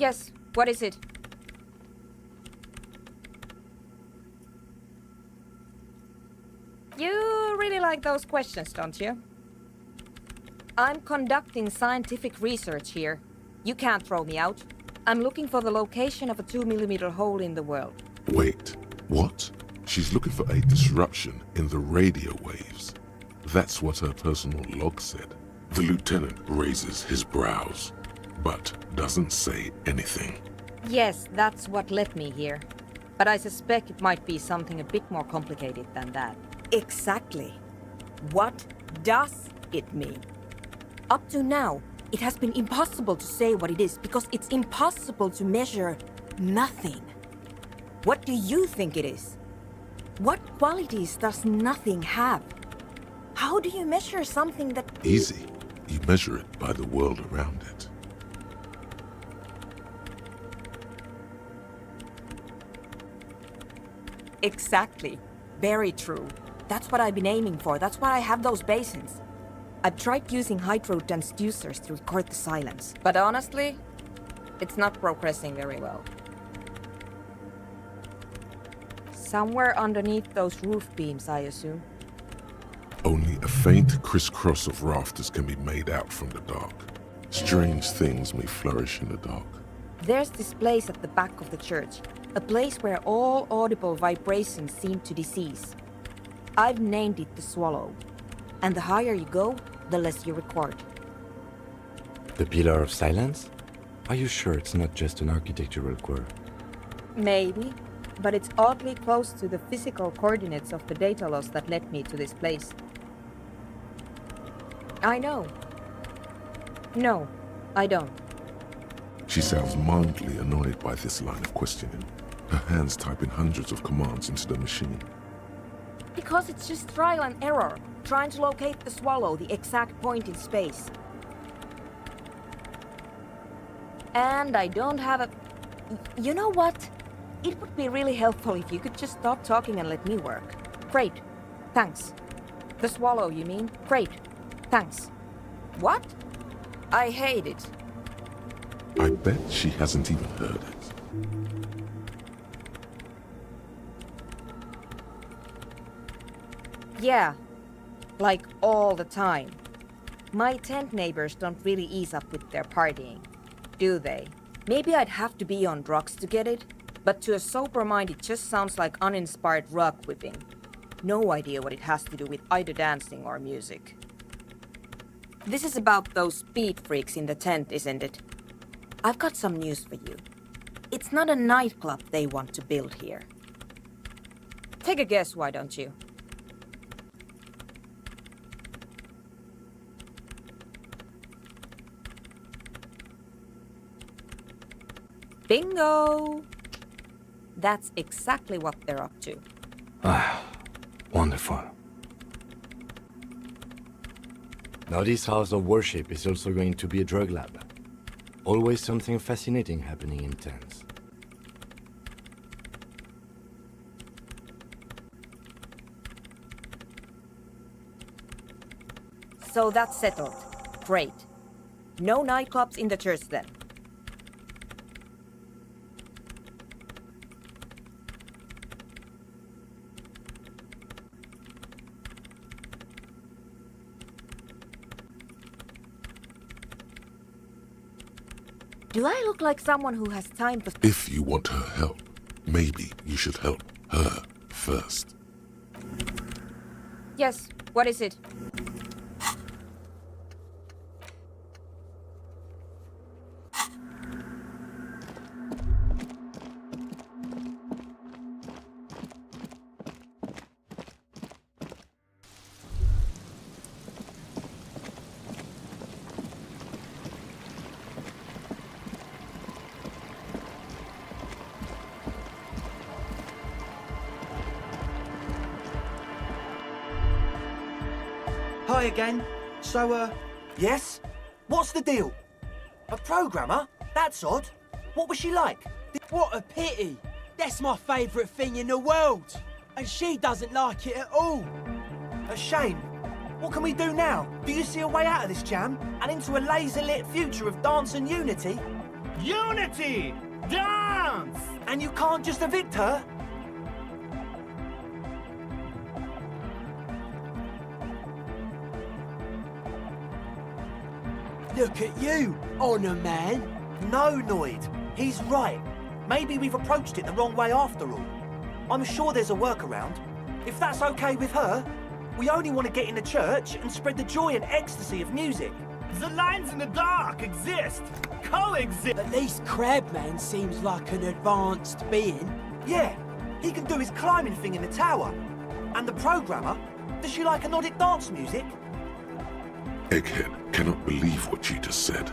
Yes, what is it? You really like those questions, don't you? I'm conducting scientific research here. You can't throw me out. I'm looking for the location of a 2mm hole in the world. Wait, what? She's looking for a disruption in the radio waves. That's what her personal log said. The lieutenant raises his brows, but doesn't say anything. Yes, that's what led me here. But I suspect it might be something a bit more complicated than that. Exactly. What does it mean? Up to now, it has been impossible to say what it is because it's impossible to measure nothing. What do you think it is? What qualities does nothing have? How do you measure something that... Easy. You measure it by the world around it. Exactly. Very true. That's what I've been aiming for. That's why I have those basins. I've tried using hydro transducers to record the silence. But honestly, it's not progressing very well. Somewhere underneath those roof beams, I assume. Only a faint crisscross of rafters can be made out from the dark. Strange things may flourish in the dark. There's this place at the back of the church. A place where all audible vibrations seem to decease. I've named it the Swallow. And the higher you go, the less you record. The Pillar of Silence? Are you sure it's not just an architectural quirk? Maybe, but it's oddly close to the physical coordinates of the data loss that led me to this place. I know. No, I don't. She sounds mildly annoyed by this line of questioning. Her hands typing hundreds of commands into the machine. Because it's just trial and error, trying to locate the Swallow, the exact point in space. And I don't have a... You know what? It would be really helpful if you could just stop talking and let me work. Great. Thanks. The Swallow, you mean? Great. Thanks. What? I hate it. I bet she hasn't even heard it. Yeah. Like all the time. My tent neighbors don't really ease up with their partying, do they? Maybe I'd have to be on drugs to get it, but to a sober mind it just sounds like uninspired rug whipping. No idea what it has to do with either dancing or music. This is about those speed freaks in the tent, isn't it? I've got some news for you. It's not a nightclub they want to build here. Take a guess, why don't you? Bingo! That's exactly what they're up to. Ah, wonderful. Now this house of worship is also going to be a drug lab. Always something fascinating happening in tents. So that's settled. Great. No nightclubs in the church then. Do I look like someone who has time to... If you want her help, maybe you should help her first. Yes, what is it? Hi again. So, yes? What's the deal? A programmer? That's odd. What was she like? What a pity. That's my favourite thing in the world. And she doesn't like it at all. A shame. What can we do now? Do you see a way out of this jam? And into a laser-lit future of dance and unity? Unity! Dance! And you can't just evict her? Look at you, Honor Man. No, Noid. He's right. Maybe we've approached it the wrong way after all. I'm sure there's a workaround. If that's okay with her, we only want to get in the church and spread the joy and ecstasy of music. The lines in the dark exist! Coexist! At least Crabman seems like an advanced being. Yeah, he can do his climbing thing in the tower. And the programmer, does she like anodic dance music? Egghead cannot believe what she just said.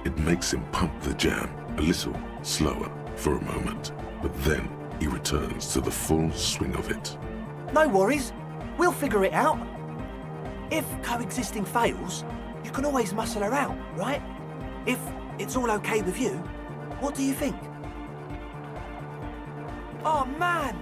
It makes him pump the jam a little slower for a moment, but then he returns to the full swing of it. No worries. We'll figure it out. If coexisting fails, you can always muscle her out, right? If it's all okay with you, what do you think? Oh man,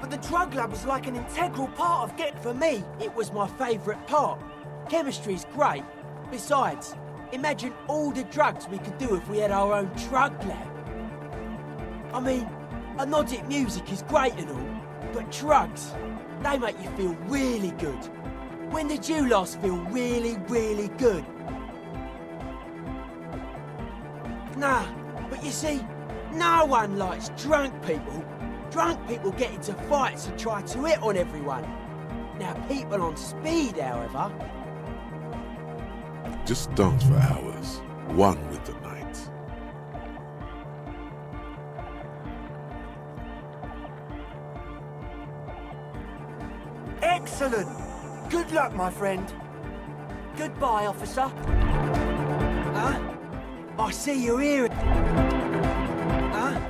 but the drug lab was like an integral part of For me, it was my favourite part. Chemistry's great. Besides, imagine all the drugs we could do if we had our own drug lab. I mean, anodic music is great and all, but drugs, they make you feel really good. When did you last feel really, really good? Nah, but you see, no one likes drunk people. Drunk people get into fights and try to hit on everyone. Now, people on speed, however... Just dance for hours, one with the night. Excellent! Good luck, my friend. Goodbye, officer. Huh? I see you here. Huh?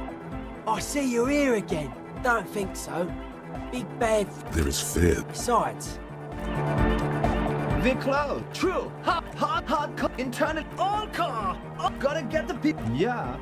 I see you here again. Don't think so. Big Bev. There is fear. Besides, The cloud, true, hard, internet, all car. Oh, gotta get the people. Yeah.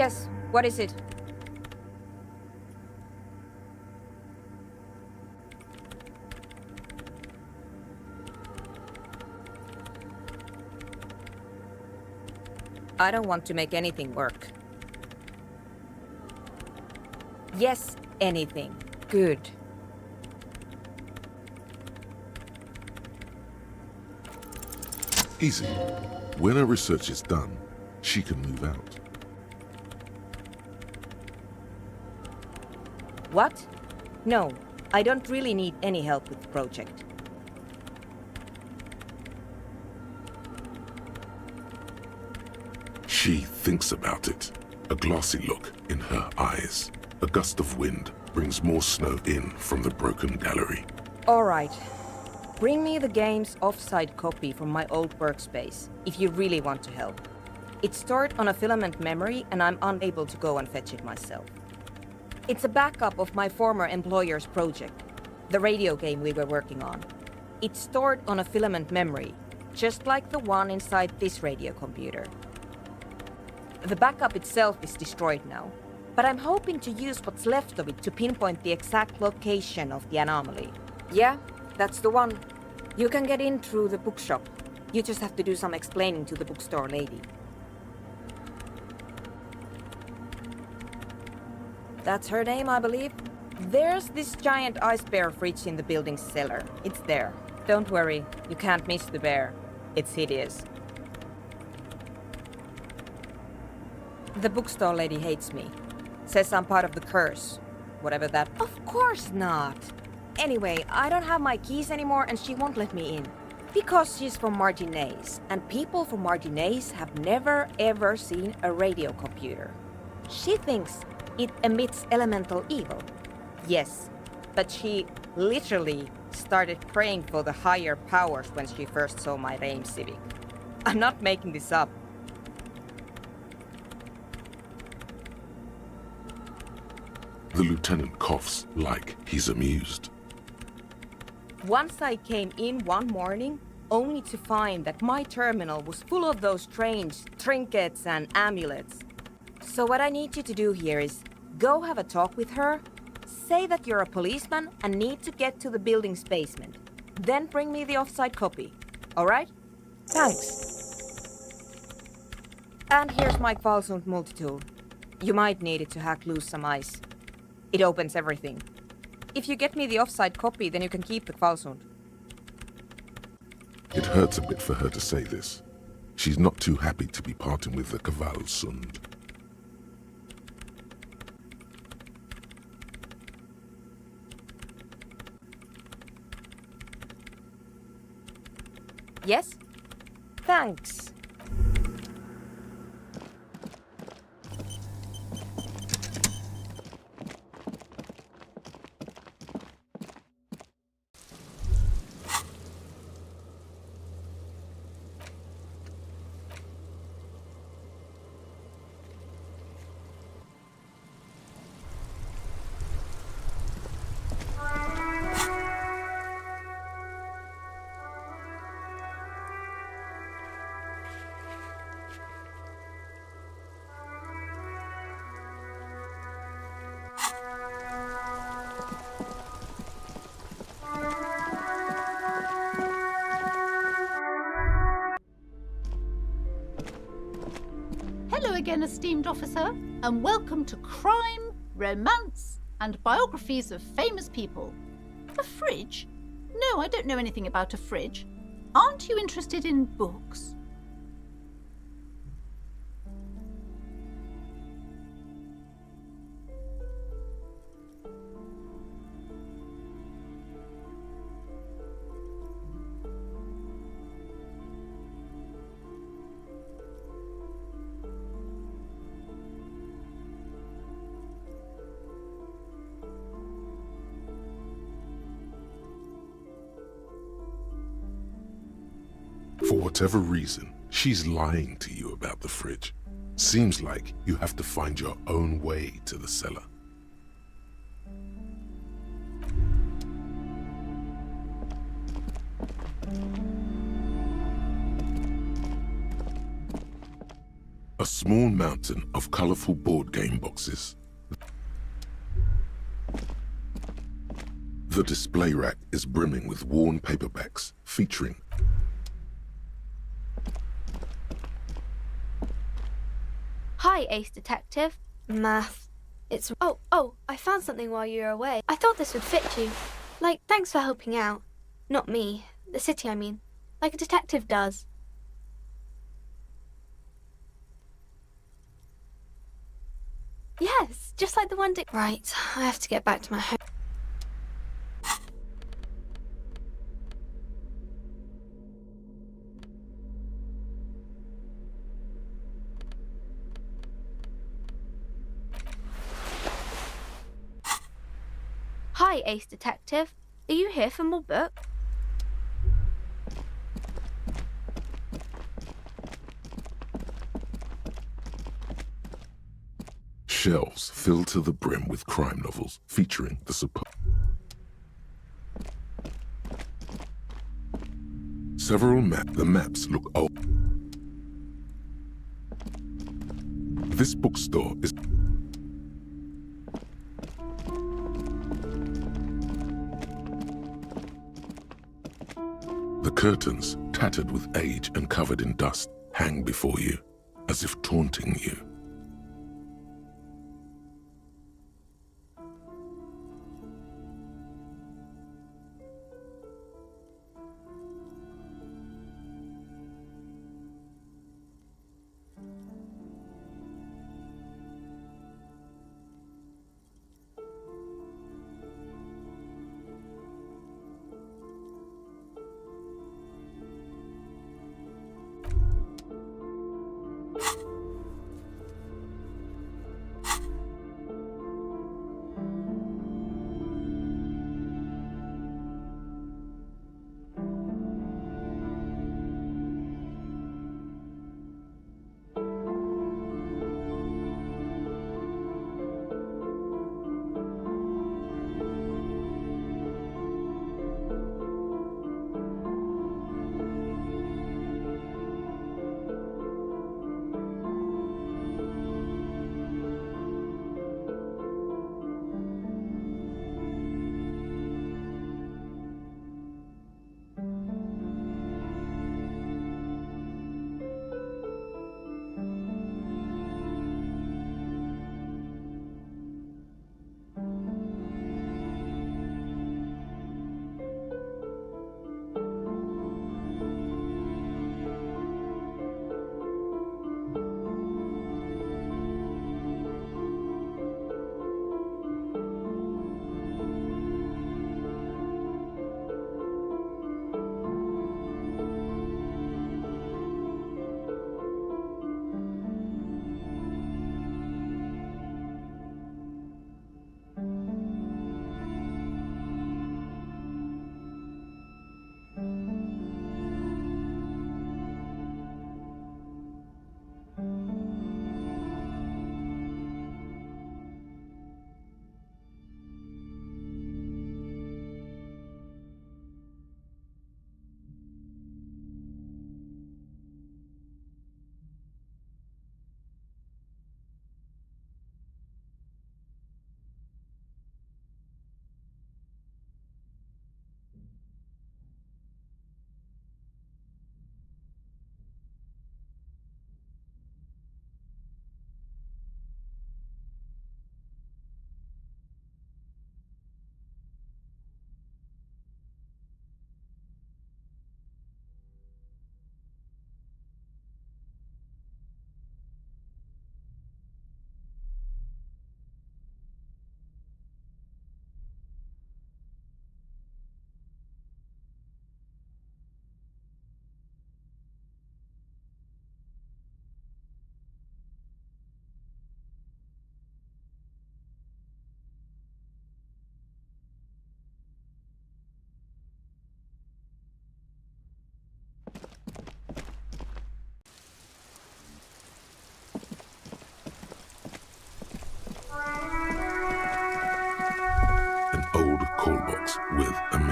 Yes, what is it? I don't want to make anything work. Yes, anything. Good. Easy. When her research is done, she can move out. What? No, I don't really need any help with the project. She thinks about it. A glassy look in her eyes. A gust of wind brings more snow in from the broken gallery. All right. Bring me the game's offsite copy from my old workspace, if you really want to help. It's stored on a filament memory, and I'm unable to go and fetch it myself. It's a backup of my former employer's project, the radio game we were working on. It's stored on a filament memory, just like the one inside this radio computer. The backup itself is destroyed now, but I'm hoping to use what's left of it to pinpoint the exact location of the anomaly. Yeah, that's the one. You can get in through the bookshop. You just have to do some explaining to the bookstore lady. That's her name, I believe. There's this giant ice bear fridge in the building's cellar. It's there. Don't worry, you can't miss the bear. It's hideous. The bookstore lady hates me. Says I'm part of the curse. Whatever that... Of course not! Anyway, I don't have my keys anymore and she won't let me in. Because she's from Martinez, and people from Martinez have never ever seen a radio computer. She thinks it emits elemental evil. Yes, but she literally started praying for the higher powers when she first saw my name sitting. I'm not making this up. The lieutenant coughs like he's amused. Once I came in one morning, only to find that my terminal was full of those strange trinkets and amulets. So what I need you to do here is go have a talk with her, say that you're a policeman and need to get to the building's basement. Then bring me the offside copy. All right? Thanks. And here's my Kvalsund multitool. You might need it to hack loose some ice. It opens everything. If you get me the offside copy, then you can keep the Kvalsund. It hurts a bit for her to say this. She's not too happy to be parting with the Kvalsund. Yes? Thanks. Hello again, esteemed officer, and welcome to Crime, Romance, and Biographies of Famous People. A fridge? No, I don't know anything about a fridge. Aren't you interested in books? For whatever reason, she's lying to you about the fridge. Seems like you have to find your own way to the cellar. A small mountain of colorful board game boxes. The display rack is brimming with worn paperbacks featuring Hi, Ace Detective. Math. It's... Oh, I found something while you were away. I thought this would fit you. Like, thanks for helping out. Not me. The city, I mean. Like a detective does. Yes, just like the one... Right, I have to get back to my home. Hi, Ace Detective. Are you here for more book? shelves filled to the brim with crime novels featuring the supposed. The maps look old. This bookstore is the curtains, tattered with age and covered in dust, hang before you, as if taunting you.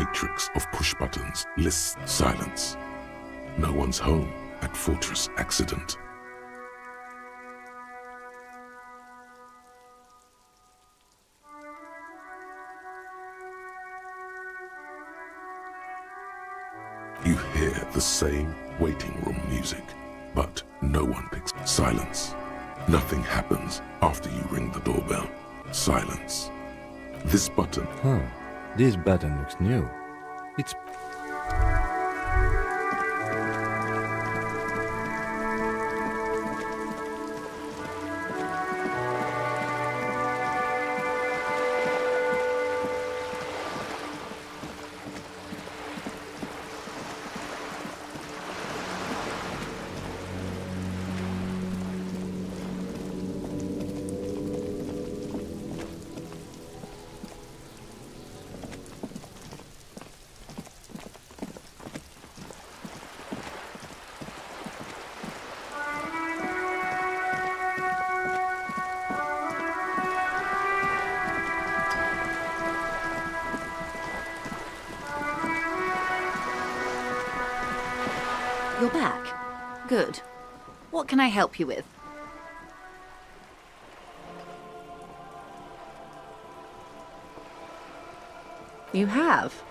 matrix of push buttons lists silence. No one's home at Fortress Accident. You hear the same waiting room music, but no one picks silence. Nothing happens after you ring the doorbell. Silence. This button. This button looks new. It's... You're back. Good. What can I help you with? You have?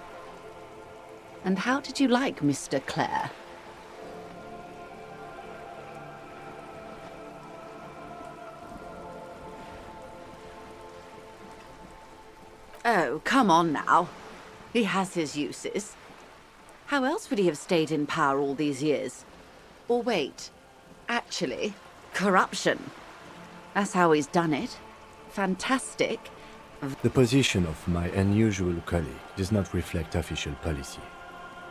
And how did you like Mr. Clare? Oh, come on now. He has his uses. How else would he have stayed in power all these years? Or wait, actually, corruption. That's how he's done it. Fantastic. The position of my unusual colleague does not reflect official policy.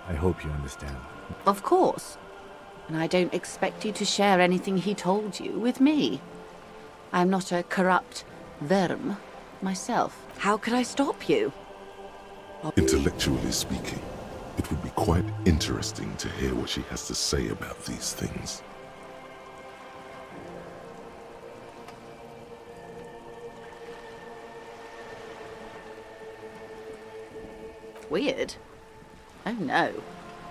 I hope you understand. Of course. And I don't expect you to share anything he told you with me. I'm not a corrupt verm myself. How could I stop you? Intellectually speaking, it would be quite interesting to hear what she has to say about these things. Weird. Oh no.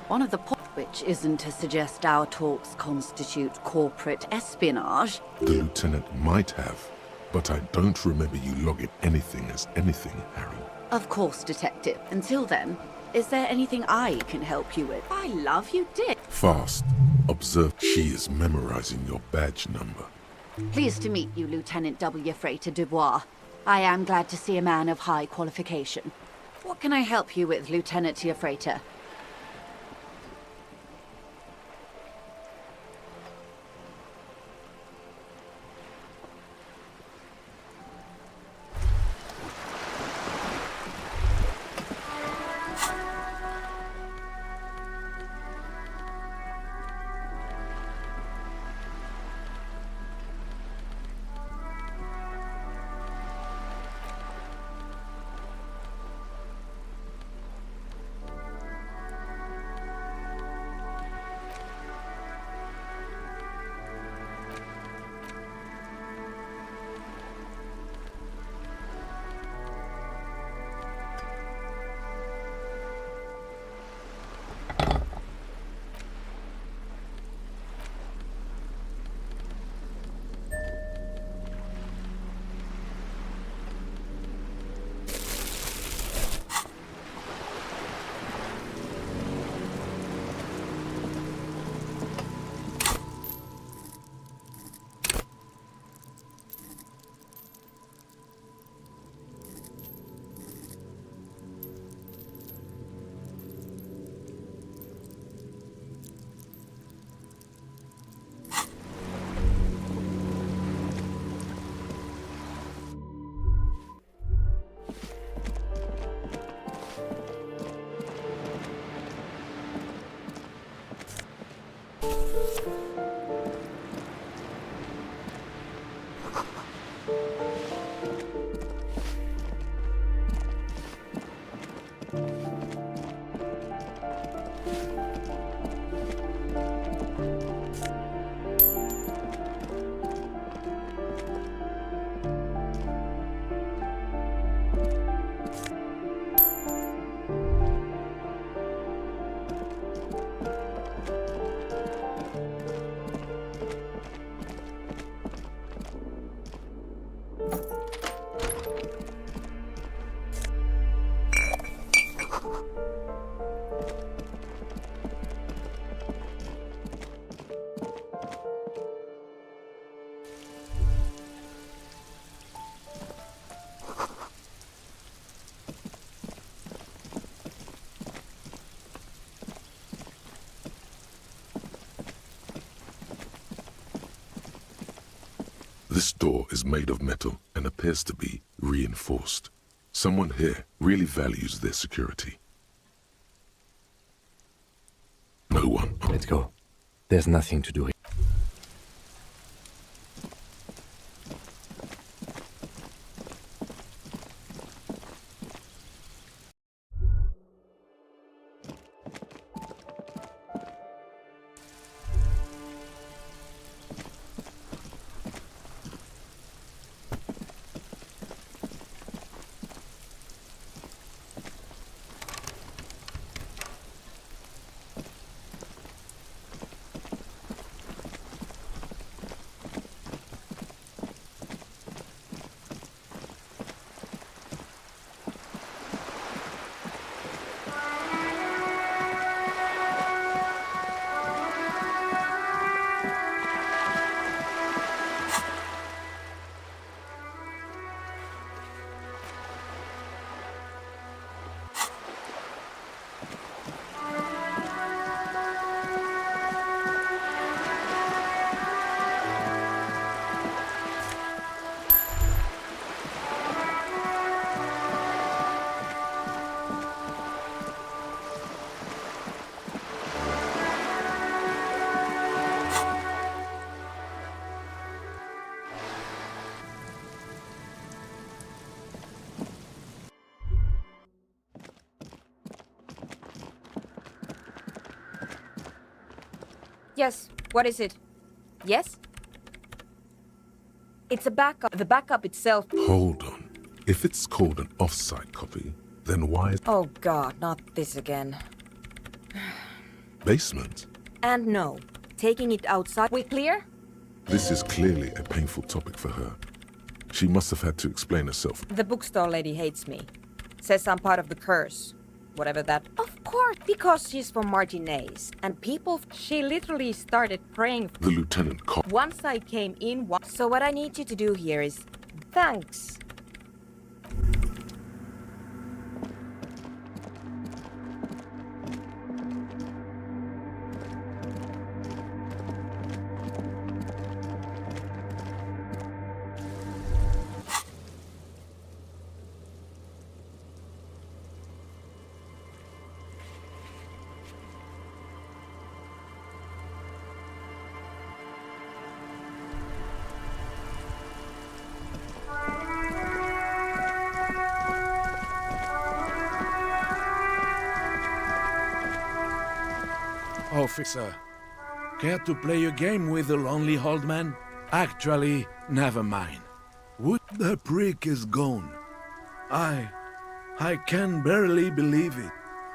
One of the which isn't to suggest our talks constitute corporate espionage. The lieutenant might have, but I don't remember you logging anything as anything, Harry. Of course, Detective. Until then, is there anything I can help you with? I love you, Dick. Fast. Observe. She is memorizing your badge number. Pleased to meet you, Lieutenant W. Freighter Dubois. I am glad to see a man of high qualification. What can I help you with, Lieutenant Freighter? This door is made of metal and appears to be reinforced. Someone here really values their security. No one. Let's go. There's nothing to do here. Yes, what is it? Yes? It's a backup. The backup itself. Hold on. If it's called an off-site copy, then why... Oh god, not this again. Basement? And no, taking it outside. We clear? This is clearly a painful topic for her. She must have had to explain herself. The bookstore lady hates me. Says I'm part of the curse. Whatever that. Of course, because she's from Martinez. And people, she literally started praying. The lieutenant called. Once I came in, so what I need you to do here is thanks. Officer, care to play a game with the lonely old man? Actually, never mind. Would the prick is gone? I can barely believe it.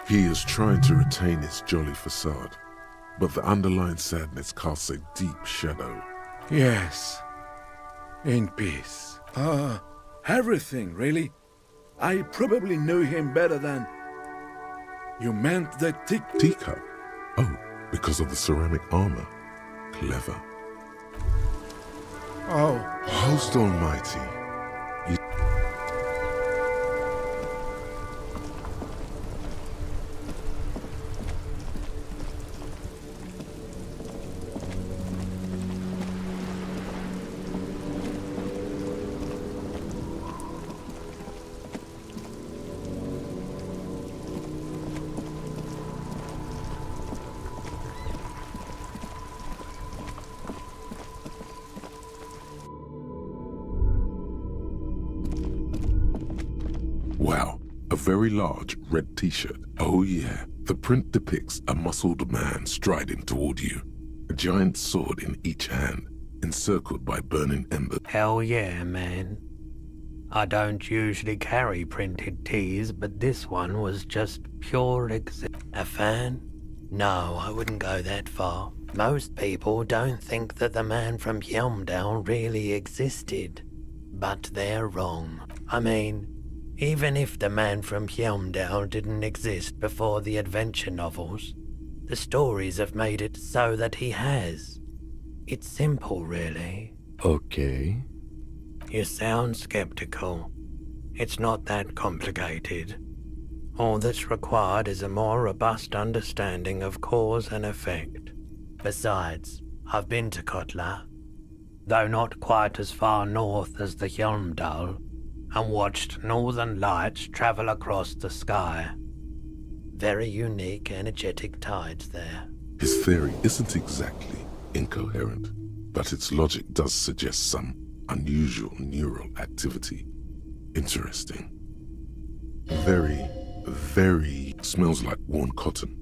He is trying to retain his jolly facade, but the underlying sadness casts a deep shadow. Yes. In peace. Everything, really. I probably knew him better than... You meant the Teacup? Oh, because of the ceramic armor. Clever. Oh. Host Almighty. Wow, a very large red t-shirt. Oh yeah, the print depicts a muscled man striding toward you. A giant sword in each hand, encircled by burning embers. Hell yeah, man. I don't usually carry printed tees, but this one was just pure A fan? No, I wouldn't go that far. Most people don't think that the man from Yelmdale really existed. But they're wrong. I mean, even if the man from Yelmdale didn't exist before the adventure novels, the stories have made it so that he has. It's simple, really. Okay. You sound skeptical. It's not that complicated. All that's required is a more robust understanding of cause and effect. Besides, I've been to Kotla. though not quite as far north as the Hjelmdal, and watched northern lights travel across the sky. Very unique, energetic tides there. His theory isn't exactly incoherent, but its logic does suggest some unusual neural activity. Interesting. Very smells like worn cotton.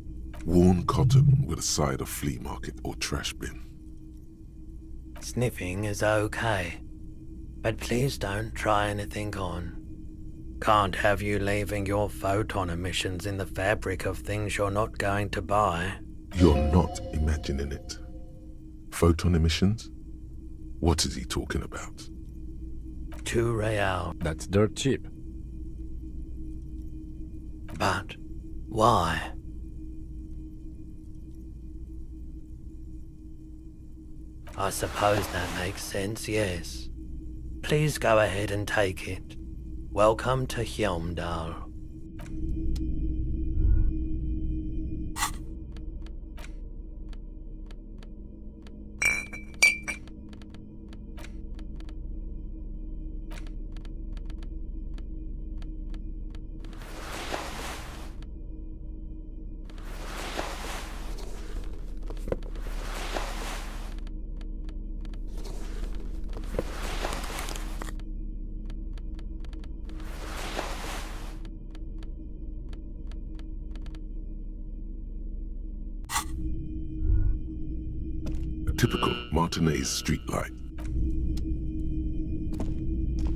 Worn cotton with a side of flea market or trash bin. Sniffing is okay, but please don't try anything on. Can't have you leaving your photon emissions in the fabric of things you're not going to buy. You're not imagining it. Photon emissions? What is he talking about? 2 real. That's dirt cheap. But why? I suppose that makes sense, yes. Please go ahead and take it. Welcome to Hjelmdal. Typical Martinez streetlight.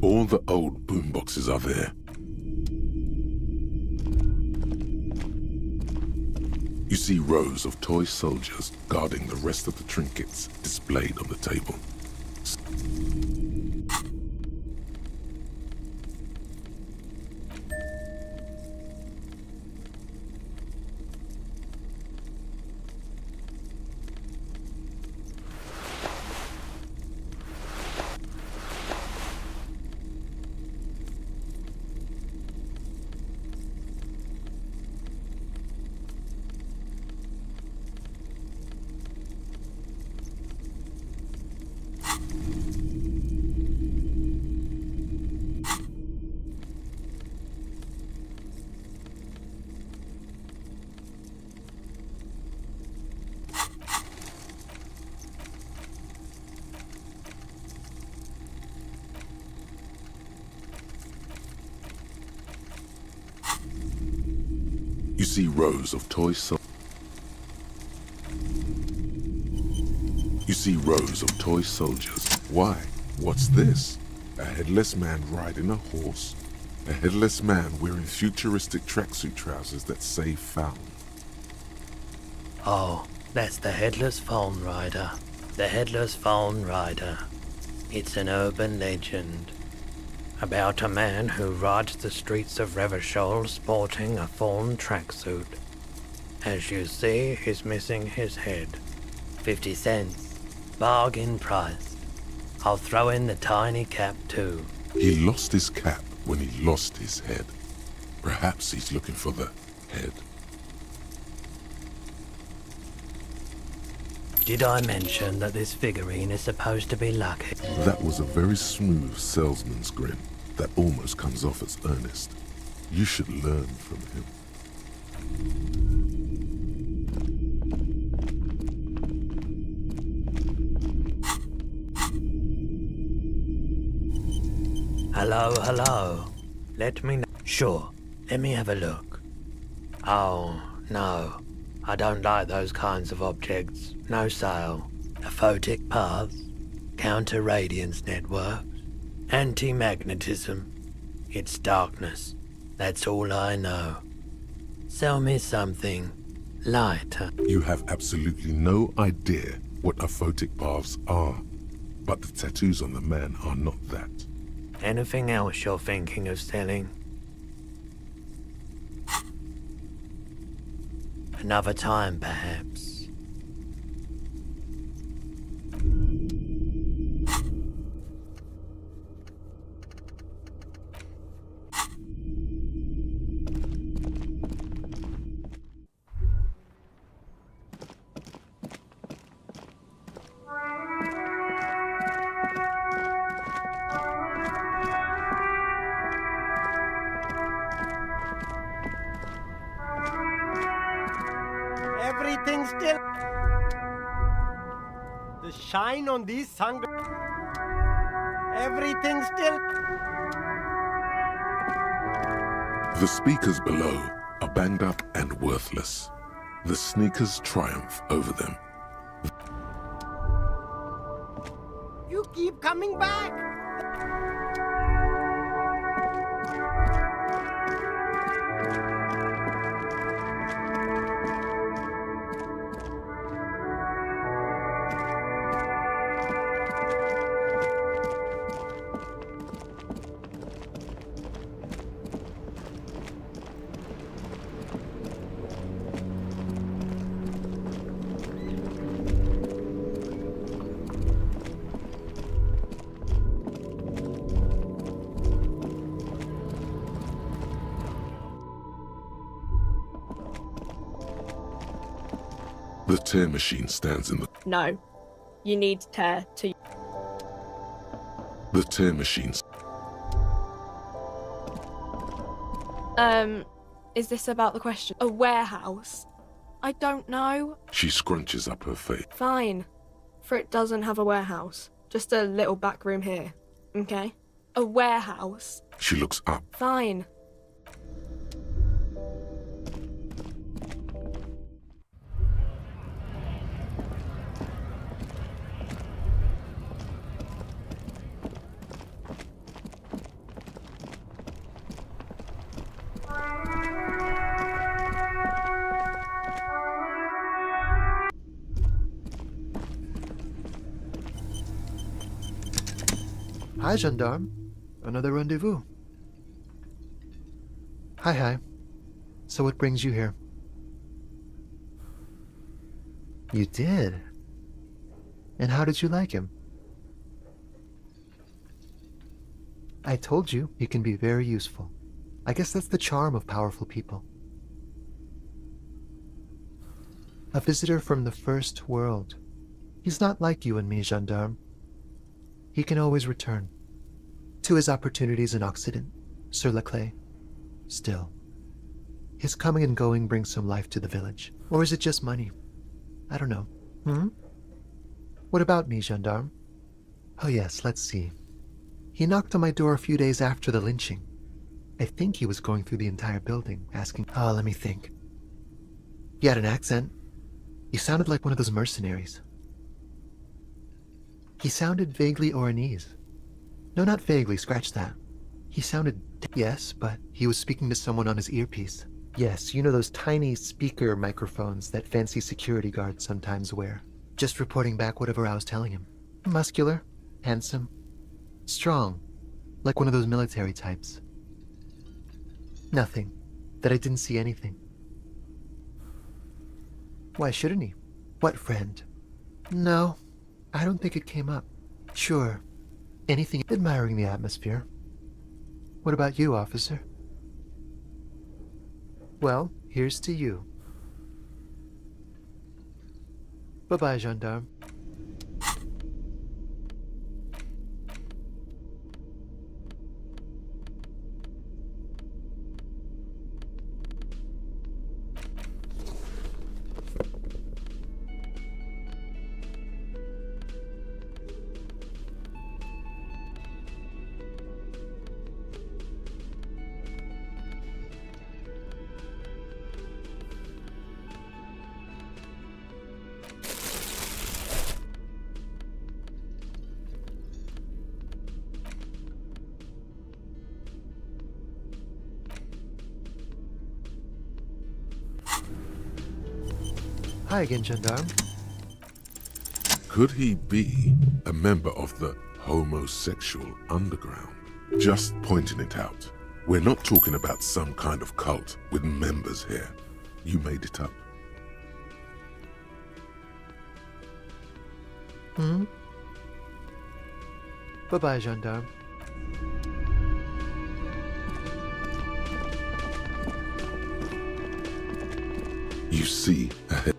All the old boomboxes are there. You see rows of toy soldiers guarding the rest of the trinkets displayed on the table. You see rows of toy soldiers. You see rows of toy soldiers. Why? What's this? A headless man riding a horse? A headless man wearing futuristic tracksuit trousers that say found. Oh, that's the Headless Phone Rider. The Headless Phone Rider. It's an urban legend about a man who rides the streets of Revachol sporting a fawn tracksuit. As you see, he's missing his head. 50 cents. Bargain price. I'll throw in the tiny cap too. He lost his cap when he lost his head. Perhaps he's looking for the head. Did I mention that this figurine is supposed to be lucky? That was a very smooth salesman's grin that almost comes off as earnest. You should learn from him. Hello. Let me know. Sure, let me have a look. Oh, no. I don't like those kinds of objects. No sale. Aphotic paths, counter-radiance networks, anti-magnetism. It's darkness. That's all I know. Sell me something lighter. You have absolutely no idea what aphotic paths are, but the tattoos on the man are not that. Anything else you're thinking of selling? Another time, perhaps. Everything still... The shine on these sunglasses... Everything still... The speakers below are banged up and worthless. The sneakers triumph over them. You keep coming back! The tear machine stands in the... No. You need tear to... The tear machines... Is this about the question? A warehouse? I don't know. She scrunches up her face. Fine. For it doesn't have a warehouse. Just a little back room here. Okay? A warehouse. She looks up. Fine. Hi, gendarme. Another rendezvous. Hi. So what brings you here? You did? And how did you like him? I told you, he can be very useful. I guess that's the charm of powerful people. A visitor from the first world. He's not like you and me, gendarme. He can always return to his opportunities in Occident, sur la clé. Still, his coming and going brings some life to the village. Or is it just money? I don't know. What about me, gendarme? Oh yes, let's see. He knocked on my door a few days after the lynching. I think he was going through the entire building, asking... let me think. He had an accent. He sounded like one of those mercenaries. He sounded vaguely Oranese. No, not vaguely, scratch that. He sounded... Yes, but he was speaking to someone on his earpiece. Yes, you know those tiny speaker microphones that fancy security guards sometimes wear. Just reporting back whatever I was telling him. Muscular, handsome, strong, like one of those military types. Nothing. That I didn't see anything. Why shouldn't he? What friend? No. I don't think it came up. Sure. Anything admiring the atmosphere. What about you, officer? Well, here's to you. Bye-bye, gendarme. Hi again, gendarme. Could he be a member of the homosexual underground? Just pointing it out. We're not talking about some kind of cult with members here. You made it up. Bye-bye, gendarme. You see ahead.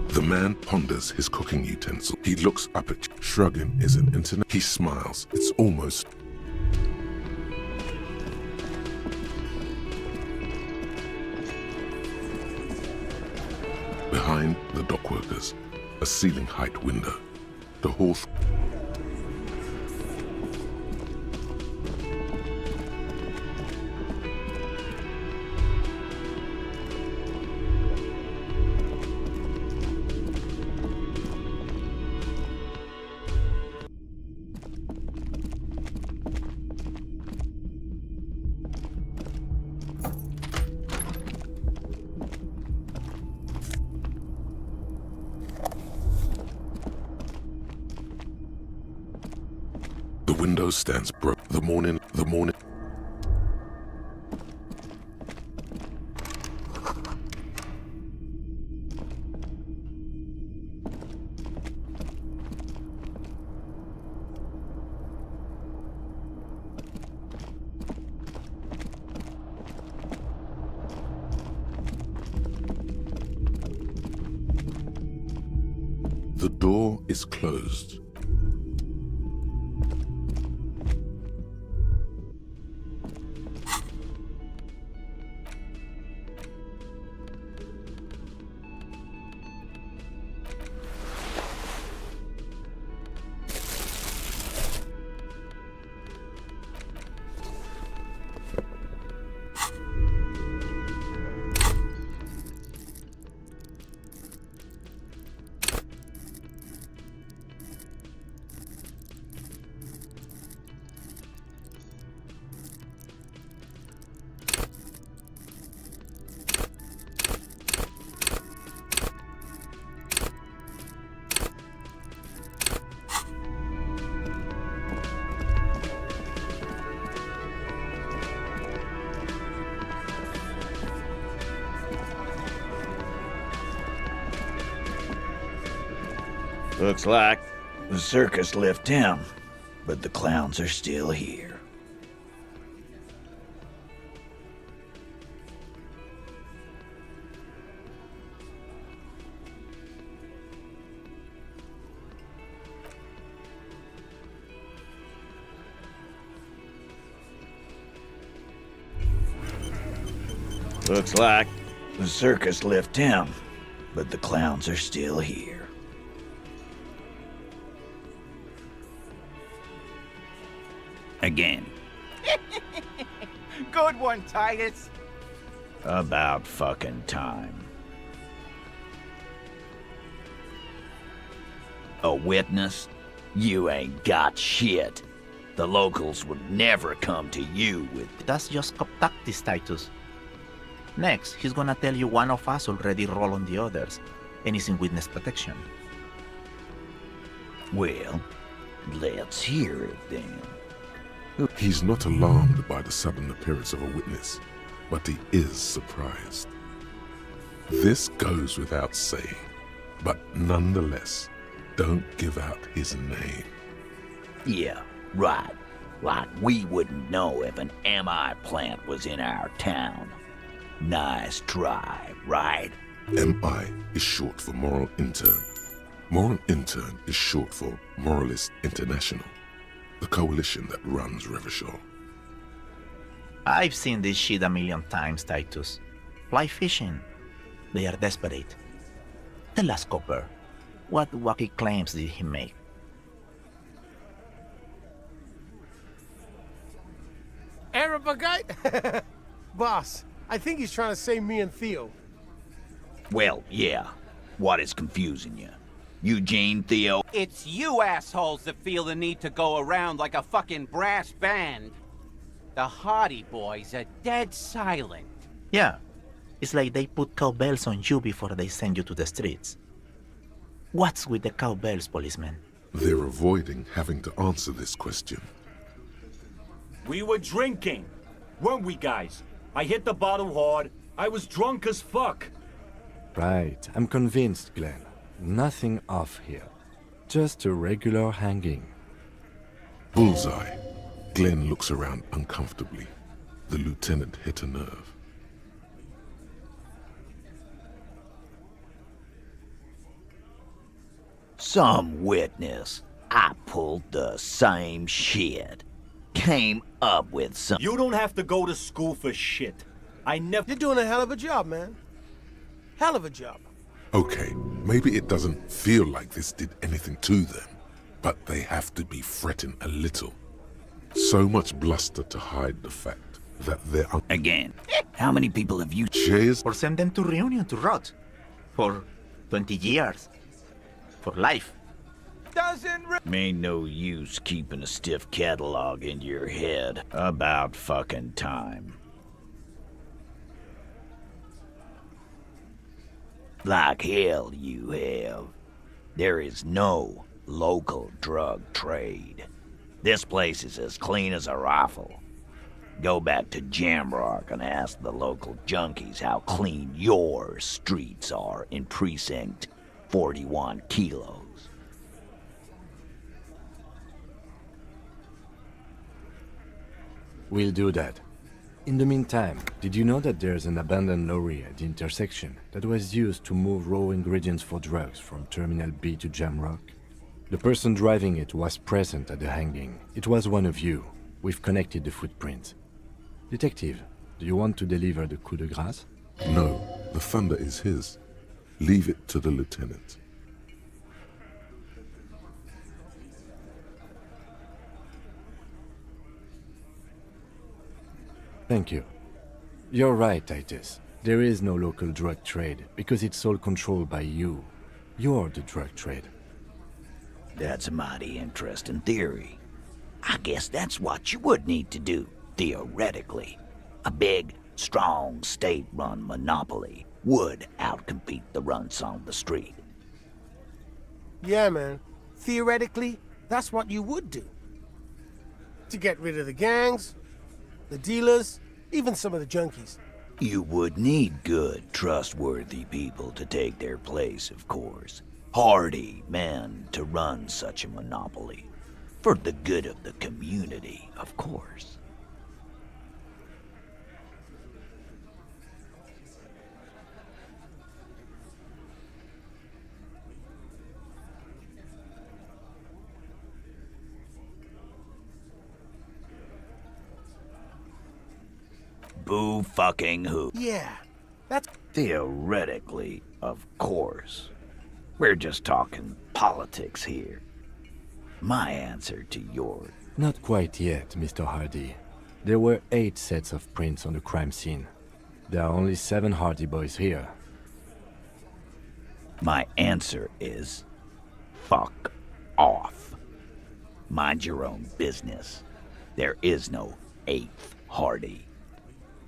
The man ponders his cooking utensil. He looks up at you. Shrugging is an internet. He smiles. It's almost... Behind the dockworkers, a ceiling height window. The hall. The window stands broke. The morning. The door is closed. Looks like the circus left him, but the clowns are still here. Looks like the circus left him, but the clowns are still here. Again. Good one, Titus. About fucking time. A witness? You ain't got shit. The locals would never come to you with... That's just cop tactics, Titus. Next, he's gonna tell you one of us already roll on the others, and he's in witness protection. Well, let's hear it then. He's not alarmed by the sudden appearance of a witness, but he is surprised. This goes without saying, but nonetheless, don't give out his name. Yeah, right. Like we wouldn't know if an MI plant was in our town. Nice try, right? MI is short for Moral Intern. Moral Intern is short for Moralist International, the coalition that runs Revachol. I've seen this shit a million times, Titus. Fly fishing. They are desperate. Tell us, Copper, what wacky claims did he make? Arab guy? Boss, I think he's trying to save me and Theo. Well, yeah. What is confusing you? Eugene, Theo? It's you assholes that feel the need to go around like a fucking brass band. The Hardy Boys are dead silent. Yeah, it's like they put cowbells on you before they send you to the streets. What's with the cowbells, policeman? They're avoiding having to answer this question. We were drinking, weren't we, guys? I hit the bottle hard. I was drunk as fuck. Right, I'm convinced, Glenn. Nothing off here. Just a regular hanging. Bullseye. Glenn looks around uncomfortably. The lieutenant hit a nerve. Some witness. I pulled the same shit. Came up with some... You don't have to go to school for shit. I never... You're doing a hell of a job, man. Hell of a job. Okay, maybe it doesn't feel like this did anything to them, but they have to be fretting a little. So much bluster to hide the fact that they're... Again, how many people have you... Cheers. Or send them to Reunion to rot. For 20 years. For life. Ain't no use keeping a stiff catalog in your head. About fucking time. Like hell you have. There is no local drug trade. This place is as clean as a rifle. Go back to Jamrock and ask the local junkies how clean your streets are in Precinct 41 Kilos. We'll do that. In the meantime, did you know that there's an abandoned lorry at the intersection that was used to move raw ingredients for drugs from Terminal B to Jamrock? The person driving it was present at the hanging. It was one of you. We've connected the footprints. Detective, do you want to deliver the coup de grâce? No, the thunder is his. Leave it to the lieutenant. Thank you. You're right, Titus. There is no local drug trade, because it's all controlled by you. You're the drug trade. That's a mighty interesting theory. I guess that's what you would need to do, theoretically. A big, strong, state-run monopoly would outcompete the runts on the street. Yeah, man. Theoretically, that's what you would do. To get rid of the gangs, the dealers, even some of the junkies. You would need good, trustworthy people to take their place, of course. Hardy men to run such a monopoly. For the good of the community, of course. Boo fucking who? Yeah, that's... Theoretically, of course. We're just talking politics here. My answer to yours. Not quite yet, Mr. Hardy. There were 8 sets of prints on the crime scene. There are only 7 Hardy boys here. My answer is... fuck off. Mind your own business. There is no 8th Hardy.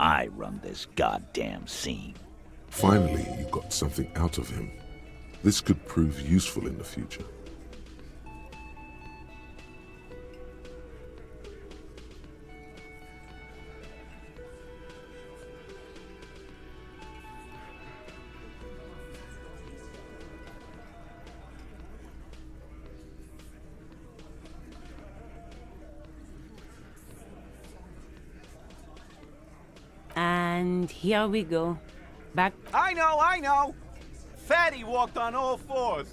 I run this goddamn scene. Finally, you got something out of him. This could prove useful in the future. And here we go. Back. I know! Fatty walked on all 4s.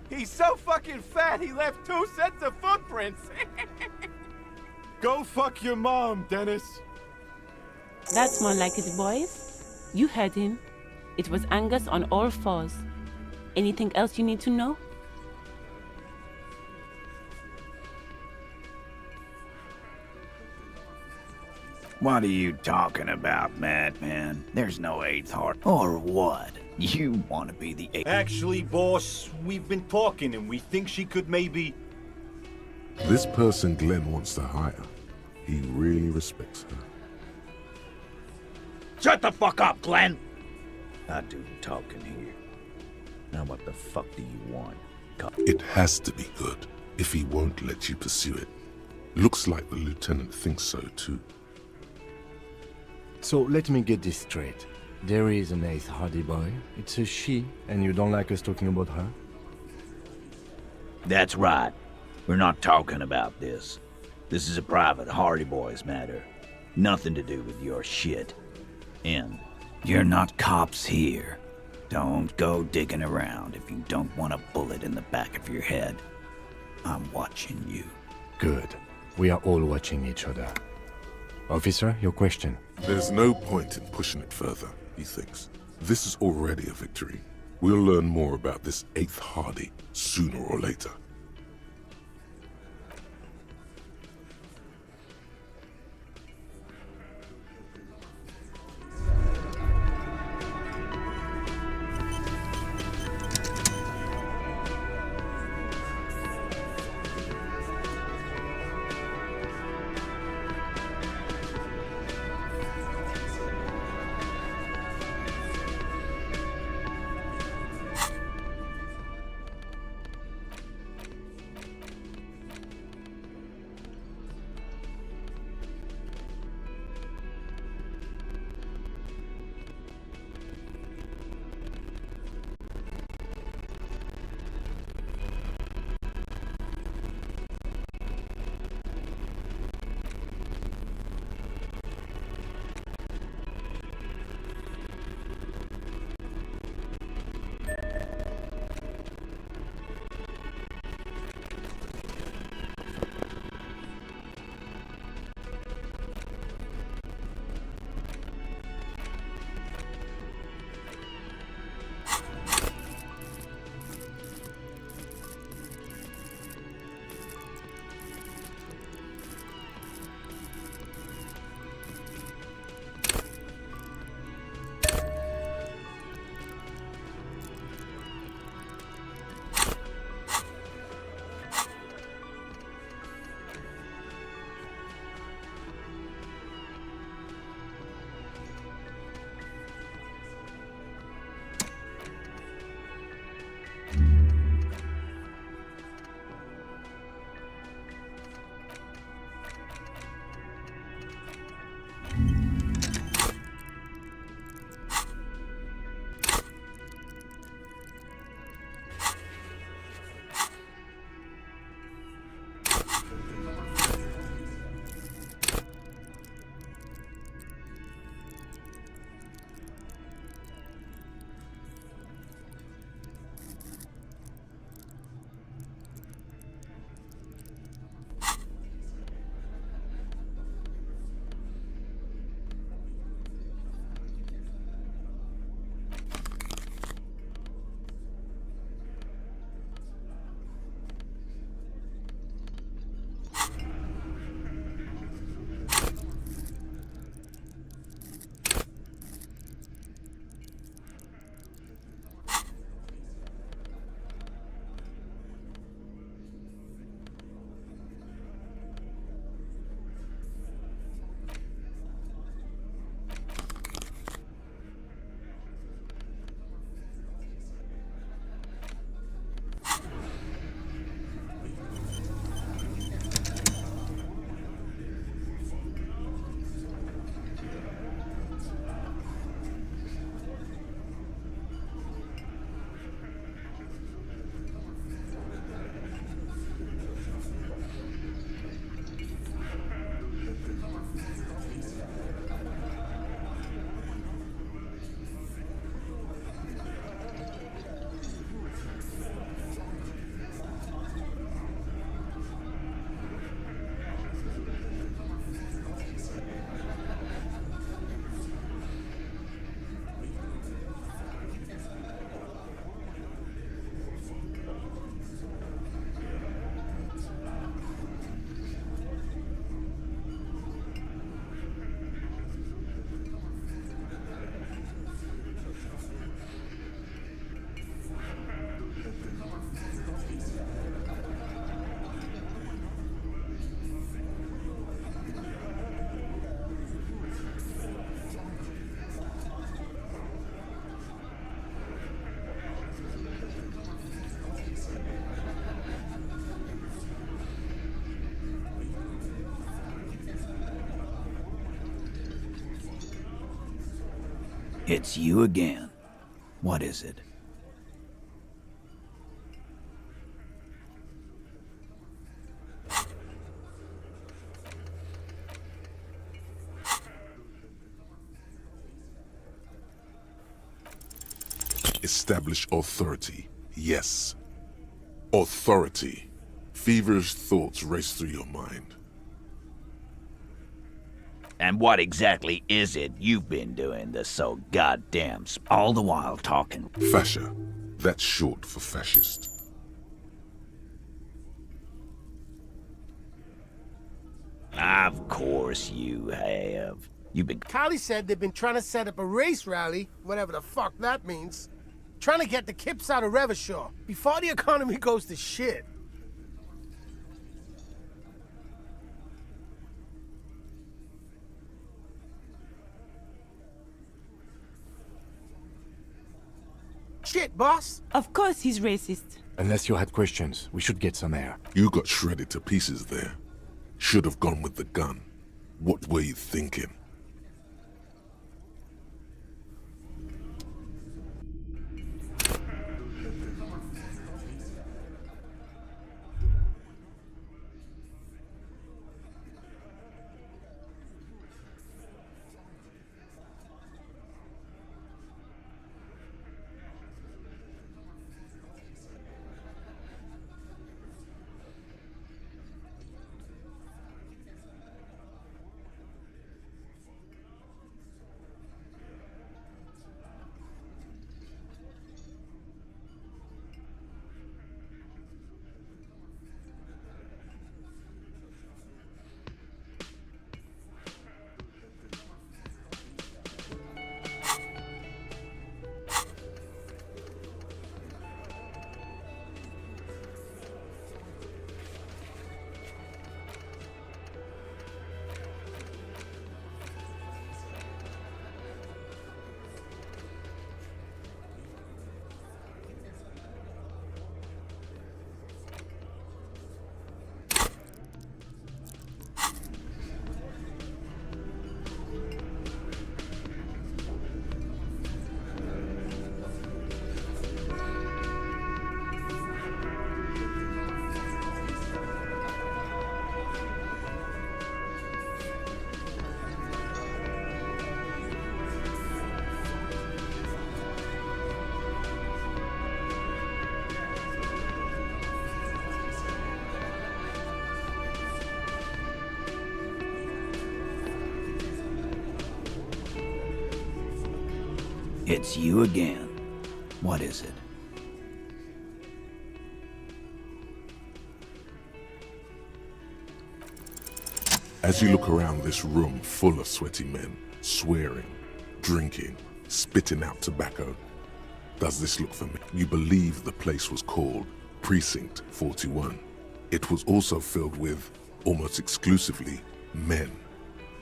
He's so fucking fat he left 2 sets of footprints. Go fuck your mom, Dennis. That's more like it, boys. You heard him. It was Angus on all 4s. Anything else you need to know? What are you talking about, madman? There's no 8th Heart. Or what? You want to be the 8th... Actually, boss, we've been talking and we think she could maybe... This person Glenn wants to hire, he really respects her. Shut the fuck up, Glenn! I do the talking here. Now what the fuck do you want? It has to be good, if he won't let you pursue it. Looks like the lieutenant thinks so too. So let me get this straight. There is an 8th Hardy boy. It's a she, and you don't like us talking about her? That's right. We're not talking about this. This is a private Hardy Boys matter. Nothing to do with your shit. And you're not cops here. Don't go digging around if you don't want a bullet in the back of your head. I'm watching you. Good. We are all watching each other. Officer, your question. There's no point in pushing it further, he thinks. This is already a victory. We'll learn more about this 8th Hardy sooner or later. It's you again. What is it? Establish authority. Yes. Authority. Feverish thoughts race through your mind. And what exactly is it you've been doing that's so goddamn all the while talking? Fascia. That's short for fascist. Of course you have. You've been... Callie said they've been trying to set up a race rally, whatever the fuck that means. Trying to get the kips out of Revachol before the economy goes to shit. Shit, boss! Of course he's racist. Unless you had questions, we should get some air. You got shredded to pieces there. Should have gone with the gun. What were you thinking? It's you again. What is it? As you look around this room full of sweaty men, swearing, drinking, spitting out tobacco, does this look familiar? You believe the place was called Precinct 41. It was also filled with, almost exclusively, men,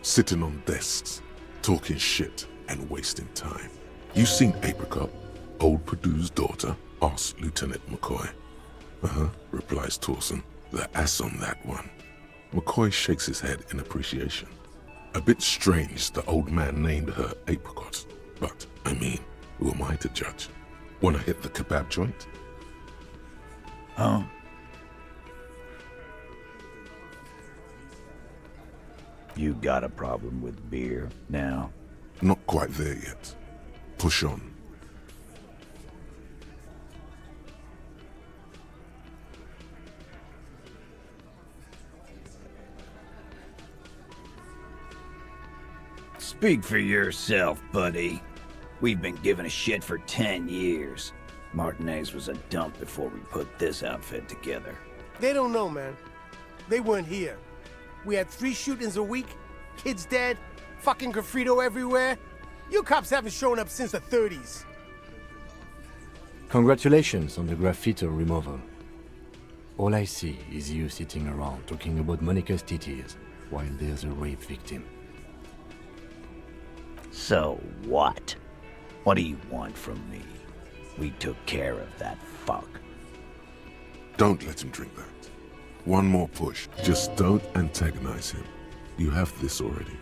sitting on desks, talking shit and wasting time. You seen Apricot, old Purdue's daughter? Asks Lieutenant McCoy. Uh-huh, replies Torson. The ass on that one. McCoy shakes his head in appreciation. A bit strange the old man named her Apricot, but, I mean, who am I to judge? Wanna hit the kebab joint? Huh? You got a problem with beer now? Not quite there yet. Push on. Speak for yourself, buddy. We've been giving a shit for 10 years. Martinez was a dump before we put this outfit together. They don't know, man. They weren't here. We had 3 shootings a week, kids dead, fucking graffito everywhere. You cops haven't shown up since the 30s. Congratulations on the graffiti removal. All I see is you sitting around talking about Monica's titties while there's a rape victim. So what? What do you want from me? We took care of that fuck. Don't let him drink that. One more push. Just don't antagonize him. You have this already.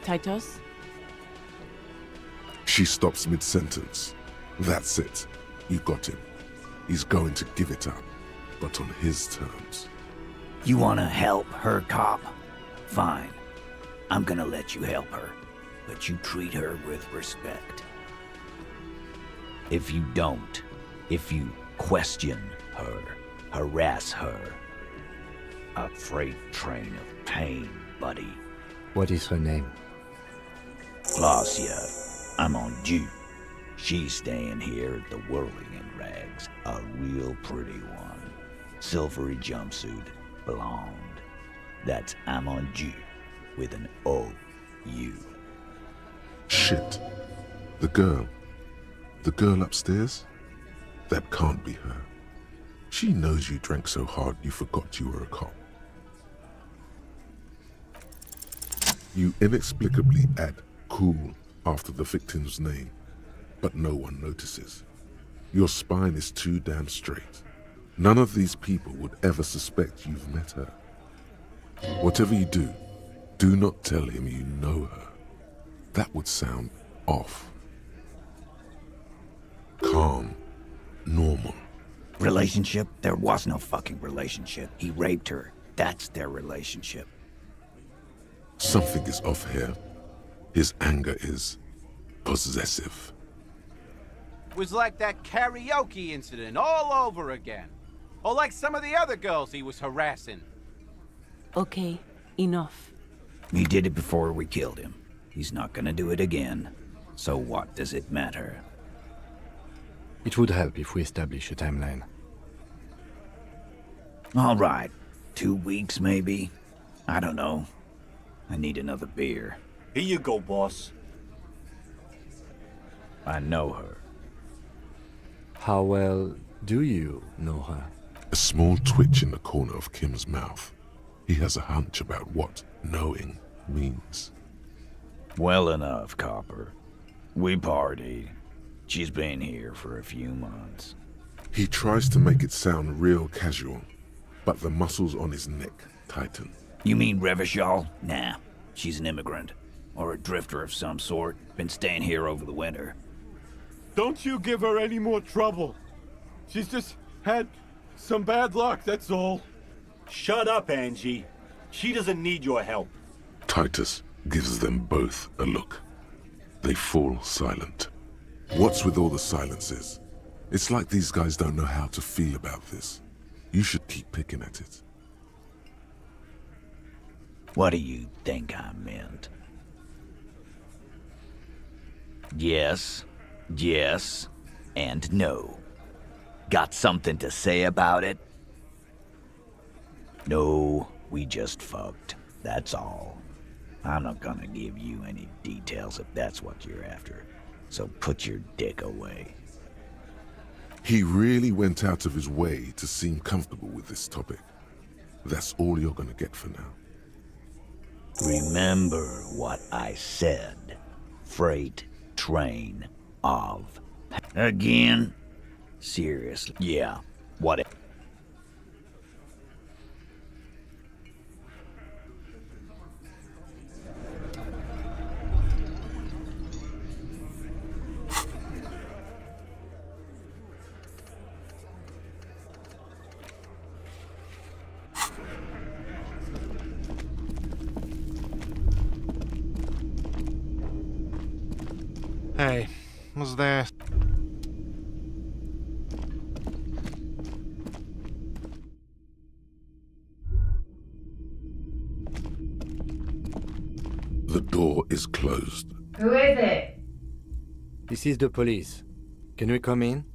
Titus? She stops mid-sentence. That's it. You got him. He's going to give it up, but on his terms. You wanna help her, cop? Fine. I'm gonna let you help her, but you treat her with respect. If you don't, if you question her, harass her, a freight train of pain, buddy. What is her name? Glacia, I'm on due. She's staying here at the Whirling in Rags, a real pretty one. Silvery jumpsuit, blonde. That's I'm on due, with an O-U. Shit. The girl upstairs? That can't be her. She knows you drank so hard you forgot you were a cop. You inexplicably add cool after the victim's name, but no one notices. Your spine is too damn straight. None of these people would ever suspect you've met her. Whatever you do, do not tell him you know her. That would sound off. Calm. Normal. Relationship? There was no fucking relationship. He raped her. That's their relationship. Something is off here. His anger is possessive. Was like that karaoke incident all over again. Or like some of the other girls he was harassing. Okay, enough. He did it before we killed him. He's not gonna do it again. So what does it matter? It would help if we establish a timeline. All right. 2 weeks, maybe? I don't know. I need another beer. Here you go, boss. I know her. How well do you know her? A small twitch in the corner of Kim's mouth. He has a hunch about what knowing means. Well enough, Copper. We partied. She's been here for a few months. He tries to make it sound real casual, but the muscles on his neck tighten. You mean Revachol? Nah, she's an immigrant. Or a drifter of some sort. Been staying here over the winter. Don't you give her any more trouble. She's just had some bad luck, that's all. Shut up, Angie. She doesn't need your help. Titus gives them both a look. They fall silent. What's with all the silences? It's like these guys don't know how to feel about this. You should keep picking at it. What do you think I meant? Yes, yes, and no. Got something to say about it? No, we just fucked. That's all. I'm not gonna give you any details if that's what you're after. So put your dick away. He really went out of his way to seem comfortable with this topic. That's all you're gonna get for now. Remember what I said. Freight train of... Again? Seriously? Yeah, what... Hey, what's that? The door is closed. Who is it? This is the police. Can we come in?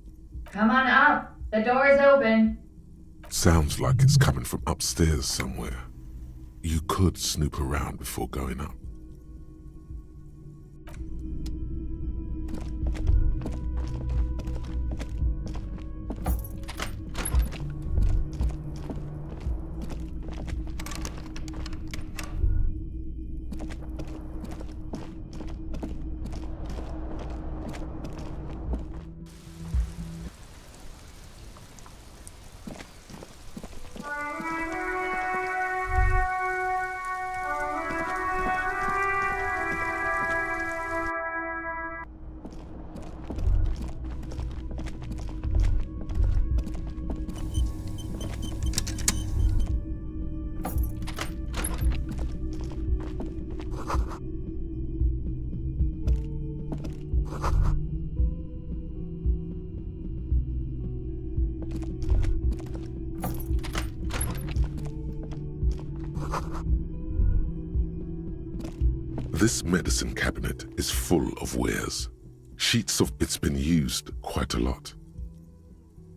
Come on up. The door is open. Sounds like it's coming from upstairs somewhere. You could snoop around before going up. This medicine cabinet is full of wares. Sheets of it's been used quite a lot.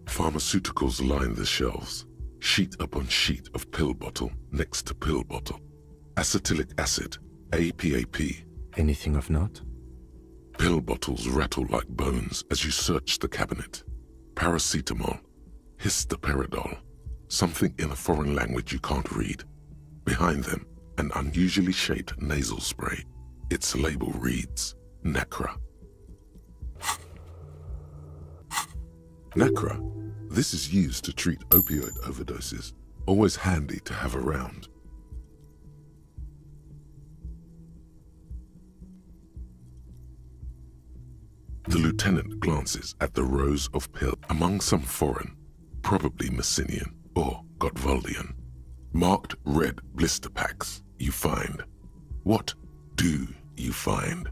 Pharmaceuticals line the shelves, sheet upon sheet of pill bottle next to pill bottle. Acetylic acid, APAP. Anything of note? Pill bottles rattle like bones as you search the cabinet. Paracetamol, histoperidol, something in a foreign language you can't read. Behind them, an unusually shaped nasal spray. Its label reads, Nacra. Nacra. This is used to treat opioid overdoses. Always handy to have around. The lieutenant glances at the rows of pills among some foreign, probably Messinian or Gotwaldian, marked red blister packs you find. What do you find?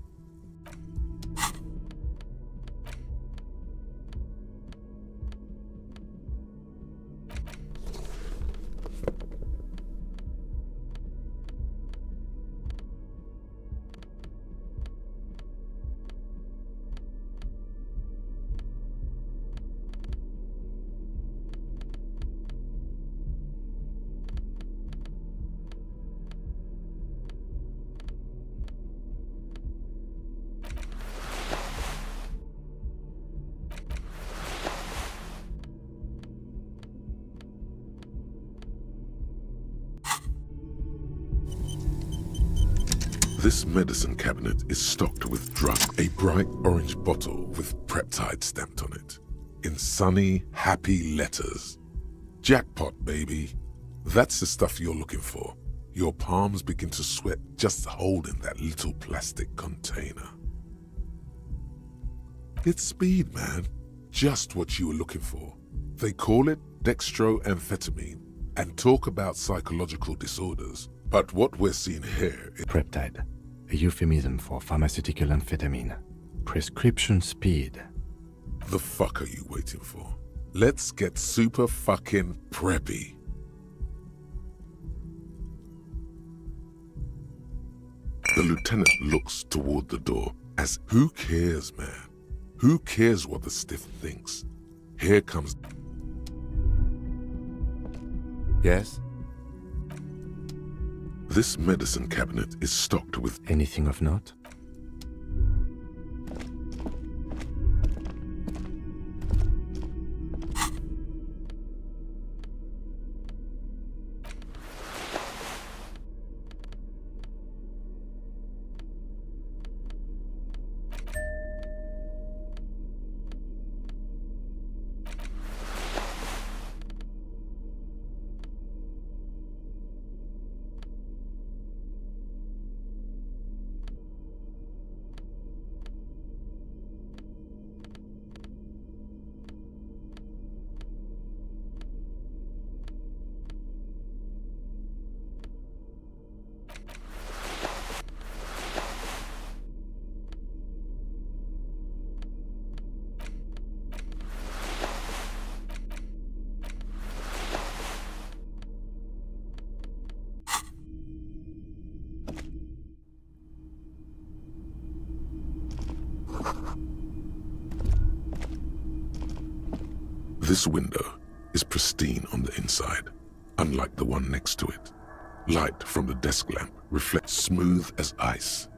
This medicine cabinet is stocked with drugs. A bright orange bottle with Preptide stamped on it, in sunny, happy letters. Jackpot, baby. That's the stuff you're looking for. Your palms begin to sweat just holding that little plastic container. It's speed, man. Just what you were looking for. They call it dextroamphetamine and talk about psychological disorders. But what we're seeing here is Preptide, a euphemism for pharmaceutical amphetamine. Prescription speed. The fuck are you waiting for? Let's get super fucking preppy. The lieutenant looks toward the door as, who cares, man? Who cares what the stiff thinks? Here comes... Yes? This medicine cabinet is stocked with... Anything of note? This window is pristine on the inside, unlike the one next to it. Light from the desk lamp reflects smooth as ice.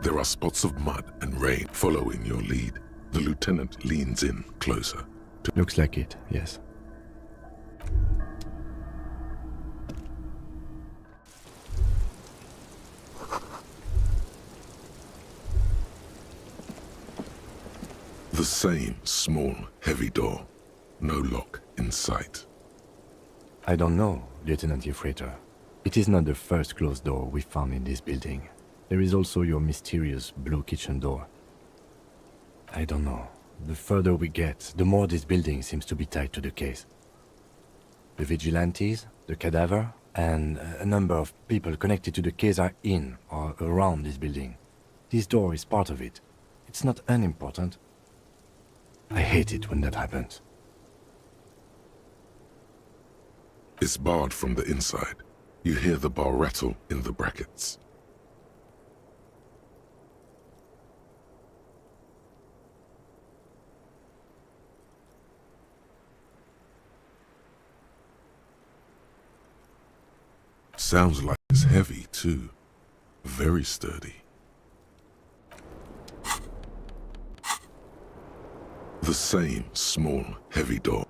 There are spots of mud and rain following your lead. The lieutenant leans in closer. Looks like it, yes. The same small, heavy door. No lock in sight. I don't know, Lieutenant Yefreiter. It is not the first closed door we found in this building. There is also your mysterious blue kitchen door. I don't know. The further we get, the more this building seems to be tied to the case. The vigilantes, the cadaver, and a number of people connected to the case are in or around this building. This door is part of it. It's not unimportant. I hate it when that happens. It's barred from the inside. You hear the bar rattle in the brackets. Sounds like it's heavy, too. Very sturdy. The same small, heavy door.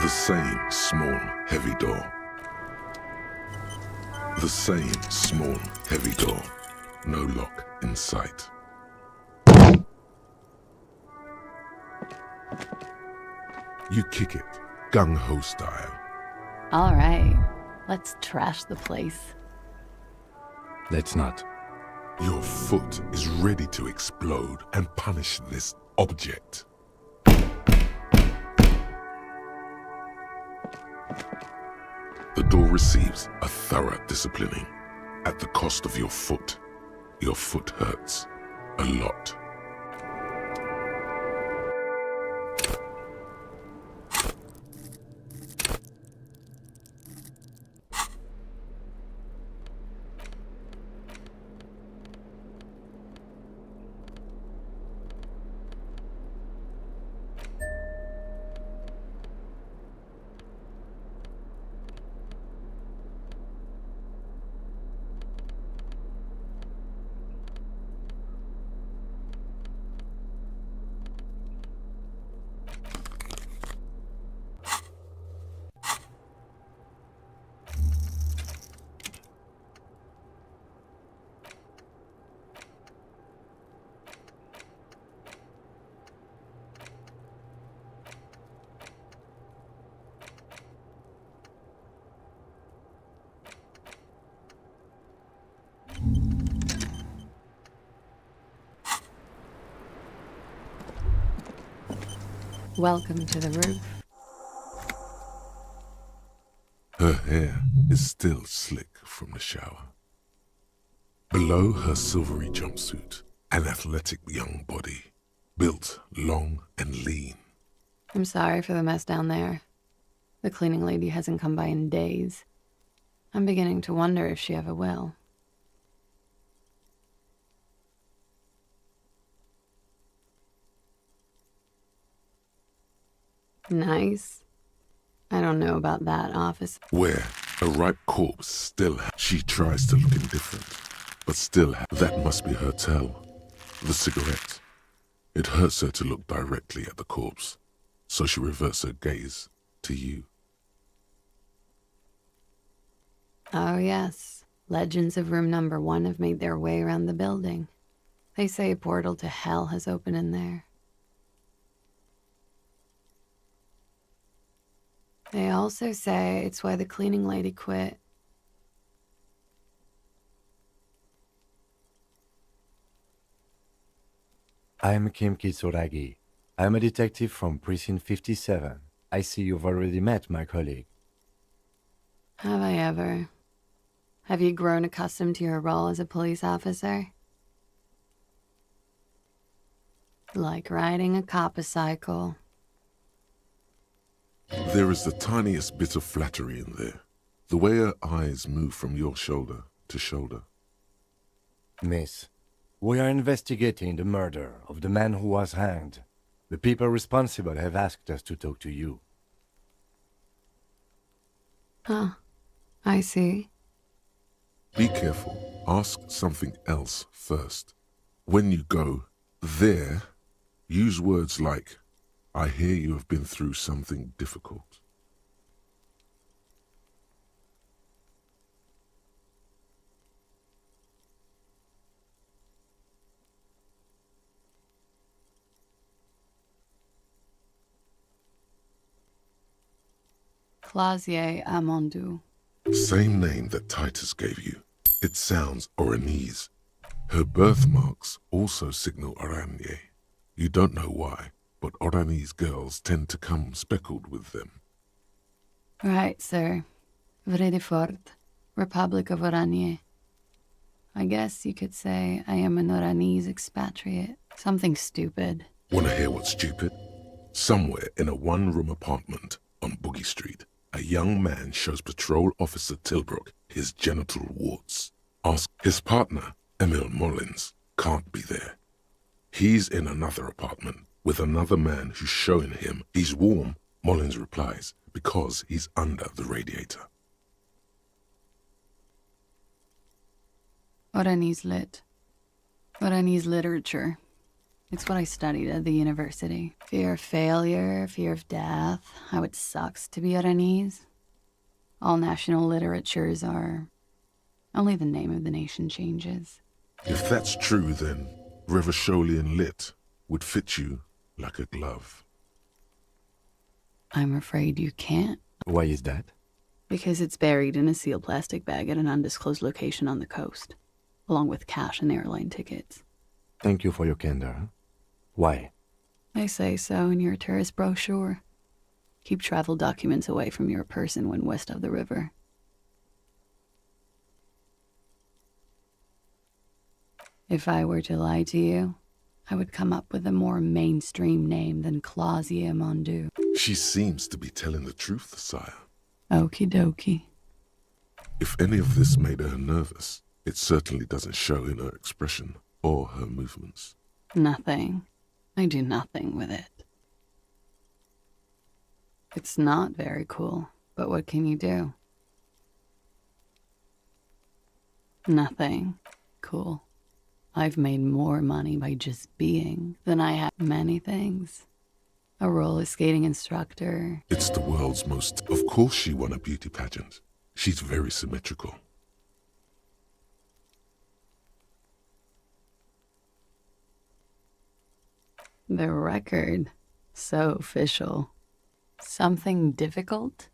The same small, heavy door. The same small, heavy door. No lock in sight. You kick it, gung-ho style. All right, let's trash the place. Let's not. Your foot is ready to explode and punish this object. The door receives a thorough disciplining at the cost of your foot. Your foot hurts a lot. Welcome to the roof. Her hair is still slick from the shower. Below her silvery jumpsuit, an athletic young body, built long and lean. I'm sorry for the mess down there. The cleaning lady hasn't come by in days. I'm beginning to wonder if she ever will. Nice. I don't know about that, officer. Where a ripe corpse still she tries to look indifferent, but still that must be her tell. The cigarette. It hurts her to look directly at the corpse, so she reverts her gaze to you. Oh yes, legends of room number 1 have made their way around the building. They say a portal to hell has opened in there. They also say it's why the cleaning lady quit. I'm Kim Kitsuragi. I'm a detective from Precinct 57. I see you've already met my colleague. Have I ever? Have you grown accustomed to your role as a police officer? Like riding a coppercycle. There is the tiniest bit of flattery in there. The way her eyes move from your shoulder to shoulder. Miss, we are investigating the murder of the man who was hanged. The people responsible have asked us to talk to you. Huh. I see. Be careful. Ask something else first. When you go there, use words like, I hear you have been through something difficult. Clausier Amandu. Same name that Titus gave you. It sounds Oranese. Her birthmarks also signal Oranje. You don't know why, but Oranese girls tend to come speckled with them. Right, sir. Vredefort, Republic of Oranje. I guess you could say I am an Oranese expatriate. Something stupid. Wanna hear what's stupid? Somewhere in a one-room apartment on Boogie Street, a young man shows Patrol Officer Tilbrook his genital warts. Ask his partner, Emil Mullins, can't be there. He's in another apartment with another man who's showing him he's warm, Mullins replies, because he's under the radiator. Oranese lit. Oranese literature. It's what I studied at the university. Fear of failure, fear of death, how it sucks to be Oranese. All national literatures are... Only the name of the nation changes. If that's true, then Revacholian lit would fit you like a glove. I'm afraid you can't. Why is that? Because it's buried in a sealed plastic bag at an undisclosed location on the coast, along with cash and airline tickets. Thank you for your candor. Why? They say so in your tourist brochure. Keep travel documents away from your person when west of the river. If I were to lie to you, I would come up with a more mainstream name than Clausia Mondu. She seems to be telling the truth, sire. Okie dokie. If any of this made her nervous, it certainly doesn't show in her expression or her movements. Nothing. I do nothing with it. It's not very cool, but what can you do? Nothing cool. I've made more money by just being than I have many things. A roller skating instructor. It's the world's most... Of course she won a beauty pageant. She's very symmetrical. The record. So official. Something difficult?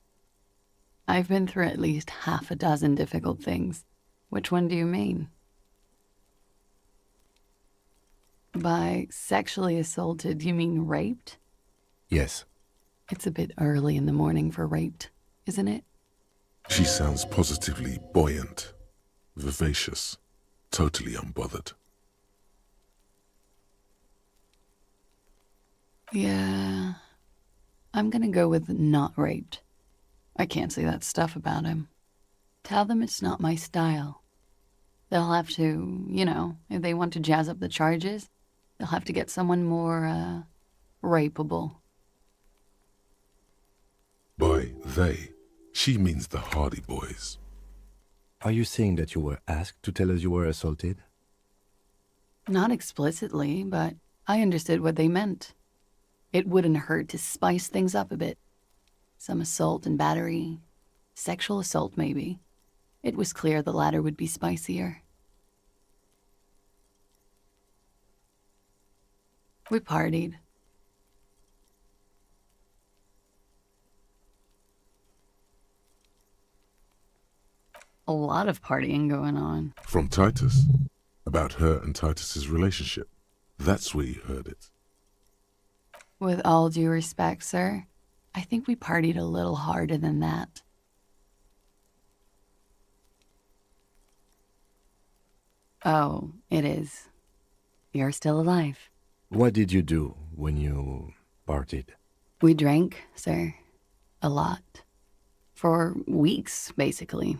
I've been through at least half a dozen difficult things. Which one do you mean? By sexually assaulted, you mean raped? Yes. It's a bit early in the morning for raped, isn't it? She sounds positively buoyant, vivacious, totally unbothered. Yeah, I'm gonna go with not raped. I can't say that stuff about him. Tell them it's not my style. They'll have to, you know, if they want to jazz up the charges, they'll have to get someone more, rapeable. By they, she means the Hardy Boys. Are you saying that you were asked to tell us you were assaulted? Not explicitly, but I understood what they meant. It wouldn't hurt to spice things up a bit. Some assault and battery. Sexual assault, maybe. It was clear the latter would be spicier. We partied. A lot of partying going on. From Titus. About her and Titus's relationship. That's where you heard it. With all due respect, sir, I think we partied a little harder than that. Oh, it is. You're still alive. What did you do when you partied? We drank, sir. A lot. For weeks, basically.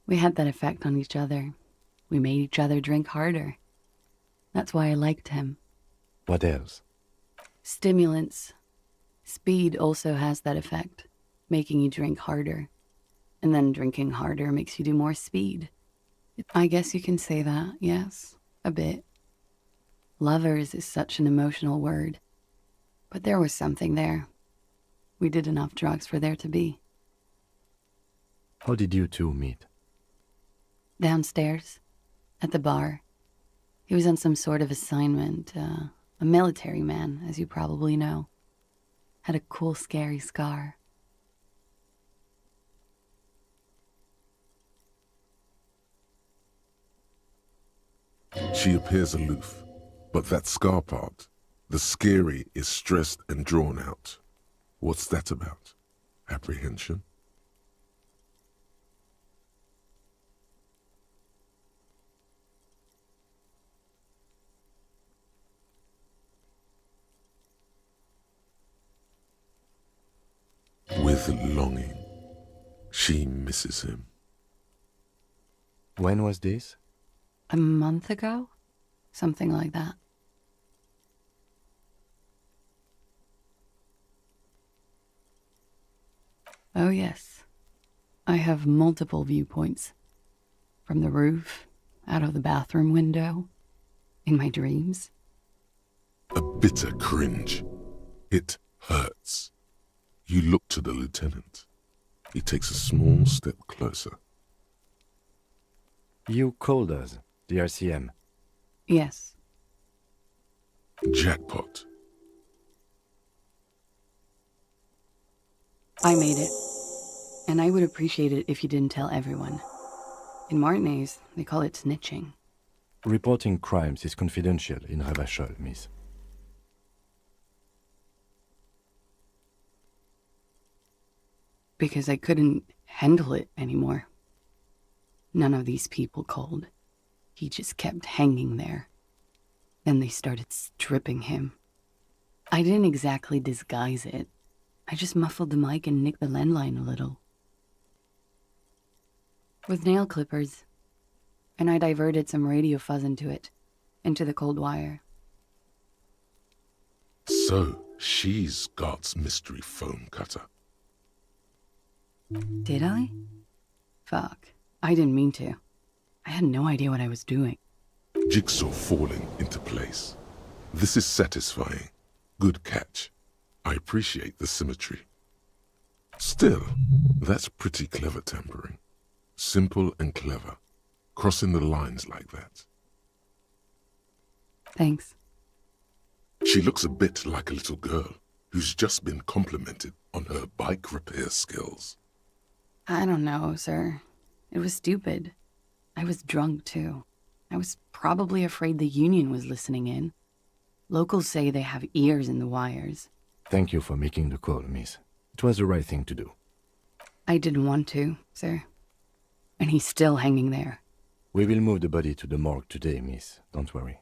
We had that effect on each other. We made each other drink harder. That's why I liked him. What else? Stimulants. Speed also has that effect, making you drink harder. And then drinking harder makes you do more speed. I guess you can say that, yes, a bit. Lovers is such an emotional word. But there was something there. We did enough drugs for there to be. How did you two meet? Downstairs, at the bar. He was on some sort of assignment, a military man, as you probably know. Had a cool, scary scar. She appears aloof, but that scar part, the scary, is stressed and drawn out. What's that about? Apprehension? With longing, she misses him. When was this? A month ago? Something like that. Oh yes. I have multiple viewpoints. From the roof, out of the bathroom window, in my dreams. A bitter cringe. It hurts. You look to the lieutenant. He takes a small step closer. You called us, the RCM. Yes. Jackpot. I made it. And I would appreciate it if you didn't tell everyone. In Martinez, they call it snitching. Reporting crimes is confidential in Revachol, miss. Because I couldn't handle it anymore. None of these people called. He just kept hanging there. Then they started stripping him. I didn't exactly disguise it. I just muffled the mic and nicked the landline a little. With nail clippers. And I diverted some radio fuzz into it. Into the cold wire. So, she's God's mystery foam cutter. Did I? Fuck. I didn't mean to. I had no idea what I was doing. Jigsaw falling into place. This is satisfying. Good catch. I appreciate the symmetry. Still, that's pretty clever tampering. Simple and clever. Crossing the lines like that. Thanks. She looks a bit like a little girl who's just been complimented on her bike repair skills. I don't know, sir. It was stupid. I was drunk, too. I was probably afraid the union was listening in. Locals say they have ears in the wires. Thank you for making the call, miss. It was the right thing to do. I didn't want to, sir. And he's still hanging there. We will move the body to the morgue today, miss. Don't worry.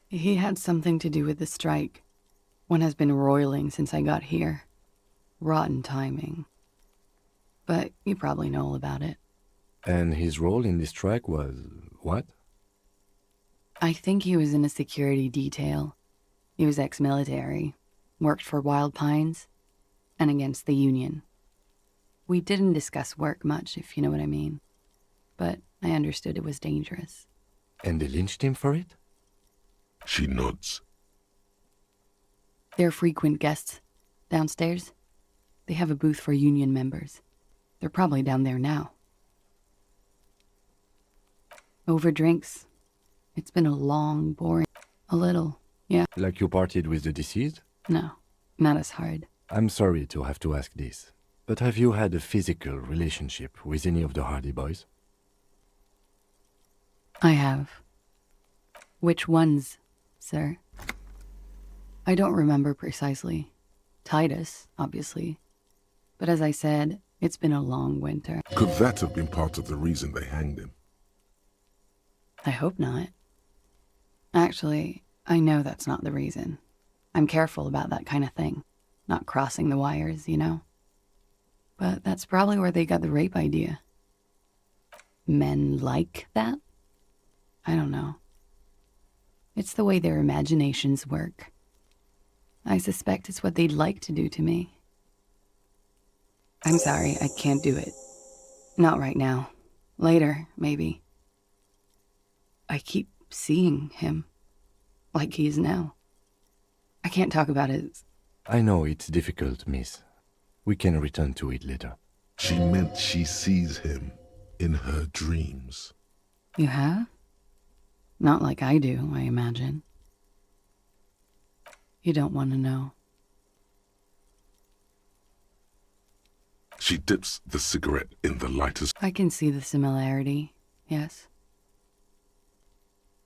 He had something to do with the strike. One has been roiling since I got here. Rotten timing. But you probably know all about it. And his role in this strike was what? I think he was in a security detail. He was ex-military, worked for Wild Pines, and against the Union. We didn't discuss work much, if you know what I mean. But I understood it was dangerous. And they lynched him for it? She nods. They're frequent guests. Downstairs, they have a booth for Union members. They're probably down there now. Over drinks. It's been a long, boring... A little, yeah. Like you partied with the deceased? No, not as hard. I'm sorry to have to ask this, but have you had a physical relationship with any of the Hardy Boys? I have. Which ones, sir? I don't remember precisely. Titus, obviously. But as I said, it's been a long winter. Could that have been part of the reason they hanged him? I hope not. Actually, I know that's not the reason. I'm careful about that kind of thing. Not crossing the wires, you know? But that's probably where they got the rape idea. Men like that? I don't know. It's the way their imaginations work. I suspect it's what they'd like to do to me. I'm sorry, I can't do it. Not right now. Later, maybe. I keep seeing him. Like he is now. I can't talk about it. I know it's difficult, miss. We can return to it later. She meant she sees him in her dreams. You have? Not like I do, I imagine. You don't want to know. She dips the cigarette in the lighter's. I can see the similarity, yes.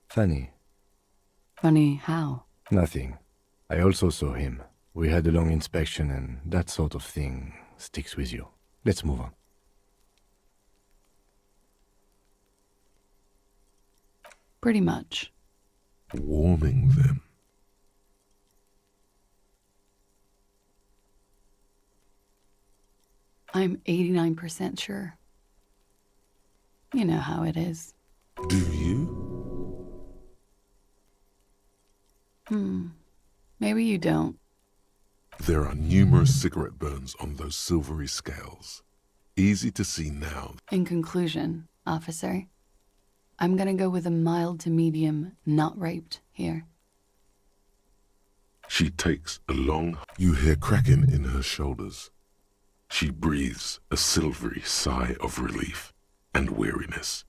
Funny. Funny how? Nothing. I also saw him. We had a long inspection and that sort of thing sticks with you. Let's move on. Pretty much. Warming them. I'm 89% sure. You know how it is. Do you? Maybe you don't. There are numerous cigarette burns on those silvery scales. Easy to see now. In conclusion, officer, I'm gonna go with a mild to medium not raped here. She takes a long... You hear cracking in her shoulders. She breathes a silvery sigh of relief and weariness.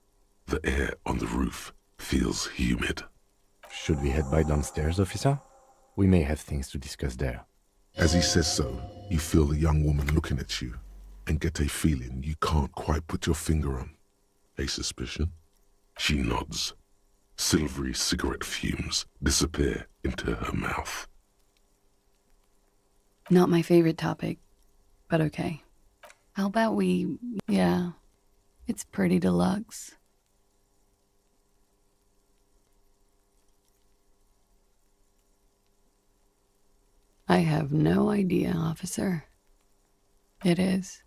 The air on the roof feels humid. Should we head by downstairs, officer? We may have things to discuss there. As he says so, you feel the young woman looking at you and get a feeling you can't quite put your finger on. A suspicion? She nods. Silvery cigarette fumes disappear into her mouth. Not my favorite topic, but okay. How about yeah, it's pretty deluxe. I have no idea, officer. It is.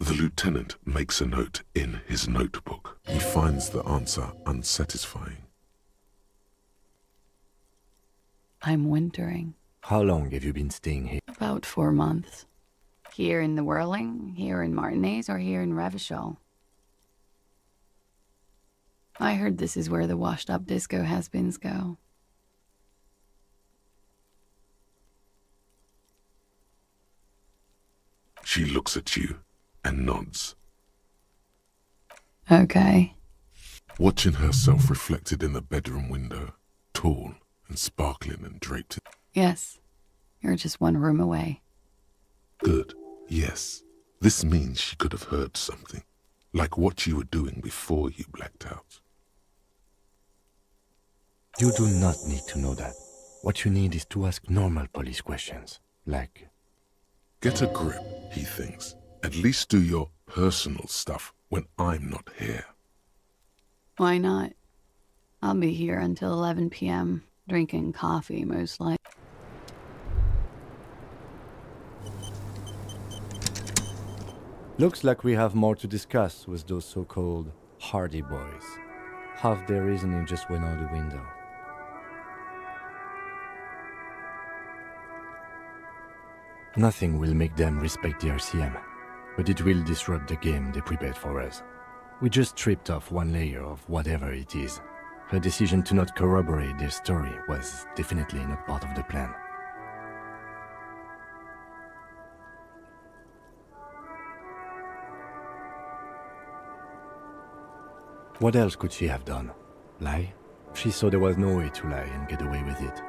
The lieutenant makes a note in his notebook. He finds the answer unsatisfying. I'm wintering. How long have you been staying here? About 4 months. Here in the Whirling, here in Martinez, or here in Revachol. I heard this is where the washed-up disco has-beens go. She looks at you and nods. Okay. Watching herself reflected in the bedroom window, tall and sparkling and draped. Yes. You're just one room away. Good. Yes. This means she could have heard something, like what you were doing before you blacked out. You do not need to know that. What you need is to ask normal police questions, like... Get a grip, he thinks. At least do your personal stuff when I'm not here. Why not? I'll be here until 11 p.m., drinking coffee, most likely. Looks like we have more to discuss with those so-called Hardy Boys. Half their reasoning just went out the window. Nothing will make them respect the RCM, but it will disrupt the game they prepared for us. We just stripped off one layer of whatever it is. Her decision to not corroborate their story was definitely not part of the plan. What else could she have done? Lie? She saw there was no way to lie and get away with it.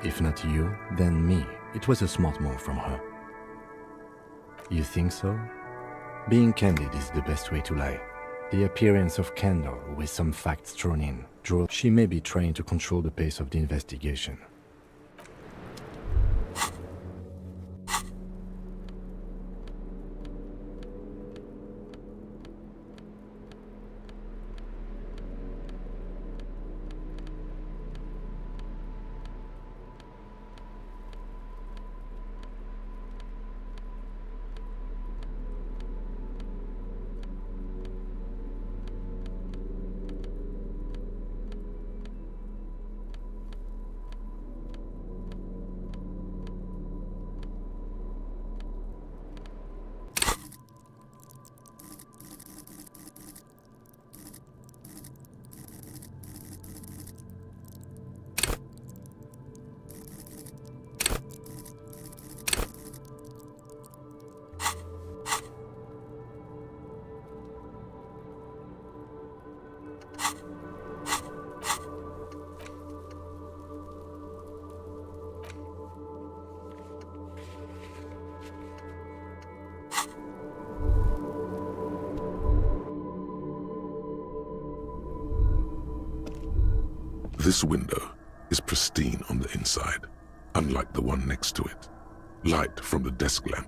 If not you, then me. It was a smart move from her. You think so? Being candid is the best way to lie. The appearance of candor with some facts thrown in. She may be trying to control the pace of the investigation. This window is pristine on the inside, unlike the one next to it. Light from the desk lamp.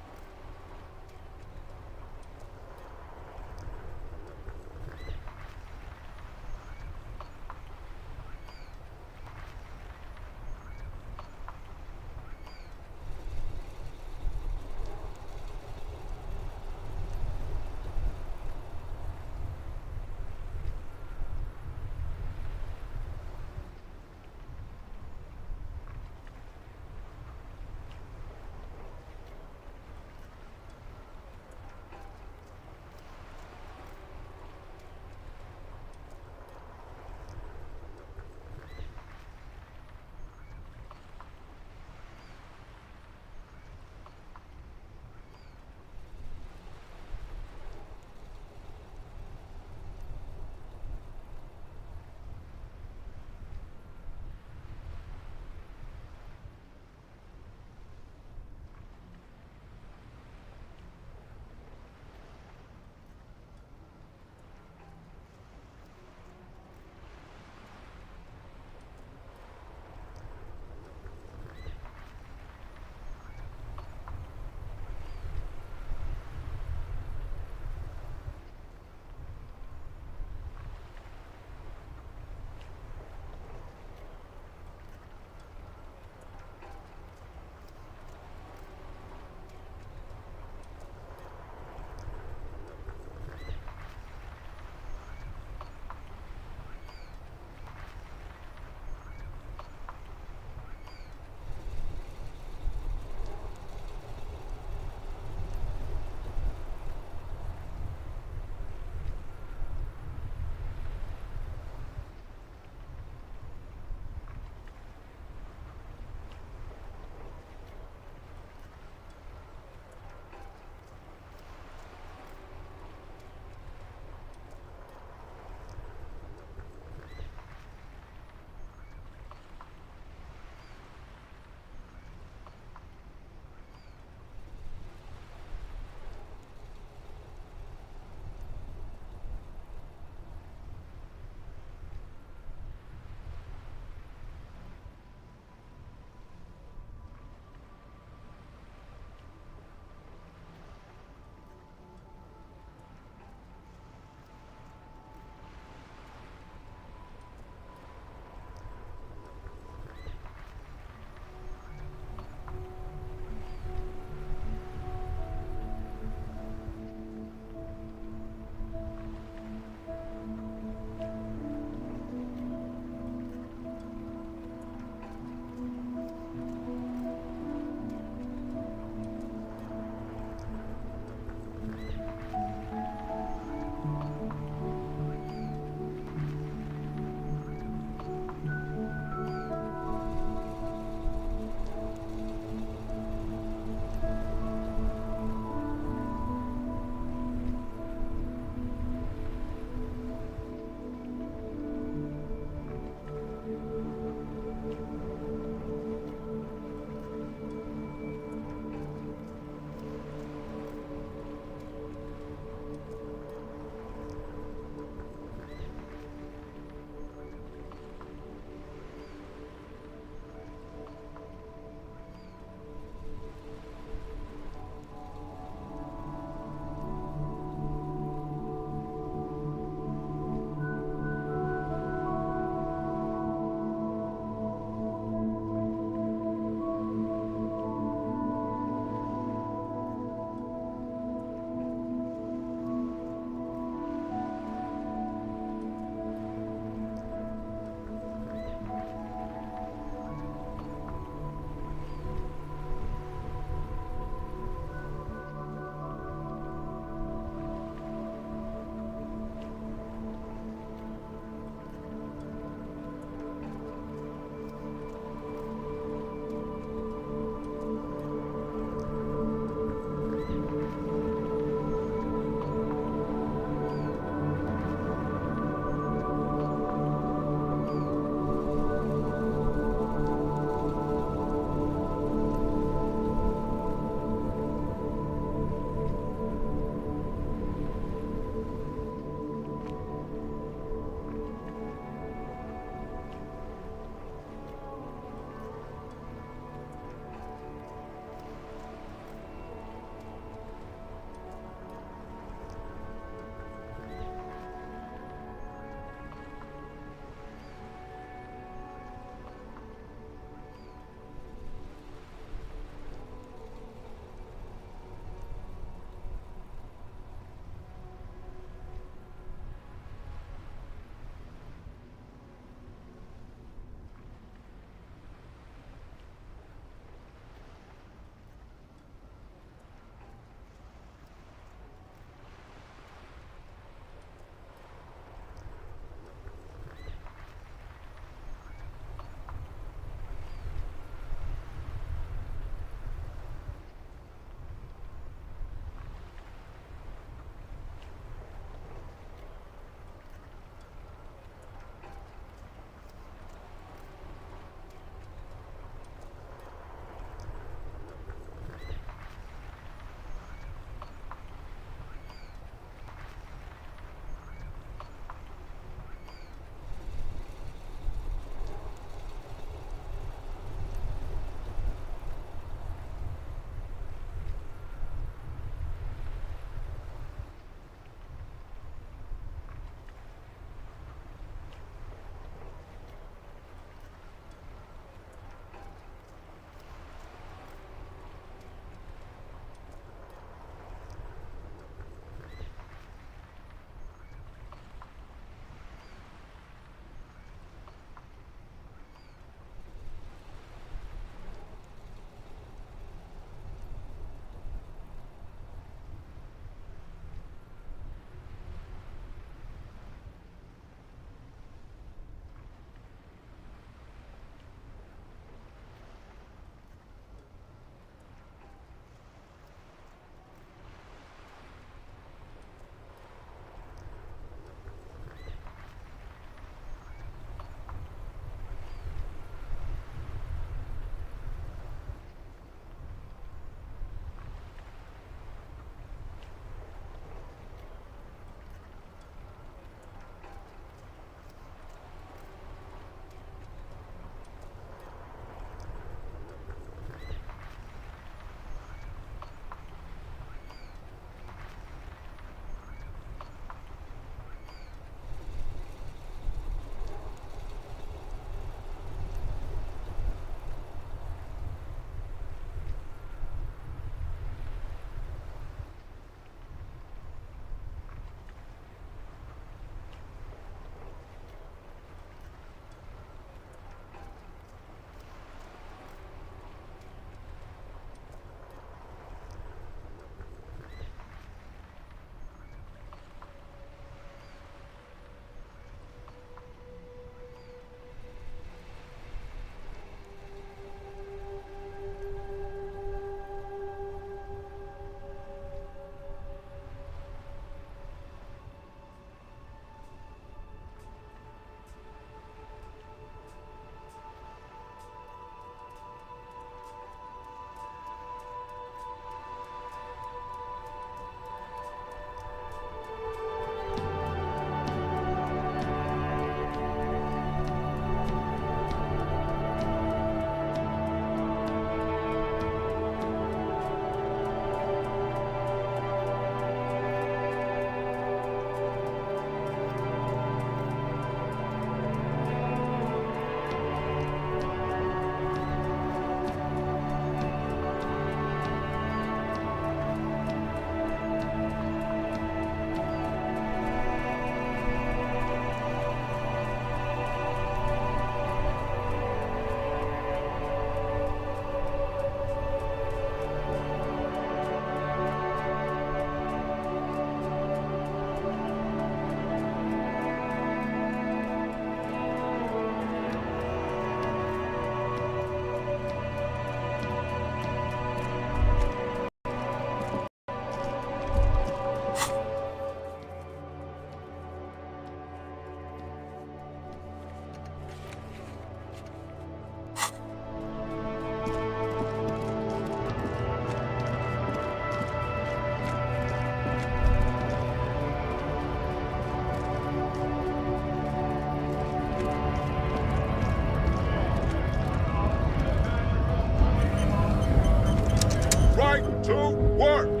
2, 1.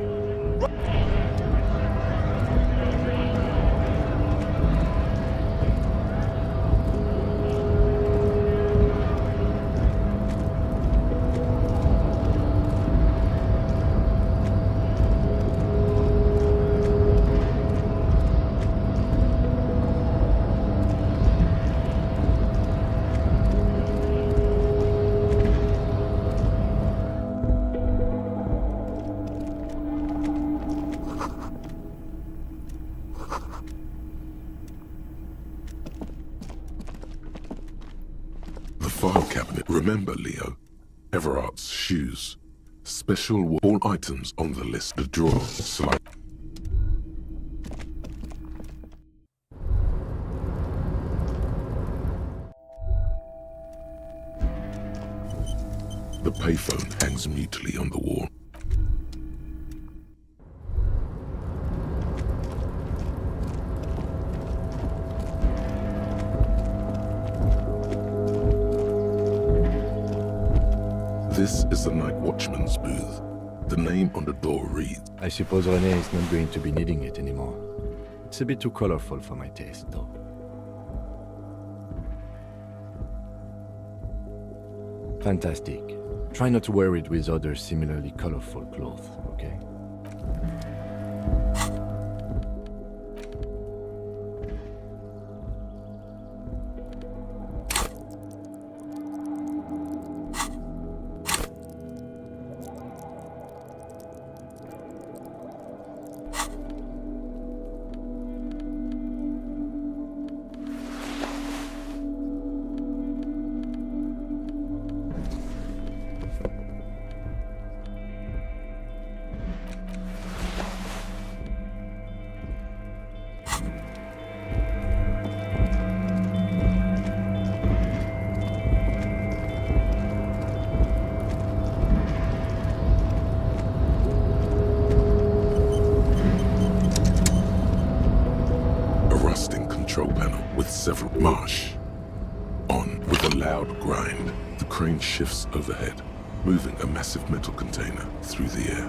File cabinet. Remember, Leo, Everart's shoes. Special all items on the list. The drawer. Slide. The payphone hangs mutely on the wall. This is the night watchman's booth. The name on the door reads... I suppose René is not going to be needing it anymore. It's a bit too colorful for my taste, though. Fantastic. Try not to wear it with other similarly colorful clothes, okay? Control panel with several marsh. On with a loud grind, the crane shifts overhead, moving a massive metal container through the air.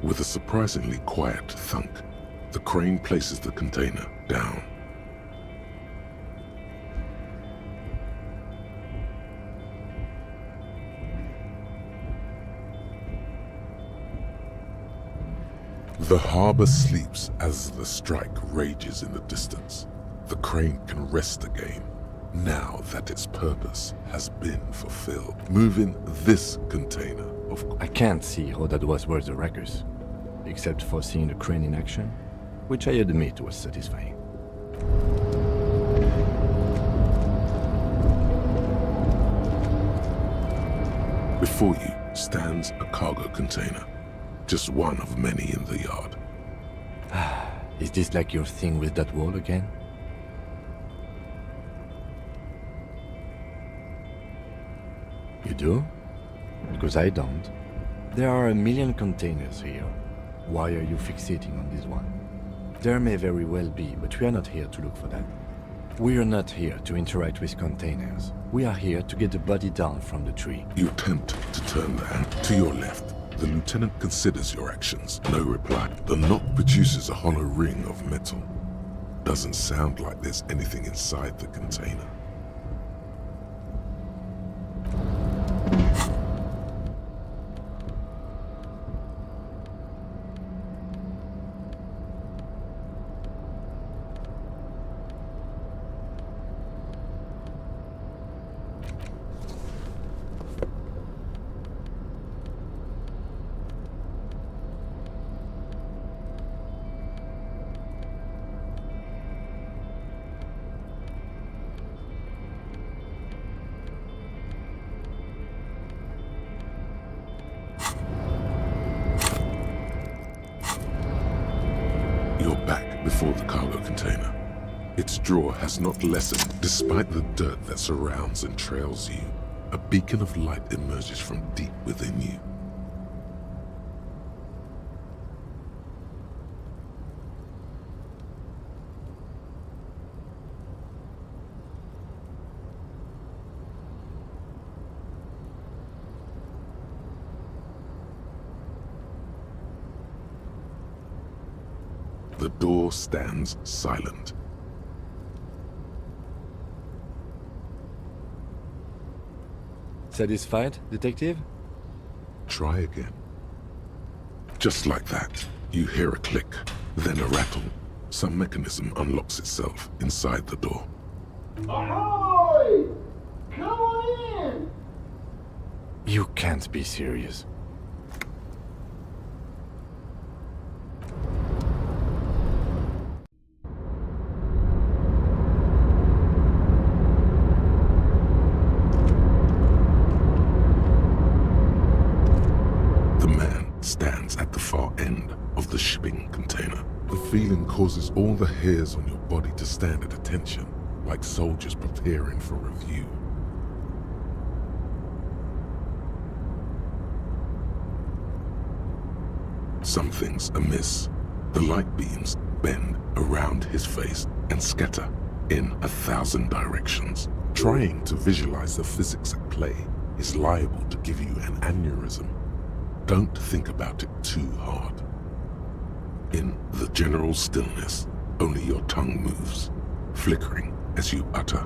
With a surprisingly quiet thunk, the crane places the container down. The harbor sleeps as the strike rages in the distance. The crane can rest again, now that its purpose has been fulfilled. Moving this container, of course. I can't see how that was worth the wreckers, except for seeing the crane in action, which I admit was satisfying. Before you stands a cargo container, just one of many in the yard. Is this like your thing with that wall again? You do? Because I don't. There are a million containers here. Why are you fixating on this one? There may very well be, but we are not here to look for that. We are not here to interact with containers. We are here to get the body down from the tree. You attempt to turn that to your left. The lieutenant considers your actions. No reply. The knock produces a hollow ring of metal. Doesn't sound like there's anything inside the container. You're back before the cargo container. Its draw has not lessened despite the dirt that surrounds and trails you. A beacon of light emerges from deep within you. The door stands silent. Satisfied, detective? Try again. Just like that, you hear a click, then a rattle. Some mechanism unlocks itself inside the door. Ahoy! Come on in! You can't be serious. Stands at the far end of the shipping container. The feeling causes all the hairs on your body to stand at attention, like soldiers preparing for review. Something's amiss. The light beams bend around his face and scatter in 1,000 directions. Trying to visualize the physics at play is liable to give you an aneurysm. Don't think about it too hard. In the general stillness, only your tongue moves, flickering as you utter.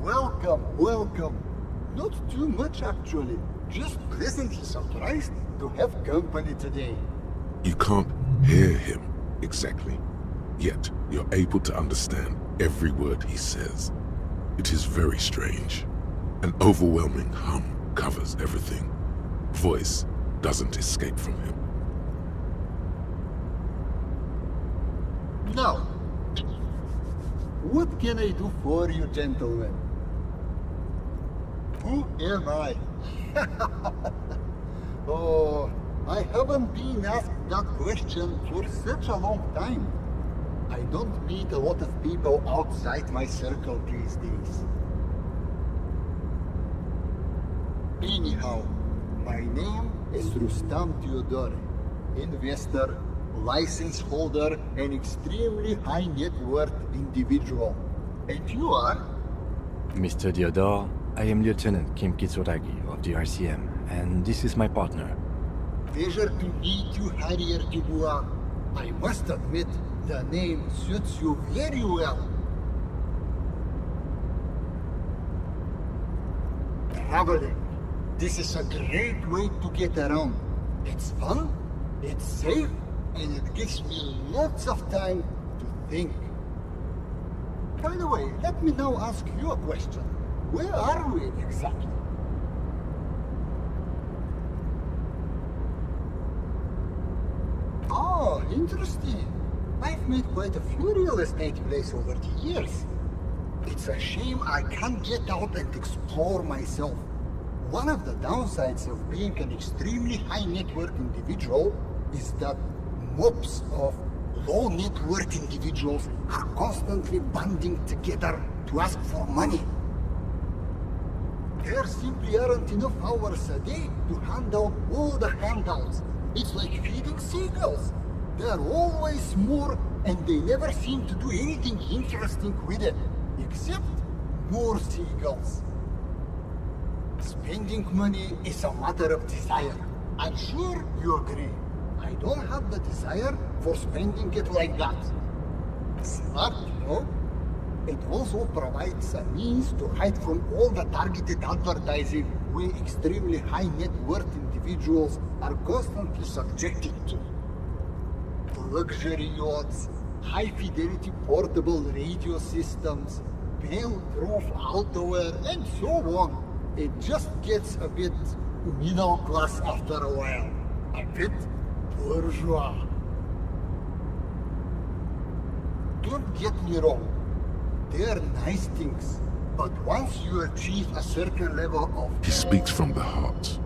Welcome, welcome. Not too much actually. Just pleasantly surprised to have company today. You can't hear him exactly, yet you're able to understand every word he says. It is very strange. An overwhelming hum covers everything. Voice doesn't escape from him. Now, what can I do for you, gentlemen? Who am I? Oh, I haven't been asked that question for such a long time. I don't meet a lot of people outside my circle these days. Anyhow, my name is Rustam Teodore, investor, license holder, and extremely high net worth individual. And you are? Mr. Teodore, I am Lieutenant Kim Kitsuragi of the RCM, and this is my partner. Pleasure to meet you, Harrier Dubois. I must admit, the name suits you very well. Traveling. This is a great way to get around. It's fun, it's safe, and it gives me lots of time to think. By the way, let me now ask you a question. Where are we exactly? Oh, interesting. I've made quite a few real estate places over the years. It's a shame I can't get out and explore myself. One of the downsides of being an extremely high net worth individual is that mobs of low net worth individuals are constantly banding together to ask for money. There simply aren't enough hours a day to hand out all the handouts. It's like feeding seagulls. There are always more, and they never seem to do anything interesting with it, except more seagulls. Spending money is a matter of desire. I'm sure you agree. I don't have the desire for spending it like that. Smart, no? It also provides a means to hide from all the targeted advertising we extremely high net worth individuals are constantly subjected to. Luxury yachts, high-fidelity portable radio systems, bail-proof outerwear, and so on. It just gets a bit middle class after a while. A bit bourgeois. Don't get me wrong. They are nice things. But once you achieve a certain level of... He speaks from the heart.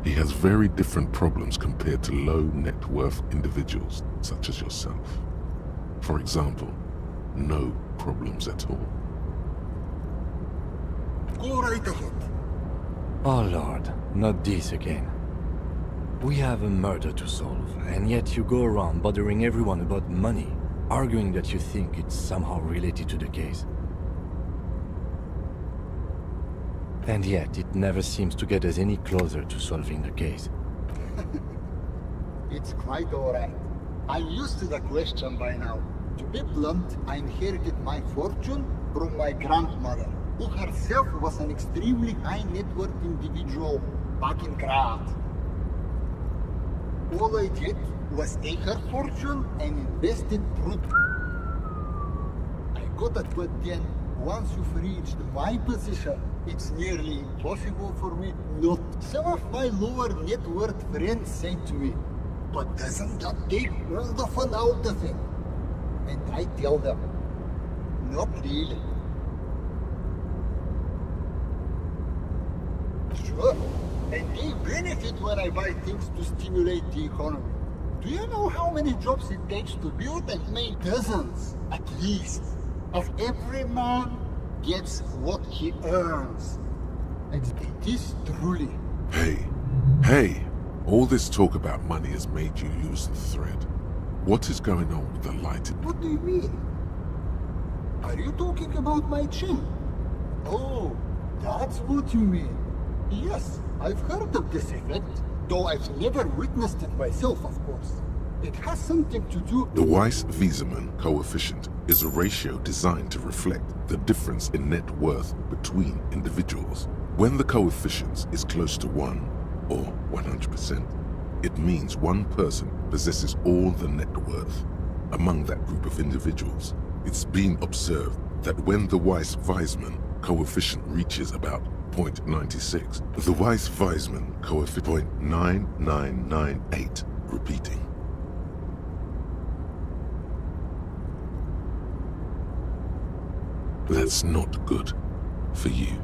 He has very different problems compared to low net worth individuals such as yourself. For example, no problems at all. Go right ahead. Oh Lord, not this again. We have a murder to solve, and yet you go around bothering everyone about money, arguing that you think it's somehow related to the case. And yet, it never seems to get us any closer to solving the case. It's quite alright. I'm used to the question by now. To be blunt, I inherited my fortune from my grandmother, who herself was an extremely high net worth individual back in Graz. All I did was take her fortune and invest it brutally. I got it, but then, once you've reached my position, it's nearly impossible for me not. Some of my lower net worth friends say to me, but doesn't that take all the fun out of it? And I tell them, not really. Sure, and they benefit when I buy things to stimulate the economy. Do you know how many jobs it takes to build and make? Dozens, at least, of every man gets what he earns. And it is truly... Hey, all this talk about money has made you lose the thread. What is going on with the light? What do you mean? Are you talking about my chin? Oh, that's what you mean. Yes, I've heard of this effect, though I've never witnessed it myself, of course. It has something to do... The Weiss-Wiesemann coefficient is a ratio designed to reflect the difference in net worth between individuals. When the coefficient is close to 1, or 100%, it means one person possesses all the net worth among that group of individuals. It's been observed that when the Weiss-Wiesemann coefficient reaches about 0.96, the Weiss-Wiesemann coefficient 0.9998, repeating. That's not good for you.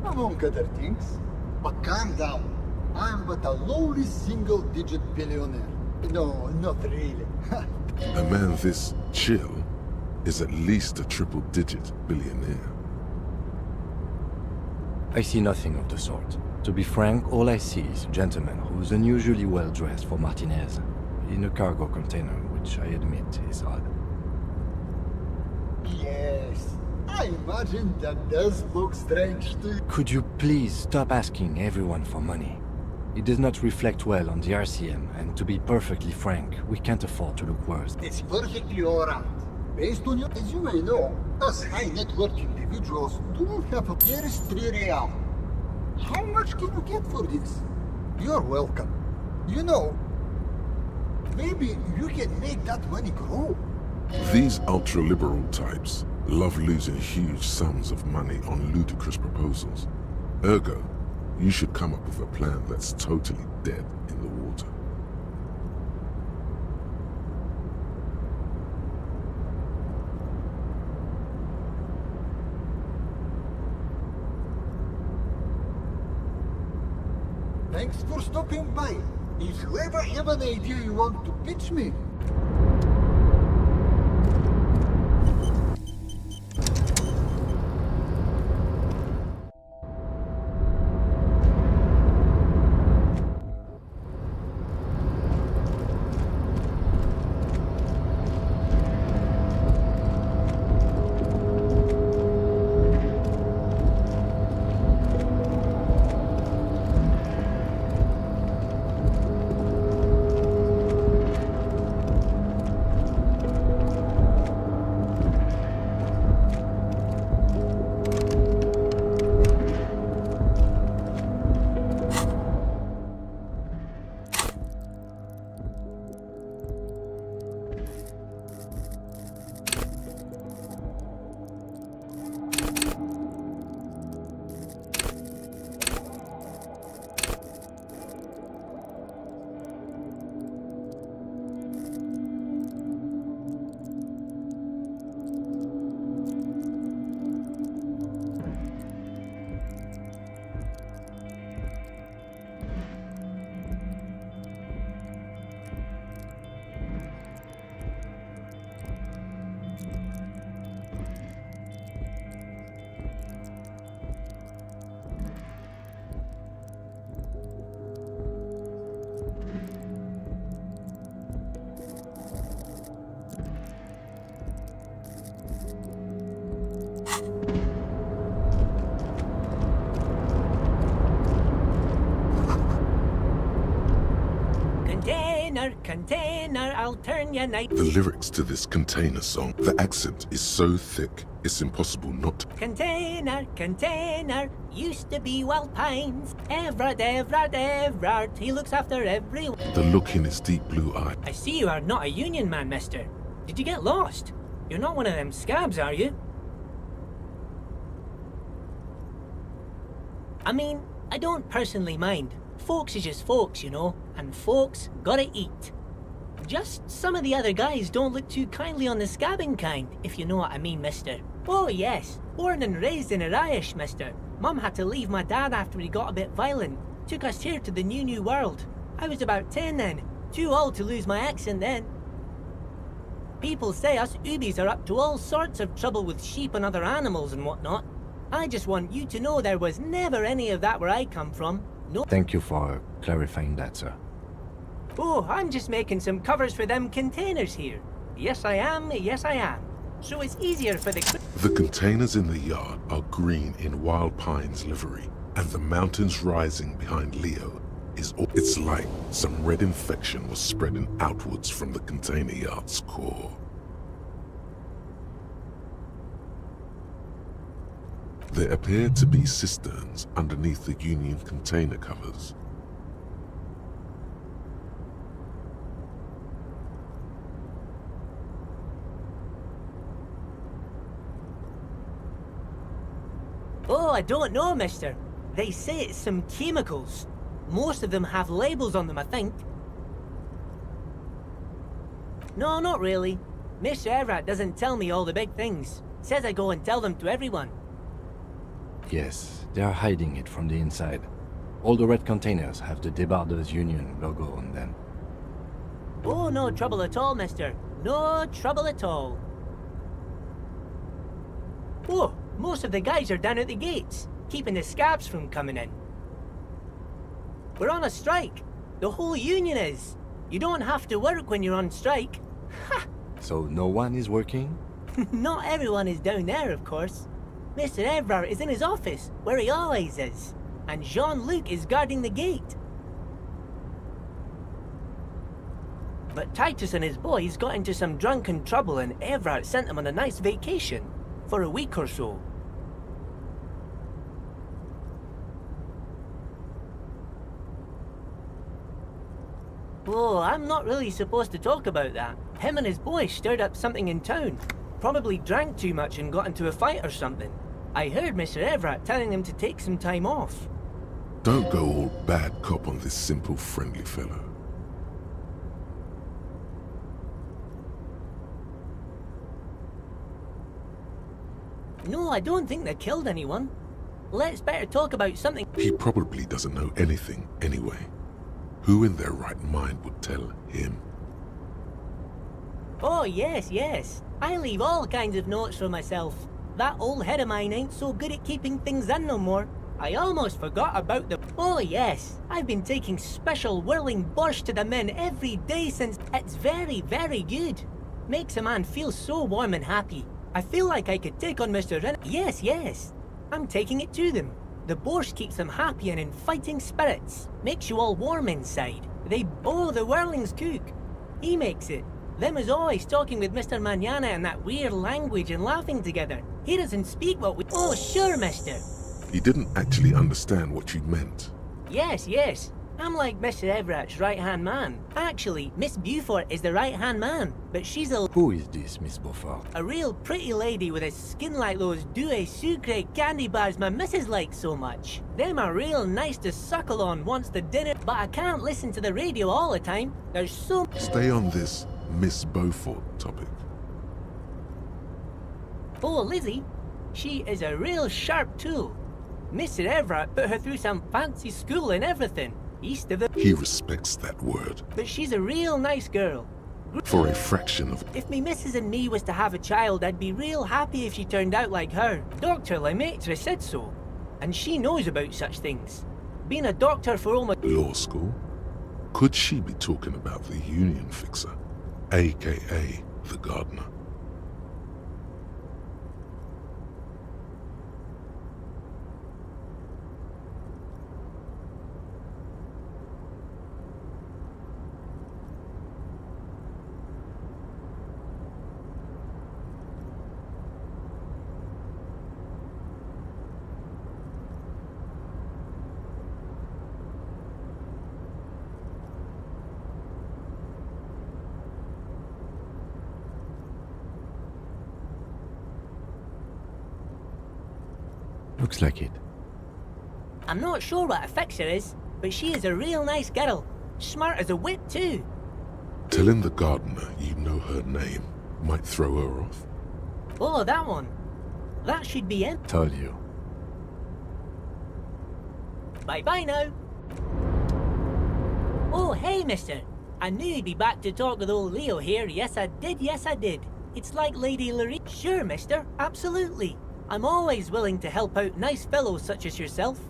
Among other things. But calm down. I'm but a lowly single-digit billionaire. No, not really. A man this chill is at least a triple-digit billionaire. I see nothing of the sort. To be frank, all I see is a gentleman who's unusually well dressed for Martinez, in a cargo container, which I admit is odd. Yes, I imagine that does look strange to you. Could you please stop asking everyone for money? It does not reflect well on the RCM, and to be perfectly frank, we can't afford to look worse. It's perfectly alright. Based on your... As you may know, us high net worth individuals do not have a barest 3 real. How much can you get for this? You're welcome. You know, maybe you can make that money grow. These ultra-liberal types love losing huge sums of money on ludicrous proposals. Ergo, you should come up with a plan that's totally dead in the water. Thanks for stopping by. If you ever have an idea you want to pitch me, container, I'll turn your night. The lyrics to this Container song, the accent is so thick, it's impossible not to. Container, used to be Wild Pines. Everard, he looks after everyone. The look in his deep blue eye. I see you are not a union man, mister. Did you get lost? You're not one of them scabs, are you? I mean, I don't personally mind. Folks is just folks, you know, and folks gotta eat. Just some of the other guys don't look too kindly on the scabbing kind, if you know what I mean, mister. Oh yes, born and raised in Irish, mister. Mum had to leave my dad after he got a bit violent. Took us here to the new world. I was about 10 then, too old to lose my accent then. People say us Ubis are up to all sorts of trouble with sheep and other animals and whatnot. I just want you to know there was never any of that where I come from. No. Thank you for clarifying that, sir. Oh, I'm just making some covers for them containers here. Yes, I am. So it's easier for the... The containers in the yard are green in Wild Pines livery, and the mountains rising behind Leo is all... It's like some red infection was spreading outwards from the container yard's core. There appear to be cisterns underneath the Union container covers. Oh, I don't know, mister. They say it's some chemicals. Most of them have labels on them, I think. No, not really. Mr. Everett doesn't tell me all the big things. Says I go and tell them to everyone. Yes, they are hiding it from the inside. All the red containers have the Debarders Union logo on them. Oh, no trouble at all, mister. No trouble at all. Oh, most of the guys are down at the gates, keeping the scabs from coming in. We're on a strike. The whole union is. You don't have to work when you're on strike. Ha! So no one is working? Not everyone is down there, of course. Mr. Everard is in his office, where he always is, and Jean-Luc is guarding the gate. But Titus and his boys got into some drunken trouble and Everard sent them on a nice vacation, for a week or so. Oh, I'm not really supposed to talk about that. Him and his boys stirred up something in town. Probably drank too much and got into a fight or something. I heard Mr. Everett telling them to take some time off. Don't go all bad cop on this simple, friendly fellow. No, I don't think they killed anyone. Let's better talk about something. He probably doesn't know anything anyway. Who in their right mind would tell him? Oh, yes. I leave all kinds of notes for myself. That old head of mine ain't so good at keeping things in no more. I almost forgot about the... Oh, yes. I've been taking special whirling borscht to the men every day since... It's very, very good. Makes a man feel so warm and happy. I feel like I could take on Mr. Ren... Yes. I'm taking it to them. The borscht keeps them happy and in fighting spirits. Makes you all warm inside. Oh, the whirlings cook. He makes it. Them is always talking with Mr. Manana in that weird language and laughing together. He doesn't speak what we... Oh, sure, mister. He didn't actually understand what you meant. Yes. I'm like Mr. Everett's right-hand man. Actually, Miss Beaufort is the right-hand man, but she's a... Who is this, Miss Beaufort? A real pretty lady with a skin like those douce sucre candy bars my missus likes so much. Them are real nice to suckle on once the dinner... But I can't listen to the radio all the time. There's so... Stay on this Miss Beaufort topic. Oh, Lizzie. She is a real sharp tool. Mr. Everett put her through some fancy school and everything. East of the... He respects that word. But she's a real nice girl. For a fraction of... If me missus and me was to have a child, I'd be real happy if she turned out like her. Dr. Lemaitre said so. And she knows about such things. Being a doctor for almost... Law school? Could she be talking about the union fixer? A.K.A. the gardener? Looks like it. I'm not sure what a fixer is, but she is a real nice girl. Smart as a whip, too. Telling the gardener you know her name might throw her off. Oh, that one. That should be in. Told you. Bye-bye now. Oh, hey, mister. I knew you'd be back to talk with old Leo here. Yes, I did. It's like Lady Lorraine. Sure, mister. Absolutely. I'm always willing to help out nice fellows such as yourself.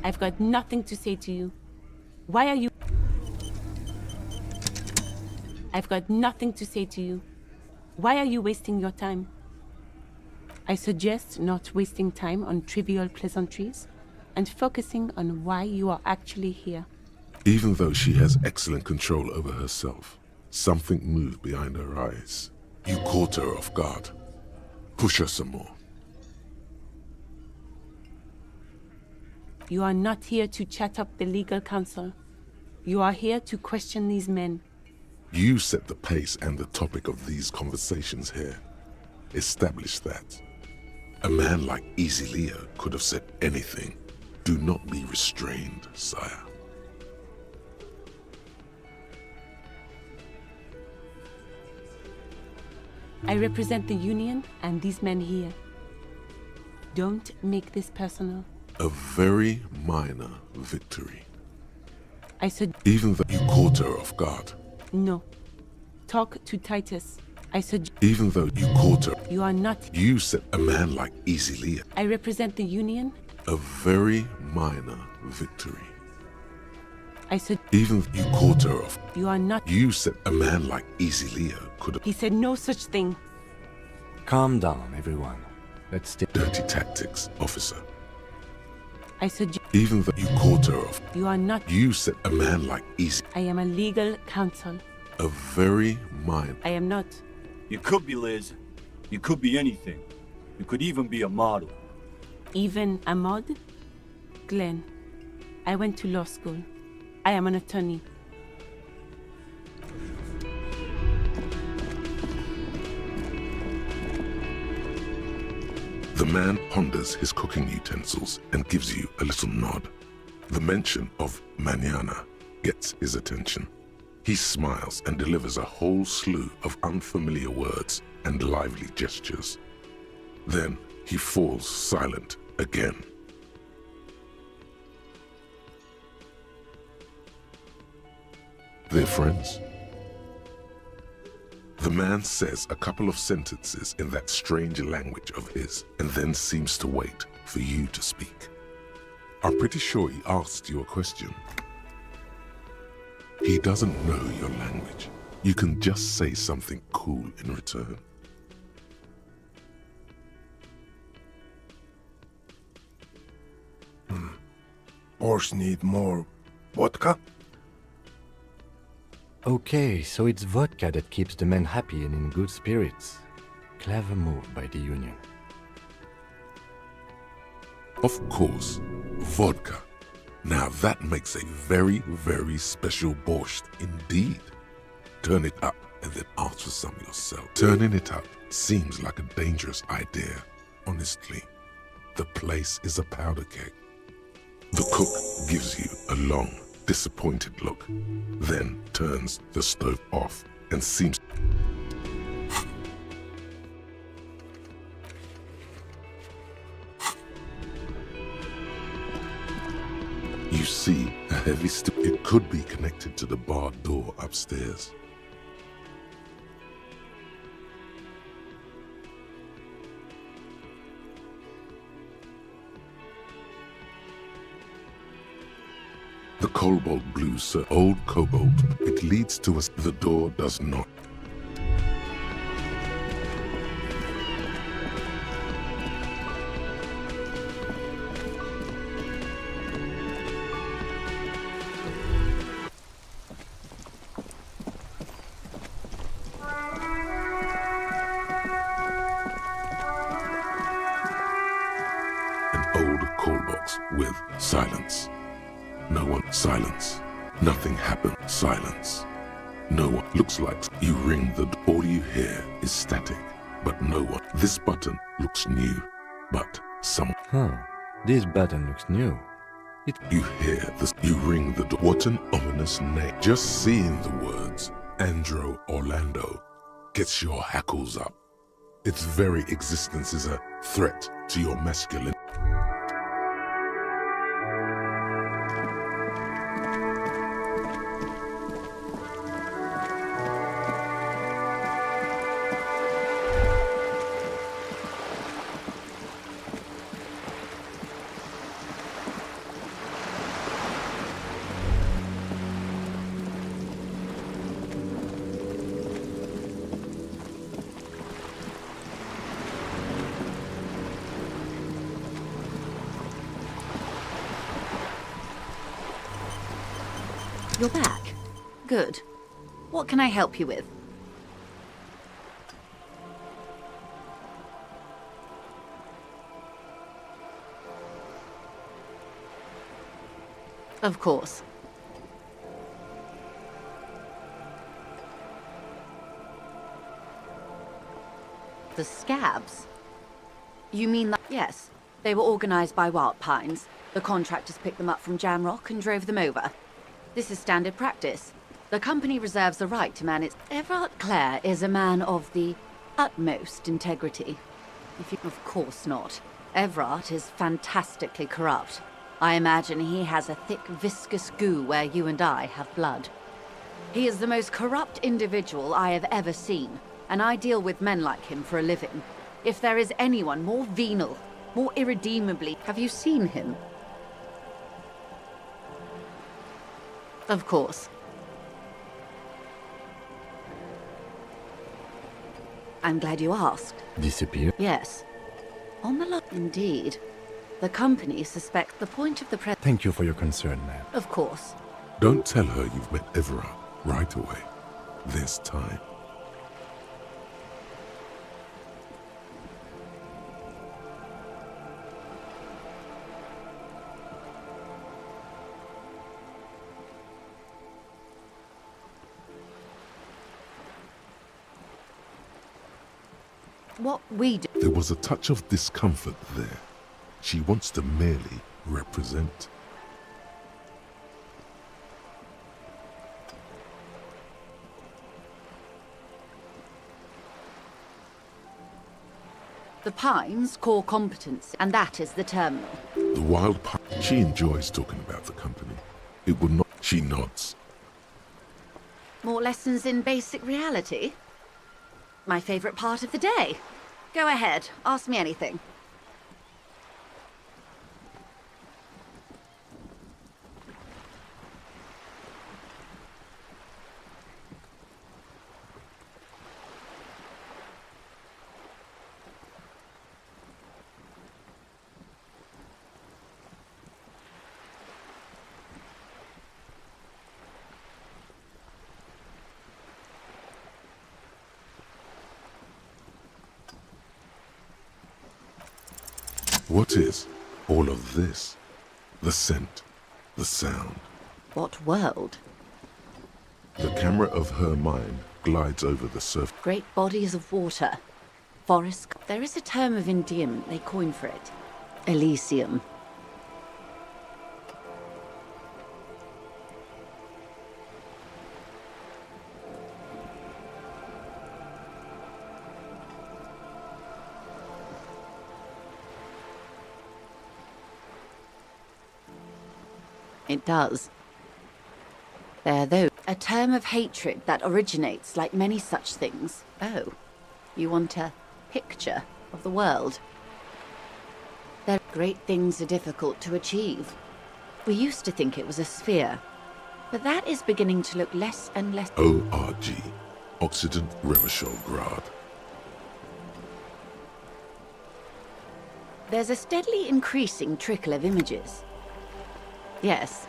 I've got nothing to say to you. Why are you... I've got nothing to say to you. Why are you wasting your time? I suggest not wasting time on trivial pleasantries and focusing on why you are actually here. Even though she has excellent control over herself, something moved behind her eyes. You caught her off guard. Push her some more. You are not here to chat up the legal counsel. You are here to question these men. You set the pace and the topic of these conversations here. Establish that. A man like Easy Leo could have said anything. Do not be restrained, sire. I represent the Union and these men here. Don't make this personal. A very minor victory. I said... Even though you caught her off guard. No. Talk to Titus. I said... Even though you caught her... You are not... You said a man like Easy Leo. I represent the Union. A very minor victory. I said... Even you caught her off... You are not... You said a man like Easy Leo could have... He said no such thing. Calm down, everyone. Let's stay... Dirty tactics, officer. I said... Even though you caught her off... You are not... You said a man like Easy... I am a legal counsel. A very minor... I am not. You could be Liz. You could be anything. You could even be a model. Even a mod? Glenn, I went to law school. I am an attorney. The man ponders his cooking utensils and gives you a little nod. The mention of mañana gets his attention. He smiles and delivers a whole slew of unfamiliar words and lively gestures. Then he falls silent again. They're friends. The man says a couple of sentences in that strange language of his and then seems to wait for you to speak. I'm pretty sure he asked you a question. He doesn't know your language. You can just say something cool in return. Borscht need more vodka? Okay, so it's vodka that keeps the men happy and in good spirits. Clever move by the Union. Of course, vodka. Now that makes a very, very special borscht indeed. Turn it up and then ask for some yourself. Turning it up seems like a dangerous idea, honestly. The place is a powder keg. The cook gives you a long, disappointed look, then turns the stove off and seems... You see a heavy stick. It could be connected to the bar door upstairs. The cobalt blue, sir. Old cobalt. It leads to us. The door does not. An old call box with silence. No one. Silence. Nothing happened. Silence. No one. Looks like you ring the... All you hear is static, but no one. This button looks new, but some... Huh. This button looks new. You hear this. You ring the door. What an ominous name. Just seeing the words Andro Orlando gets your hackles up. Its very existence is a threat to your masculine... You're back. Good. What can I help you with? Of course. The scabs? You mean that? Yes. They were organized by Wild Pines. The contractors picked them up from Jamrock and drove them over. This is standard practice. The company reserves the right to man its... Everard Clare is a man of the utmost integrity. Of course not. Everard is fantastically corrupt. I imagine he has a thick, viscous goo where you and I have blood. He is the most corrupt individual I have ever seen, and I deal with men like him for a living. If there is anyone more venal, more irredeemably... Have you seen him? Of course. I'm glad you asked. Disappear? Yes. On the lot, indeed. The company suspects the point of the Thank you for your concern, ma'am. Of course. Don't tell her you've met Everard right away. There's time. What we do... There was a touch of discomfort there. She wants to merely represent. The Pines' core competence, and that is the terminal. The Wild Pine. She enjoys talking about the company. It would not... She nods. More lessons in basic reality? My favorite part of the day. Go ahead, ask me anything. What is all of this? The scent, the sound. What world? The camera of her mind glides over the surface. Great bodies of water. Forests. There is a term of endearment they coined for it. Elysium. It does. There, though, a term of hatred that originates like many such things. Oh, you want a picture of the world? There, great things are difficult to achieve. We used to think it was a sphere, but that is beginning to look less and less. ORG, Occident Revachol-Grad. There's a steadily increasing trickle of images. Yes.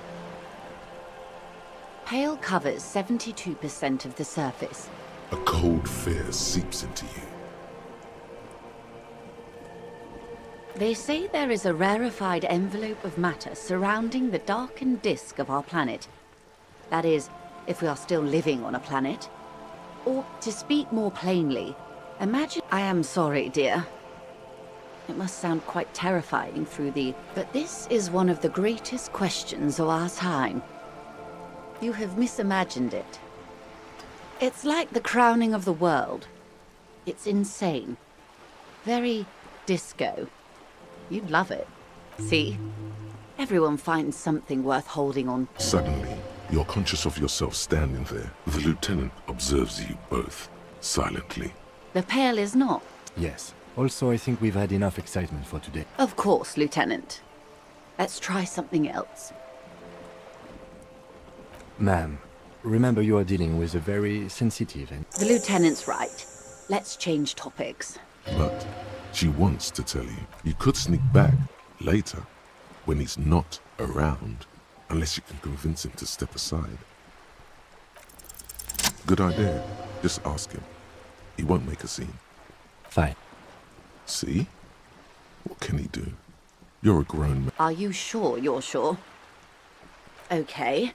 Pale covers 72% of the surface. A cold fear seeps into you. They say there is a rarefied envelope of matter surrounding the darkened disk of our planet. That is, if we are still living on a planet. Or, to speak more plainly, imagine— I am sorry, dear. It must sound quite terrifying through the— but this is one of the greatest questions of our time. You have misimagined it. It's like the crowning of the world. It's insane. Very disco. You'd love it. See? Everyone finds something worth holding on. Suddenly, you're conscious of yourself standing there. The lieutenant observes you both, silently. The Pale is not. Yes. Also, I think we've had enough excitement for today. Of course, Lieutenant. Let's try something else. Ma'am, remember you are dealing with a very sensitive and... The Lieutenant's right. Let's change topics. But she wants to tell you, you could sneak back later, when he's not around, unless you can convince him to step aside. Good idea. Just ask him. He won't make a scene. Fine. See? What can he do? You're a grown man. Are you sure you're sure? Okay.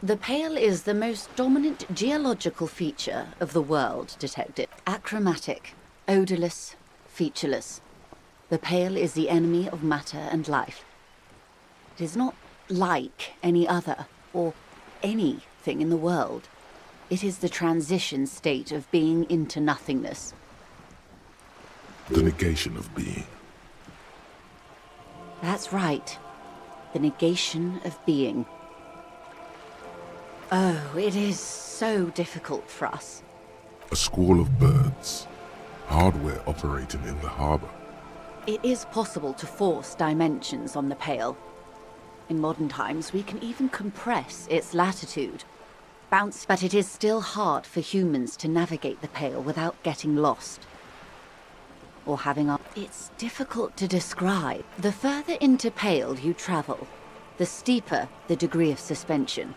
The Pale is the most dominant geological feature of the world, Detective. Achromatic, odorless, featureless. The Pale is the enemy of matter and life. It is not like any other, or anything in the world. It is the transition state of being into nothingness. The negation of being. That's right. The negation of being. Oh, it is so difficult for us. A squall of birds. Hardware operating in the harbor. It is possible to force dimensions on the Pale. In modern times, we can even compress its latitude. But it is still hard for humans to navigate the Pale without getting lost. Or having our... It's difficult to describe. The further into Pale you travel, the steeper the degree of suspension.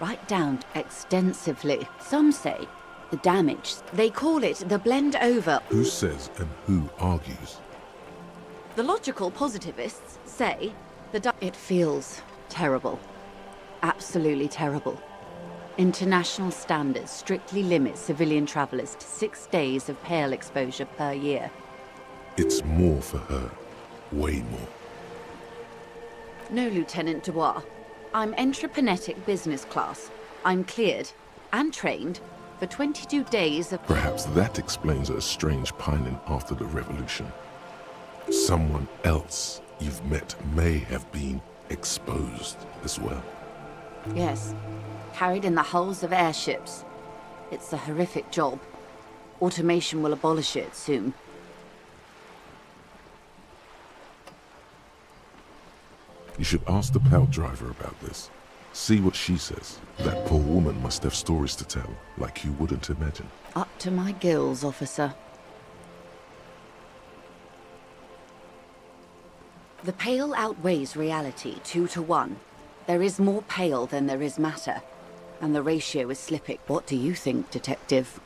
Right down extensively. Some say the damage. They call it the blend over. Who says and who argues? The logical positivists say it feels terrible. Absolutely terrible. International standards strictly limit civilian travelers to 6 days of Pale exposure per year. It's more for her. Way more. No, Lieutenant Dubois. I'm entreprenetic business class. I'm cleared and trained for 22 days of... Perhaps that explains her strange pining after the revolution. Someone else you've met may have been exposed as well. Yes. Carried in the hulls of airships. It's a horrific job. Automation will abolish it soon. You should ask the Pale driver about this. See what she says. That poor woman must have stories to tell, like you wouldn't imagine. Up to my gills, officer. The Pale outweighs reality 2 to 1. There is more Pale than there is matter, and the ratio is slipping. What do you think, Detective?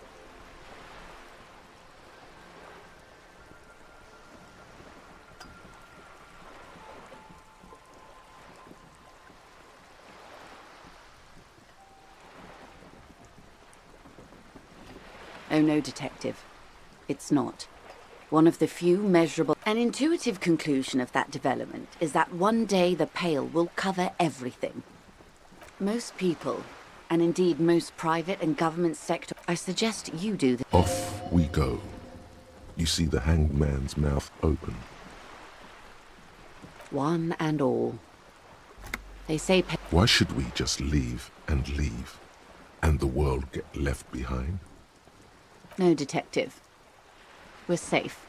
Oh no, Detective. It's not. One of the few measurable... An intuitive conclusion of that development is that one day the Pale will cover everything. Most people, and indeed most private and government sector... I suggest you do this. Off we go. You see the hanged man's mouth open. One and all. They say... Why should we just leave, and the world get left behind? No, Detective. We're safe.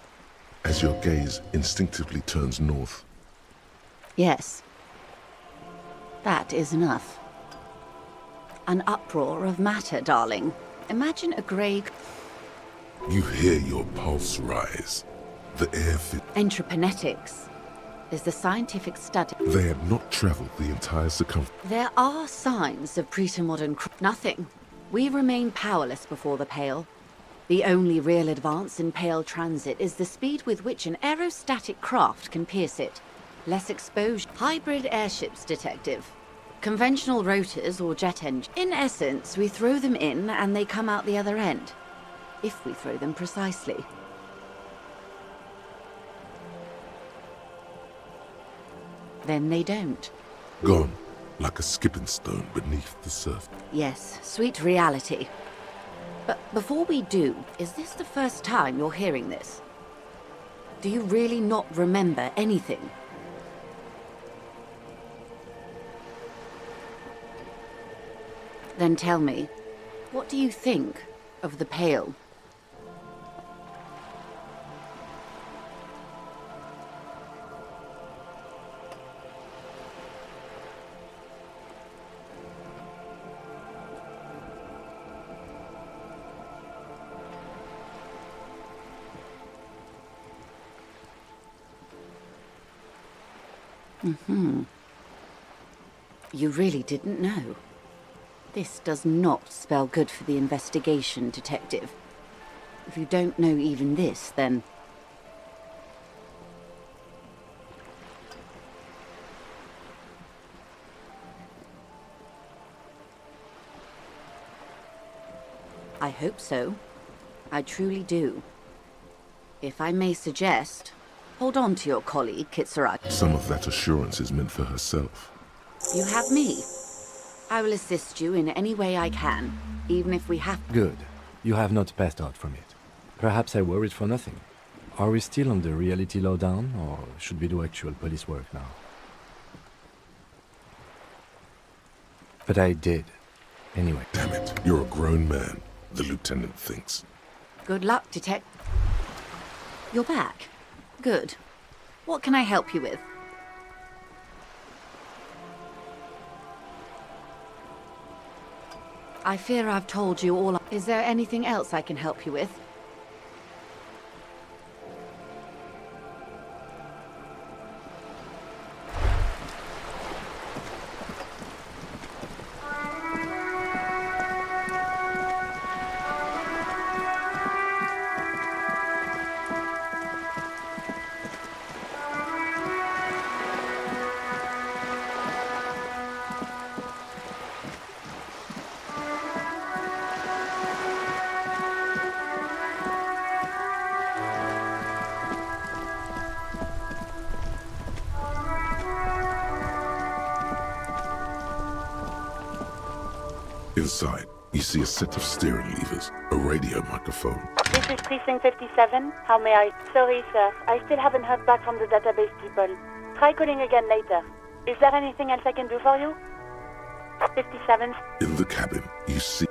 As your gaze instinctively turns north. Yes. That is enough. An uproar of matter, darling. Imagine a grey... You hear your pulse rise. The air fit. Entreponetics is the scientific study. They had not traveled the entire circumference. There are signs of pre-modern... Nothing. We remain powerless before the Pale. The only real advance in Pale transit is the speed with which an aerostatic craft can pierce it. Less exposure. Hybrid airships, Detective. Conventional rotors or jet engines. In essence, we throw them in and they come out the other end. If we throw them precisely. Then they don't. Gone, like a skipping stone beneath the surface. Yes, sweet reality. But before we do, is this the first time you're hearing this? Do you really not remember anything? Then tell me, what do you think of the Pale? You really didn't know. This does not spell good for the investigation, Detective. If you don't know even this, then... I hope so. I truly do. If I may suggest, hold on to your colleague, Kitsuragi. Some of that assurance is meant for herself. You have me. I will assist you in any way I can, even if we have... Good. You have not passed out from it. Perhaps I worried for nothing. Are we still on the reality lowdown, or should we do actual police work now? But I did. Anyway. Damn it, you're a grown man, the lieutenant thinks. Good luck, Detective. You're back. Good. What can I help you with? I fear I've told you all. Is there anything else I can help you with? Inside, you see a set of steering levers, a radio microphone. This is Precinct 57. How may I... Sorry, sir. I still haven't heard back from the database people. Try calling again later. Is there anything else I can do for you? 57. In the cabin, you see...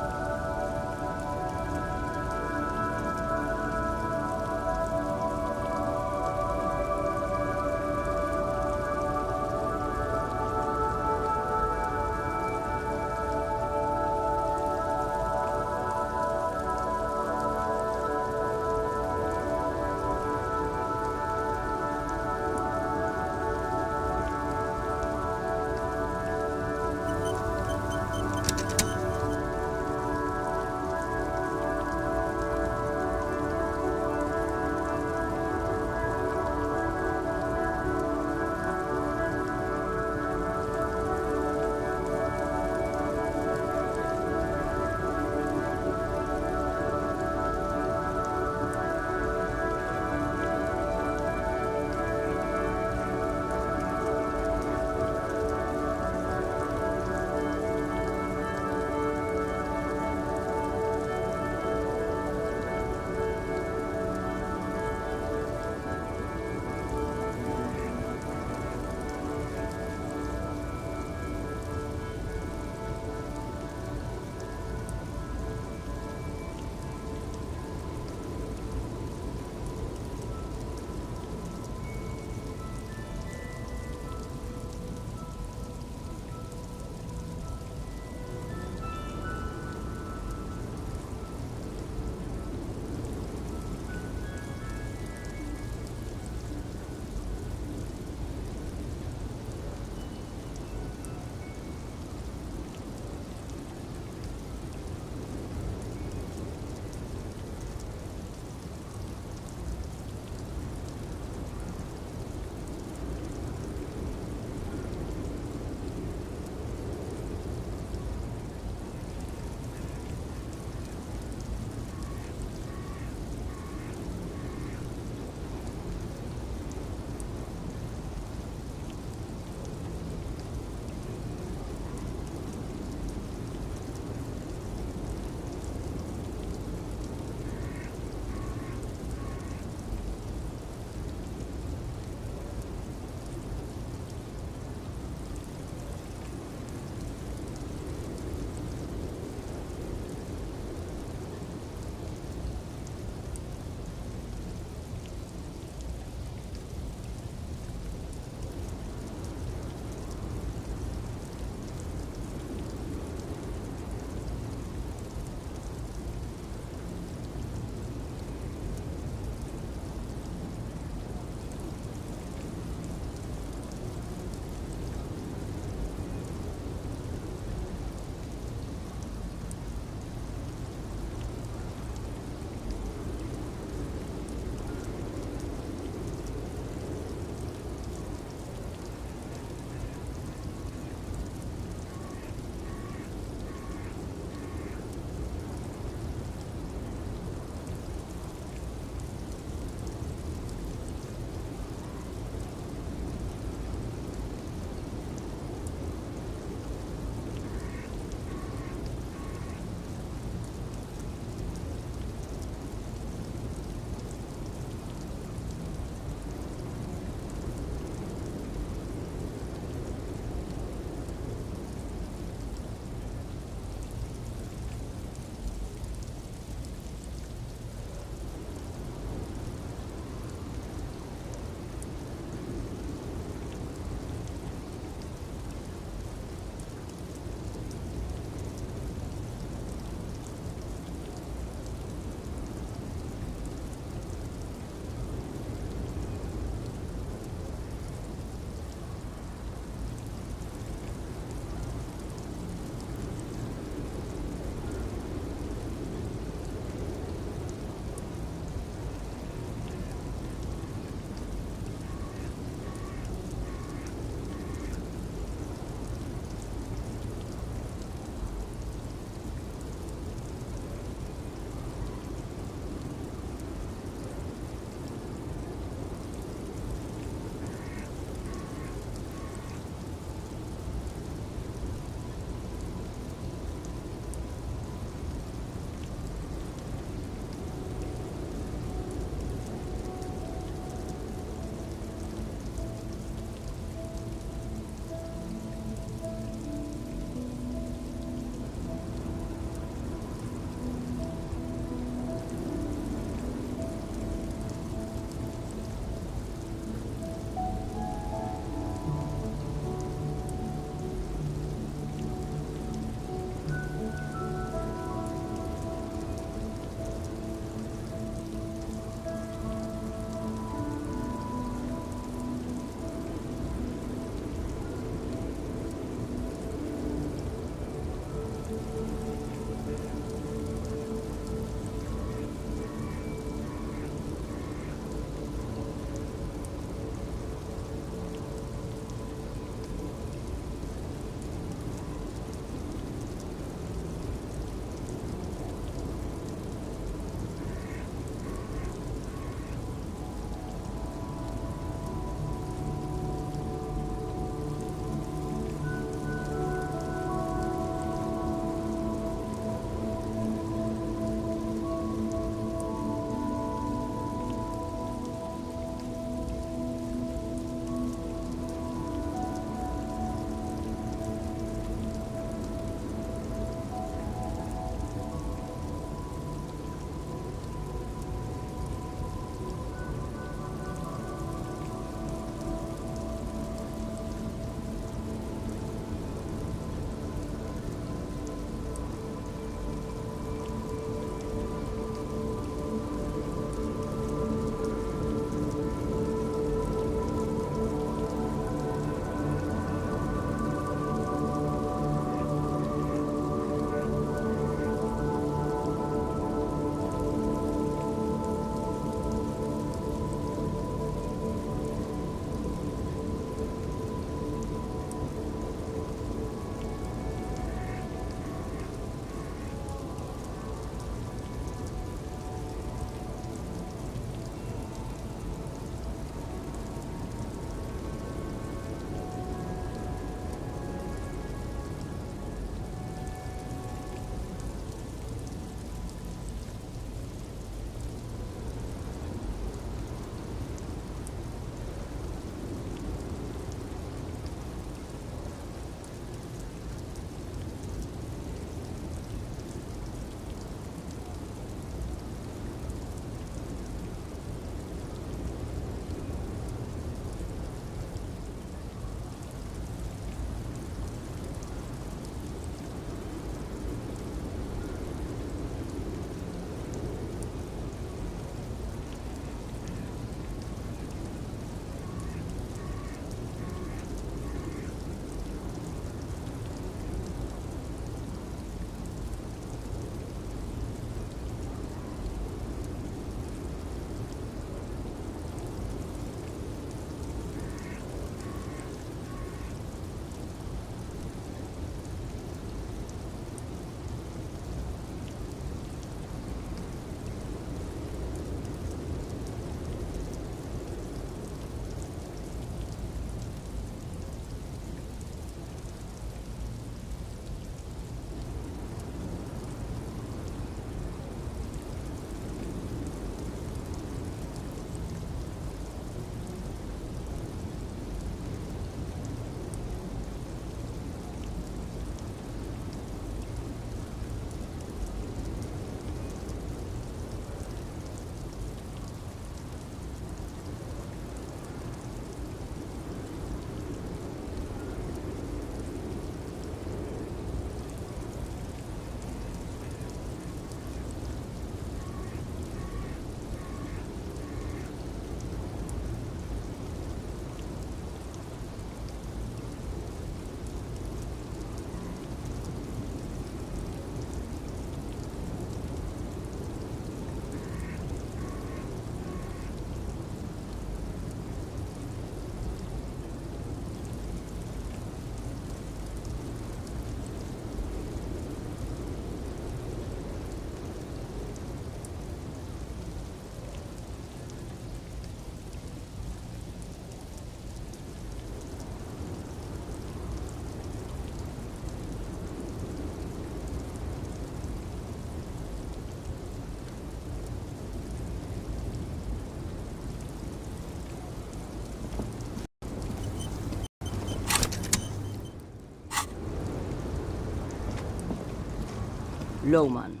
Lowman,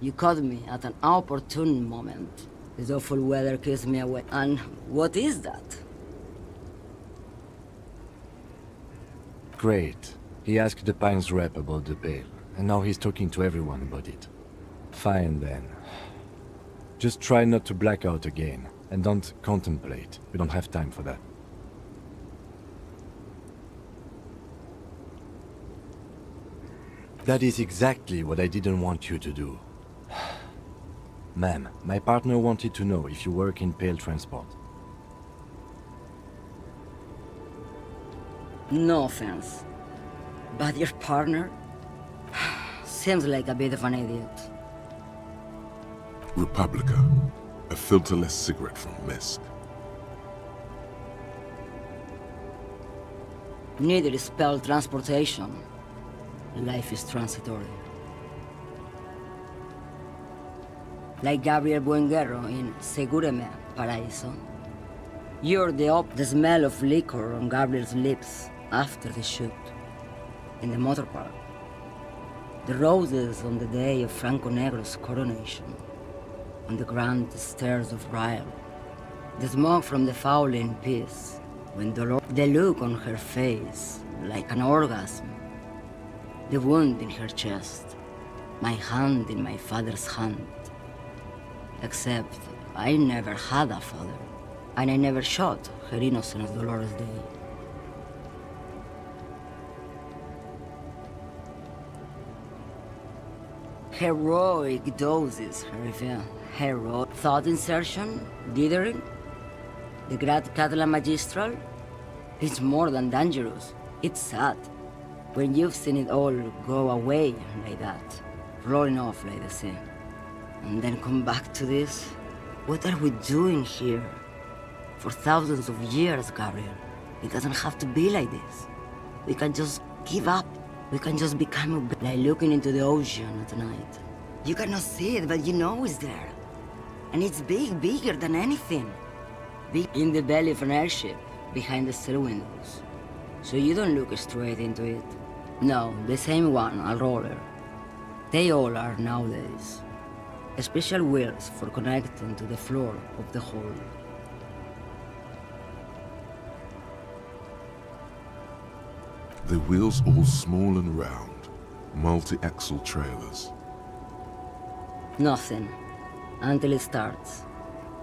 you caught me at an opportune moment. This awful weather keeps me away. And what is that? Great. He asked the Pines rep about the bail, and now he's talking to everyone about it. Fine then. Just try not to black out again, and don't contemplate. We don't have time for that. That is exactly what I didn't want you to do. Ma'am, my partner wanted to know if you work in Pale Transport. No offense, but your partner seems like a bit of an idiot. Republica, a filterless cigarette from Misk. Neither is Pale Transportation. Life is transitory. Like Gabriel Buenguerro in Segúreme, Paraíso. You're the smell of liquor on Gabriel's lips after the shoot, in the motor park. The roses on the day of Franco Negro's coronation, on the grand stairs of Ryle. The smoke from the fowling piece, when the look on her face, like an orgasm. The wound in her chest, my hand in my father's hand. Except I never had a father, and I never shot her innocent of Dolores Day. Heroic doses, heroic thought insertion, dithering. The Grad Catalan Magistral. It's more than dangerous. It's sad. When you've seen it all go away like that, rolling off like the sea. And then come back to this? What are we doing here? For thousands of years, Gabriel. It doesn't have to be like this. We can just give up. We can just become like looking into the ocean at night. You cannot see it, but you know it's there. And it's big, bigger than anything. Big in the belly of an airship, behind the cell windows. So you don't look straight into it. No, the same one, a roller. They all are nowadays. Special wheels for connecting to the floor of the hold. The wheels all small and round, multi-axle trailers. Nothing, until it starts.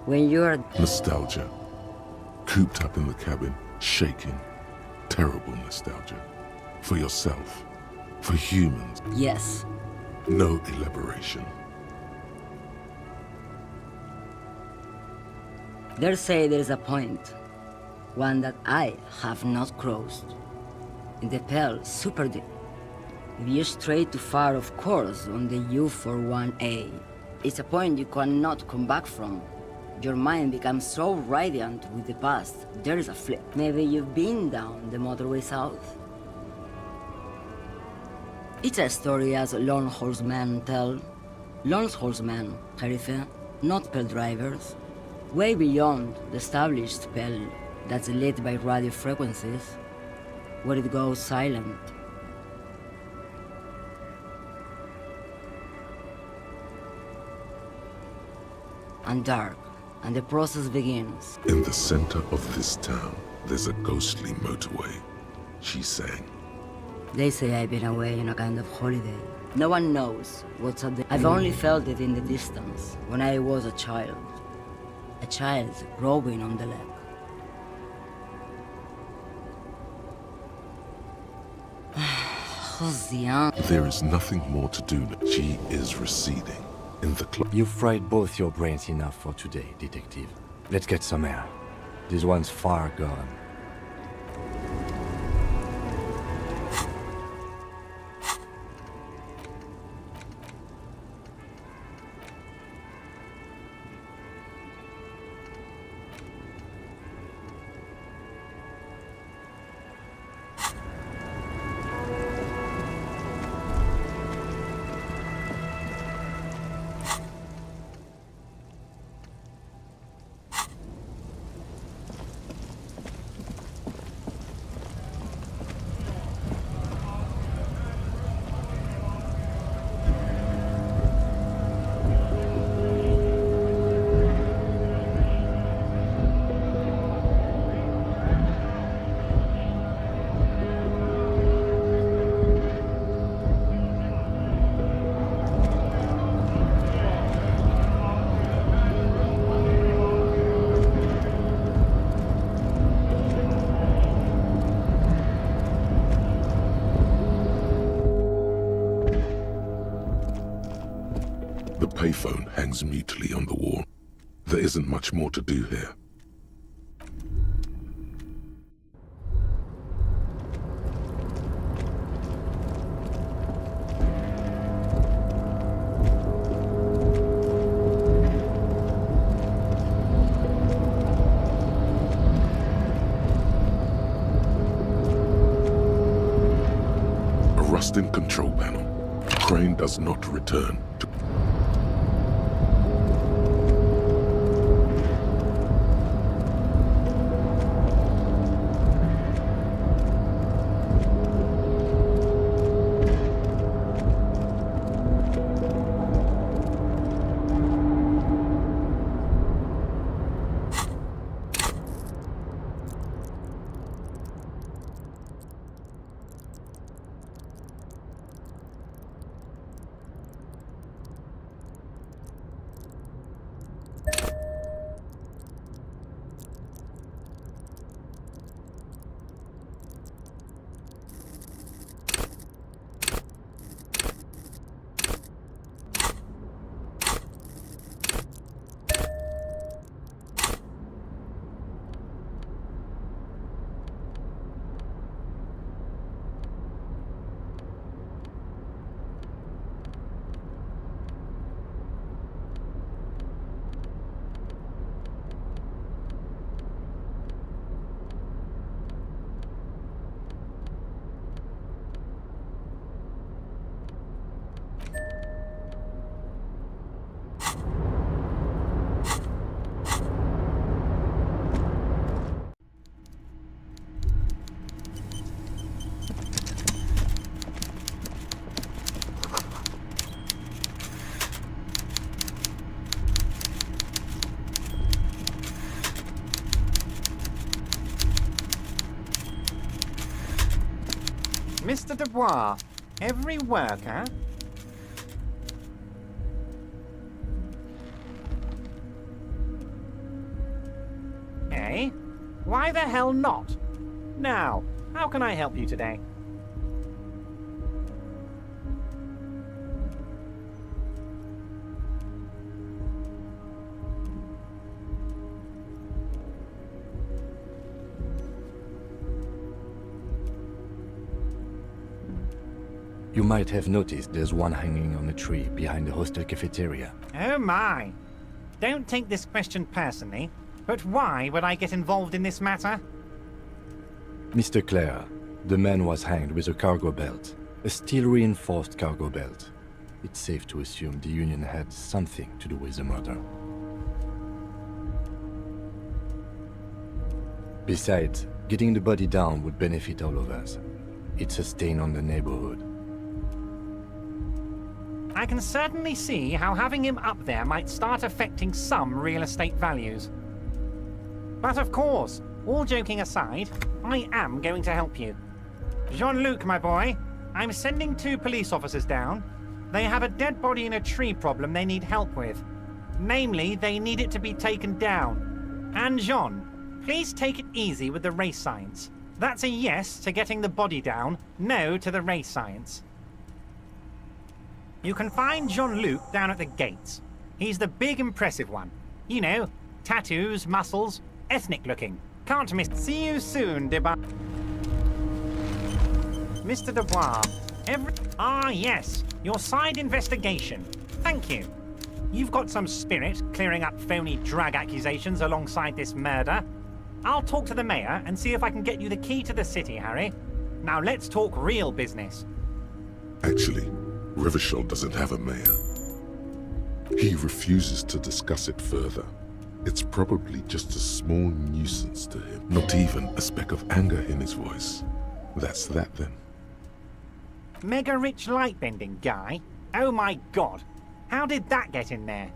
When you're... Nostalgia. Cooped up in the cabin, shaking. Terrible nostalgia. For yourself. For humans. Yes. No elaboration. They say there's a point. One that I have not crossed. In the Pale, super deep. If you stray too far, of course, on the U41A, it's a point you cannot come back from. Your mind becomes so radiant with the past, there is a flip. Maybe you've been down the motorway south. It's a story as lone horsemen tell. Lone horsemen, Jerife, not Pale drivers. Way beyond the established Pale that's lit by radio frequencies, where it goes silent. And dark, and the process begins. In the center of this town, there's a ghostly motorway, she sang. They say I've been away on a kind of holiday. No one knows what's up there. I've only felt it in the distance, when I was a child. A child rowing on the lake. There is nothing more to do. She is receding in the clock. You've fried both your brains enough for today, detective. Let's get some air. This one's far gone. payphone hangs mutely on the wall. There isn't much more to do here. A rusting control panel. The crane does not return to... Mr. Dubois, every worker... Eh? Why the hell not? Now, how can I help you today? You might have noticed there's one hanging on a tree behind the hostel cafeteria. Oh my! Don't take this question personally, but why would I get involved in this matter? Mr. Clare, the man was hanged with a cargo belt. A steel-reinforced cargo belt. It's safe to assume the Union had something to do with the murder. Besides, getting the body down would benefit all of us. It's a stain on the neighborhood. I can certainly see how having him up there might start affecting some real estate values. But of course, all joking aside, I am going to help you. Jean-Luc, my boy, I'm sending 2 police officers down. They have a dead body in a tree problem they need help with. Namely, they need it to be taken down. And Jean, please take it easy with the race science. That's a yes to getting the body down, no to the race science. You can find Jean-Luc down at the gates. He's the big impressive one. You know, tattoos, muscles, ethnic looking. Can't miss. See you soon, Dubois. Mr. Dubois, Ah, yes, your side investigation. Thank you. You've got some spirit clearing up phony drug accusations alongside this murder. I'll talk to the mayor and see if I can get you the key to the city, Harry. Now let's talk real business. Actually, Rivershell doesn't have a mayor. He refuses to discuss it further. It's probably just a small nuisance to him. Not even a speck of anger in his voice. That's that then. Mega-rich light-bending guy? Oh my god. How did that get in there?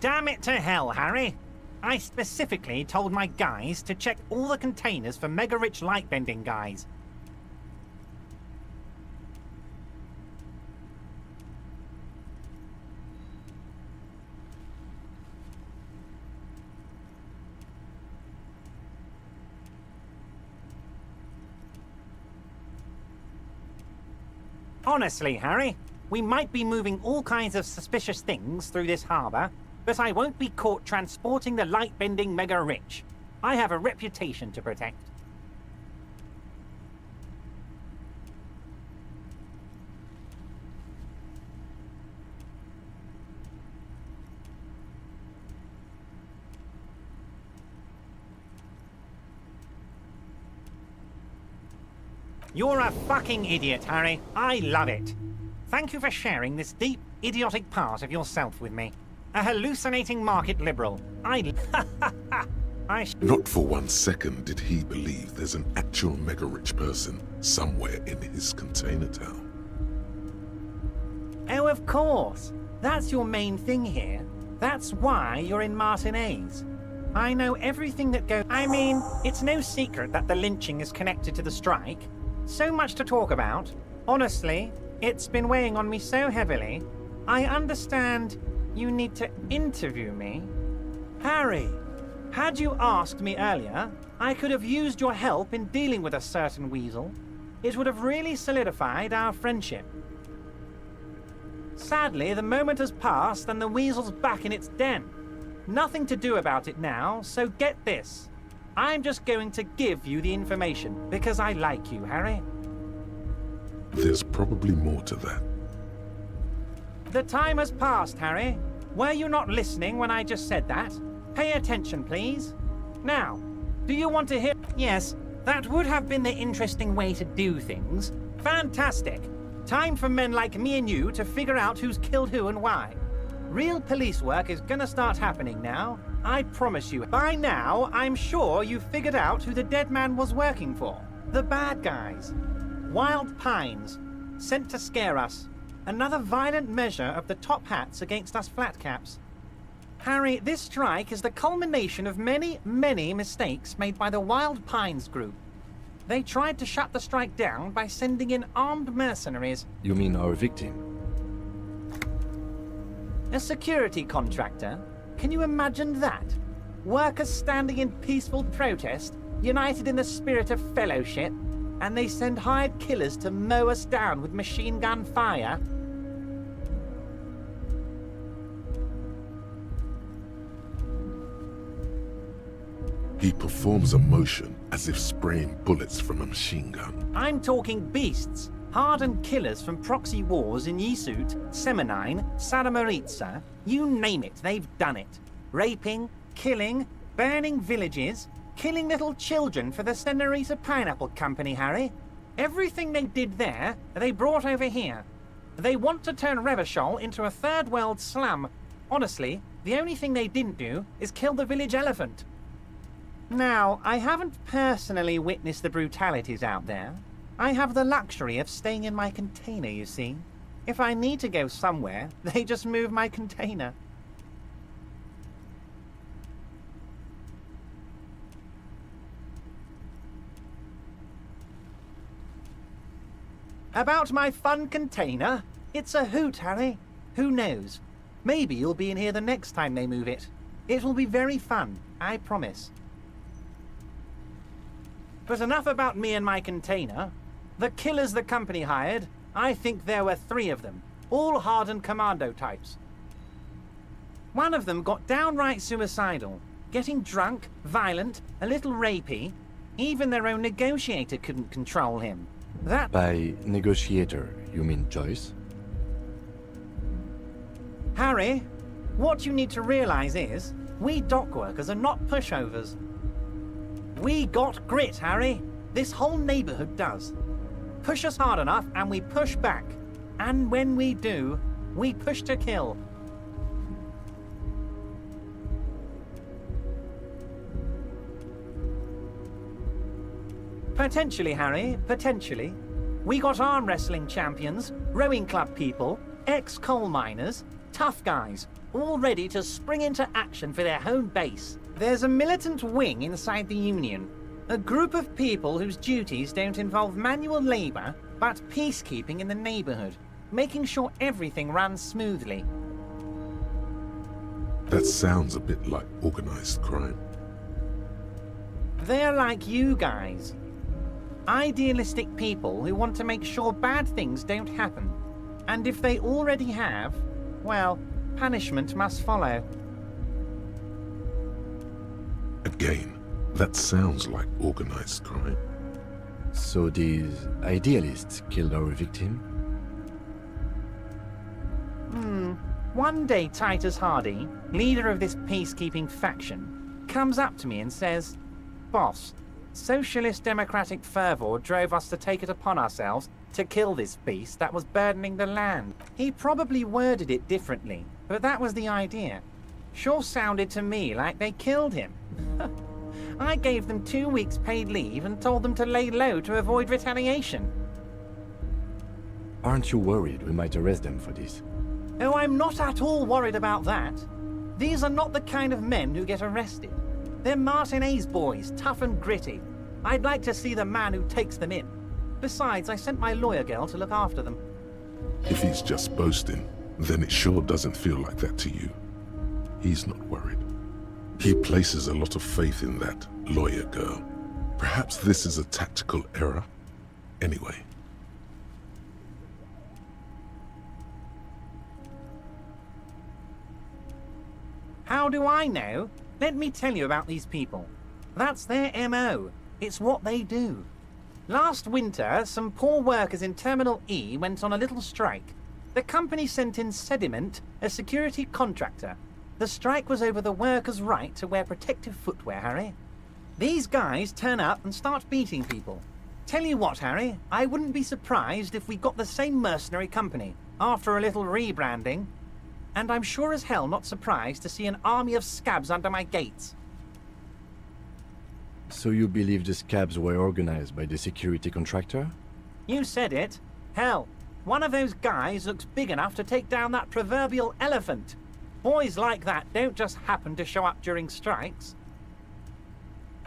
Damn it to hell, Harry. I specifically told my guys to check all the containers for mega-rich light-bending guys. Honestly, Harry, We might be moving all kinds of suspicious things through this harbor, but I won't be caught transporting the light-bending mega-rich. I have a reputation to protect. You're a fucking idiot, Harry. I love it. Thank you for sharing this deep, idiotic part of yourself with me. A hallucinating market liberal. Not for 1 second did he believe there's an actual mega-rich person somewhere in his container town. Oh, of course. That's your main thing here. That's why you're in Martinez. I know everything that goes... I mean, it's no secret that the lynching is connected to the strike. So much to talk about. Honestly, it's been weighing on me so heavily. I understand you need to interview me. Harry, had you asked me earlier, I could have used your help in dealing with a certain weasel. It would have really solidified our friendship. Sadly, the moment has passed and the weasel's back in its den. Nothing to do about it now, so get this. I'm just going to give you the information, because I like you, Harry. There's probably more to that. The time has passed, Harry. Were you not listening when I just said that? Pay attention, please. Now, do you want to hear... Yes, that would have been the interesting way to do things. Fantastic. Time for men like me and you to figure out who's killed who and why. Real police work is gonna start happening now. I promise you. By now, I'm sure you've figured out who the dead man was working for. The bad guys. Wild Pines. Sent to scare us. Another violent measure of the top hats against us flatcaps. Harry, this strike is the culmination of many, many mistakes made by the Wild Pines group. They tried to shut the strike down by sending in armed mercenaries. You mean our victim? A security contractor? Can you imagine that? Workers standing in peaceful protest, united in the spirit of fellowship, and they send hired killers to mow us down with machine gun fire? He performs a motion as if spraying bullets from a machine gun. I'm talking beasts. Hardened killers from proxy wars in Yisut, Semenine, Saramaritsa, you name it, they've done it. Raping, killing, burning villages, killing little children for the Senorita Pineapple Company, Harry. Everything they did there, they brought over here. They want to turn Revachol into a third world slum. Honestly, the only thing they didn't do is kill the village elephant. Now, I haven't personally witnessed the brutalities out there. I have the luxury of staying in my container, you see. If I need to go somewhere, they just move my container. About my fun container? It's a hoot, Harry. Who knows? Maybe you'll be in here the next time they move it. It will be very fun, I promise. But enough about me and my container. The killers the company hired, I think there were 3 of them, all hardened commando types. One of them got downright suicidal, getting drunk, violent, a little rapey. Even their own negotiator couldn't control him. That... By negotiator, you mean Joyce? Harry, what you need to realize is, we dock workers are not pushovers. We got grit, Harry. This whole neighborhood does. Push us hard enough and we push back. And when we do, we push to kill. Potentially, Harry, potentially. We got arm wrestling champions, rowing club people, ex-coal miners, tough guys, all ready to spring into action for their home base. There's a militant wing inside the Union. A group of people whose duties don't involve manual labor, but peacekeeping in the neighborhood, making sure everything runs smoothly. That sounds a bit like organized crime. They're like you guys. Idealistic people who want to make sure bad things don't happen. And if they already have, well, punishment must follow. Again, that sounds like organized crime. So these idealists killed our victim? One day Titus Hardy, leader of this peacekeeping faction, comes up to me and says, "Boss, socialist democratic fervor drove us to take it upon ourselves to kill this beast that was burdening the land." He probably worded it differently, but that was the idea. Sure sounded to me like they killed him. I gave them 2 weeks paid leave and told them to lay low to avoid retaliation. Aren't you worried we might arrest them for this? Oh, I'm not at all worried about that. These are not the kind of men who get arrested. They're Martinez boys, tough and gritty. I'd like to see the man who takes them in. Besides, I sent my lawyer girl to look after them. If he's just boasting, then it sure doesn't feel like that to you. He's not worried. He places a lot of faith in that lawyer girl. Perhaps this is a tactical error? Anyway. How do I know? Let me tell you about these people. That's their MO. It's what they do. Last winter, some poor workers in Terminal E went on a little strike. The company sent in Sediment, a security contractor. The strike was over the workers' right to wear protective footwear, Harry. These guys turn up and start beating people. Tell you what, Harry, I wouldn't be surprised if we got the same mercenary company after a little rebranding. And I'm sure as hell not surprised to see an army of scabs under my gates. So you believe the scabs were organized by the security contractor? You said it. Hell, one of those guys looks big enough to take down that proverbial elephant. Boys like that don't just happen to show up during strikes.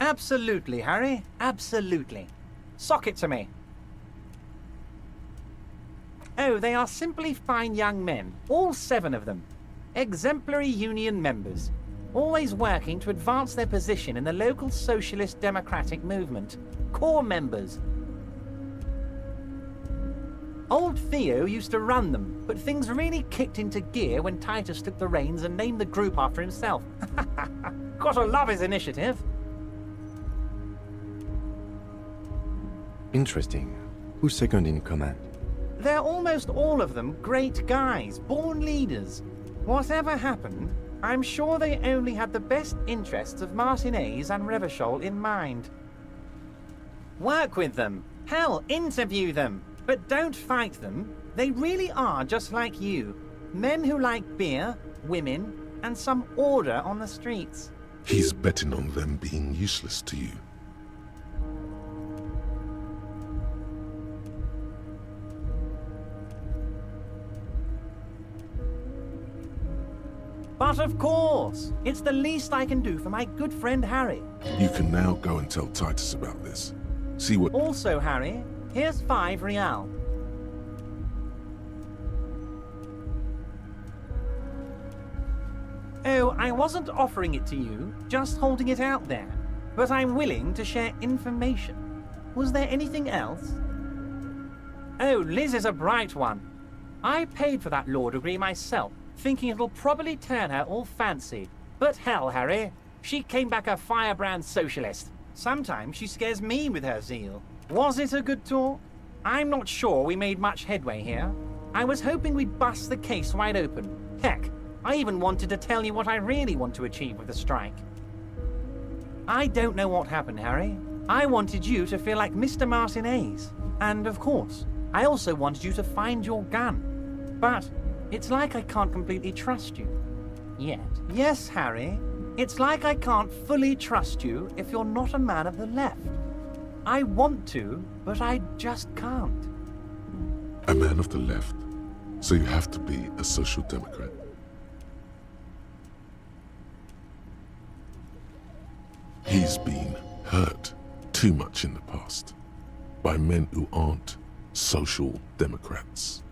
Absolutely, Harry. Absolutely. Sock it to me. Oh, they are simply fine young men, all 7 of them. Exemplary union members, always working to advance their position in the local socialist democratic movement. Core members. Old Theo used to run them, but things really kicked into gear when Titus took the reins and named the group after himself. Gotta love his initiative. Interesting. Who's second in command? They're almost all of them great guys, born leaders. Whatever happened, I'm sure they only had the best interests of Martinez and Revachol in mind. Work with them. Hell, interview them. But don't fight them. They really are just like you. Men who like beer, women, and some order on the streets. He's betting on them being useless to you. But of course, it's the least I can do for my good friend Harry. You can now go and tell Titus about this. See what... Also, Harry, here's 5 real. Oh, I wasn't offering it to you, just holding it out there. But I'm willing to share information. Was there anything else? Oh, Liz is a bright one. I paid for that law degree myself, thinking it'll probably turn her all fancy. But hell, Harry, she came back a firebrand socialist. Sometimes she scares me with her zeal. Was it a good talk? I'm not sure we made much headway here. I was hoping we'd bust the case wide open. Heck, I even wanted to tell you what I really want to achieve with the strike. I don't know what happened, Harry. I wanted you to feel like Mr. Martinez. And of course, I also wanted you to find your gun. But it's like I can't completely trust you. Yet. Yes, Harry. It's like I can't fully trust you if you're not a man of the left. I want to, but I just can't. A man of the left? So you have to be a social democrat? He's been hurt too much in the past by men who aren't social democrats.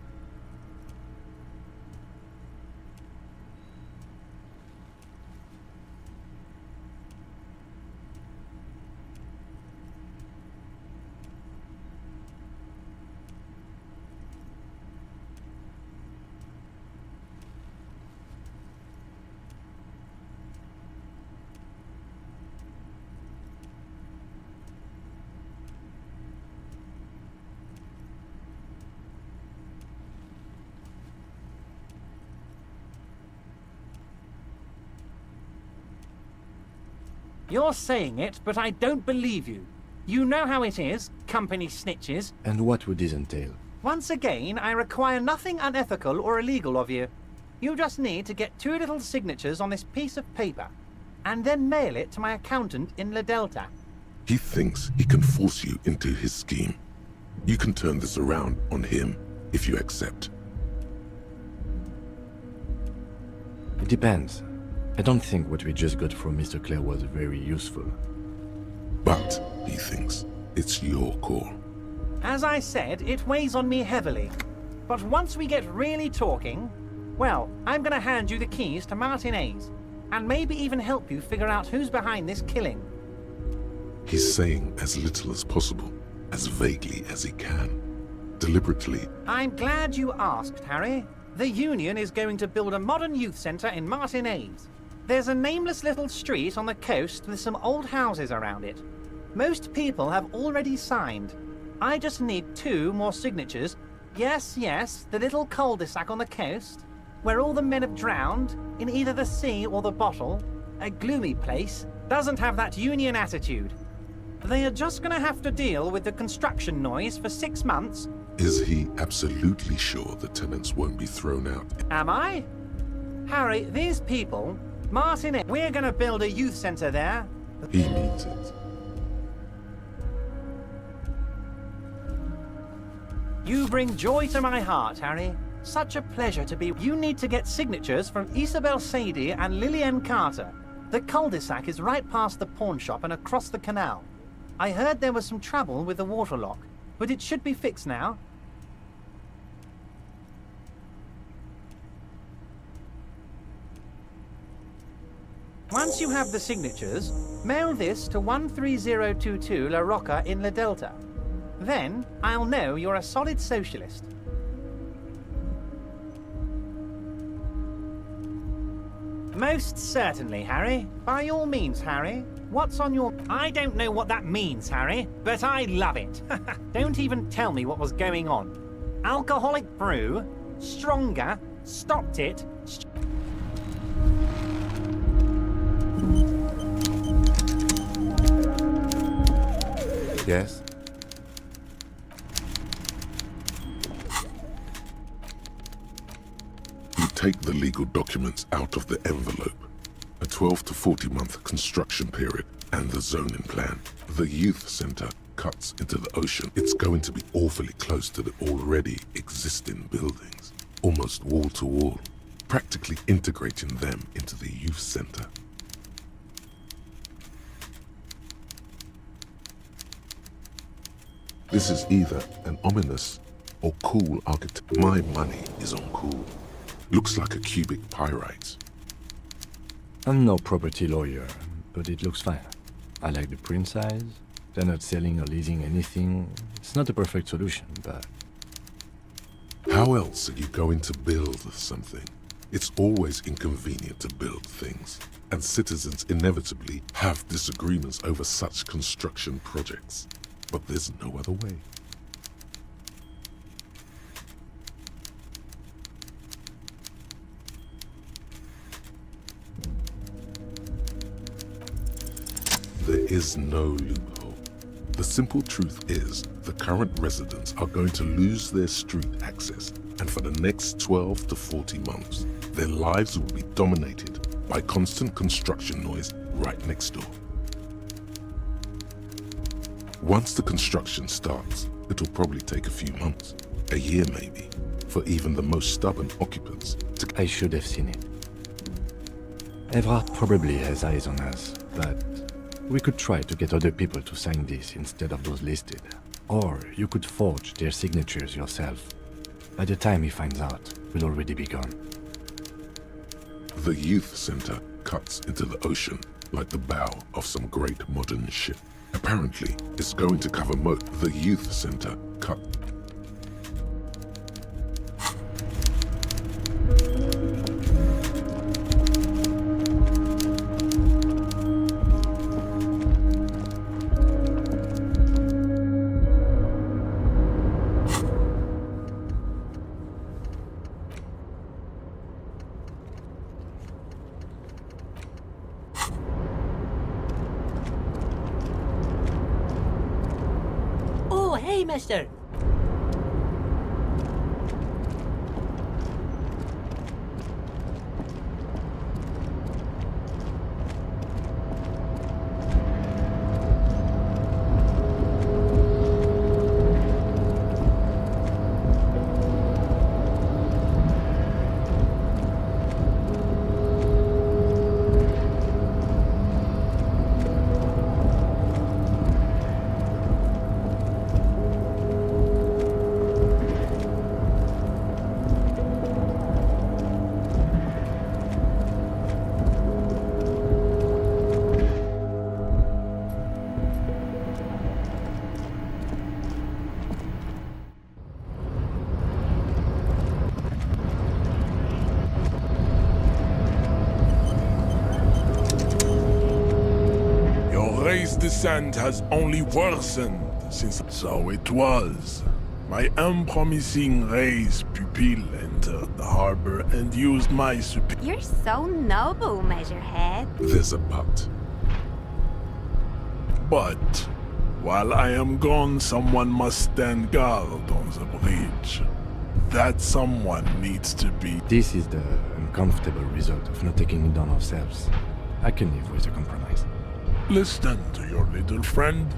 You're saying it, but I don't believe you. You know how it is, company snitches. And what would this entail? Once again, I require nothing unethical or illegal of you. You just need to get 2 little signatures on this piece of paper, and then mail it to my accountant in La Delta. He thinks he can force you into his scheme. You can turn this around on him if you accept. It depends. I don't think what we just got from Mr. Clare was very useful. But he thinks it's your call. As I said, it weighs on me heavily. But once we get really talking, well, I'm gonna hand you the keys to Martinez, and maybe even help you figure out who's behind this killing. He's saying as little as possible, as vaguely as he can. Deliberately. I'm glad you asked, Harry. The Union is going to build a modern youth centre in Martinez. There's a nameless little street on the coast with some old houses around it. Most people have already signed. I just need 2 more signatures. Yes, the little cul-de-sac on the coast, where all the men have drowned, in either the sea or the bottle. A gloomy place, doesn't have that Union attitude. They are just gonna have to deal with the construction noise for 6 months. Is he absolutely sure the tenants won't be thrown out? Am I? Harry, these people, Martin, we're gonna build a youth centre there. He means it. You bring joy to my heart, Harry. Such a pleasure to be. You need to get signatures from Isabel Sadie and Lillian Carter. The cul-de-sac is right past the pawn shop and across the canal. I heard there was some trouble with the water lock, but it should be fixed now. Once you have the signatures, mail this to 13022 La Rocca in La Delta. Then, I'll know you're a solid socialist. Most certainly, Harry. By all means, Harry. What's on your... I don't know what that means, Harry, but I love it. Don't even tell me what was going on. Alcoholic brew, stronger, stopped it... Yes? You take the legal documents out of the envelope. A 12 to 40 month construction period and the zoning plan. The youth center cuts into the ocean. It's going to be awfully close to the already existing buildings. Almost wall to wall. Practically integrating them into the youth center. This is either an ominous or cool architect. My money is on cool. Looks like a cubic pyrite. I'm no property lawyer, but it looks fine. I like the print size. They're not selling or leasing anything. It's not a perfect solution, but... How else are you going to build something? It's always inconvenient to build things, and citizens inevitably have disagreements over such construction projects. But there's no other way. There is no loophole. The simple truth is, the current residents are going to lose their street access, and for the next 12 to 40 months, their lives will be dominated by constant construction noise right next door. Once the construction starts, it'll probably take a few months, a year maybe, for even the most stubborn occupants to... I should have seen it. Everard probably has eyes on us, but we could try to get other people to sign this instead of those listed. Or you could forge their signatures yourself. By the time he finds out, we'll already be gone. The youth center cuts into the ocean like the bow of some great modern ship. Apparently, it's going to cover the youth center cut. hey, mister. Your descent has only worsened since. So it was. My unpromising race pupil entered the harbor and used my You're so noble, Measurehead. There's a but. But while I am gone, someone must stand guard on the bridge. That someone needs to be. This is the uncomfortable result of not taking it on ourselves. I can live with a compromise. Listen to your little friend.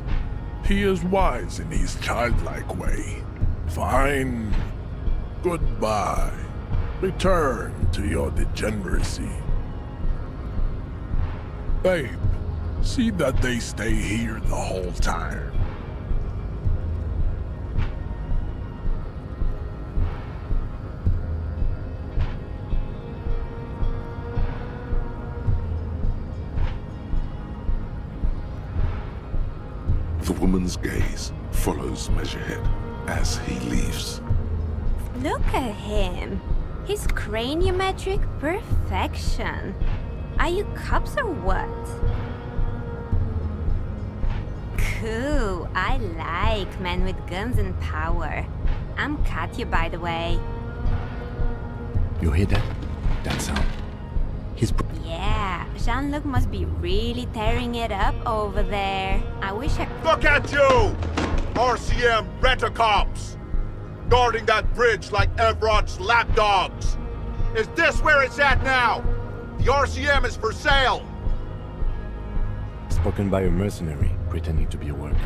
He is wise in his childlike way. Fine. Goodbye. Return to your degeneracy. Babe, see that they stay here the whole time. The woman's gaze follows Measurehead as he leaves. Look at him. His craniometric perfection. Are you cops or what? Cool. I like men with guns and power. I'm Katya, by the way. You hear that? That sound. Yeah, Jean-Luc must be really tearing it up over there. I wish I... Look at you! RCM rent-a-cops! Guarding that bridge like Everott's lapdogs! Is this where it's at now? The RCM is for sale! Spoken by a mercenary pretending to be a worker.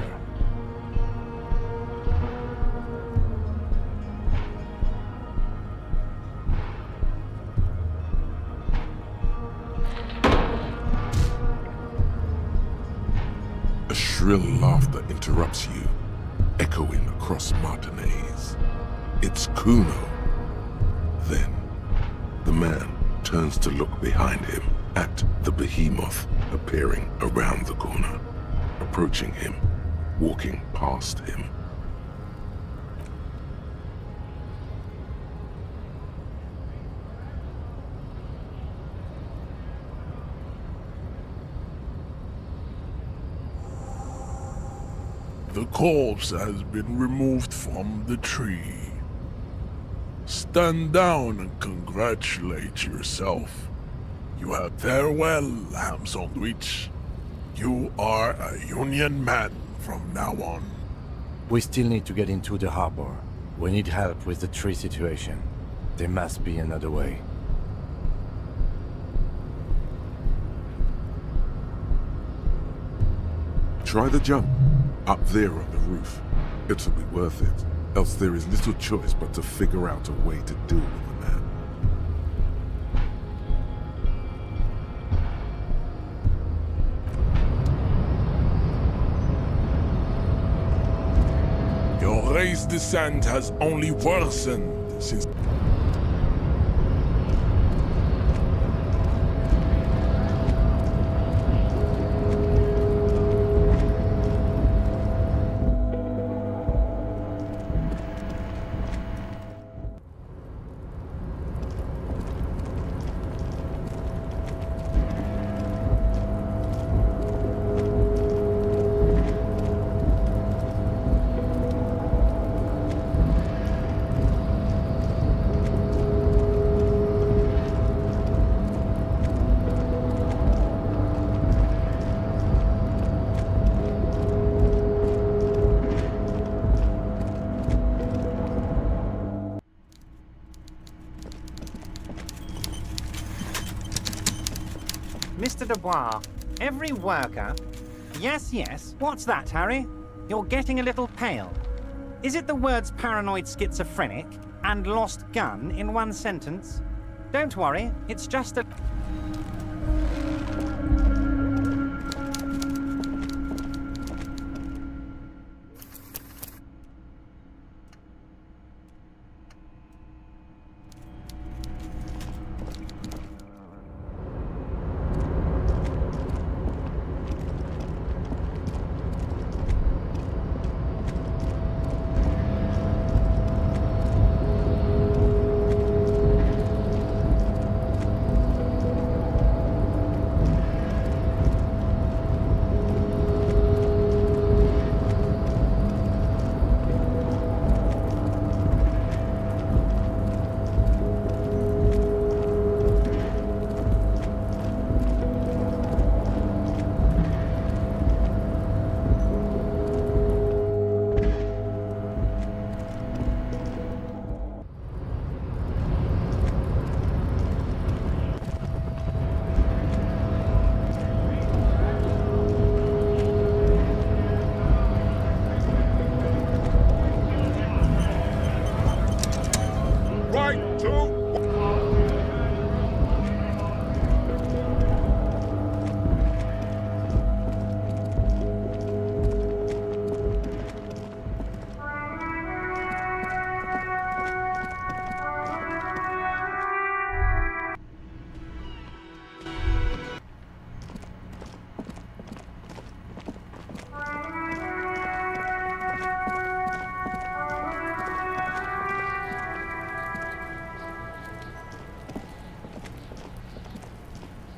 A shrill laughter interrupts you, echoing across Martinez. It's Kuno. Then, the man turns to look behind him at the behemoth appearing around the corner, approaching him, walking past him. The corpse has been removed from the tree. Stand down and congratulate yourself. You have farewell, ham sandwich. You are a Union man from now on. We still need to get into the harbor. We need help with the tree situation. There must be another way. Try the jump, up there on the roof. It'll be worth it, else there is little choice but to figure out a way to deal with the man. Your race descent has only worsened since... de bois. Every worker... Yes, yes. What's that, Harry? You're getting a little pale. Is it the words paranoid schizophrenic and lost gun in one sentence? Don't worry, it's just a...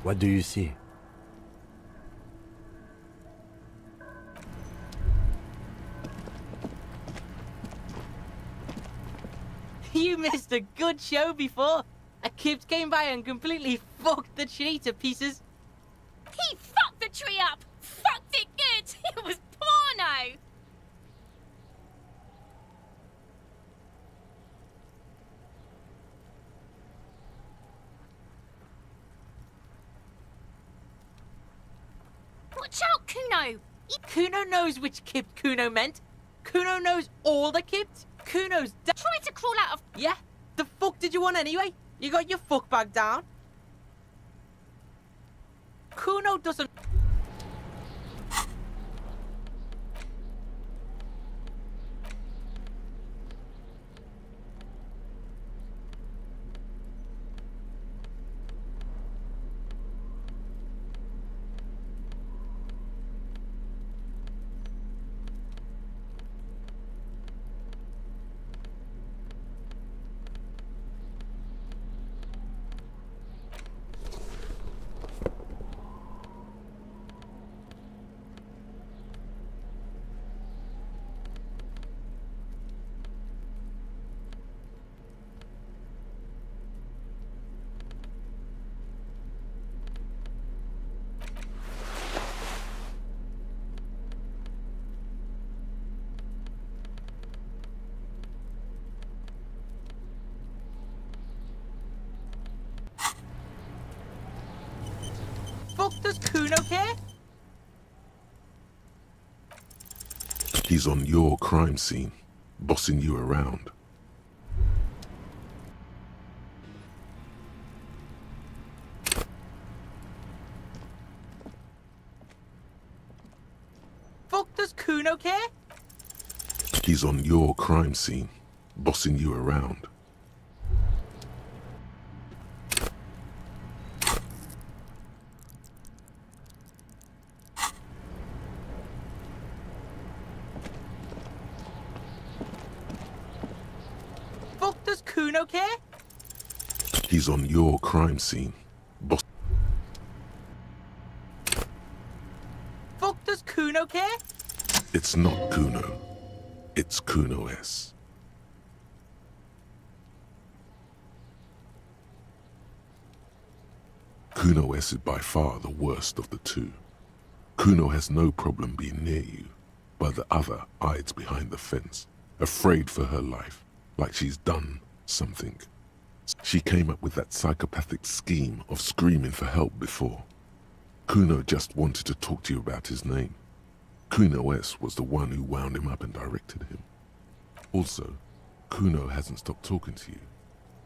What do you see? You missed a good show before. A kid came by and completely fucked the tree to pieces. He fucked the tree up! Fucked it good! It was porno! Watch out, Kuno! Kuno knows which kipt Kuno meant. Kuno knows all the kipts. Kuno's trying to crawl out of... Yeah? The fuck did you want anyway? You got your fuck bag down? Kuno doesn't... Fuck does Kuno care? He's on your crime scene, bossing you around. Fuck does Kuno care? He's on your crime scene, bossing you around. Fuck does Kuno care? He's on your crime scene, boss. Fuck does Kuno care? It's not Kuno. It's Kuno S. Kuno S is by far the worst of the two. Kuno has no problem being near you, but the other hides behind the fence, afraid for her life, like she's done something. She came up with that psychopathic scheme of screaming for help before. Kuno just wanted to talk to you about his name. Kuno S was the one who wound him up and directed him. Also, Kuno hasn't stopped talking to you,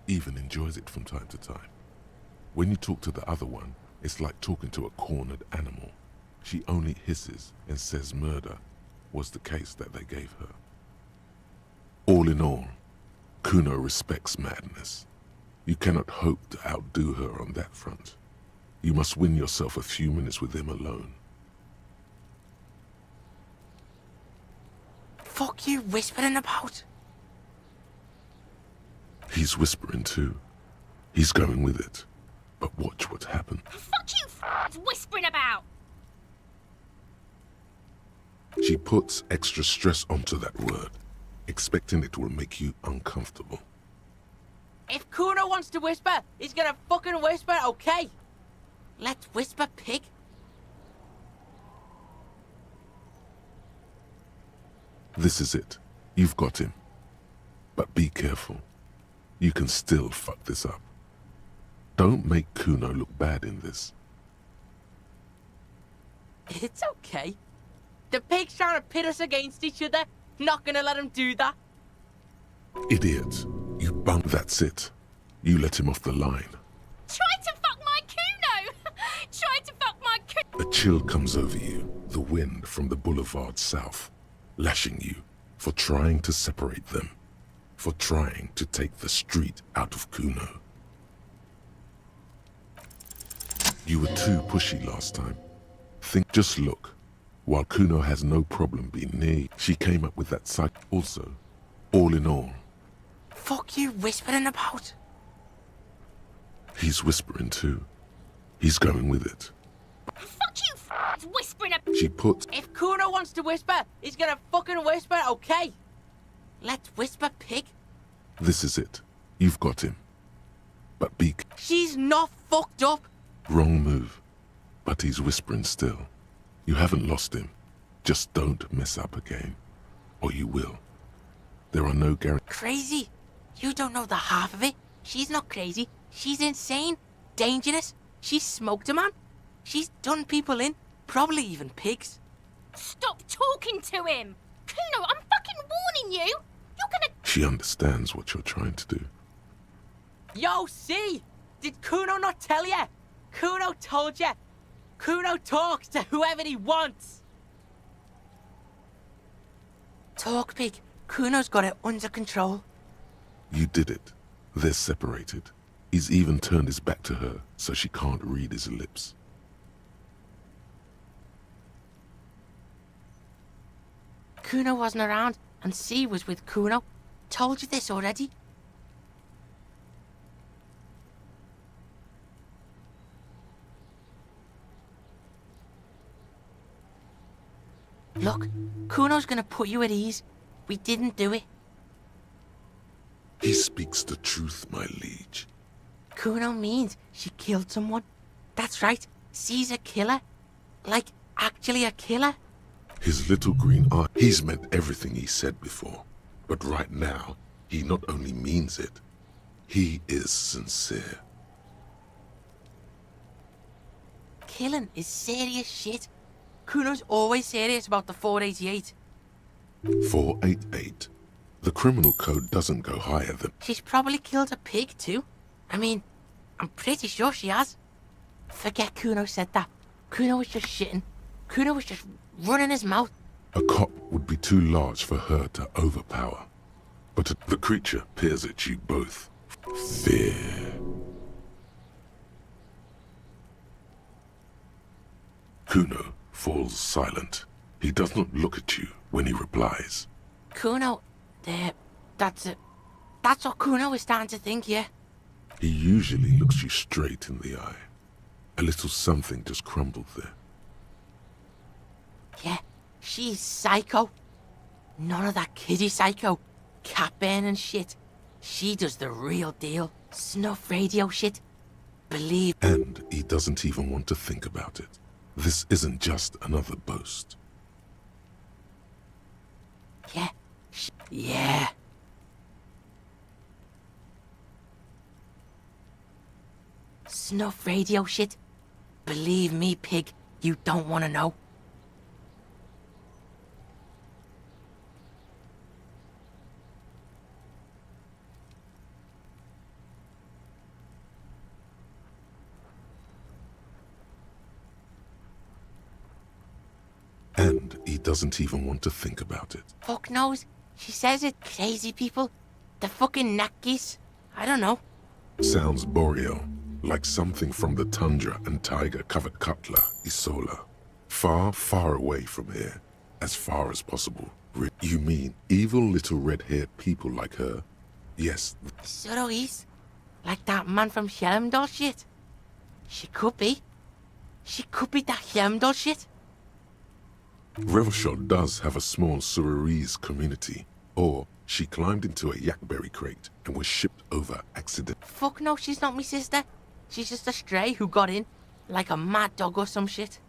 even enjoys it from time to time. When you talk to the other one, it's like talking to a cornered animal. She only hisses and says murder was the case that they gave her. All in all, Kuno respects madness. You cannot hope to outdo her on that front. You must win yourself a few minutes with him alone. Fuck you whispering about? He's whispering too. He's going with it. But watch what happens. Fuck you whispering about! She puts extra stress onto that word, expecting it will make you uncomfortable. If Kuno wants to whisper, he's gonna fucking whisper, okay? Let's whisper, pig. This is it. You've got him. But be careful. You can still fuck this up. Don't make Kuno look bad in this. It's okay. The pig's trying to pit us against each other. Not gonna let him do that. Idiot. You bump. That's it. You let him off the line. Try to fuck my Kuno! Try to fuck my Kuno! A chill comes over you, the wind from the boulevard south, lashing you for trying to separate them, for trying to take the street out of Kuno. You were too pushy last time. Just look. While Kuno has no problem being near you, she came up with that side. Also, all in all, Fuck you whispering about? he's whispering too. He's going with it. Fuck you whispering about! She puts... If Kuno wants to whisper, he's gonna fucking whisper, okay? Let's whisper, pig. This is it. You've got him. But be... She's not fucked up. Wrong move. But he's whispering still. You haven't lost him. Just don't mess up again. Or you will. There are no guarantees. Crazy? You don't know the half of it. She's not crazy. She's insane. Dangerous. She's smoked a man. She's done people in. Probably even pigs. Stop talking to him! Kuno, I'm fucking warning you! You're gonna... She understands what you're trying to do. Yo, see? Did Kuno not tell you? Kuno told you. Kuno talks to whoever he wants. Talk, pig. Kuno's got it under control. You did it. They're separated. He's even turned his back to her, so she can't read his lips. Kuno wasn't around, and C was with Kuno. Told you this already. Look, Kuno's gonna put you at ease. We didn't do it. He speaks the truth, my liege. Kuno means she killed someone. That's right. C's a killer. Like, actually a killer. His little green eye. He's meant everything he said before. But right now, he not only means it, he is sincere. Killing is serious shit. Kuno's always serious about the 488. 488. The criminal code doesn't go higher than... She's probably killed a pig too. I mean, I'm pretty sure she has. Forget Kuno said that. Kuno was just shitting. Kuno was just running his mouth. A cop would be too large for her to overpower. But the creature peers at you both. Fear. Kuno falls silent. He does not look at you when he replies. Kuno, that's it. That's what Kuno is starting to think, yeah. He usually looks you straight in the eye. A little something just crumbled there. Yeah, she's psycho. None of that kiddie psycho. Cat burning shit. She does the real deal. Snuff radio shit. Believe. And he doesn't even want to think about it. This isn't just another boast. Yeah. Yeah. Snuff radio shit. Believe me, pig, you don't want to know. And he doesn't even want to think about it. Fuck knows. She says it. Crazy people. The fucking Nakis. I don't know. Sounds boreal, like something from the tundra and tiger-covered Katla, Isola. Far, far away from here, as far as possible. You mean evil little red-haired people like her? Yes. Surois? Like that man from Helmdall shit? She could be. She could be that Helmdall shit. Revachol does have a small Suroese community, or she climbed into a yakberry crate and was shipped over accident. Fuck no, she's not me sister. She's just a stray who got in, like a mad dog or some shit.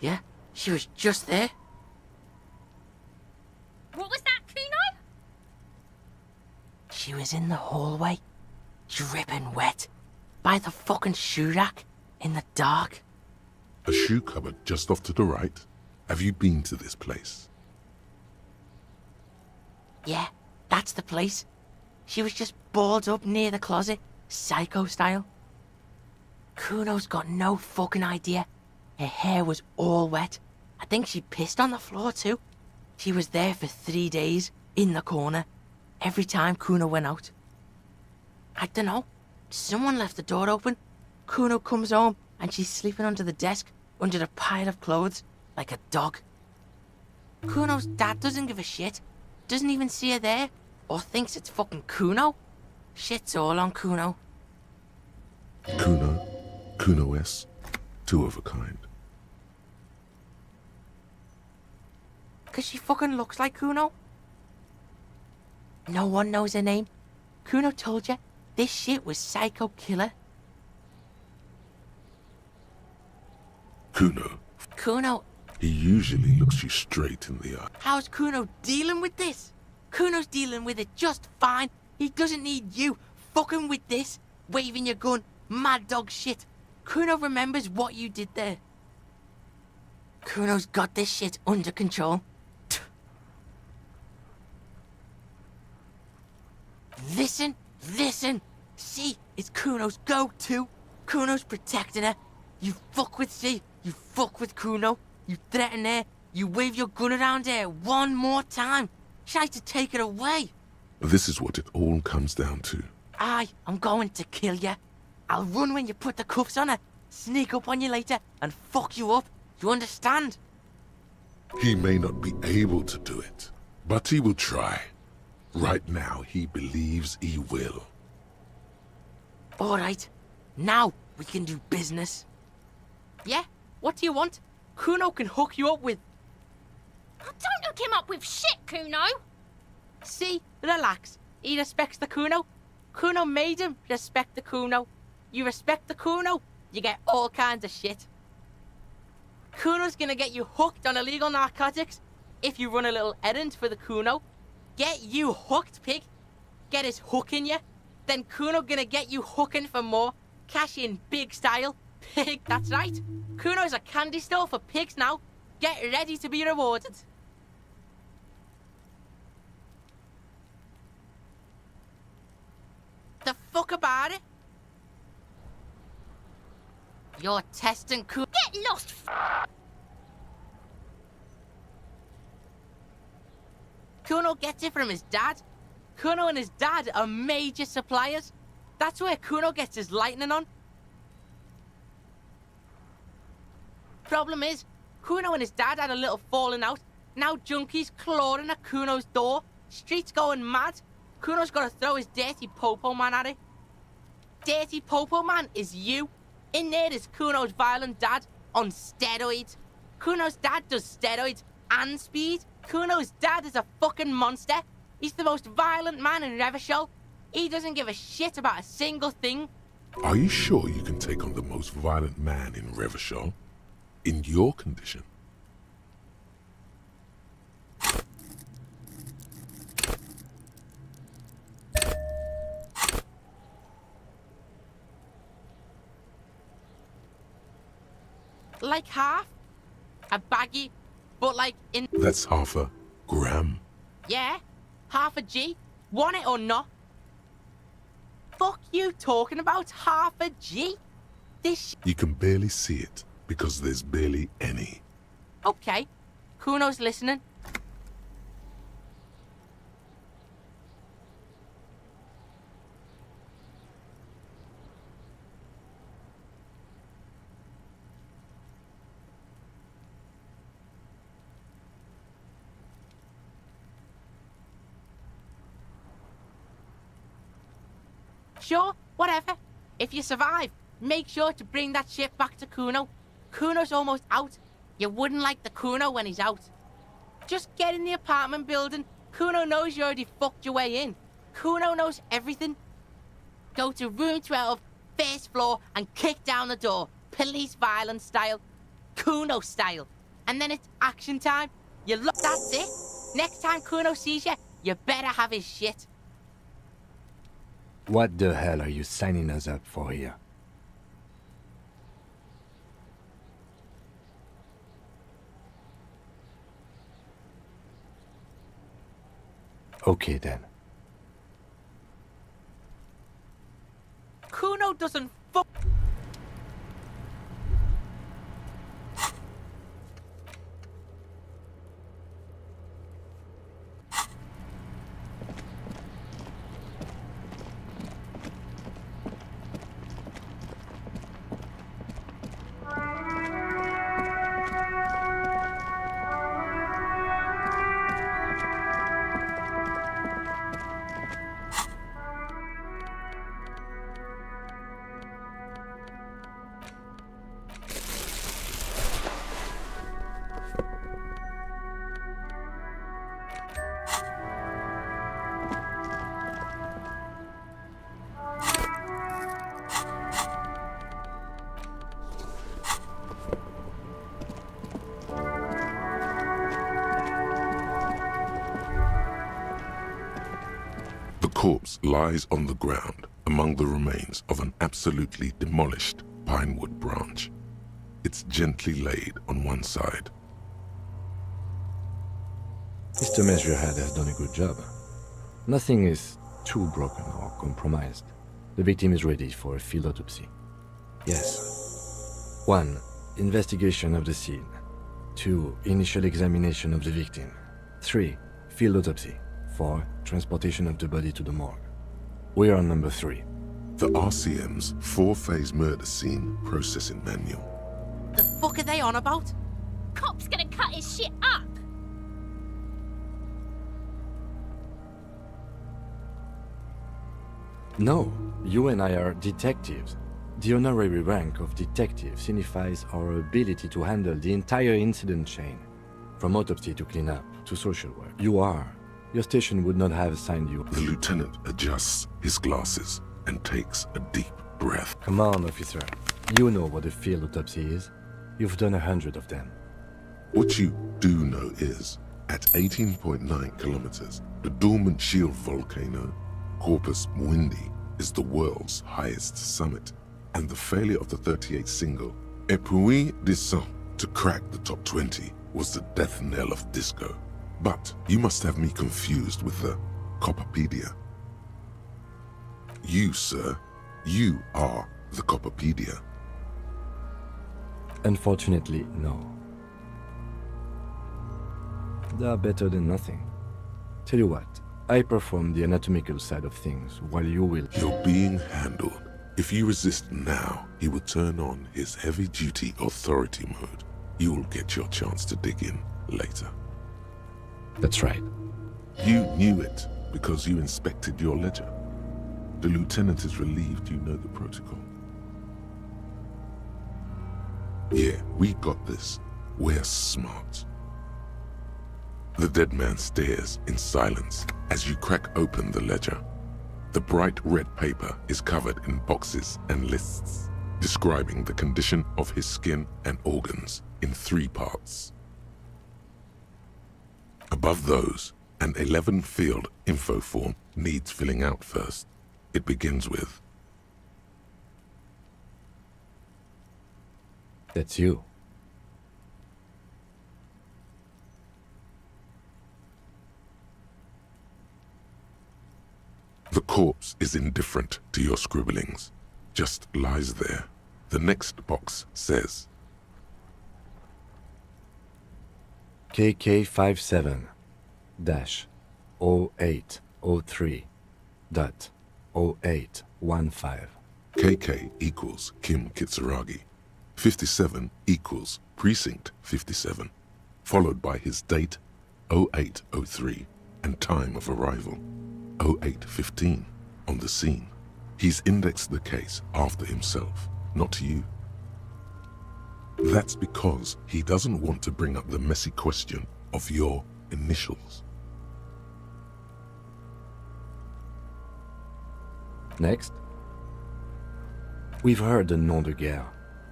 Yeah, she was just there. What was that, Kuno? She was in the hallway, dripping wet, by the fucking shoe rack, in the dark. A shoe cupboard just off to the right. Have you been to this place? Yeah, that's the place. She was just balled up near the closet, psycho style. Kuno's got no fucking idea. Her hair was all wet. I think she pissed on the floor too. She was there for 3 days, in the corner, every time Kuno went out. I don't know. Someone left the door open. Kuno comes home and she's sleeping under the desk, under a pile of clothes, like a dog. Kuno's dad doesn't give a shit. Doesn't even see her there, or thinks it's fucking Kuno. Shit's all on Kuno. Kuno S, two of a kind. 'Cause she fucking looks like Kuno. No one knows her name. Kuno told you, this shit was psycho killer. Kuno, He usually looks you straight in the eye. how's Kuno dealing with this? Kuno's dealing with it just fine. He doesn't need you fucking with this, waving your gun, mad dog shit. Kuno remembers what you did there. Kuno's got this shit under control. Listen. C is Kuno's go-to. Kuno's protecting her. You fuck with C, you fuck with Kuno. You threaten her, you wave your gun around her one more time. Try to take it away. This is what it all comes down to. I'm going to kill you. I'll run when you put the cuffs on her, sneak up on you later, and fuck you up. You understand? He may not be able to do it, but he will try. Right now, he believes he will. Alright, now we can do business. Yeah? What do you want? Kuno can hook you up with... Oh, don't hook him up with shit, Kuno! See? Relax. He respects the Kuno. Kuno made him respect the Kuno. You respect the Kuno, you get all kinds of shit. Kuno's gonna get you hooked on illegal narcotics if you run a little errand for the Kuno. Get you hooked, pig. Get his hook in you. Then Kuno gonna get you hooking for more. Cash in big style. Pig, that's right. Kuno's a candy store for pigs now. Get ready to be rewarded. The fuck about it? You're testing Kuno. Get lost! Kuno gets it from his dad. Kuno and his dad are major suppliers. That's where Kuno gets his lightning on. Problem is, Kuno and his dad had a little falling out. Now junkies clawing at Kuno's door. Streets going mad. Kuno's got to throw his dirty popo man at it. Dirty popo man is you. In there is Kuno's violent dad on steroids. Kuno's dad does steroids and speed. Kuno's dad is a fucking monster. He's the most violent man in Revachol. He doesn't give a shit about a single thing. Are you sure you can take on the most violent man in Revachol? In your condition? like half? A baggie, but like in... That's half a gram. Yeah, half a G. Want it or not? Fuck you talking about half a G? This You can barely see it because there's barely any. Okay, Kuno's listening. Sure, whatever. If you survive, make sure to bring that shit back to Kuno. Kuno's almost out. You wouldn't like the Kuno when he's out. Just get in the apartment building. Kuno knows you already fucked your way in. Kuno knows everything. Go to room 12, first floor, and kick down the door. Police violence style. Kuno style. And then it's action time. You look, that's it. Next time Kuno sees you, you better have his shit. What the hell are you signing us up for here? Okay then. Kuno doesn't fuck. The corpse lies on the ground among the remains of an absolutely demolished pinewood branch. It's gently laid on one side. Mr. Measurehead has done a good job. Nothing is too broken or compromised. The victim is ready for a field autopsy. Yes. 1. Investigation of the scene. 2. Initial examination of the victim. 3. Field autopsy. 4. Transportation of the body to the morgue. We are on number 3. The RCM's 4-phase murder scene processing manual. The fuck are they on about? Cop's gonna cut his shit up. No, you and I are detectives. The honorary rank of detective signifies our ability to handle the entire incident chain, from autopsy to cleanup to social work. Your station would not have assigned you. The lieutenant adjusts his glasses and takes a deep breath. Come on, officer. You know what a field autopsy is. You've done 100 of them. What you do know is, at 18.9 kilometers, the dormant shield volcano, Corpus Mundi, is the world's highest summit, and the failure of the 38 single, Et puis descend, to crack the top 20 was the death knell of disco. But you must have me confused with the Copperpedia. You, sir, you are the Copperpedia. Unfortunately, no. They are better than nothing. Tell you what, I perform the anatomical side of things, while you will... You're being handled. If you resist now, he will turn on his heavy-duty authority mode. You will get your chance to dig in later. That's right. You knew it because you inspected your ledger. The lieutenant is relieved you know the protocol. Yeah, we got this. We're smart. The dead man stares in silence as you crack open the ledger. The bright red paper is covered in boxes and lists, describing the condition of his skin and organs in 3 parts. Above those, an 11-field info form needs filling out first. It begins with... That's you. The corpse is indifferent to your scribblings, just lies there. The next box says KK57-0803.0815. KK equals Kim Kitsuragi. 57 equals Precinct 57, followed by his date 0803 and time of arrival 0815 on the scene. He's indexed the case after himself, not you. That's because he doesn't want to bring up the messy question of your initials. Next. We've heard the nom de guerre,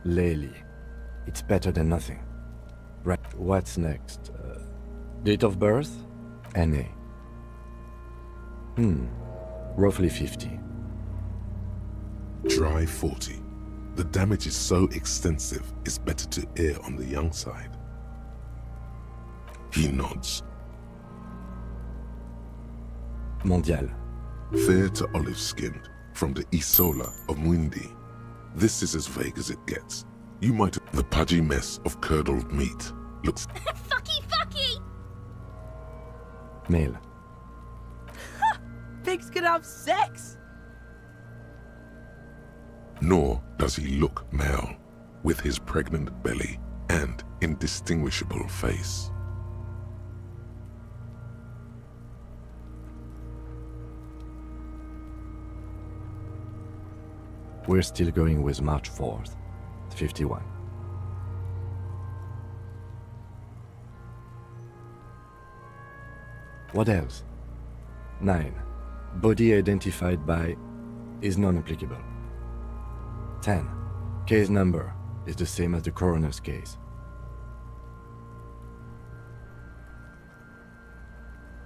Lely. It's better than nothing. Right, what's next? Date of birth? NA. Roughly 50. Try 40. The damage is so extensive, it's better to err on the young side. He nods. Mondial. Fair to olive-skinned, from the Isola of Mwindi. This is as vague as it gets. You might have the pudgy mess of curdled meat. Looks Fucky! Male. Pigs can have sex! Nor does he look male, with his pregnant belly and indistinguishable face. We're still going with March 4th, 51. What else? 9. Body identified by is non-applicable. 10. Case number is the same as the coroner's case.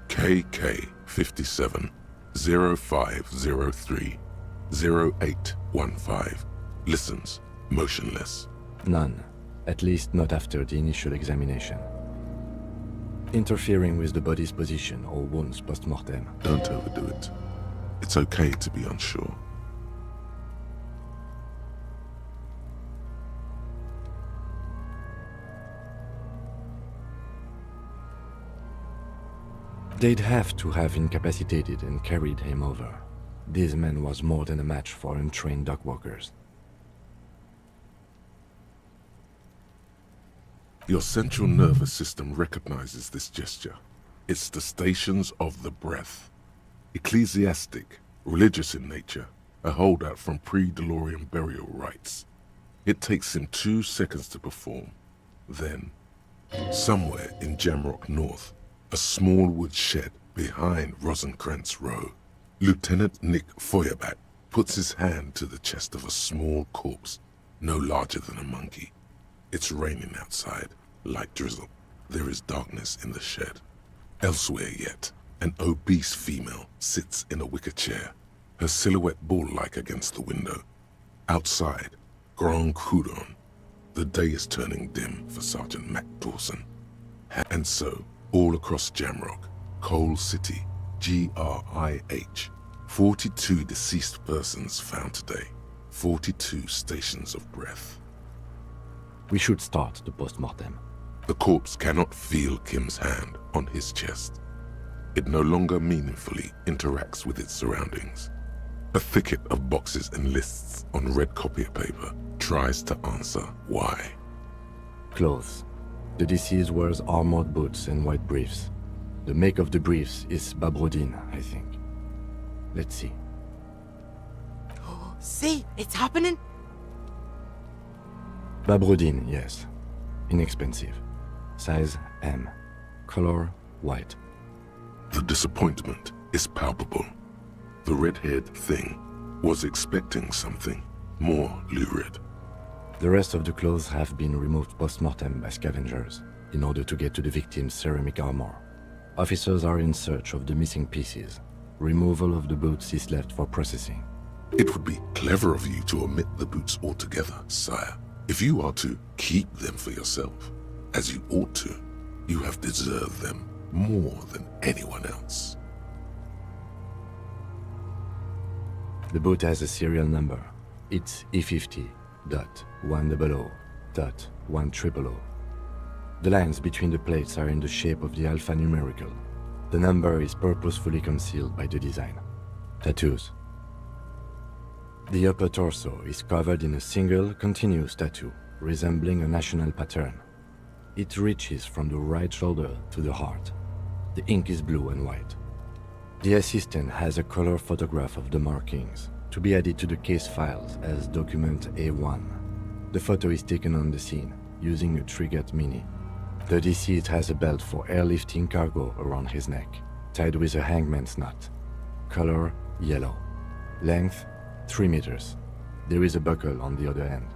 KK 57 0503 0815 listens, motionless. None, at least not after the initial examination. Interfering with the body's position or wounds post-mortem. Don't overdo it. It's okay to be unsure. They'd have to have incapacitated and carried him over. This man was more than a match for untrained dog walkers. Your central nervous system recognizes this gesture. It's the stations of the breath. Ecclesiastic, religious in nature, a holdout from pre-DeLorean burial rites. It takes him 2 seconds to perform. Then, somewhere in Jamrock North, a small wood shed behind Rosencrantz Row, Lieutenant Nick Feuerbach puts his hand to the chest of a small corpse, no larger than a monkey. It's raining outside, light drizzle. There is darkness in the shed. Elsewhere yet, an obese female sits in a wicker chair, her silhouette bull-like against the window. Outside, Grand Coudon. The day is turning dim for Sergeant Mac Dawson. And so, all across Jamrock, Coal City, GRIH, 42 deceased persons found today, 42 stations of breath. We should start the post-mortem. The corpse cannot feel Kim's hand on his chest. It no longer meaningfully interacts with its surroundings. A thicket of boxes and lists on red copier paper tries to answer why. Clothes. The deceased wears armored boots and white briefs. The make of the briefs is Babrodine, I think. Let's see. See, it's happening. Babrodine, yes. Inexpensive. Size M. Color white. The disappointment is palpable. The red-haired thing was expecting something more lurid. The rest of the clothes have been removed post-mortem by scavengers in order to get to the victim's ceramic armor. Officers are in search of the missing pieces. Removal of the boots is left for processing. It would be clever of you to omit the boots altogether, sire. If you are to keep them for yourself, as you ought to, you have deserved them more than anyone else. The boot has a serial number. It's E50.100.100. The lines between the plates are in the shape of the alphanumerical. The number is purposefully concealed by the design. Tattoos. The upper torso is covered in a single, continuous tattoo, resembling a national pattern. It reaches from the right shoulder to the heart. The ink is blue and white. The assistant has a color photograph of the markings, to be added to the case files as document A1. The photo is taken on the scene, using a Trigat Mini. The deceased has a belt for airlifting cargo around his neck, tied with a hangman's knot. Color, yellow. Length, 3 meters. There is a buckle on the other end.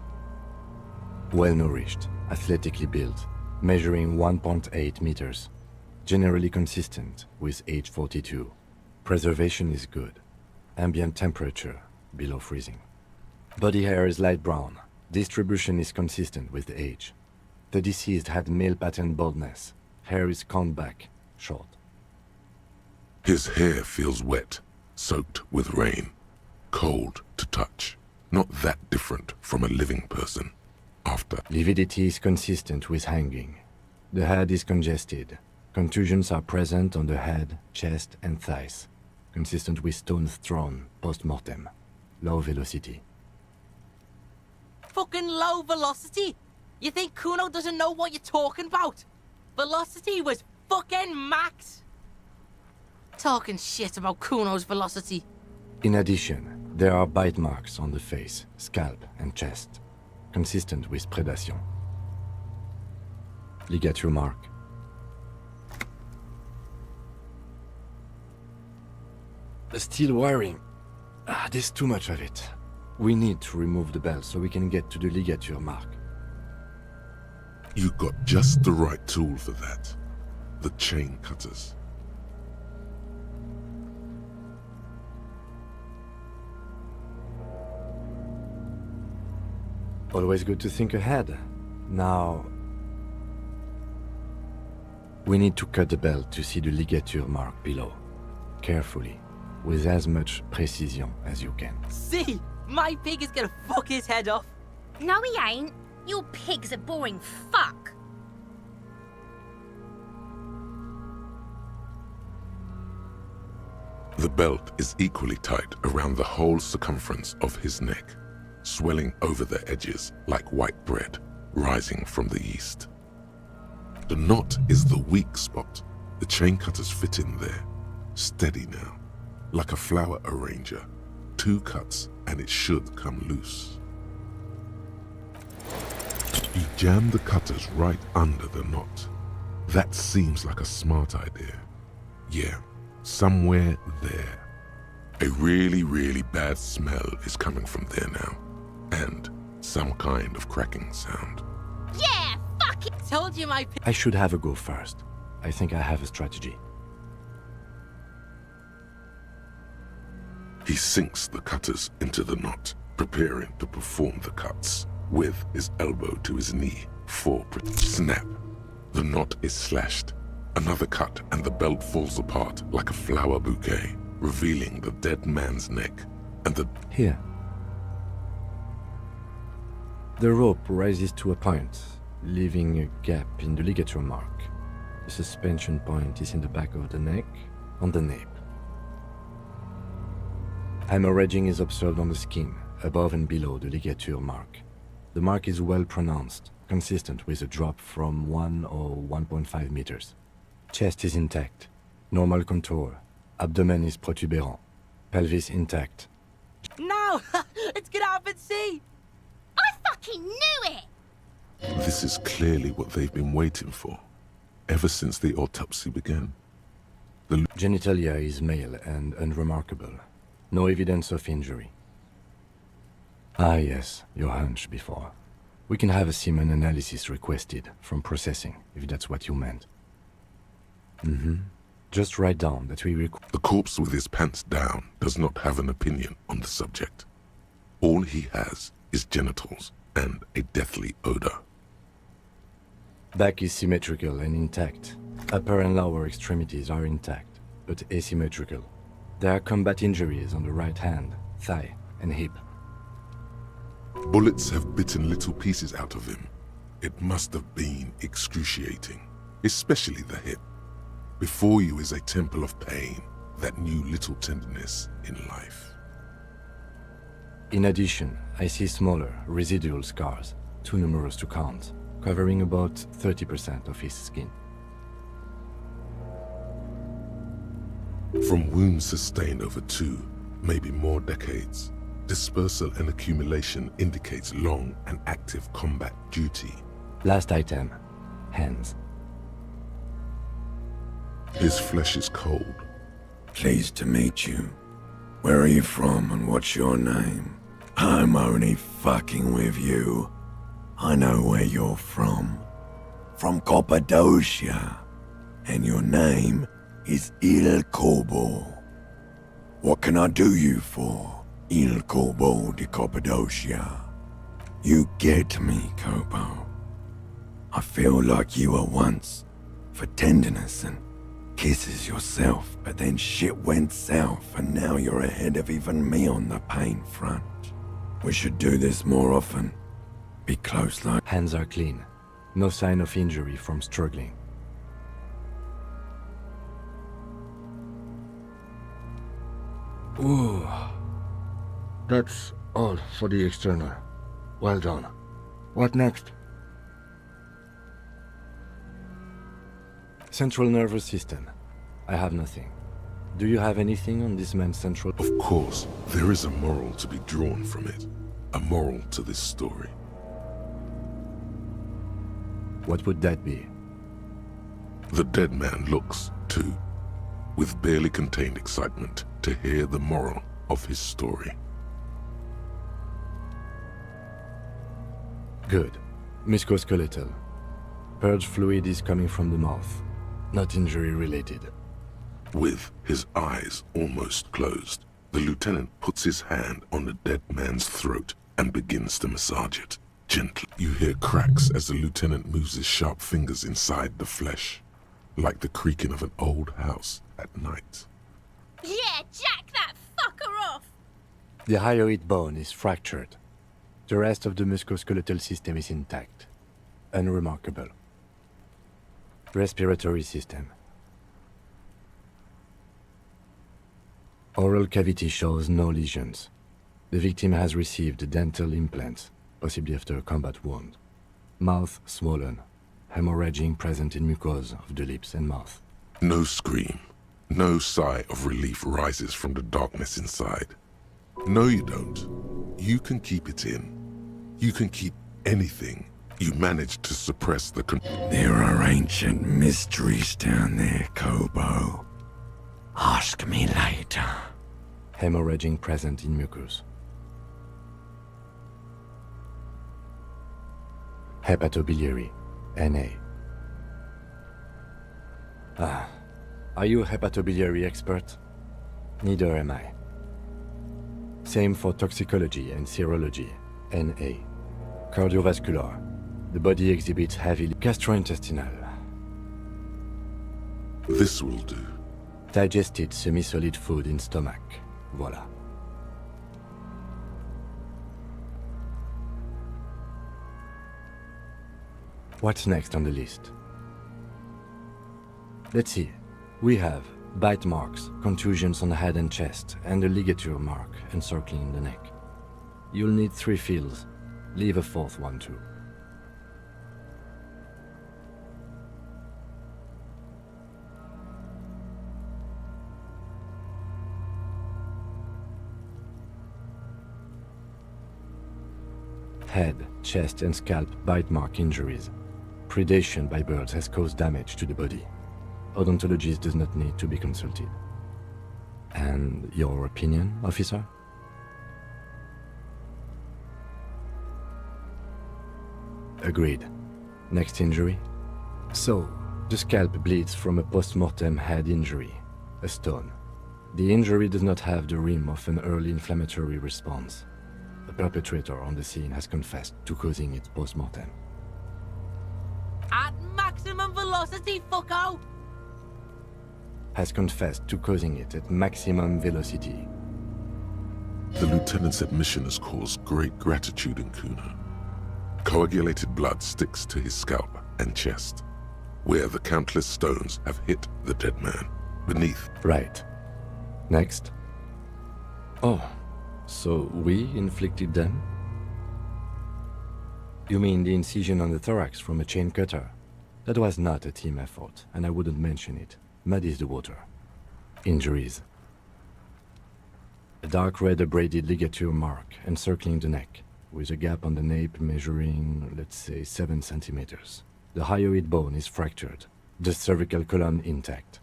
Well-nourished, athletically built, measuring 1.8 meters. Generally consistent with age 42. Preservation is good. Ambient temperature, below freezing. Body hair is light brown. Distribution is consistent with the age. The deceased had male pattern baldness. Hair is combed back, short. His hair feels wet, soaked with rain, cold to touch. Not that different from a living person. After Lividity is consistent with hanging. The head is congested. Contusions are present on the head, chest, and thighs. Consistent with stones thrown post-mortem. Low velocity. Fucking low velocity? You think Kuno doesn't know what you're talking about? Velocity was fucking max. Talking shit about Kuno's velocity. In addition, there are bite marks on the face, scalp, and chest. Consistent with predation. Ligature mark. The steel wiring. There's too much of it. We need to remove the belt so we can get to the ligature mark. You got just the right tool for that. The chain cutters. Always good to think ahead. Now, we need to cut the belt to see the ligature mark below. Carefully, with as much precision as you can. See? My pig is gonna fuck his head off. No, he ain't. Your pig's a boring fuck. The belt is equally tight around the whole circumference of his neck, swelling over the edges like white bread rising from the east. The knot is the weak spot. The chain cutters fit in there, steady now, like a flower arranger. 2 cuts and it should come loose. You jam the cutters right under the knot. That seems like a smart idea. Yeah, somewhere there. A really, really bad smell is coming from there now. And some kind of cracking sound. Yeah, fuck it! Told you my pig. I should have a go first. I think I have a strategy. He sinks the cutters into the knot, preparing to perform the cuts, with his elbow to his knee for snap. The knot is slashed. Another cut and the belt falls apart like a flower bouquet, revealing the dead man's neck and the... Here. The rope rises to a point, leaving a gap in the ligature mark. The suspension point is in the back of the neck, on the nape. Hemorrhaging is observed on the skin, above and below the ligature mark. The mark is well pronounced, consistent with a drop from 1 or 1.5 meters. Chest is intact, normal contour. Abdomen is protuberant, pelvis intact. No! Let's get up and see! I fucking knew it! This is clearly what they've been waiting for, ever since the autopsy began. The genitalia is male and unremarkable. No evidence of injury. Ah yes, your hunch before. We can have a semen analysis requested from processing, if that's what you meant. Just write down that we The corpse with his pants down does not have an opinion on the subject. All he has is genitals and a deathly odor. Back is symmetrical and intact. Upper and lower extremities are intact, but asymmetrical. There are combat injuries on the right hand, thigh, and hip. Bullets have bitten little pieces out of him. It must have been excruciating, especially the hip. Before you is a temple of pain that knew little tenderness in life. In addition, I see smaller, residual scars, too numerous to count, covering about 30% of his skin. From wounds sustained over 2, maybe more decades, dispersal and accumulation indicates long and active combat duty. Last item, hands. His flesh is cold. Pleased to meet you. Where are you from and what's your name? I'm only fucking with you. I know where you're from. From Cappadocia. And your name is Il Corbo. What can I do you for, Il Corbo de Cappadocia? You get me, Kobo. I feel like you were once, for tenderness and kisses yourself, but then shit went south and now you're ahead of even me on the pain front. We should do this more often. Be close like... Hands are clean. No sign of injury from struggling. Ooh. That's all for the external. Well done. What next? Central nervous system. I have nothing. Do you have anything on this man's central... Of course, there is a moral to be drawn from it. A moral to this story. What would that be? The dead man looks, too, with barely contained excitement to hear the moral of his story. Good. Musculoskeletal. Purge fluid is coming from the mouth. Not injury related. With his eyes almost closed, the lieutenant puts his hand on the dead man's throat and begins to massage it. Gently, you hear cracks as the lieutenant moves his sharp fingers inside the flesh, like the creaking of an old house at night. Yeah, jack that fucker off! The hyoid bone is fractured. The rest of the musculoskeletal system is intact. Unremarkable. Respiratory system. Oral cavity shows no lesions. The victim has received dental implants, possibly after a combat wound. Mouth swollen. Hemorrhaging present in mucosa of the lips and mouth. No scream. No sigh of relief rises from the darkness inside. No, you don't. You can keep it in. You can keep anything. You managed to suppress the... There are ancient mysteries down there, Kobo. Ask me later. Hemorrhaging present in mucus. Hepatobiliary, NA. Are you a hepatobiliary expert? Neither am I. Same for toxicology and serology, NA. Cardiovascular. The body exhibits heavy gastrointestinal. This will do. Digested semi-solid food in stomach. Voila. What's next on the list? Let's see. We have bite marks, contusions on the head and chest, and a ligature mark encircling the neck. You'll need 3 feels. Leave a 4th one too. Head, chest and scalp bite mark injuries. Predation by birds has caused damage to the body. Odontologist does not need to be consulted. And your opinion, officer? Agreed. Next injury? So, the scalp bleeds from a post-mortem head injury, a stone. The injury does not have the rim of an early inflammatory response. The perpetrator on the scene has confessed to causing it post-mortem. At maximum velocity, fucko! Has confessed to causing it at maximum velocity. The lieutenant's admission has caused great gratitude in Kuno. Coagulated blood sticks to his scalp and chest, where the countless stones have hit the dead man. Beneath. Right. Next. Oh, so we inflicted them? You mean the incision on the thorax from a chain cutter? That was not a team effort, and I wouldn't mention it. Muddies the water. Injuries. A dark red abraded ligature mark encircling the neck, with a gap on the nape measuring, let's say, 7 centimeters. The hyoid bone is fractured, the cervical column intact.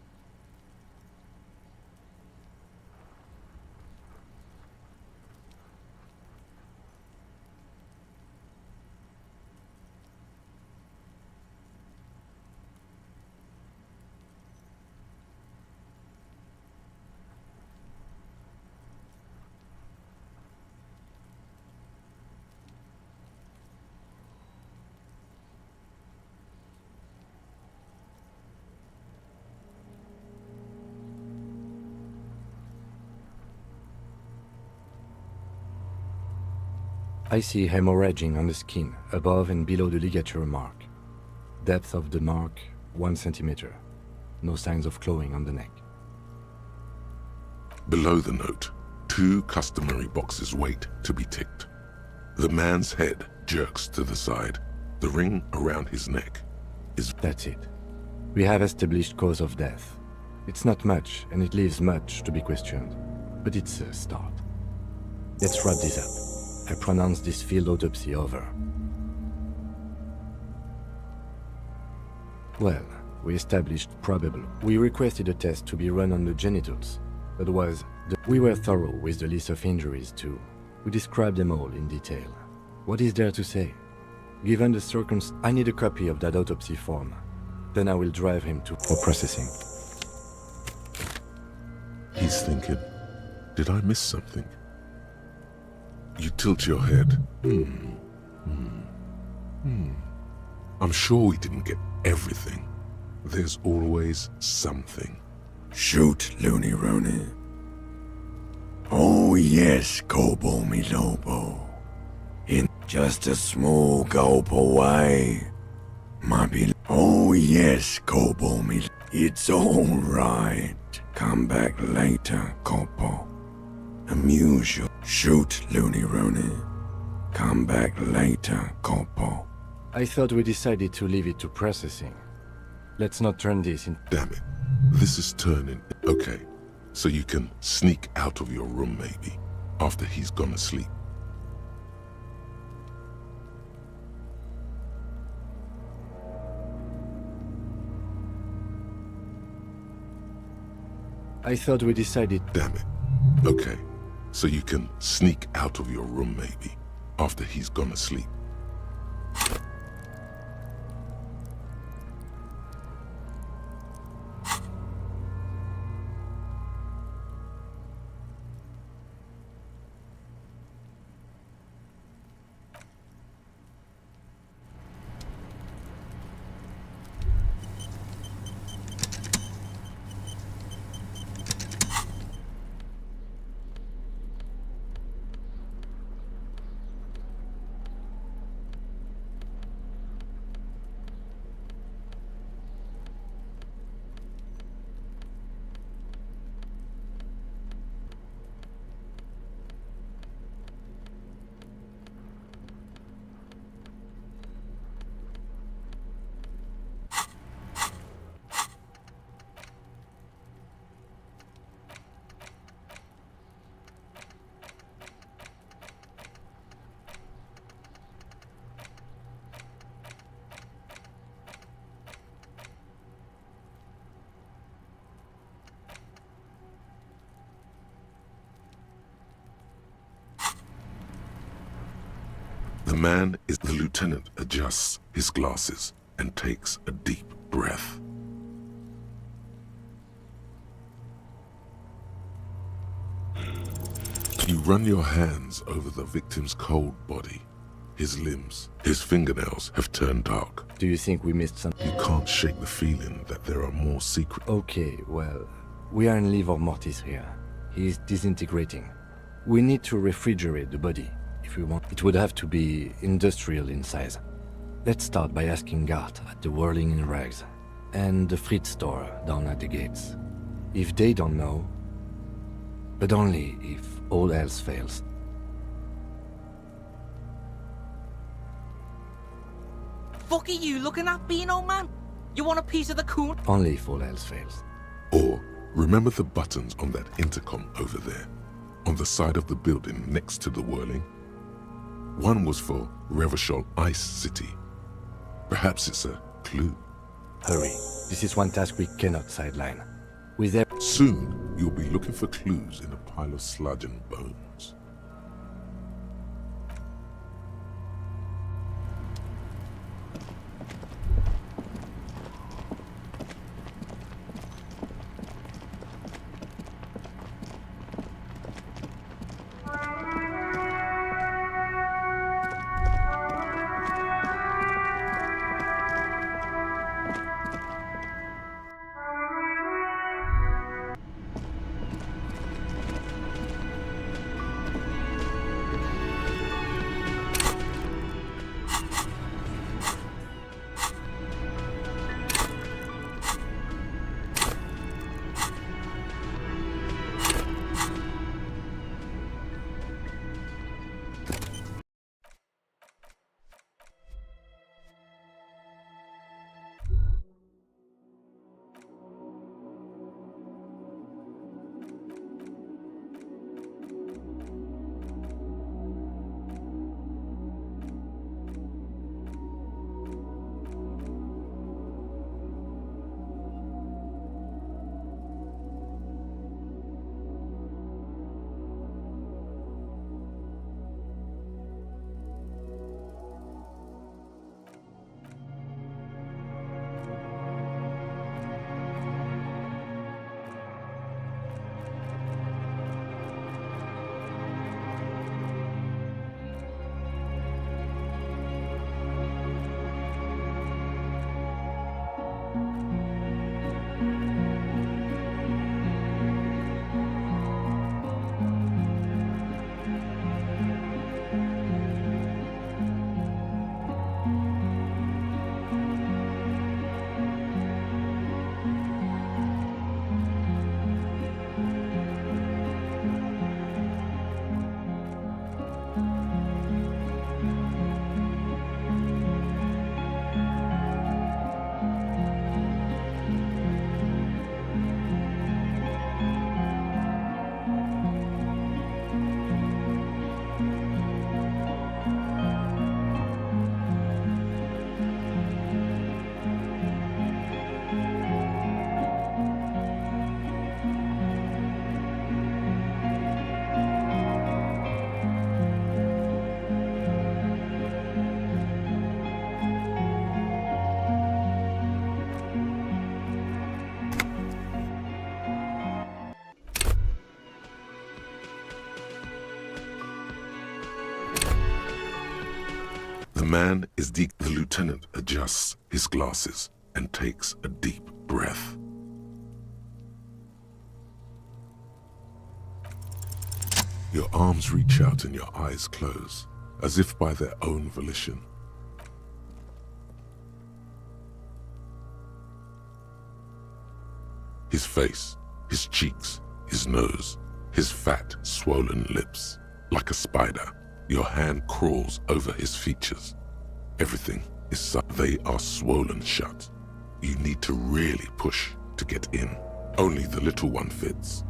I see hemorrhaging on the skin, above and below the ligature mark. Depth of the mark, 1 centimeter. No signs of clawing on the neck. Below the note, 2 customary boxes wait to be ticked. The man's head jerks to the side. The ring around his neck is... That's it. We have established cause of death. It's not much, and it leaves much to be questioned. But it's a start. Let's wrap this up. I pronounce this field autopsy over. Well, we established probable. We requested a test to be run on the genitals. That was We were thorough with the list of injuries too. We described them all in detail. What is there to say? Given the circumstances, I need a copy of that autopsy form. Then I will drive him for processing. He's thinking, did I miss something? You tilt your head. I'm sure we didn't get everything. There's always something. Shoot, Looney Rooney. Oh yes, Kobo mi Lobo. In just a small gulp away. Might be... Oh yes, Kobo mi... It's all right. Come back later, Kobo. Amuse you. Shoot, Looney Rooney. Come back later, Kobo. I thought we decided to leave it to processing. Let's not turn this in... Damn it. This is turning... Okay, so you can sneak out of your room maybe, after he's gone to sleep. I thought we decided... Damn it. Okay, so you can sneak out of your room maybe, after he's gone to sleep. The lieutenant adjusts his glasses and takes a deep breath. You run your hands over the victim's cold body, his limbs, his fingernails have turned dark. Do you think we missed something? You can't shake the feeling that there are more secrets. Okay, well, we are in livor mortis here. He is disintegrating. We need to refrigerate the body. If we want, it would have to be industrial in size. Let's start by asking Gart at the Whirling in Rags and the Fritz store down at the gates. If they don't know, but only if all else fails. Fuck are you looking at, Beano man? You want a piece of the coon? Only if all else fails. Or remember the buttons on that intercom over there, on the side of the building next to the Whirling? One was for Revachol Ice City. Perhaps it's a clue. Hurry. This is one task we cannot sideline. Soon, you'll be looking for clues in a pile of sludge and bones. The man is deep. The lieutenant adjusts his glasses and takes a deep breath. Your arms reach out and your eyes close, as if by their own volition. His face, his cheeks, his nose, his fat, swollen lips. Like a spider, your hand crawls over his features. Everything is they are swollen shut. You need to really push to get in. Only the little one fits.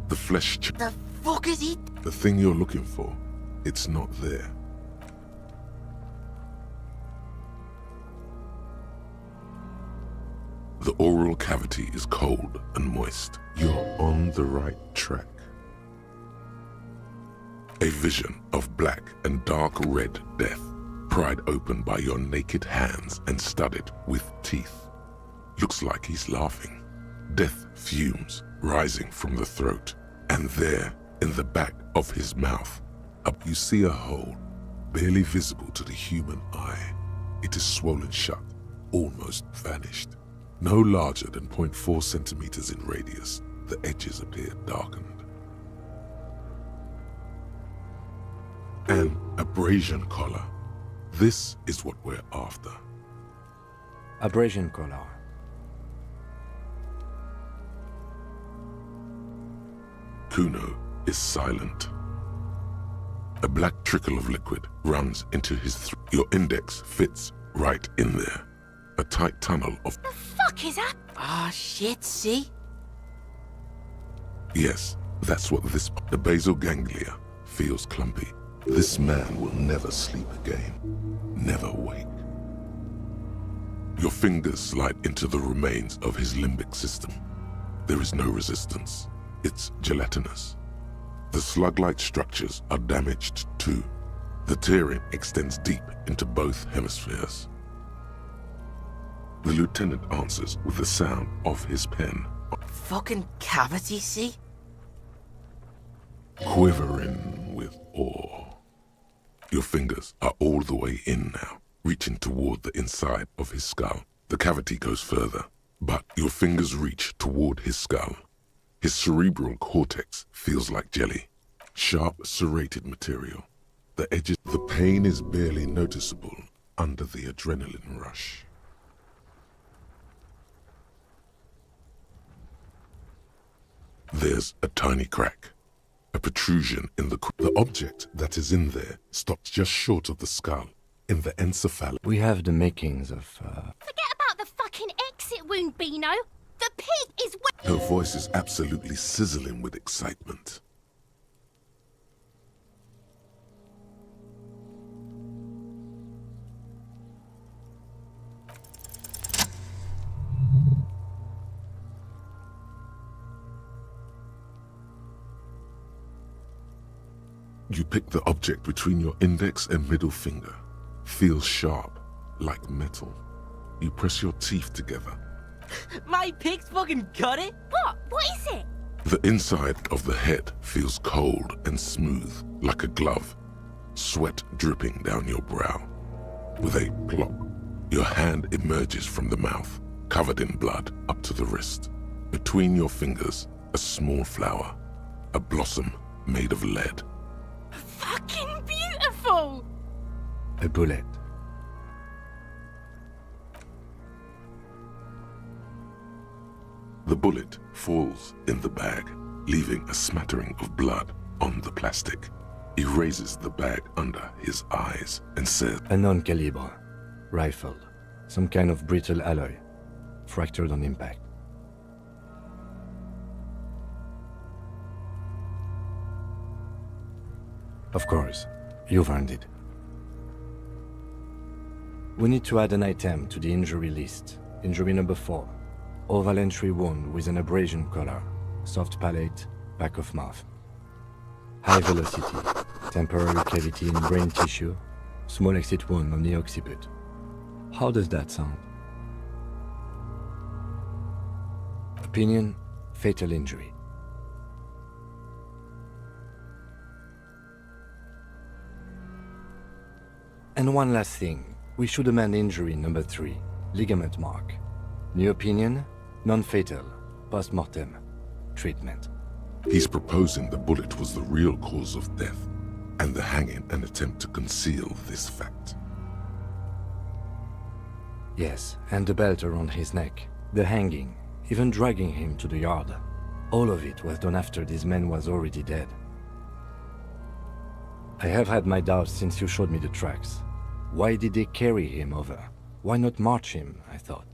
The flesh... The fuck is he? The thing you're looking for, it's not there. The oral cavity is cold and moist. You're on the right track. A vision of black and dark red death, pried open by your naked hands and studded with teeth. Looks like he's laughing. Death fumes rising from the throat, and there, in the back of his mouth, up you see a hole, barely visible to the human eye. It is swollen shut, almost vanished. No larger than 0.4 centimeters in radius, the edges appear darkened. An abrasion collar. This is what we're after. Abrasion collar. Kuno is silent. A black trickle of liquid runs into his throat. Your index fits right in there. A tight tunnel of... The fuck is that? Ah, shit, see? Yes, that's what this... The basal ganglia feels clumpy. This man will never sleep again. Never wake. Your fingers slide into the remains of his limbic system. There is no resistance. It's gelatinous. The slug-like structures are damaged too. The tearing extends deep into both hemispheres. The lieutenant answers with the sound of his pen. Fucking cavity, see? Quivering with awe. Your fingers are all the way in now, reaching toward the inside of his skull. The cavity goes further, but your fingers reach toward his skull. His cerebral cortex feels like jelly. Sharp, serrated material. The edges... The pain is barely noticeable under the adrenaline rush. There's a tiny crack. A protrusion in the object that is in there stops just short of the skull, in the encephalon. We have the makings of... Forget about the fucking exit wound, Beano. The pig is... Her voice is absolutely sizzling with excitement. You pick the object between your index and middle finger. Feels sharp, like metal. You press your teeth together. My pig's fucking got it? What? What is it? The inside of the head feels cold and smooth, like a glove. Sweat dripping down your brow. With a plop, your hand emerges from the mouth, covered in blood up to the wrist. Between your fingers, a small flower. A blossom made of lead. Fucking beautiful! A bullet. The bullet falls in the bag, leaving a smattering of blood on the plastic. He raises the bag under his eyes and says, A non-caliber. Rifle. Some kind of brittle alloy. Fractured on impact. Of course, you've earned it. We need to add an item to the injury list. Injury number 4. Oval entry wound with an abrasion collar. Soft palate, back of mouth. High velocity. Temporary cavity in brain tissue. Small exit wound on the occiput. How does that sound? Opinion, fatal injury. And one last thing, we should amend injury number 3, ligament mark. New opinion, non-fatal, post-mortem, treatment. He's proposing the bullet was the real cause of death, and the hanging an attempt to conceal this fact. Yes, and the belt around his neck, the hanging, even dragging him to the yard. All of it was done after this man was already dead. I have had my doubts since you showed me the tracks. Why did they carry him over? Why not march him, I thought.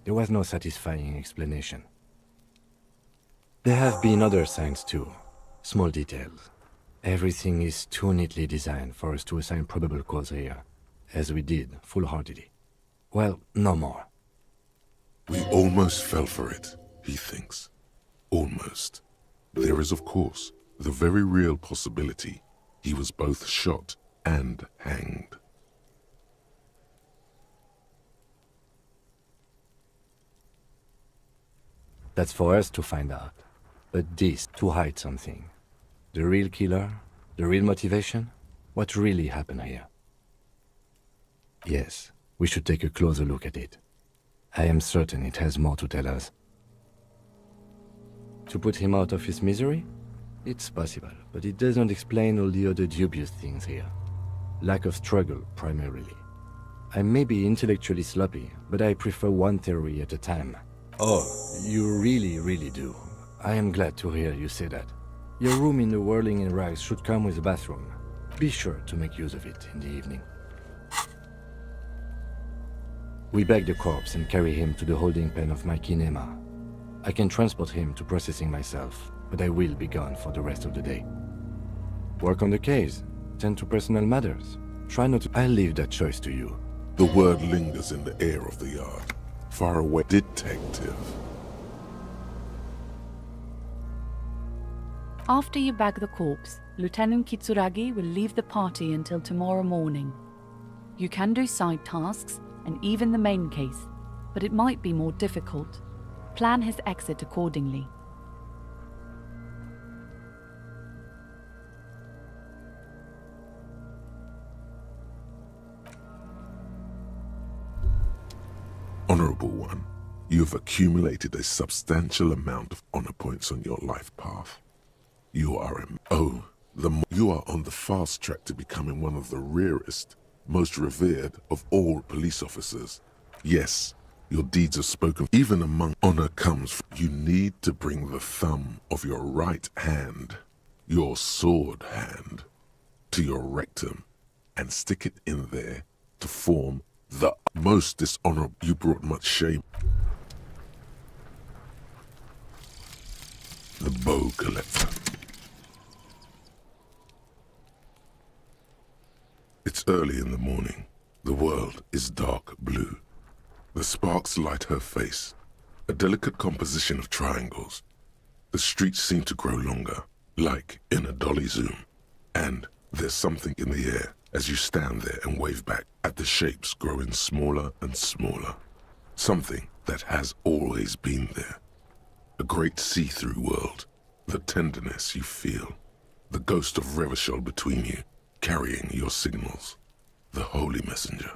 There was no satisfying explanation. There have been other signs too. Small details. Everything is too neatly designed for us to assign probable cause here, as we did, full-heartedly. Well, no more. We almost fell for it, he thinks. Almost. There is, of course, the very real possibility he was both shot and hanged. That's for us to find out. But this, to hide something. The real killer? The real motivation? What really happened here? Yes, we should take a closer look at it. I am certain it has more to tell us. To put him out of his misery? It's possible, but it doesn't explain all the other dubious things here. Lack of struggle, primarily. I may be intellectually sloppy, but I prefer one theory at a time. Oh, you really do. I am glad to hear you say that. Your room in the Whirling in Rags should come with a bathroom. Be sure to make use of it in the evening. We bag the corpse and carry him to the holding pen of my kinema. I can transport him to processing myself, but I will be gone for the rest of the day. Work on the case, tend to personal matters. Try not to... I'll leave that choice to you. The word lingers in the air of the yard. Far away, detective. After you bag the corpse, Lieutenant Kitsuragi will leave the party until tomorrow morning. You can do side tasks, and even the main case, but it might be more difficult. Plan his exit accordingly. Honorable One, you have accumulated a substantial amount of honor points on your life path. You are you are on the fast track to becoming one of the rarest, most revered of all police officers. Yes, your deeds are spoken. Even among honor comes from you need to bring the thumb of your right hand, your sword hand, to your rectum and stick it in there to form the most dishonorable. You brought much shame. The bow collector. It's early in the morning. The world is dark blue. The sparks light her face, a delicate composition of triangles. The streets seem to grow longer, like in a dolly zoom. And there's something in the air as you stand there and wave back at the shapes growing smaller and smaller. Something that has always been there. A great see-through world. The tenderness you feel. The ghost of Revachol between you, carrying your signals. The holy messenger.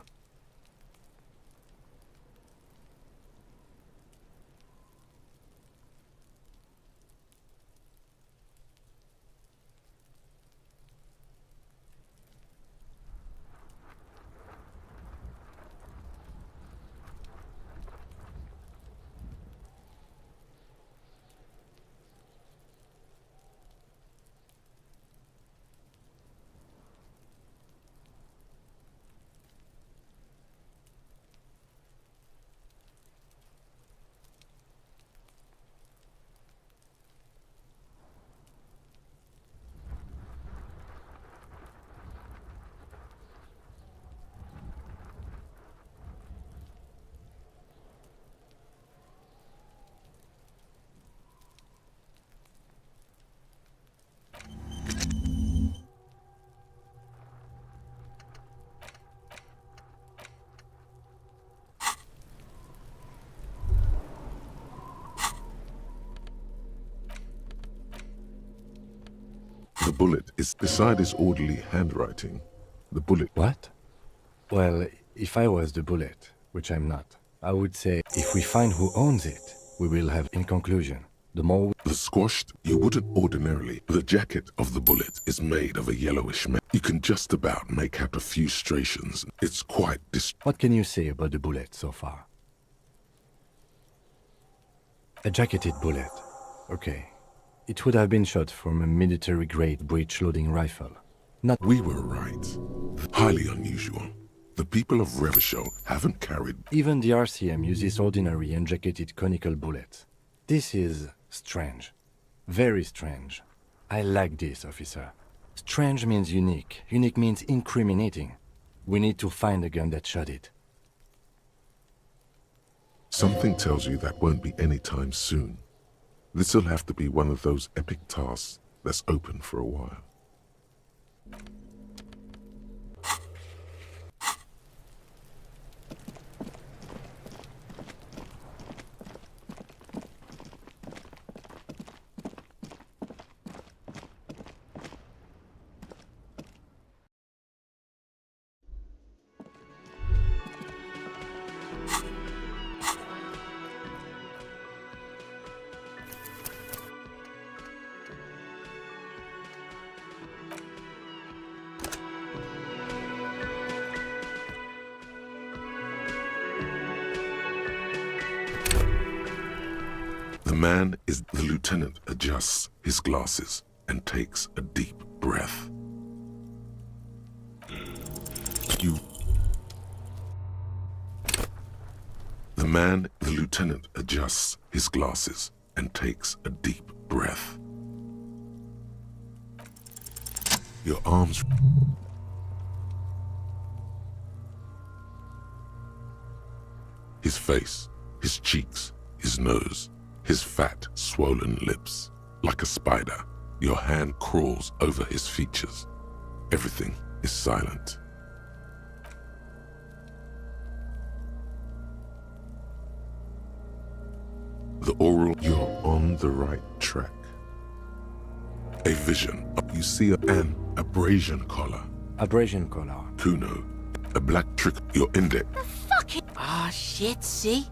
The bullet is beside his orderly handwriting. The bullet... What? Well, if I was the bullet, which I'm not, I would say if we find who owns it, we will have, in conclusion, the more... The squashed, you wouldn't ordinarily. The jacket of the bullet is made of a yellowish metal. You can just about make out a few striations. It's quite What can you say about the bullet so far? A jacketed bullet. Okay. It would have been shot from a military-grade breech-loading rifle. Not... We were right. Highly unusual. The people of Revachol haven't carried... Even the RCM uses ordinary unjacketed conical bullets. This is strange. Very strange. I like this, officer. Strange means unique. Unique means incriminating. We need to find the gun that shot it. Something tells you that won't be any time soon. This'll have to be one of those epic tasks that's open for a while. The lieutenant adjusts his glasses and takes a deep breath. The lieutenant adjusts his glasses and takes a deep breath. Your arms... His face, his cheeks, his nose, his fat, swollen lips. Like a spider, your hand crawls over his features. Everything is silent. You're on the right track. A vision. You see an abrasion collar. Abrasion collar. Kuno. A black trick. Your index. Fucking. Ah, shit, see?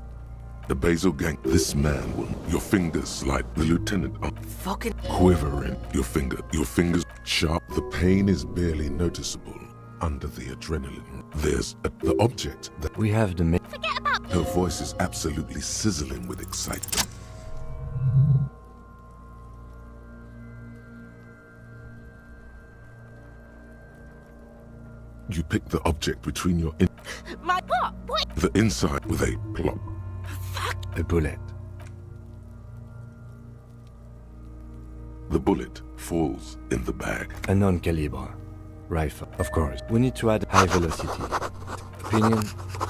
The basal gang. This man will. Your fingers slide. The lieutenant are fucking quivering. Your fingers sharp. The pain is barely noticeable under the adrenaline. There's the object that we have the. Forget about. Her voice is absolutely sizzling with excitement. You pick the object between your My what? What? The inside with a plop. Fuck. A bullet. The bullet falls in the bag. A non-caliber rifle, of course. We need to add high velocity. Opinion,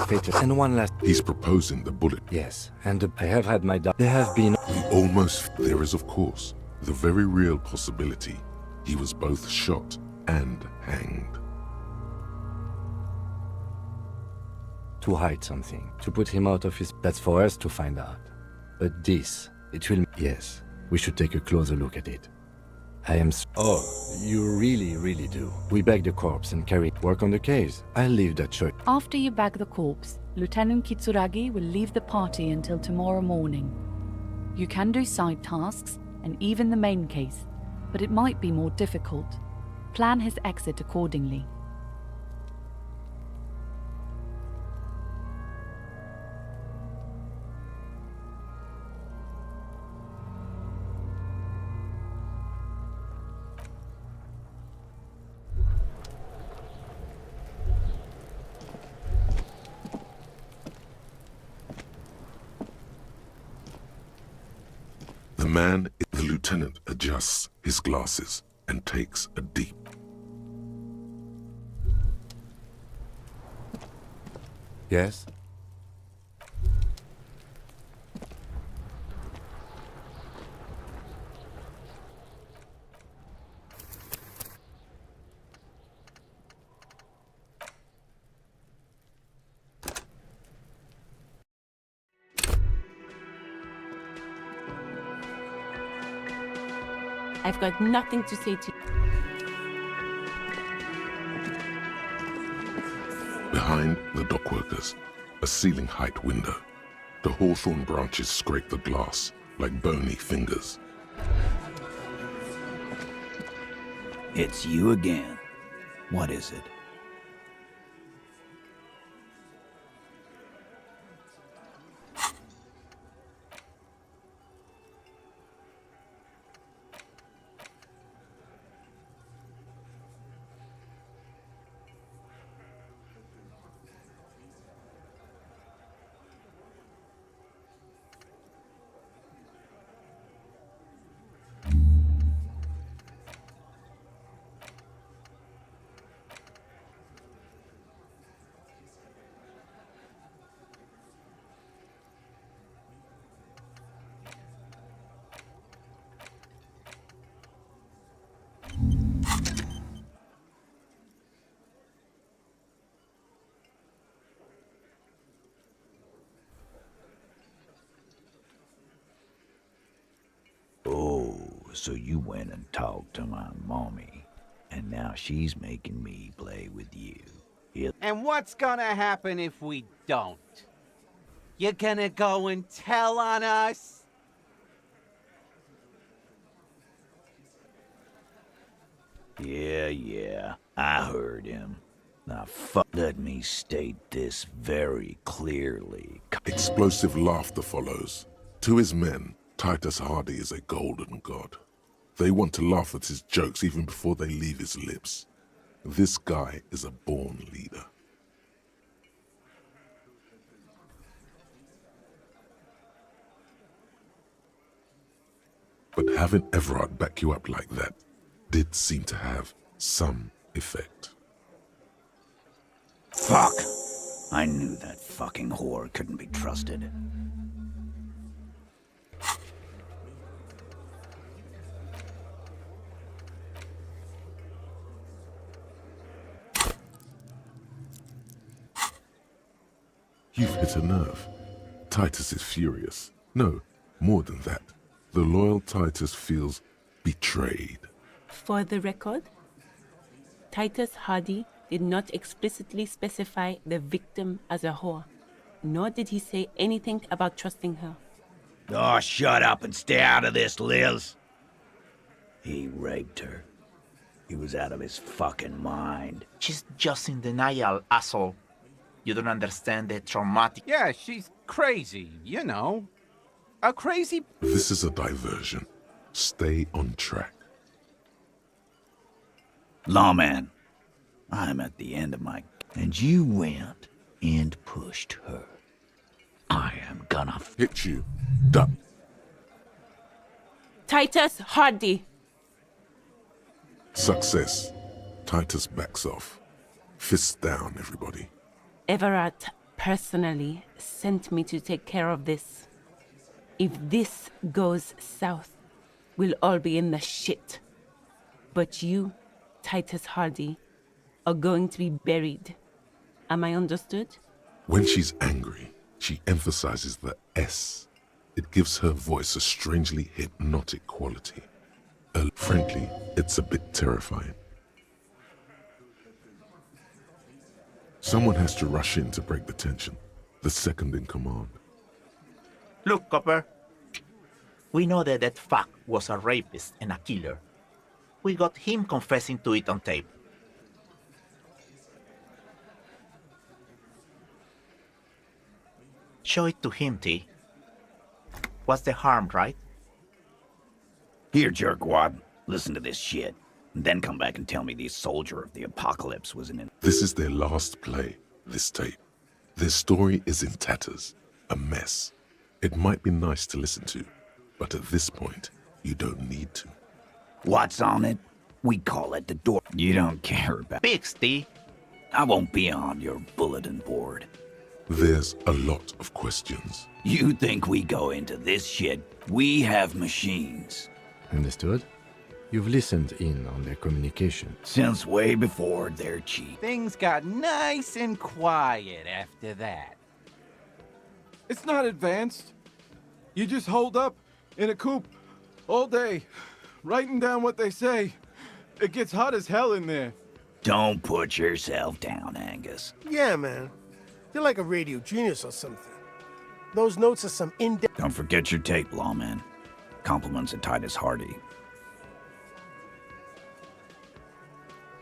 fatal, and one last. He's proposing the bullet. Yes, and I have had my There have been. There is, of course, the very real possibility he was both shot and hanged. To hide something, to put him out of his... That's for us to find out. But this, it will... Yes, we should take a closer look at it. I am... Oh, you really do. We bag the corpse and carry... Work on the case. I'll leave that church. After you bag the corpse, Lieutenant Kitsuragi will leave the party until tomorrow morning. You can do side tasks and even the main case, but it might be more difficult. Plan his exit accordingly. The lieutenant adjusts his glasses and takes a deep. Yes? I've got nothing to say to you. Behind the dockworkers, a ceiling-height window. The hawthorn branches scrape the glass like bony fingers. It's you again. What is it? So you went and talked to my mommy, and now she's making me play with you. And what's gonna happen if we don't? You gonna go and tell on us? Yeah, I heard him. Now let me state this very clearly. Explosive laughter follows. To his men, Titus Hardy is a golden god. They want to laugh at his jokes even before they leave his lips. This guy is a born leader. But having Everard back you up like that did seem to have some effect. Fuck! I knew that fucking whore couldn't be trusted. You've hit a nerve. Titus is furious. No, more than that. The loyal Titus feels betrayed. For the record, Titus Hardy did not explicitly specify the victim as a whore, nor did he say anything about trusting her. Oh, shut up and stay out of this, Liz. He raped her. He was out of his fucking mind. She's just in denial, asshole. You don't understand the traumatic... Yeah, she's crazy, you know. A crazy... This is a diversion. Stay on track. Lawman, I'm at the end of my... And you went and pushed her. I am gonna... Hit you. Duck. Titus Hardy! Success. Titus backs off. Fists down, everybody. Everard personally sent me to take care of this. If this goes south, we'll all be in the shit. But you, Titus Hardy, are going to be buried. Am I understood? When she's angry, she emphasizes the S. It gives her voice a strangely hypnotic quality. Frankly, it's a bit terrifying. Someone has to rush in to break the tension. The second in command. Look, Copper. We know that fuck was a rapist and a killer. We got him confessing to it on tape. Show it to him, T. What's the harm, right? Here, jerkwad, listen to this shit. And then come back and tell me the soldier of the apocalypse was in it. This is their last play, this tape. Their story is in tatters, a mess. It might be nice to listen to, but at this point, you don't need to. What's on it? We call it the door. You don't care about... Big Steve. I won't be on your bulletin board. There's a lot of questions. You think we go into this shit? We have machines. Understood? You've listened in on their communication. Since way before their chief. Things got nice and quiet after that. It's not advanced. You just hold up in a coop all day, writing down what they say. It gets hot as hell in there. Don't put yourself down, Angus. Yeah, man. You're like a radio genius or something. Those notes are some in-depth... Don't forget your tape, lawman. Compliments of Titus Hardy.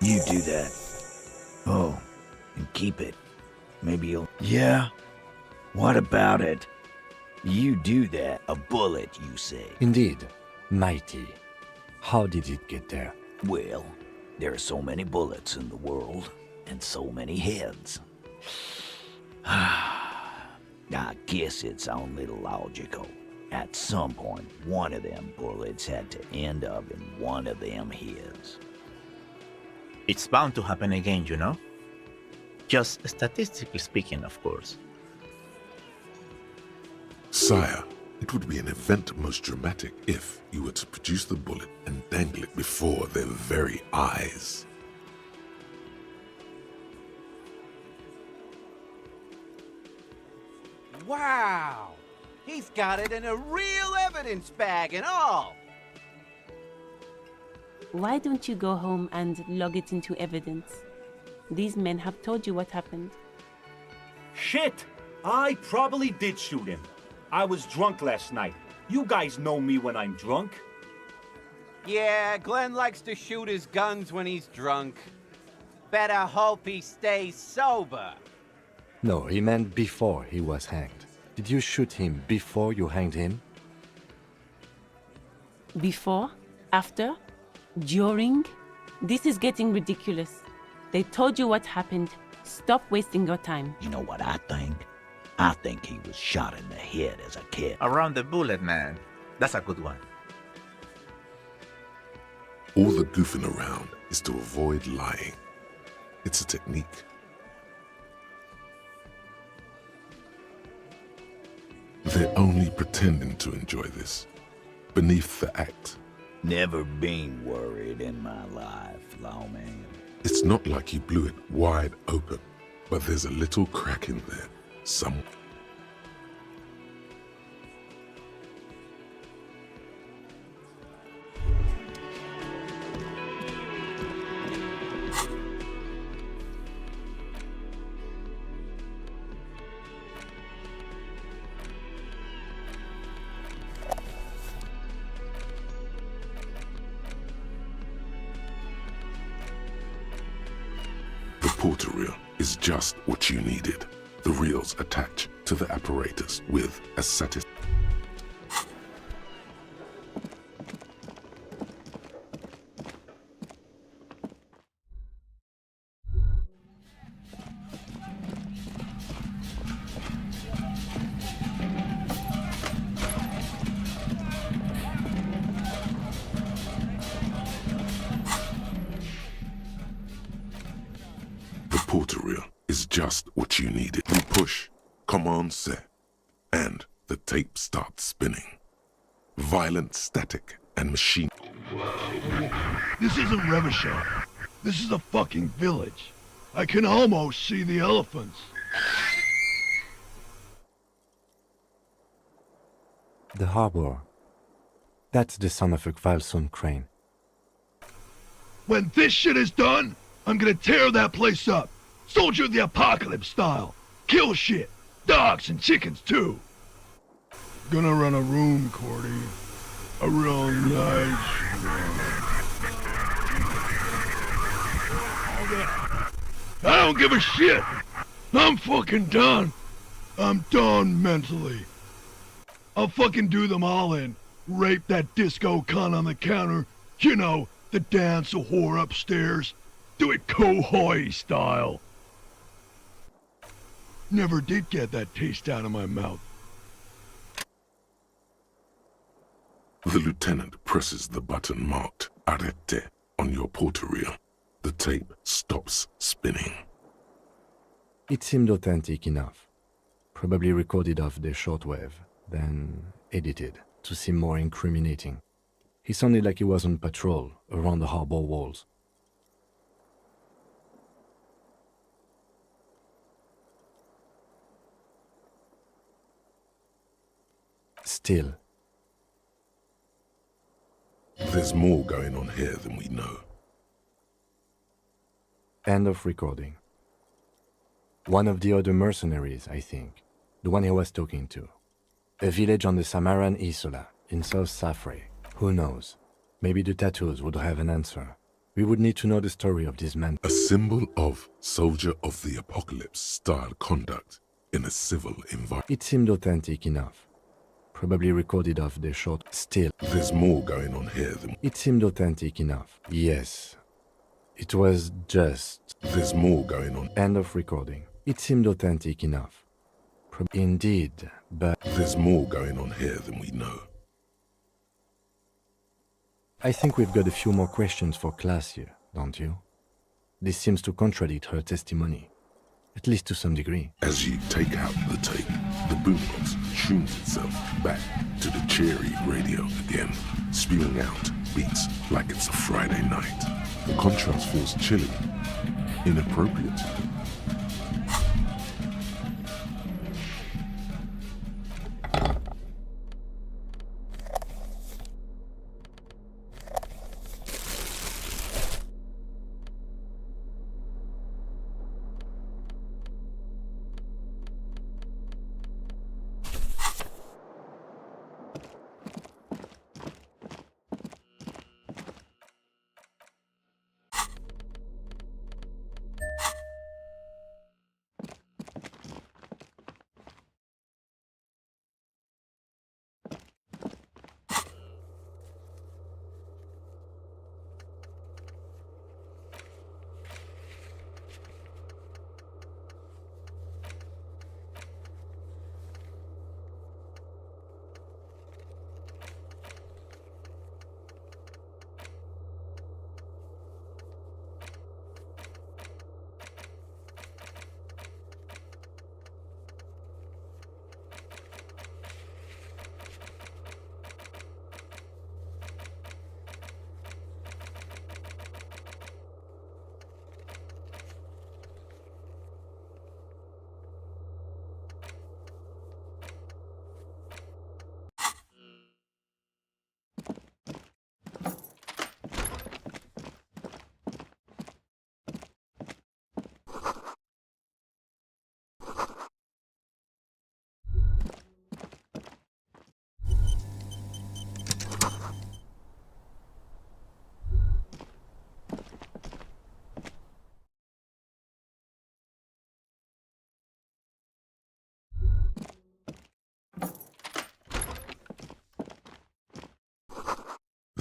You do that. Oh, and keep it. Maybe you'll... Yeah? What about it? You do that. A bullet, you say. Indeed. Mighty. How did it get there? Well, there are so many bullets in the world, and so many heads. I guess it's only logical. At some point, one of them bullets had to end up in one of them heads. It's bound to happen again, you know? Just statistically speaking, of course. Sire, it would be an event most dramatic if you were to produce the bullet and dangle it before their very eyes. Wow! He's got it in a real evidence bag and all! Why don't you go home and log it into evidence? These men have told you what happened. Shit! I probably did shoot him. I was drunk last night. You guys know me when I'm drunk. Yeah, Glenn likes to shoot his guns when he's drunk. Better hope he stays sober. No, he meant before he was hanged. Did you shoot him before you hanged him? Before? After? During? This is getting ridiculous. They told you what happened. Stop wasting your time. You know what I think? I think he was shot in the head as a kid. Around the bullet, man. That's a good one. All the goofing around is to avoid lying. It's a technique. They're only pretending to enjoy this. Beneath the act. Never been worried in my life, lawman. It's not like you blew it wide open, but there's a little crack in there. Some. The porter reel is just what you needed. The reels attach to the apparatus with a satis. The porter reel is just what you needed. You push, command set, and the tape starts spinning. Violent static and machine. This isn't Revachol. This is a fucking village. I can almost see the elephants. The harbor. That's the son of a Kvalson crane. When this shit is done, I'm gonna tear that place up. Soldier of the Apocalypse style. Kill shit. Dogs and chickens too. Gonna run a room, Cordy. A real nice room. I don't give a shit. I'm fucking done. I'm done mentally. I'll fucking do them all in. Rape that disco cunt on the counter. You know, the dance a whore upstairs. Do it Kohoi style. Never did get that taste out of my mouth. The lieutenant presses the button marked Arrete on your porter reel. The tape stops spinning. It seemed authentic enough. Probably recorded off the shortwave, then edited to seem more incriminating. He sounded like he was on patrol around the harbor walls. Still. There's more going on here than we know. End of recording. One of the other mercenaries, I think. The one he was talking to. A village on the Samaran Isola, in South Safre. Who knows? Maybe the tattoos would have an answer. We would need to know the story of this man. A symbol of soldier of the apocalypse style conduct in a civil environment. It seemed authentic enough. Probably recorded off the short. Still. There's more going on here than... It seemed authentic enough. Yes. It was just... There's more going on. End of recording. It seemed authentic enough. Indeed, but... There's more going on here than we know. I think we've got a few more questions for class here, don't you? This seems to contradict her testimony. At least to some degree. As you take out the tape, the boombox tunes itself back to the cheery radio again, spewing out beats like it's a Friday night. The contrast feels chilly, inappropriate.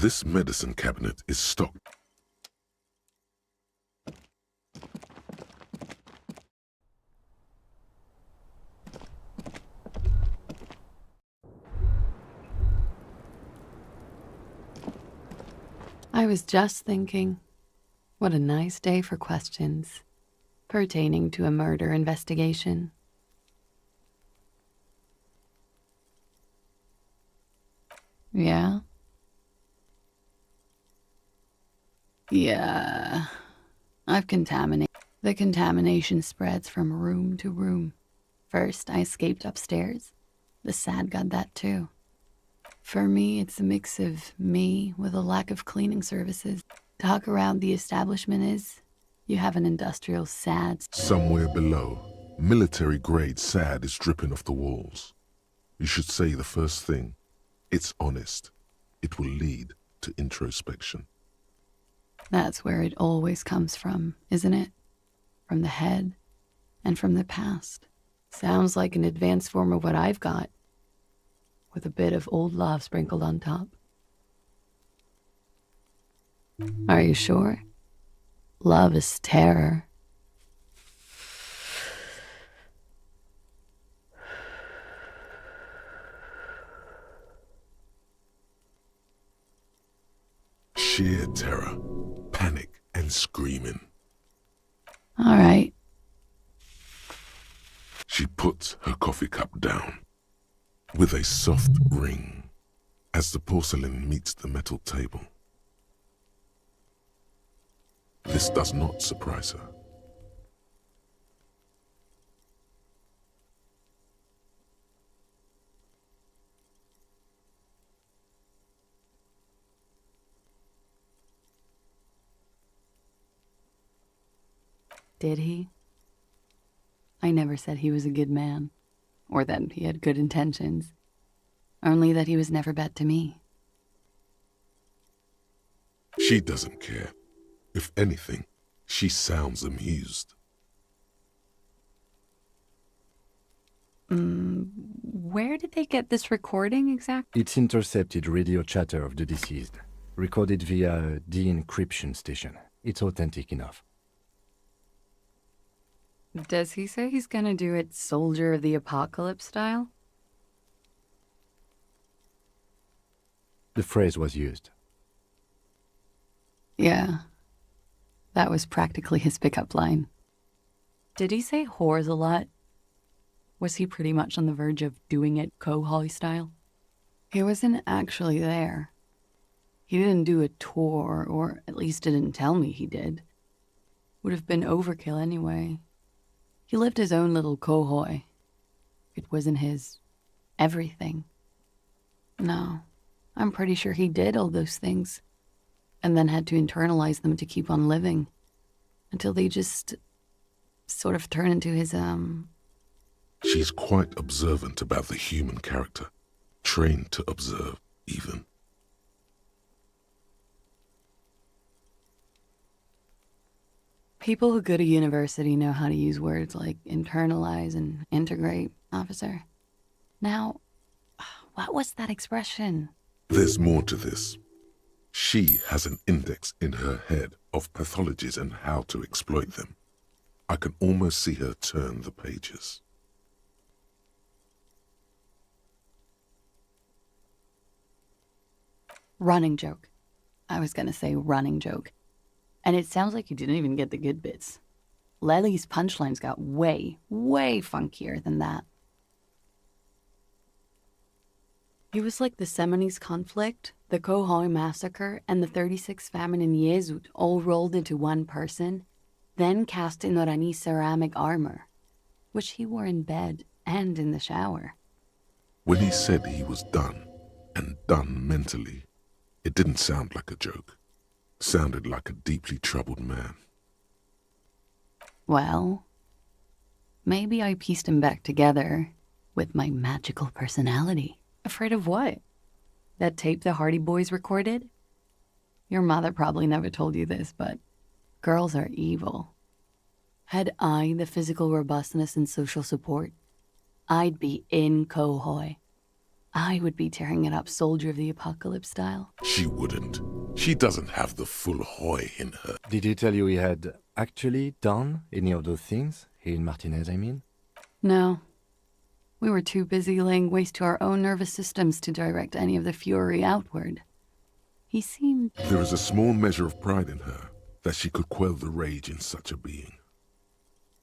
This medicine cabinet is stocked. I was just thinking, what a nice day for questions pertaining to a murder investigation. Yeah? Yeah. I've contaminated. The contamination spreads from room to room. First, I escaped upstairs. The SAD got that too. For me, it's a mix of me with a lack of cleaning services. Talk around the establishment is, you have an industrial SAD. Somewhere below, military-grade SAD is dripping off the walls. You should say the first thing. It's honest. It will lead to introspection. That's where it always comes from, isn't it? From the head and from the past. Sounds like an advanced form of what I've got, with a bit of old love sprinkled on top. Are you sure? Love is terror. Sheer terror, panic, and screaming. All right. She puts her coffee cup down with a soft ring as the porcelain meets the metal table. This does not surprise her. Did he? I never said he was a good man, or that he had good intentions, only that he was never bad to me. She doesn't care. If anything, she sounds amused. Where did they get this recording exactly? It's intercepted radio chatter of the deceased, recorded via a de-encryption station. It's authentic enough. Does he say he's gonna do it Soldier of the Apocalypse style? The phrase was used. Yeah. That was practically his pickup line. Did he say whores a lot? Was he pretty much on the verge of doing it Kohoi style? He wasn't actually there. He didn't do a tour, or at least didn't tell me he did. Would have been overkill anyway. He lived his own little Kohoi. It wasn't his everything. No, I'm pretty sure he did all those things, and then had to internalize them to keep on living, until they just sort of turn into his, She's quite observant about the human character, trained to observe, even. People who go to university know how to use words like internalize and integrate, officer. Now, what was that expression? There's more to this. She has an index in her head of pathologies and how to exploit them. I can almost see her turn the pages. Running joke. I was gonna say running joke. And it sounds like you didn't even get the good bits. Lely's punchlines got way, way funkier than that. He was like the Seminoles conflict, the Kohoi massacre, and the 36 famine in Yezut all rolled into one person, then cast in Orani ceramic armor, which he wore in bed and in the shower. When he said he was done, and done mentally, it didn't sound like a joke. Sounded like a deeply troubled man. Well, maybe I pieced him back together with my magical personality. Afraid of what? That tape the Hardy Boys recorded? Your mother probably never told you this, but girls are evil. Had I the physical robustness and social support, I'd be in Kohoi. I would be tearing it up Soldier of the Apocalypse style. She wouldn't. She doesn't have the full hoy in her. Did he tell you he had actually done any of those things? He and Martinez, I mean? No. We were too busy laying waste to our own nervous systems to direct any of the fury outward. He seemed... There is a small measure of pride in her, that she could quell the rage in such a being.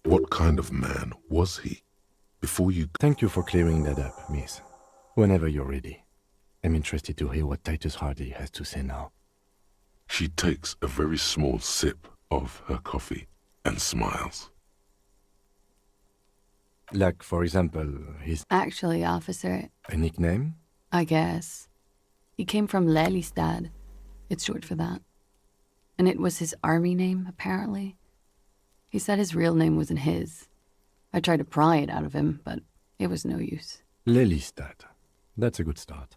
What kind of man was he? Before you... Thank you for clearing that up, miss. Whenever you're ready. I'm interested to hear what Titus Hardy has to say now. She takes a very small sip of her coffee and smiles. Like, for example, his... Actually, officer... A nickname? I guess. He came from Lelystad. It's short for that. And it was his army name, apparently. He said his real name wasn't his. I tried to pry it out of him, but it was no use. Lelystad. That's a good start.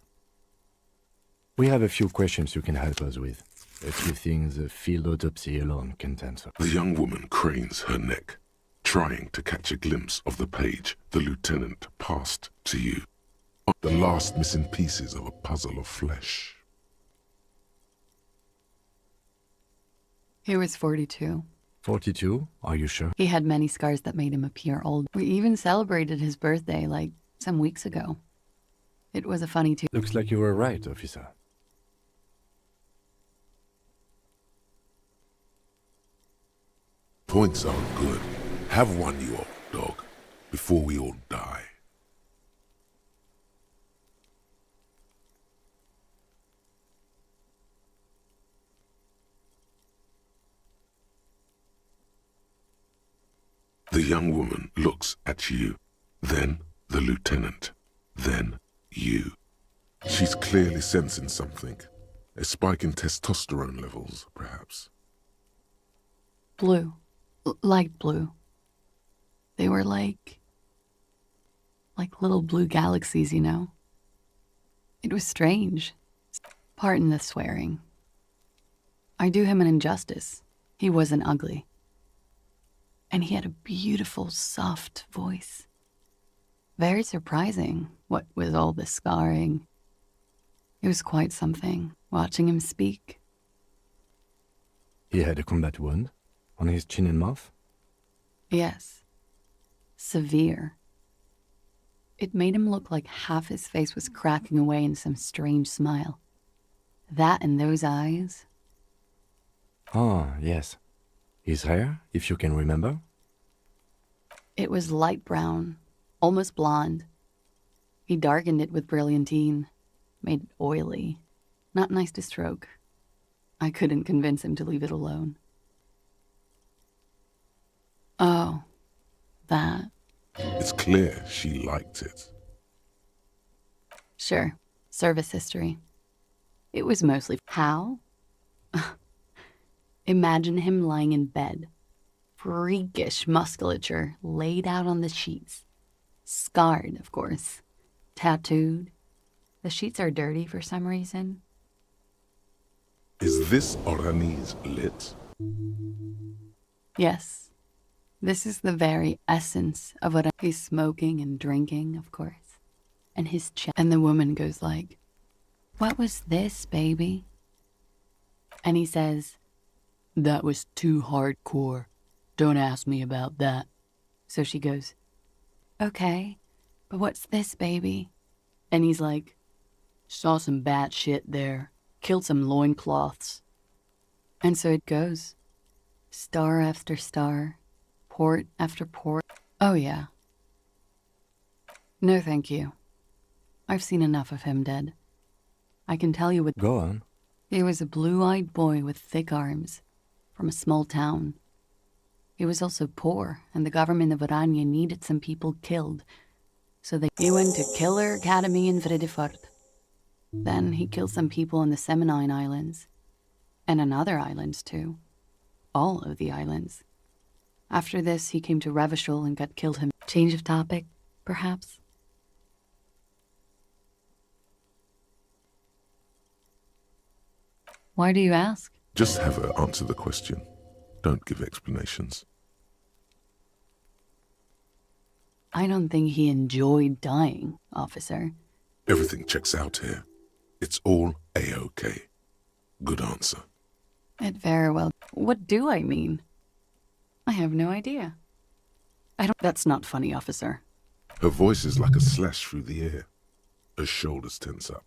We have a few questions you can help us with. A few things a field autopsy alone can't answer. The young woman cranes her neck, trying to catch a glimpse of the page the lieutenant passed to you. The last missing pieces of a puzzle of flesh. He was 42. 42? Are you sure? He had many scars that made him appear old. We even celebrated his birthday, like, some weeks ago. It was a funny too. Looks like you were right, officer. Points are good. Have one, you old dog, before we all die. The young woman looks at you, then the lieutenant, then you. She's clearly sensing something. A spike in testosterone levels, perhaps. Blue. Light blue. They were like little blue galaxies, you know? It was strange. Pardon the swearing. I do him an injustice. He wasn't ugly. And he had a beautiful, soft voice. Very surprising, what with all the scarring. It was quite something, watching him speak. He had a combat wound on his chin and mouth? Yes. Severe. It made him look like half his face was cracking away in some strange smile. That and those eyes. Ah, yes. His hair, if you can remember? It was light brown, almost blonde. He darkened it with brilliantine, made it oily. Not nice to stroke. I couldn't convince him to leave it alone. Oh, that. It's clear she liked it. Sure, service history. It was mostly how? Imagine him lying in bed. Freakish musculature laid out on the sheets. Scarred, of course. Tattooed. The sheets are dirty for some reason. Is this Orani's lit? Yes. This is the very essence of what he's smoking and drinking, of course. And his chest. And the woman goes like, "What was this, baby?" And he says, "That was too hardcore. Don't ask me about that." So she goes, "Okay, but what's this, baby?" And he's like, "Saw some bat shit there. Killed some loincloths." And so it goes. Star after star. Port after port. Oh, yeah. No, thank you. I've seen enough of him dead. I can tell you what... Go on. He was a blue-eyed boy with thick arms, from a small town. He was also poor, and the government of Orania needed some people killed. So he went to Killer Academy in Vredefort. Then he killed some people in the Seminine Islands. And on other islands, too. All of the islands. After this, he came to Revachol and got killed him. Change of topic, perhaps? Why do you ask? Just have her answer the question. Don't give explanations. I don't think he enjoyed dying, officer. Everything checks out here. It's all A-OK. Good answer. It very well. What do I mean? I have no idea. I don't. That's not funny, officer. Her voice is like a slash through the air. Her shoulders tense up.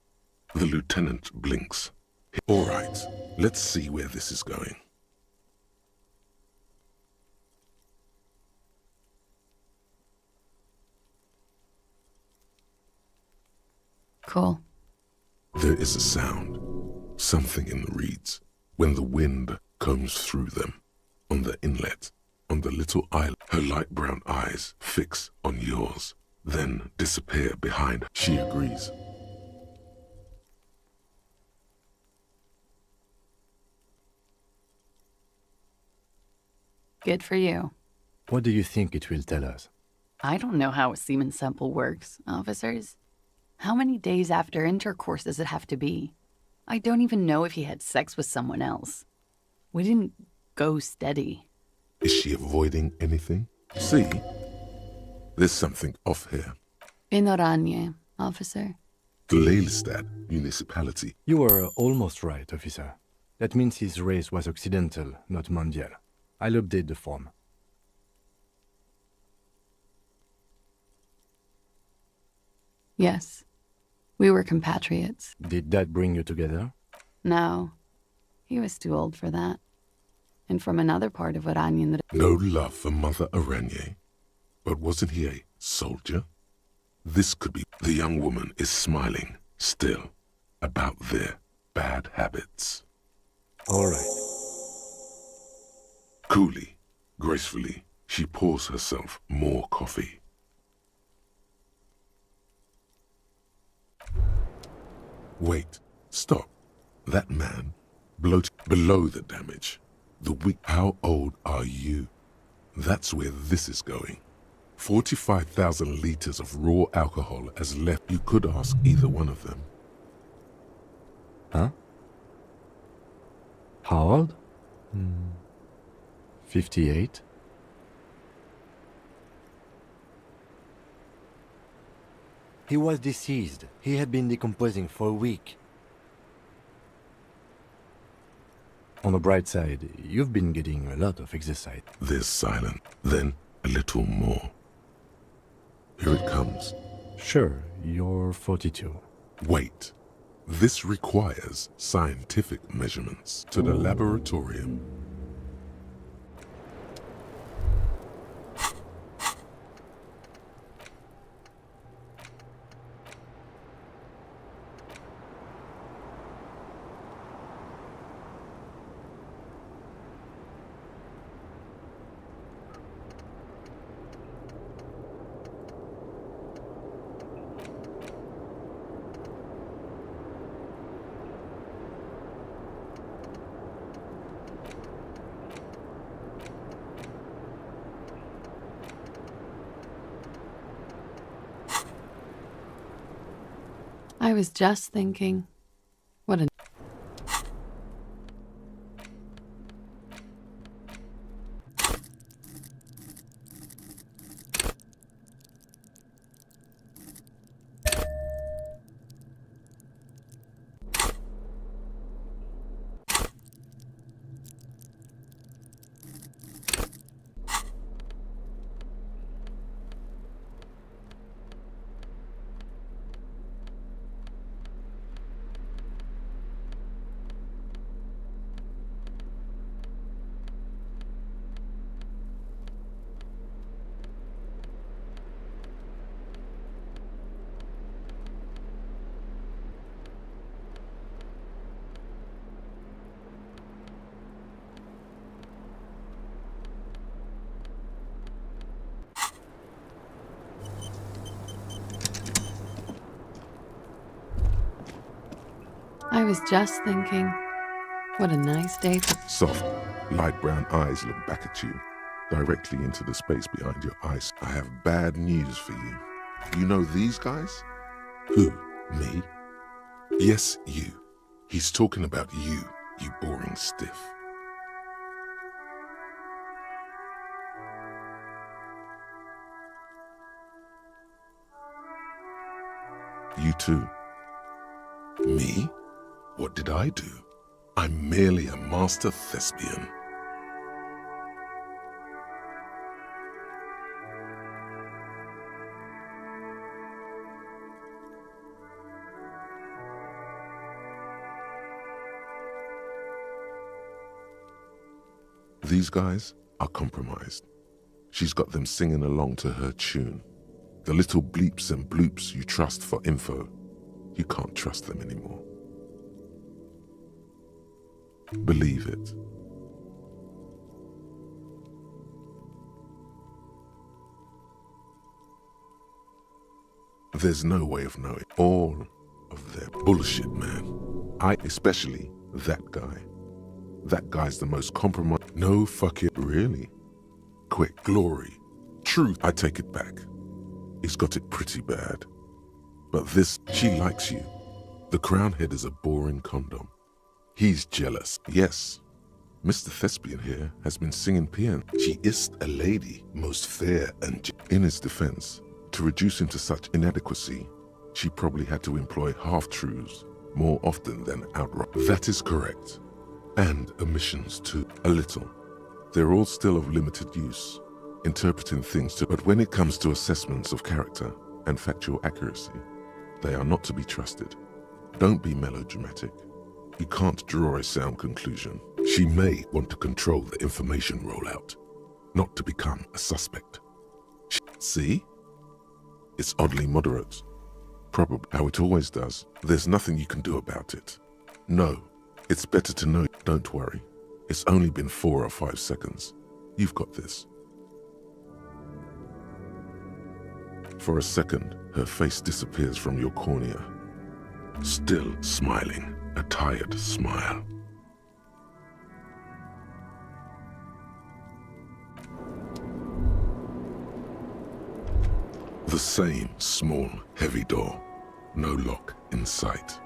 The lieutenant blinks. All right, let's see where this is going. Cool. There is a sound, something in the reeds, when the wind combs through them, on the inlet, on the little island. Her light brown eyes fix on yours, then disappear behind. She agrees. Good for you. What do you think it will tell us? I don't know how a semen sample works, officers. How many days after intercourse does it have to be? I don't even know if he had sex with someone else. We didn't go steady. Is she avoiding anything? See? There's something off here. In Oranje, officer. The Lelystad municipality. You were almost right, officer. That means his race was occidental, not mondial. I'll update the form. Yes. We were compatriots. Did that bring you together? No. He was too old for that. And from another part of Oranje. No love for Mother Oranje. But wasn't he a soldier? This could be. The young woman is smiling, still, about their bad habits. All right. Coolly, gracefully, she pours herself more coffee. Wait, stop. That man, below the damage. The weak. How old are you? That's where this is going. 45,000 liters of raw alcohol has left. You could ask either one of them. Huh? How old? 58? He was deceased. He had been decomposing for a week. On the bright side, you've been getting a lot of exercise. There's silence, then a little more. Here it comes. Sure, you're 42. Wait. This requires scientific measurements to the laboratorium. I was just thinking, what a... I was just thinking, what a nice day for... Soft, light brown eyes look back at you, directly into the space behind your eyes. I have bad news for you. You know these guys? Who? Me? Yes, you. He's talking about you, you boring stiff. You too. Me? What did I do? I'm merely a master thespian. These guys are compromised. She's got them singing along to her tune. The little bleeps and bloops you trust for info, you can't trust them anymore. Believe it. There's no way of knowing all of their bullshit, man. Especially that guy. That guy's the most compromised. No fuck it, really? Quick, glory, truth, I take it back. He's got it pretty bad. But this, she likes you. The crown head is a boring condom. He's jealous. Yes, Mr. Thespian here has been singing paean. She is a lady, most fair and in his defense, to reduce him to such inadequacy, she probably had to employ half-truths more often than outright. That is correct. And omissions too, a little. They're all still of limited use, interpreting things too. But when it comes to assessments of character and factual accuracy, they are not to be trusted. Don't be melodramatic. You can't draw a sound conclusion. She may want to control the information rollout, not to become a suspect. See? It's oddly moderate. Probably how it always does. There's nothing you can do about it. No, it's better to know. Don't worry. It's only been 4 or 5 seconds. You've got this. For a second, her face disappears from your cornea. Still smiling, a tired smile. The same small, heavy door. No lock in sight.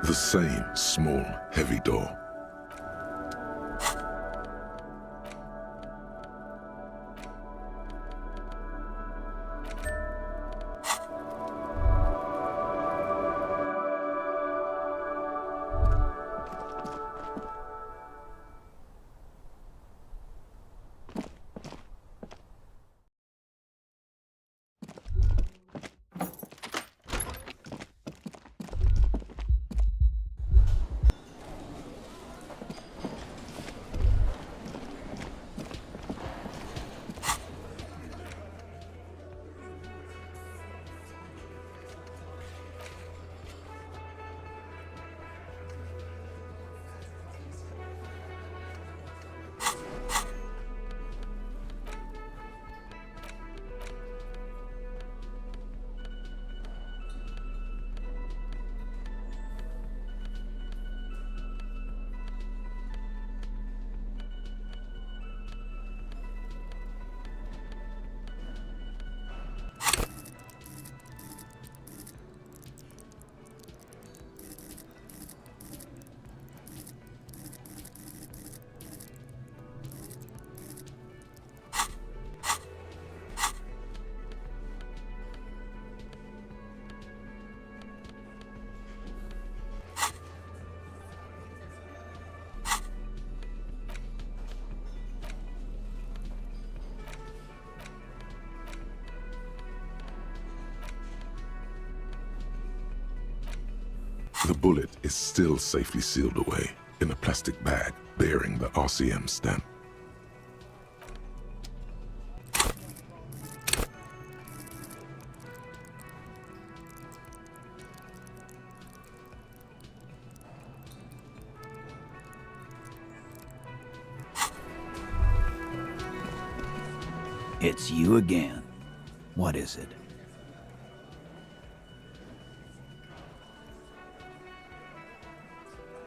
The same small, heavy door. The bullet is still safely sealed away in a plastic bag bearing the RCM stamp. It's you again. What is it?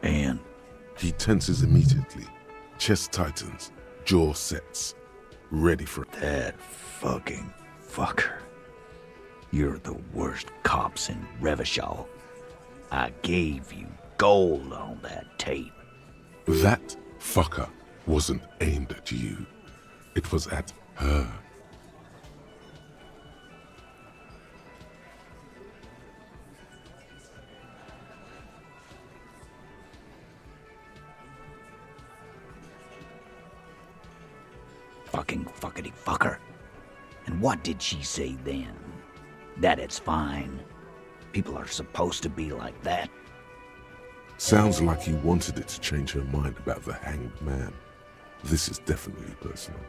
And? He tenses immediately. Chest tightens. Jaw sets. Ready for it. That fucking fucker. You're the worst cops in Revachol. I gave you gold on that tape. That fucker wasn't aimed at you. It was at her. Fucking fuckity fucker. And what did she say then? That it's fine? People are supposed to be like that? Sounds like he wanted it to change her mind about the hanged man. This is definitely personal.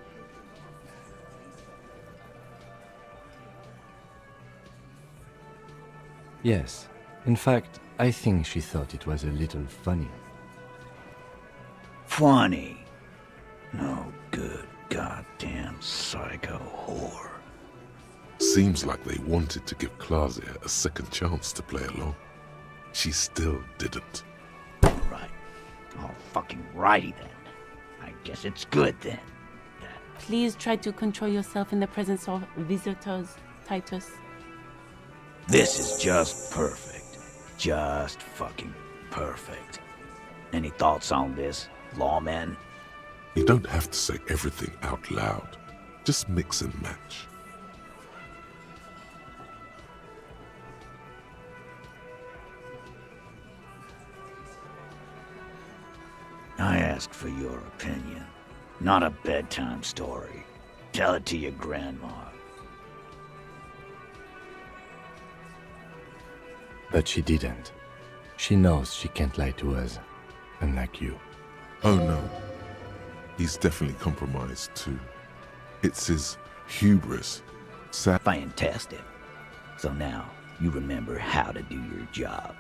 Yes. In fact, I think she thought it was a little funny. Funny? No good goddamn psycho whore. Seems like they wanted to give Claudia a second chance to play along. She still didn't. Right. Oh, fucking righty then. I guess it's good then. Please try to control yourself in the presence of visitors, Titus. This is just perfect. Just fucking perfect. Any thoughts on this, lawman? You don't have to say everything out loud. Just mix and match. I ask for your opinion, not a bedtime story. Tell it to your grandma. But she didn't. She knows she can't lie to us, unlike you. Oh no. He's definitely compromised too. It's his hubris. Fantastic. So now, you remember how to do your job.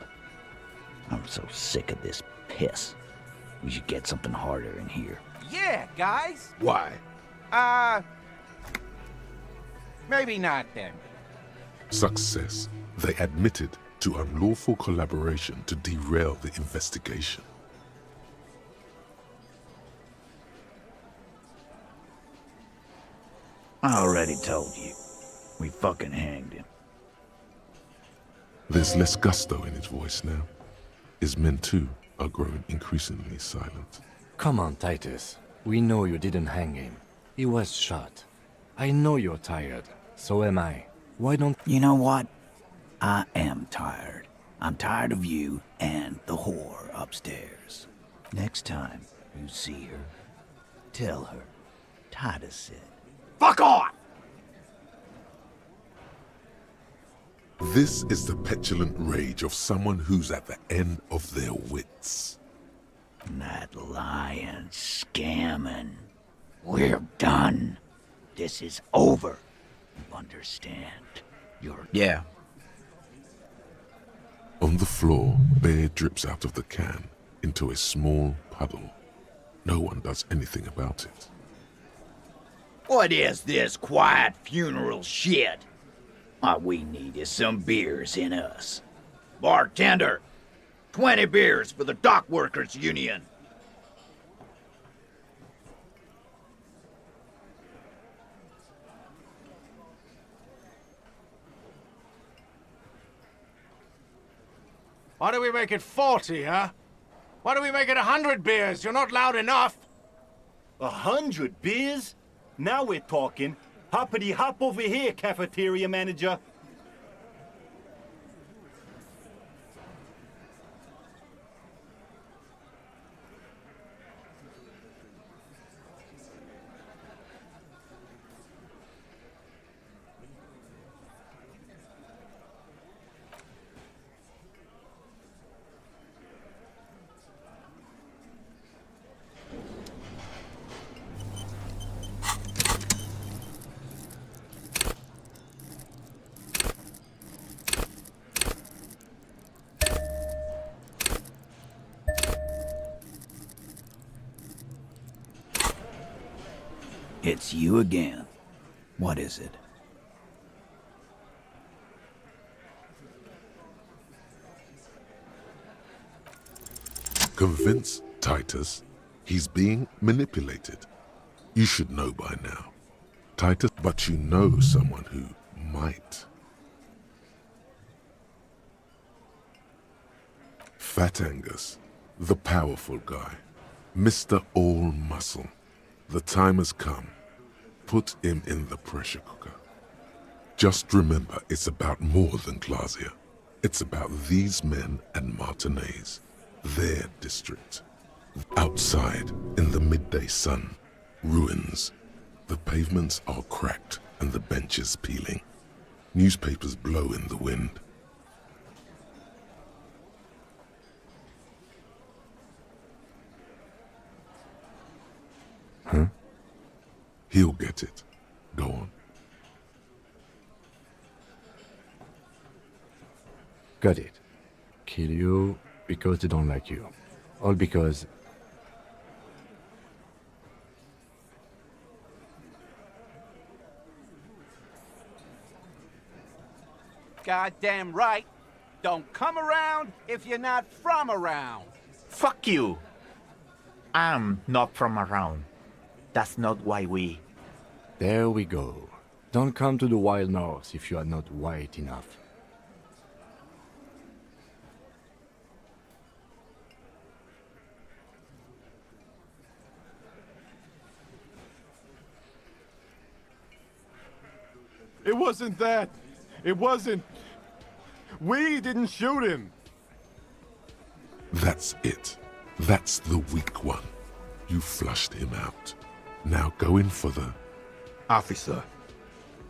I'm so sick of this piss. We should get something harder in here. Yeah, guys. Why? Maybe not then. Success. They admitted to unlawful collaboration to derail the investigation. I already told you. We fucking hanged him. There's less gusto in his voice now. His men too are growing increasingly silent. Come on, Titus. We know you didn't hang him. He was shot. I know you're tired. So am I. Why don't... You know what? I am tired. I'm tired of you and the whore upstairs. Next time you see her, tell her Titus said, "Fuck off!" This is the petulant rage of someone who's at the end of their wits. That lying, scamming. We're done. This is over. You understand? You're... Yeah. On the floor, beer drips out of the can into a small puddle. No one does anything about it. What is this quiet funeral shit? All we need is some beers in us. Bartender, 20 beers for the Dock Workers Union. Why do we make it 40, huh? Why do we make it 100 beers? You're not loud enough. 100 beers? Now we're talking. Hoppity hop over here, cafeteria manager. It's you again. What is it? Convince Titus he's being manipulated. You should know by now. Titus, but you know someone who might. Fat Angus, the powerful guy. Mr. All Muscle. The time has come. Put him in the pressure cooker. Just remember, it's about more than Glasia. It's about these men and Martinez, their district. Outside, in the midday sun, ruins. The pavements are cracked and the benches peeling. Newspapers blow in the wind. Huh? He'll get it. Go on. Got it. Kill you because they don't like you. All because... Goddamn right. Don't come around if you're not from around. Fuck you. I'm not from around. That's not why we... There we go. Don't come to the wild north if you are not white enough. It wasn't that. It wasn't. We didn't shoot him. That's it. That's the weak one. You flushed him out. Now go in for the... Officer,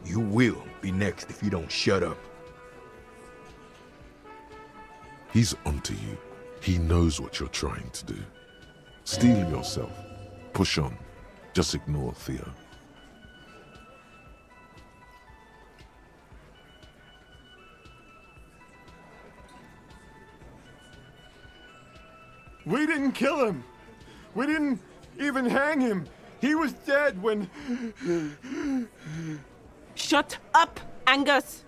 you will be next if you don't shut up. He's onto you. He knows what you're trying to do. Steel yourself. Push on. Just ignore Theo. We didn't kill him. We didn't even hang him. He was dead when... Shut up, Angus!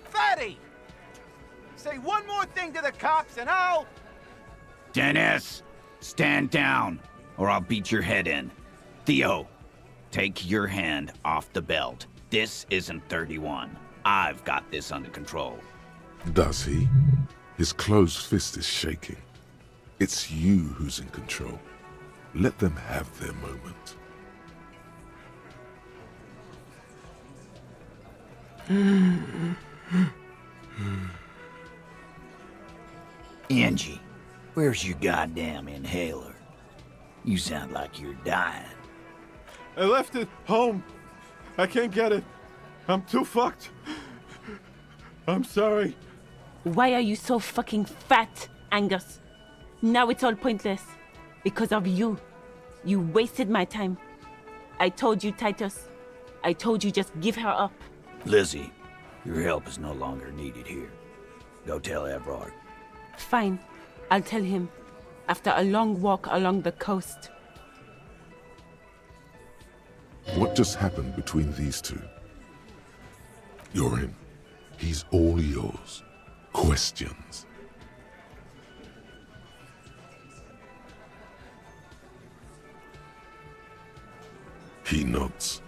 Fatty! Say one more thing to the cops and I'll... Dennis, stand down, or I'll beat your head in. Theo, take your hand off the belt. This isn't 31. I've got this under control. Does he? His closed fist is shaking. It's you who's in control. Let them have their moment. Angie, where's your goddamn inhaler? You sound like you're dying. I left it home. I can't get it. I'm too fucked. I'm sorry. Why are you so fucking fat, Angus? Now it's all pointless. Because of you. You wasted my time. I told you, Titus. I told you just give her up. Lizzie, your help is no longer needed here. Go tell Everard. Fine. I'll tell him. After a long walk along the coast. What just happened between these two? You're in. He's all yours. Questions. He nods.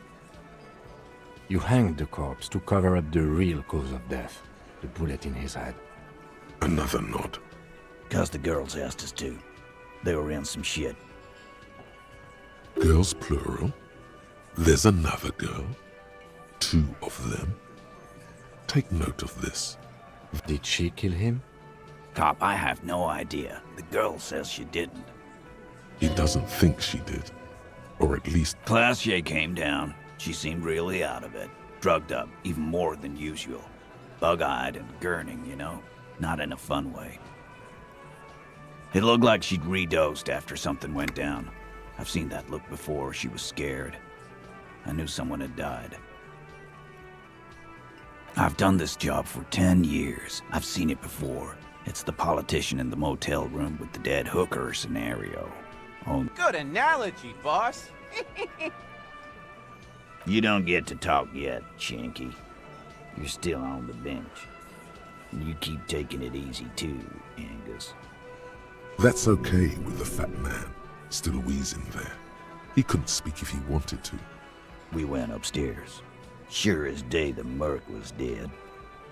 You hanged the corpse to cover up the real cause of death. The bullet in his head. Another nod. 'Cause the girls asked us to. They were in some shit. Girls plural? There's another girl? 2 of them? Take note of this. Did she kill him? Cop, I have no idea. The girl says she didn't. He doesn't think she did. Or at least... Glacier came down. She seemed really out of it. Drugged up, even more than usual. Bug-eyed and gurning, you know? Not in a fun way. It looked like she'd redosed after something went down. I've seen that look before. She was scared. I knew someone had died. I've done this job for 10 years. I've seen it before. It's the politician in the motel room with the dead hooker scenario. on. Good analogy, boss. You don't get to talk yet, Shanky. You're still on the bench. You keep taking it easy too, Angus. That's okay with the fat man, still wheezing there. He couldn't speak if he wanted to. We went upstairs. Sure as day the Merc was dead.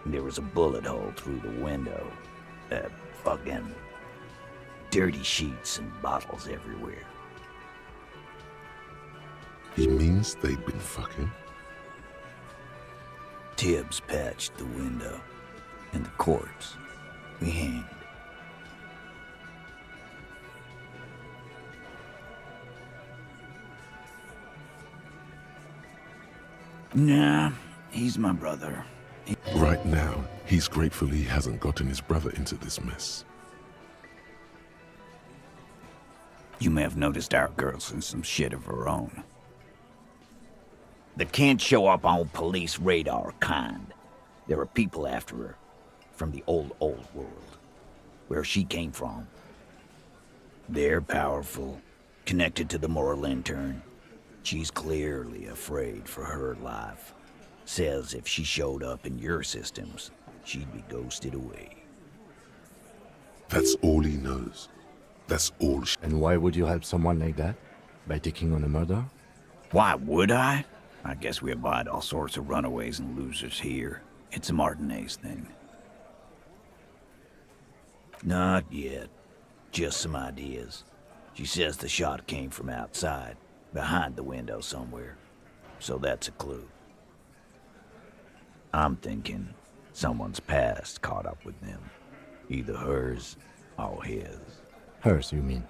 There was a bullet hole through the window. Fucking dirty sheets and bottles everywhere. He means they'd been fucking? Tibbs patched the window, and the corpse we hanged. Nah, he's my brother. Right now, he's grateful he hasn't gotten his brother into this mess. You may have noticed our girl's in some shit of her own. They can't show up on police radar kind. There are people after her from the old world, where she came from. They're powerful, connected to the moral intern. She's clearly afraid for her life. Says if she showed up in your systems, she'd be ghosted away. That's all he knows. That's all. And why would you help someone like that? By taking on a murder? Why would I? I guess we abide all sorts of runaways and losers here. It's a Martinez thing. Not yet. Just some ideas. She says the shot came from outside, behind the window somewhere. So that's a clue. I'm thinking someone's past caught up with them. Either hers or his. Hers, you mean?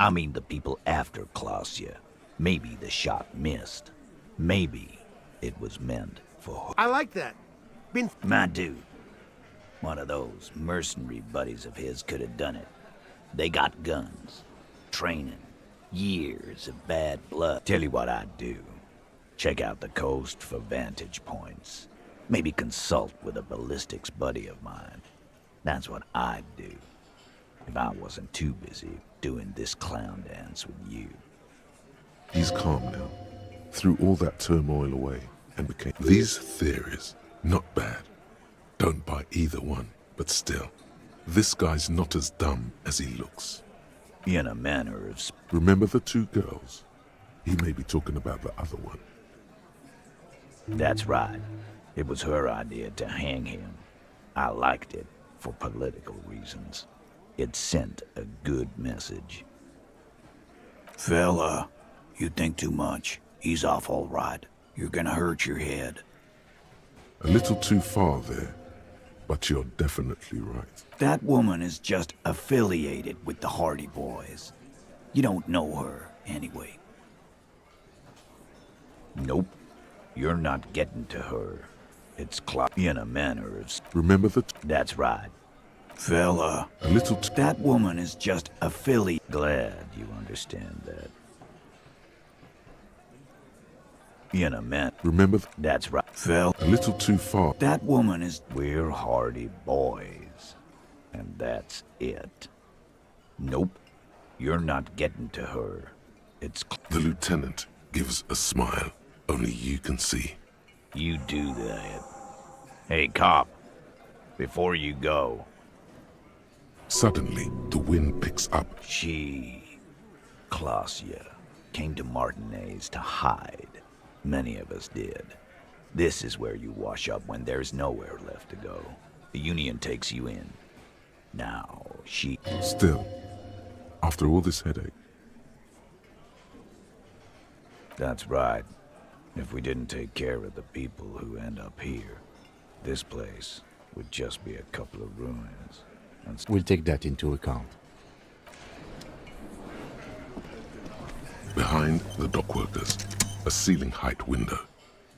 I mean the people after Klausya. Maybe the shot missed. Maybe it was meant for her. I like that. My dude. One of those mercenary buddies of his could have done it. They got guns, training, years of bad blood. Tell you what I'd do. Check out the coast for vantage points. Maybe consult with a ballistics buddy of mine. That's what I'd do. If I wasn't too busy doing this clown dance with you. He's calm now. Threw all that turmoil away and became... These theories, not bad. Don't buy either one, but still. This guy's not as dumb as he looks. In a manner of... Remember the two girls? He may be talking about the other one. That's right. It was her idea to hang him. I liked it for political reasons. It sent a good message. Fella, you think too much. He's off all right. You're gonna hurt your head. A little too far there, but you're definitely right. That woman is just affiliated with the Hardy Boys. You don't know her, anyway. Nope. You're not getting to her. It's in a manner of... Remember that? That's right. Fella. A little that woman is just affiliated. Glad you understand that. In a man. Remember that's right. Fell a little too far. That woman is... We're Hardy Boys. And that's it. Nope. You're not getting to her. It's... The lieutenant gives a smile. Only you can see. You do that. Hey, cop. Before you go... Suddenly, the wind picks up. She... Klausya came to Martinez to hide. Many of us did. This is where you wash up when there's nowhere left to go. The Union takes you in. Now, she... Still, after all this headache... That's right. If we didn't take care of the people who end up here, this place would just be a couple of ruins. And we'll take that into account. Behind the dockworkers, a ceiling height window.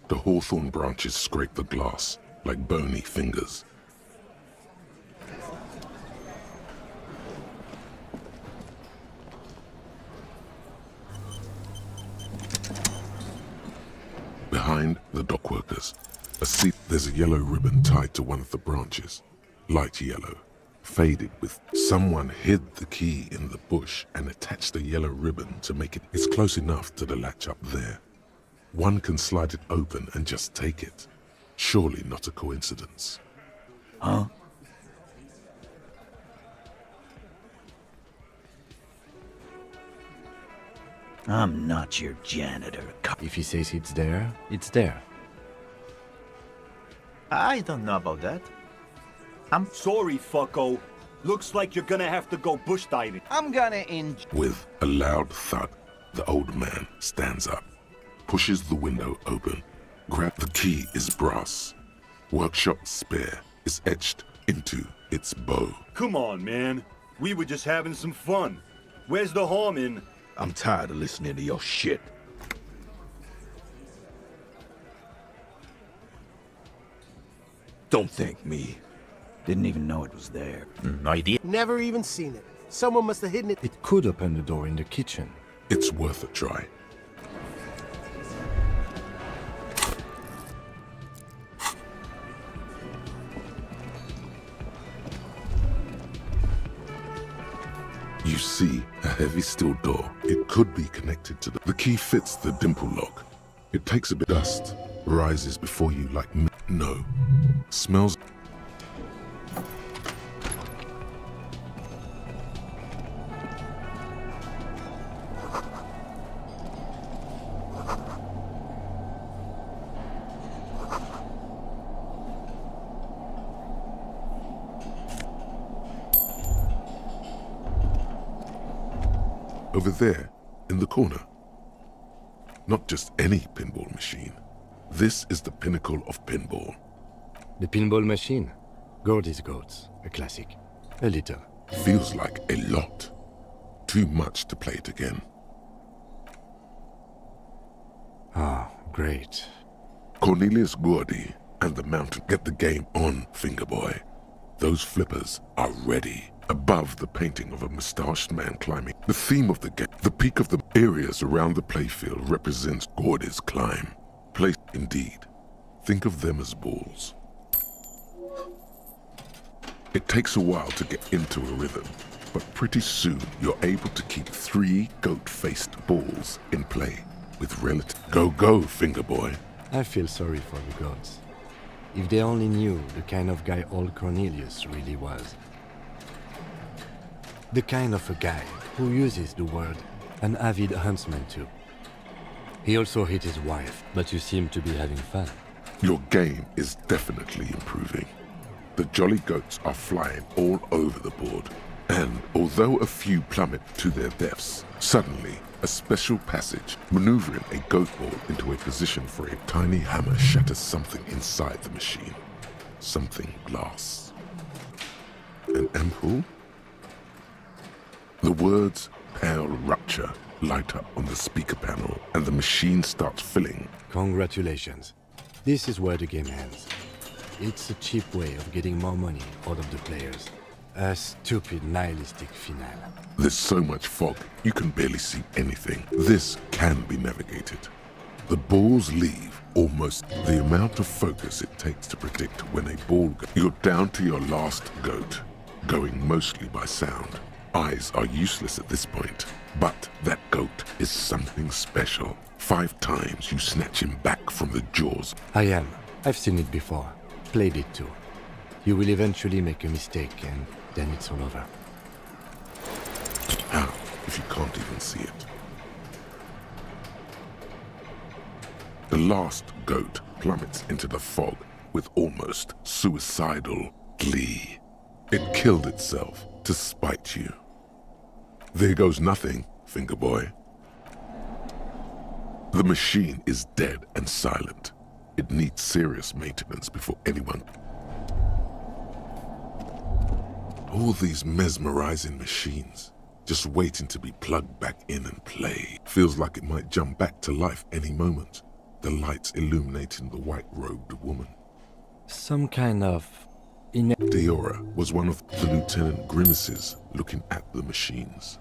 The hawthorn branches scrape the glass like bony fingers. Behind the dockworkers, there's a yellow ribbon tied to one of the branches. Light yellow. faded with. Someone hid the key in the bush and attached a yellow ribbon to make it. It's close enough to the latch up there. One can slide it open and just take it. Surely not a coincidence. Huh? I'm not your janitor. If he says it's there, it's there. I don't know about that. I'm sorry, fucko. Looks like you're gonna have to go bush diving. I'm gonna With a loud thud, the old man stands up, pushes the window open. Grab the key is brass. Workshop spare is etched into its bow. Come on, man. We were just having some fun. Where's the harm in? I'm tired of listening to your shit. Don't thank me. Didn't even know it was there. No idea. Never even seen it. Someone must have hidden it. It could open the door in the kitchen. It's worth a try. You see a heavy steel door. It could be connected to the key fits the dimple lock. It takes a bit. Dust rises before you like no. Smells. Over there, in the corner. Not just any pinball machine. This is the pinnacle of pinball. The pinball machine. Gordy's Goats. A classic. A little. Feels like a lot. Too much to play it again. Ah, great. Cornelius Gordy and the Mountain get the game on, Fingerboy. Those flippers are ready. Above the painting of a mustached man climbing. The theme of the game, the peak of the areas around the playfield represents Gordy's climb. Place indeed. Think of them as balls. It takes a while to get into a rhythm, but pretty soon you're able to keep 3 goat-faced balls in play with relative. Go, Fingerboy. I feel sorry for the gods. If they only knew the kind of guy old Cornelius really was. The kind of a guy who uses the word an avid huntsman too. He also hit his wife, but you seem to be having fun. Your game is definitely improving. The jolly goats are flying all over the board, and although a few plummet to their deaths, suddenly a special passage maneuvering a goat ball into a position for a tiny hammer shatters something inside the machine. Something glass. An ampoule? The words "pale rupture" light up on the speaker panel, and the machine starts filling. Congratulations. This is where the game ends. It's a cheap way of getting more money out of the players. A stupid nihilistic finale. There's so much fog, you can barely see anything. This can be navigated. The balls leave almost the amount of focus it takes to predict when a ball goes. You're down to your last goat, going mostly by sound. Eyes are useless at this point, but that goat is something special. 5 times you snatch him back from the jaws. I am. I've seen it before. Played it too. You will eventually make a mistake and then it's all over. How, if you can't even see it? The last goat plummets into the fog with almost suicidal glee. It killed itself to spite you. There goes nothing, Fingerboy. The machine is dead and silent. It needs serious maintenance before anyone... All these mesmerizing machines, just waiting to be plugged back in and play. Feels like it might jump back to life any moment. The lights illuminating the white-robed woman. Some kind of... Diora was one of the Lieutenant Grimaces looking at the machines.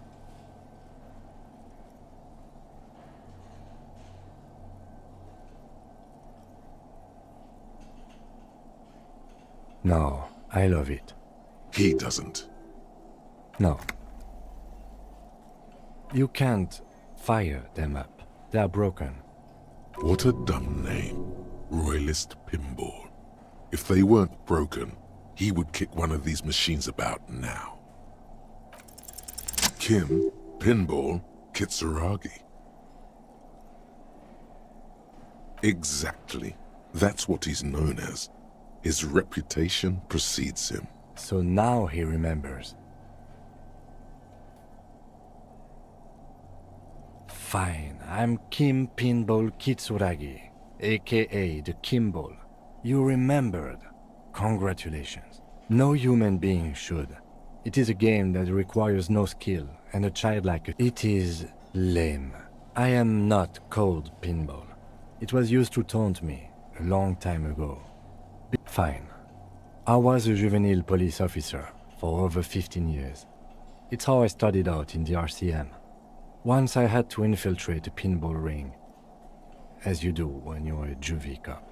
No, I love it. He doesn't. No. You can't fire them up. They are broken. What a dumb name. Royalist Pinball. If they weren't broken, he would kick one of these machines about now. Kim, Pinball, Kitsuragi. Exactly. That's what he's known as. His reputation precedes him. So now he remembers. Fine, I'm Kim Pinball Kitsuragi, aka the Kimball. You remembered. Congratulations. No human being should. It is a game that requires no skill, and a child like it is lame. I am not called Pinball. It was used to taunt me a long time ago. Fine. I was a juvenile police officer for over 15 years. It's how I started out in the RCM. Once I had to infiltrate a pinball ring, as you do when you're a juvie cop.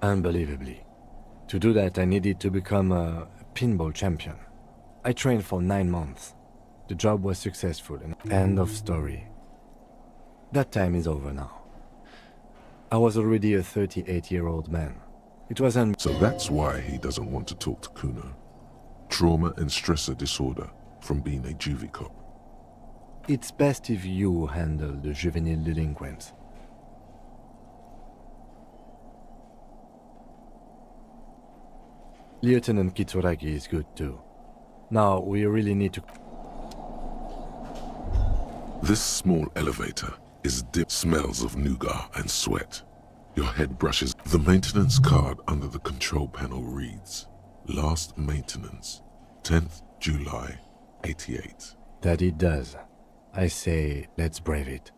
Unbelievably. To do that, I needed to become a pinball champion. I trained for 9 months. The job was successful, and end of story. That time is over now. I was already a 38-year-old man. It was So that's why he doesn't want to talk to Kuno. Trauma and stressor disorder from being a juvie cop. It's best if you handle the juvenile delinquents. Lieutenant Kitsuragi is good too. Now, we really need to... This small elevator is smells of nougat and sweat. Your head brushes. The maintenance card under the control panel reads, last maintenance, 10th July, 88. That it does. I say, let's brave it.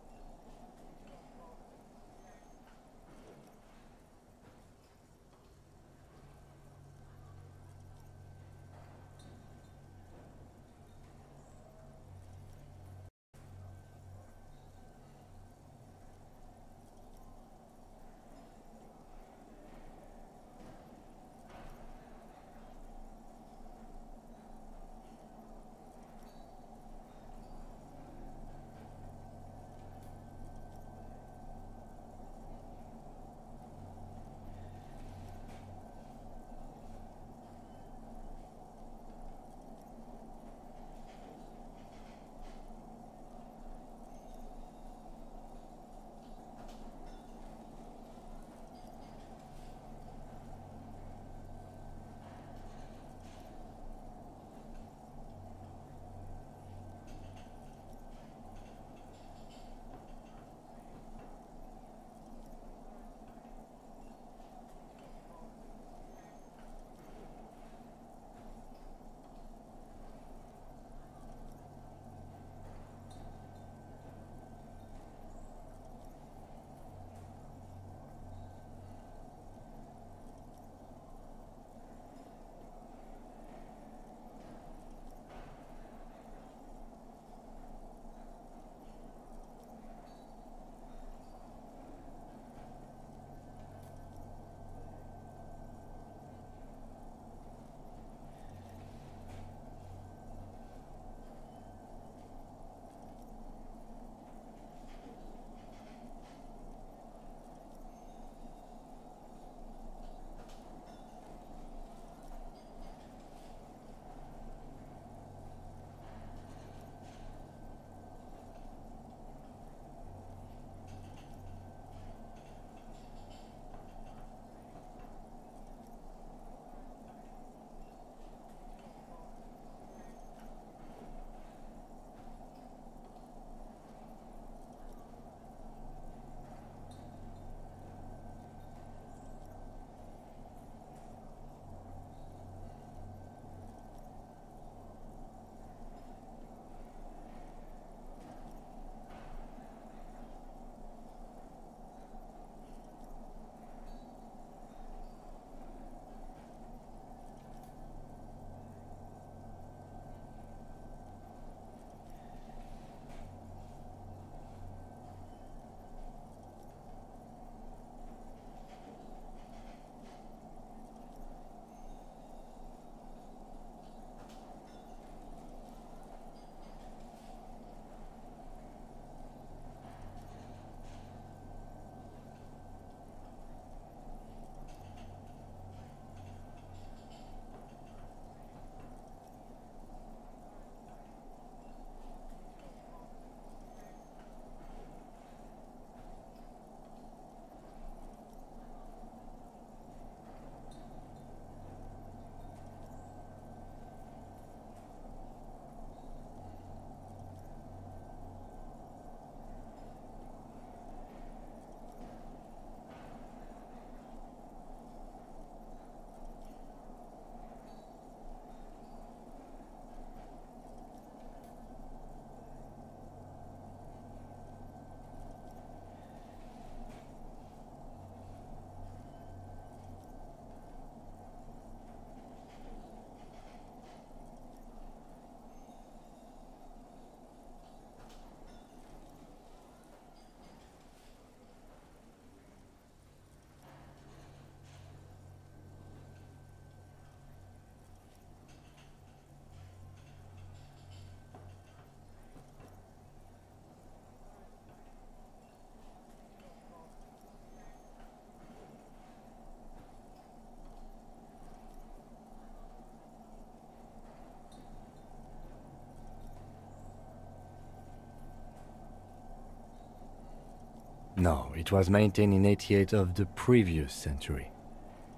No, it was maintained in 88 of the previous century.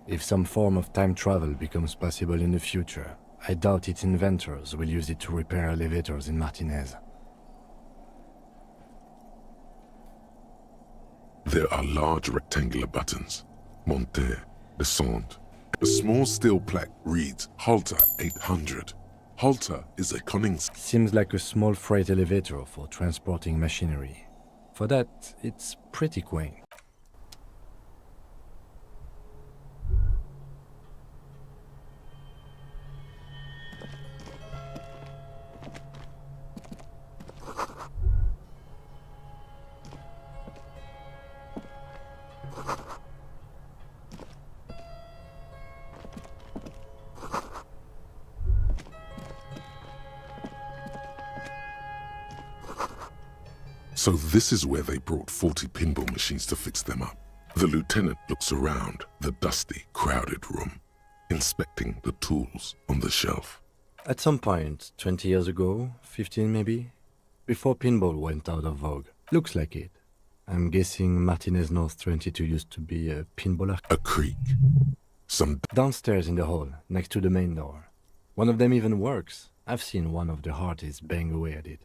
If some form of time travel becomes possible in the future, I doubt its inventors will use it to repair elevators in Martinez. There are large rectangular buttons. Monter, descend. A small steel plaque reads Halter 800. Halter is a cunning... Seems like a small freight elevator for transporting machinery. For that, it's pretty quaint. So this is where they brought 40 pinball machines to fix them up. The lieutenant looks around the dusty, crowded room, inspecting the tools on the shelf. At some point, 20 years ago, 15 maybe, before pinball went out of vogue. Looks like it. I'm guessing Martinez North 22 used to be a pinball arcade. A creek. Some... Downstairs in the hall, next to the main door. One of them even works. I've seen one of the artists bang away at it.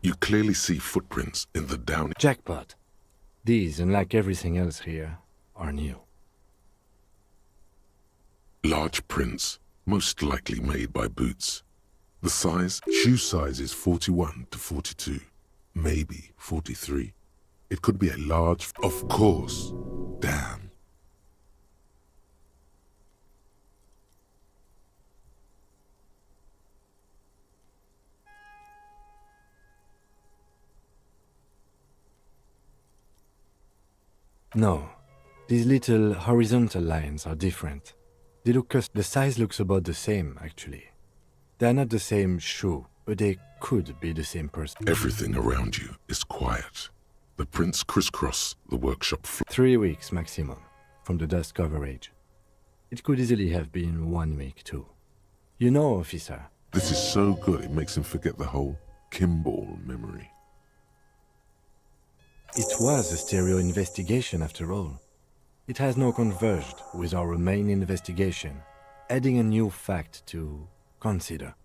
You clearly see footprints in the down... Jackpot. These, unlike everything else here, are new. Large prints, most likely made by Boots. The size? Shoe size is 41 to 42, maybe 43. It could be a large... Of course. Damn. No, these little horizontal lines are different. They look the size looks about the same, actually. They are not the same shoe, but they could be the same person. Everything around you is quiet. The prints crisscross the workshop floor. 3 weeks maximum, from the dust coverage. It could easily have been 1 week too. You know, officer. This is so good it makes him forget the whole Kimball memory. It was a stereo investigation after all. It has now converged with our main investigation, adding a new fact to consider.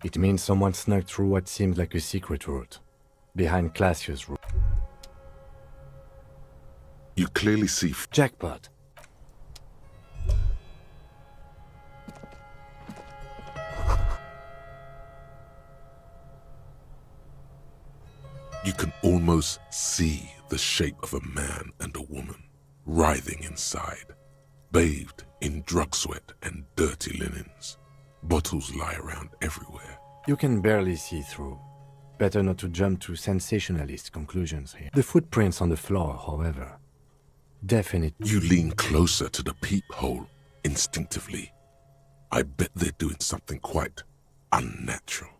It means someone snuck through what seems like a secret route, behind Classius' room. You clearly see... Jackpot. You can almost see the shape of a man and a woman writhing inside, bathed in drug sweat and dirty linens. Bottles lie around everywhere. You can barely see through. Better not to jump to sensationalist conclusions here. The footprints on the floor, however, definitely... You lean closer to the peephole instinctively. I bet they're doing something quite unnatural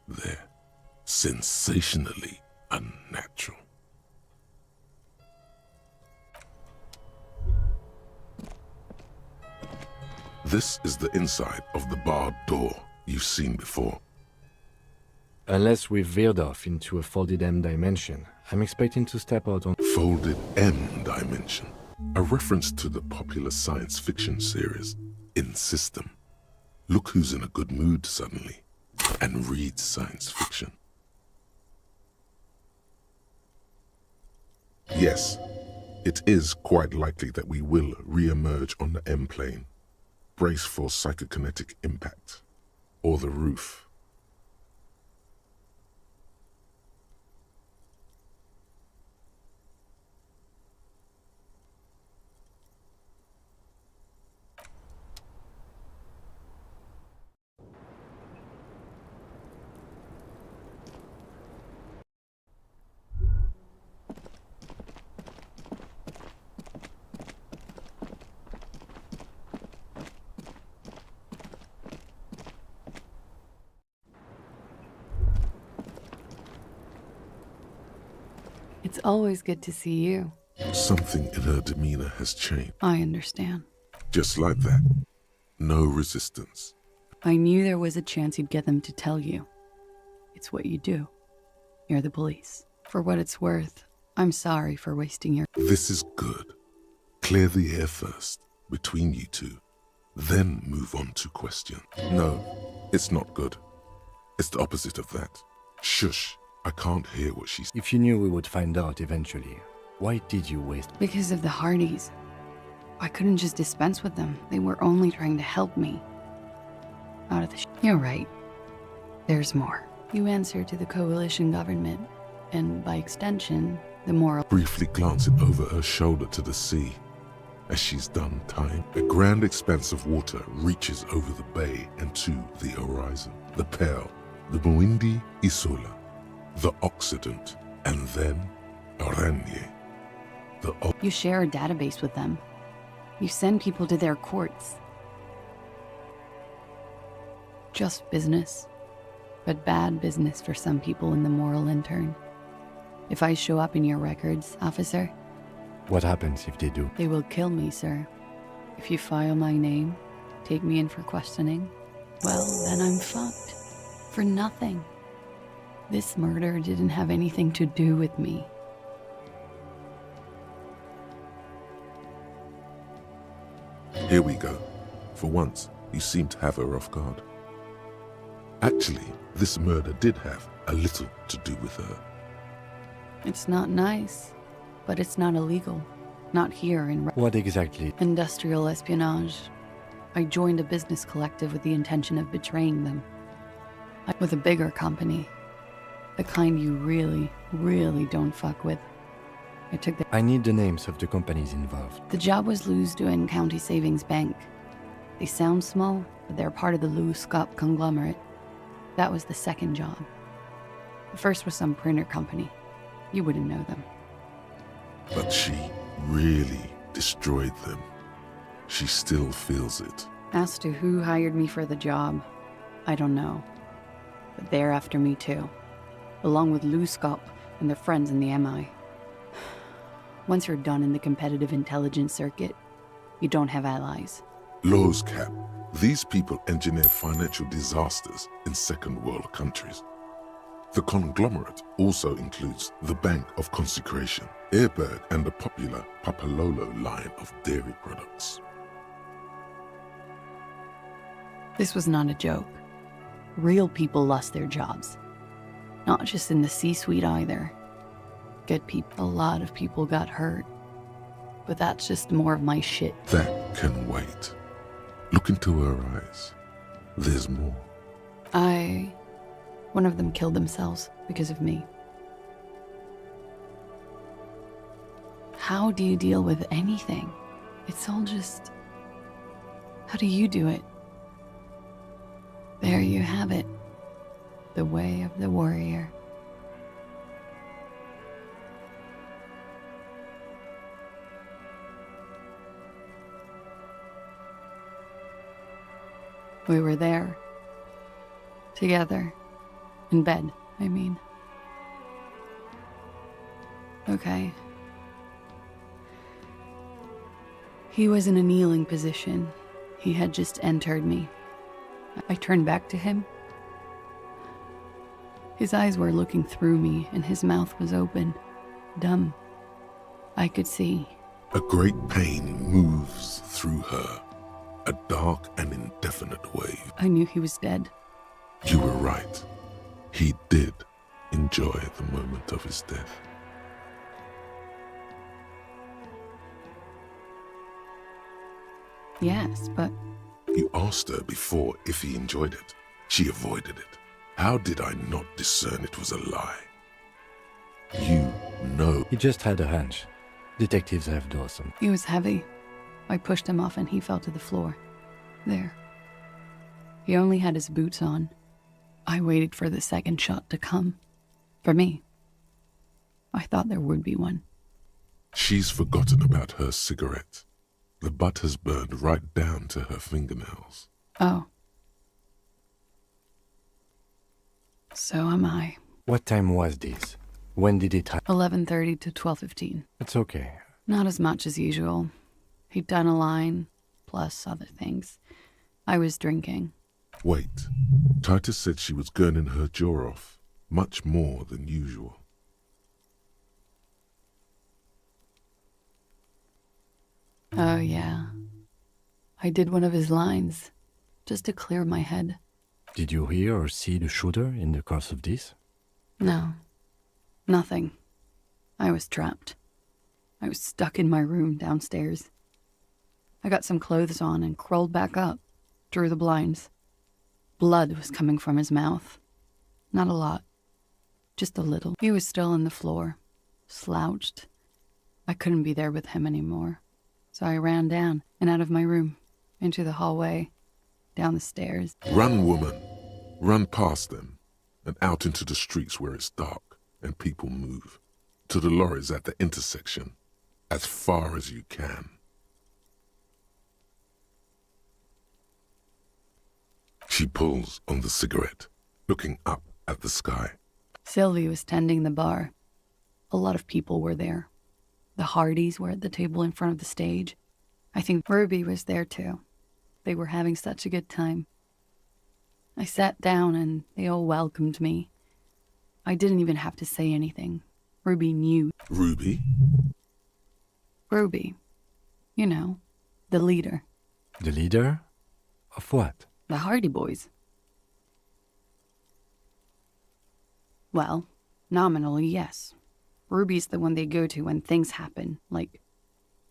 there. Sensationally unnatural. This is the inside of the barred door you've seen before. Unless we've veered off into a folded M dimension, I'm expecting to step out on... Folded M dimension, a reference to the popular science fiction series In System. Look who's in a good mood suddenly and reads science fiction. Yes, it is quite likely that we will re-emerge on the M plane. Brace for psychokinetic impact, or the roof. It's always good to see you. Something in her demeanor has changed. I understand. Just like that. No resistance. I knew there was a chance you'd get them to tell you. It's what you do. You're the police. For what it's worth, I'm sorry for wasting your... This is good. Clear the air first, between you two. Then move on to question. No, it's not good. It's the opposite of that. Shush. I can't hear what she's... If you knew we would find out eventually, why did you waste... Because of the Hardys. I couldn't just dispense with them. They were only trying to help me. Out of the You're right. There's more. You answer to the coalition government, and by extension, the moral... Briefly glancing over her shoulder to the sea. As she's done time, a grand expanse of water reaches over the bay and to the horizon. The Pearl, the Muindi Isola, the Occident, and then Oranje. You share a database with them. You send people to their courts. Just business, but bad business for some people in the moral intern. If I show up in your records, officer... What happens if they do? They will kill me, sir. If you file my name, take me in for questioning, well, then I'm fucked. For nothing. This murder didn't have anything to do with me. Here we go. For once, you seem to have her off guard. Actually, this murder did have a little to do with her. It's not nice, but it's not illegal. Not here in... What exactly? Industrial espionage. I joined a business collective with the intention of betraying them. With a bigger company. The kind you really, really don't fuck with. I took the... I need the names of the companies involved. The job was Lewsdown County Savings Bank. They sound small, but they're part of the Lewscop conglomerate. That was the second job. The first was some printer company. You wouldn't know them. But she really destroyed them. She still feels it. As to who hired me for the job, I don't know. But they're after me too. Along with Lewscop and their friends in the MI. Once you're done in the competitive intelligence circuit, you don't have allies. Laws cap. These people engineer financial disasters in second world countries. The conglomerate also includes the Bank of Consecration, Airberg, and the popular Papalolo line of dairy products. This was not a joke. Real people lost their jobs. Not just in the C-suite either. Good people. A lot of people got hurt. But that's just more of my shit. That can wait. Look into her eyes. There's more. One of them killed themselves because of me. How do you deal with anything? It's all just... How do you do it? There you have it. The way of the warrior. We were there. Together. In bed, I mean. Okay. He was in a kneeling position. He had just entered me. I turned back to him. His eyes were looking through me, and his mouth was open. Dumb. I could see. A great pain moves through her. A dark and indefinite wave. I knew he was dead. You were right. He did enjoy the moment of his death. Yes, but... You asked her before if he enjoyed it. She avoided it. How did I not discern it was a lie? You know. He just had a hunch. Detectives have Dawson. He was heavy. I pushed him off and he fell to the floor. There. He only had his boots on. I waited for the second shot to come. For me. I thought there would be one. She's forgotten about her cigarette. The butt has burned right down to her fingernails. Oh. So am I. What time was this? When did it happen? 11:30 to 12:15. It's okay. Not as much as usual. He'd done a line, plus other things. I was drinking. Wait. Titus said she was gurning her jaw off, much more than usual. Oh, yeah. I did one of his lines, just to clear my head. Did you hear or see the shooter in the course of this? No. Nothing. I was trapped. I was stuck in my room downstairs. I got some clothes on and crawled back up, drew the blinds. Blood was coming from his mouth. Not a lot. Just a little. He was still on the floor, slouched. I couldn't be there with him anymore. So I ran down and out of my room, into the hallway, down the stairs. Run, woman. Run past them and out into the streets where it's dark and people move. To the lorries at the intersection, as far as you can. She pulls on the cigarette, looking up at the sky. Sylvie was tending the bar. A lot of people were there. The Hardys were at the table in front of the stage. I think Ruby was there too. They were having such a good time. I sat down and they all welcomed me. I didn't even have to say anything. Ruby knew. Ruby? Ruby. You know, the leader. The leader? Of what? The Hardy Boys. Well, nominally, yes. Ruby's the one they go to when things happen, like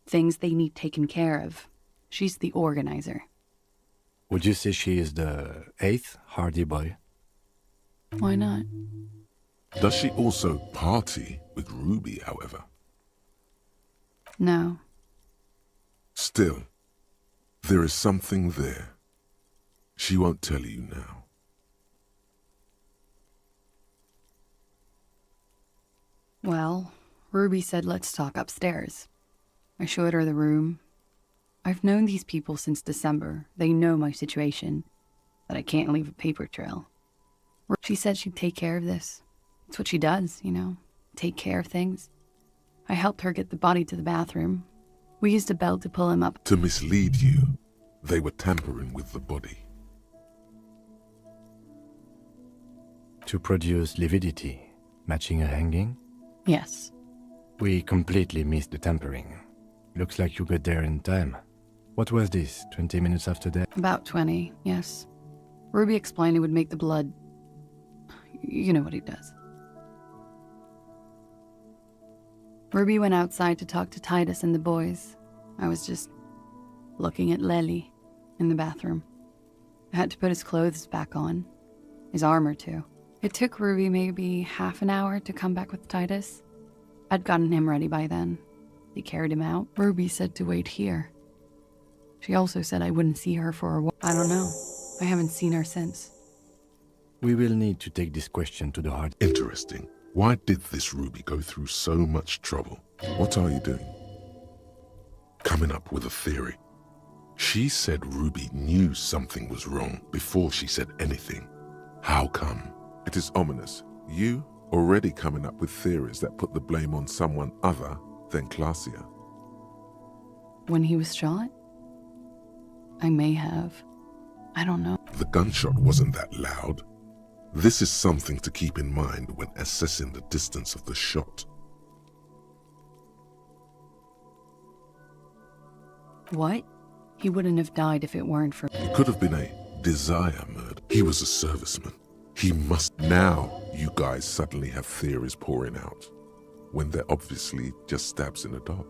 things they need taken care of. She's the organizer. Would you say she is the 8th Hardy Boy? Why not? Does she also party with Ruby, however? No. Still, there is something there. She won't tell you now. Well, Ruby said let's talk upstairs. I showed her the room. I've known these people since December. They know my situation, that I can't leave a paper trail. She said she'd take care of this. It's what she does, you know, take care of things. I helped her get the body to the bathroom. We used a belt to pull him up. To mislead you, they were tampering with the body. To produce lividity, matching a hanging? Yes. We completely missed the tampering. Looks like you got there in time. What was this, 20 minutes after that? About 20, yes. Ruby explained it would make the blood... You know what he does. Ruby went outside to talk to Titus and the boys. I was just looking at Lely in the bathroom. I had to put his clothes back on. His armor, too. It took Ruby maybe half an hour to come back with Titus. I'd gotten him ready by then. They carried him out. Ruby said to wait here. She also said I wouldn't see her for a while. I don't know. I haven't seen her since. We will need to take this question to the heart. Interesting. Why did this Ruby go through so much trouble? What are you doing? Coming up with a theory. She said Ruby knew something was wrong before she said anything. How come? It is ominous. You already coming up with theories that put the blame on someone other than Glacia. When he was shot? I may have. I don't know. The gunshot wasn't that loud. This is something to keep in mind when assessing the distance of the shot. What? He wouldn't have died if it weren't for... It could have been a desire murder. He was a serviceman. He must... Now, you guys suddenly have theories pouring out, when they're obviously just stabs in the dark.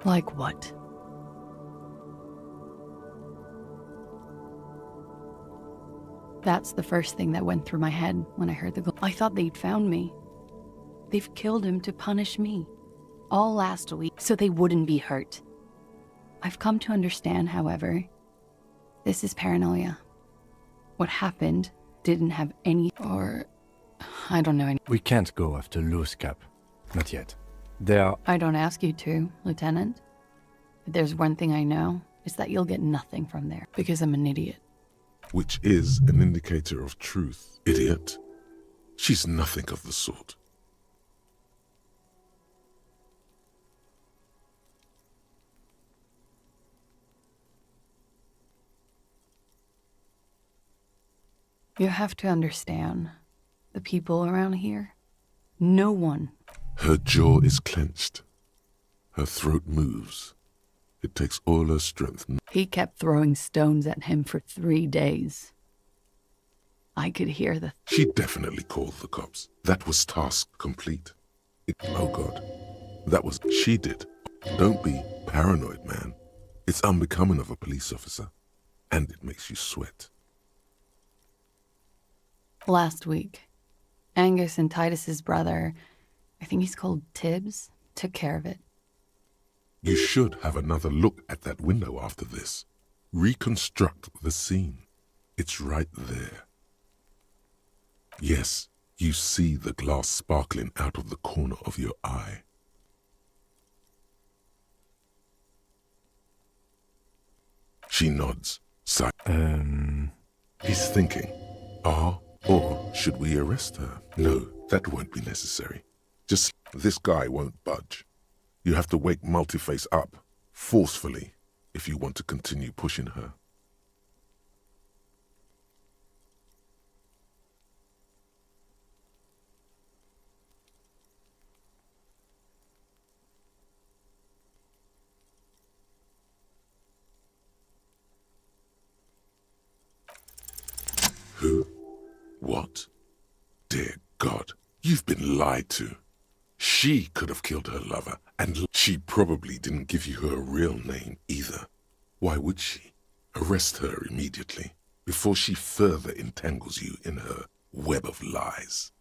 Like what? That's the first thing that went through my head when I heard the... I thought they'd found me. They've killed him to punish me. All last week, so they wouldn't be hurt. I've come to understand, however, this is paranoia. What happened didn't have any... or... I don't know any... We can't go after Loose Cap. Not yet. There are... I don't ask you to, Lieutenant. But there's one thing I know, is that you'll get nothing from there, because I'm an idiot. which is an indicator of truth. Idiot. She's nothing of the sort. You have to understand, the people around here, no one. Her jaw is clenched. Her throat moves. It takes all her strength. He kept throwing stones at him for 3 days. I could hear the... She definitely called the cops. That was task complete. Oh God. That was... She did. Don't be paranoid, man. It's unbecoming of a police officer. And it makes you sweat. Last week, Angus and Titus's brother, I think he's called Tibbs, took care of it. You should have another look at that window after this. Reconstruct the scene. It's right there. Yes, you see the glass sparkling out of the corner of your eye. She nods. He's thinking, or should we arrest her? No, that won't be necessary. Just, this guy won't budge. You have to wake Multiface up, forcefully, if you want to continue pushing her. Who? What? Dear God, you've been lied to. She could have killed her lover, and she probably didn't give you her real name either. Why would she? Arrest her immediately, before she further entangles you in her web of lies.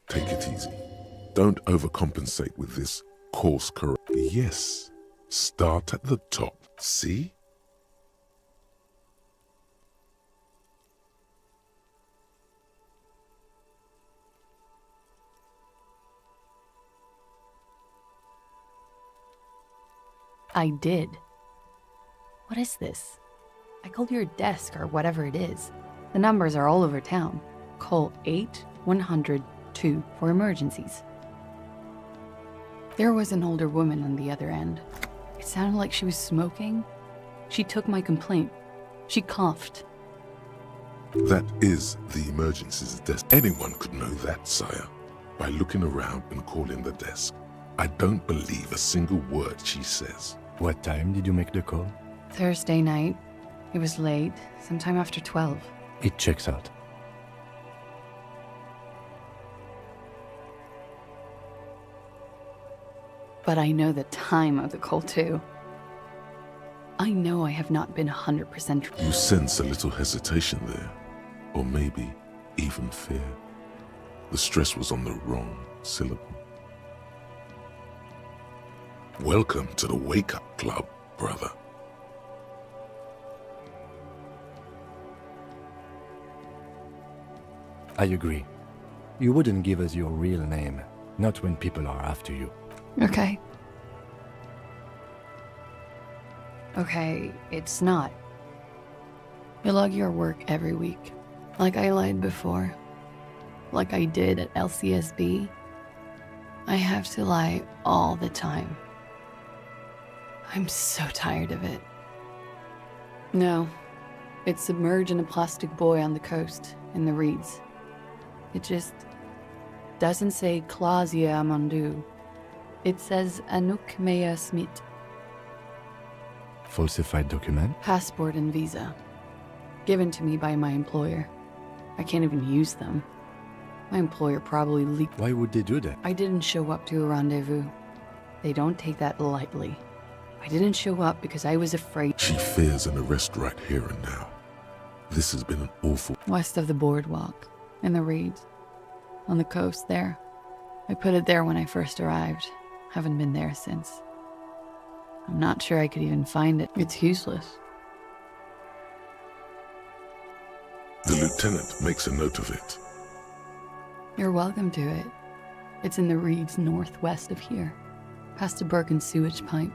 Take it easy. Don't overcompensate with this course correct. Yes, start at the top. See? I did. What is this? I called your desk or whatever it is. The numbers are all over town. Call 8-100-2 for emergencies. There was an older woman on the other end. It sounded like she was smoking. She took my complaint. She coughed. That is the emergencies desk. Anyone could know that, sire, by looking around and calling the desk. I don't believe a single word she says. What time did you make the call? Thursday night. It was late, sometime after 12. It checks out. But I know the time of the call too. I know I have not been 100%. You sense a little hesitation there, or maybe even fear. The stress was on the wrong syllable. Welcome to the wake-up club, brother. I agree. You wouldn't give us your real name, not when people are after you. Okay. Okay, it's not. You log your work every week. Like I lied before. Like I did at LCSB. I have to lie all the time. I'm so tired of it. No. It's submerged in a plastic buoy on the coast, in the reeds. It just doesn't say Clausia Amandu. It says Anouk Mea Smith. Falsified document? Passport and visa. Given to me by my employer. I can't even use them. My employer probably leaked. Why would they do that? I didn't show up to a rendezvous. They don't take that lightly. I didn't show up because I was afraid. She fears an arrest right here and now. This has been an awful... West of the boardwalk, in the reeds, on the coast there. I put it there when I first arrived. Haven't been there since. I'm not sure I could even find it. It's useless. The lieutenant makes a note of it. You're welcome to it. It's in the reeds northwest of here, past a broken sewage pipe,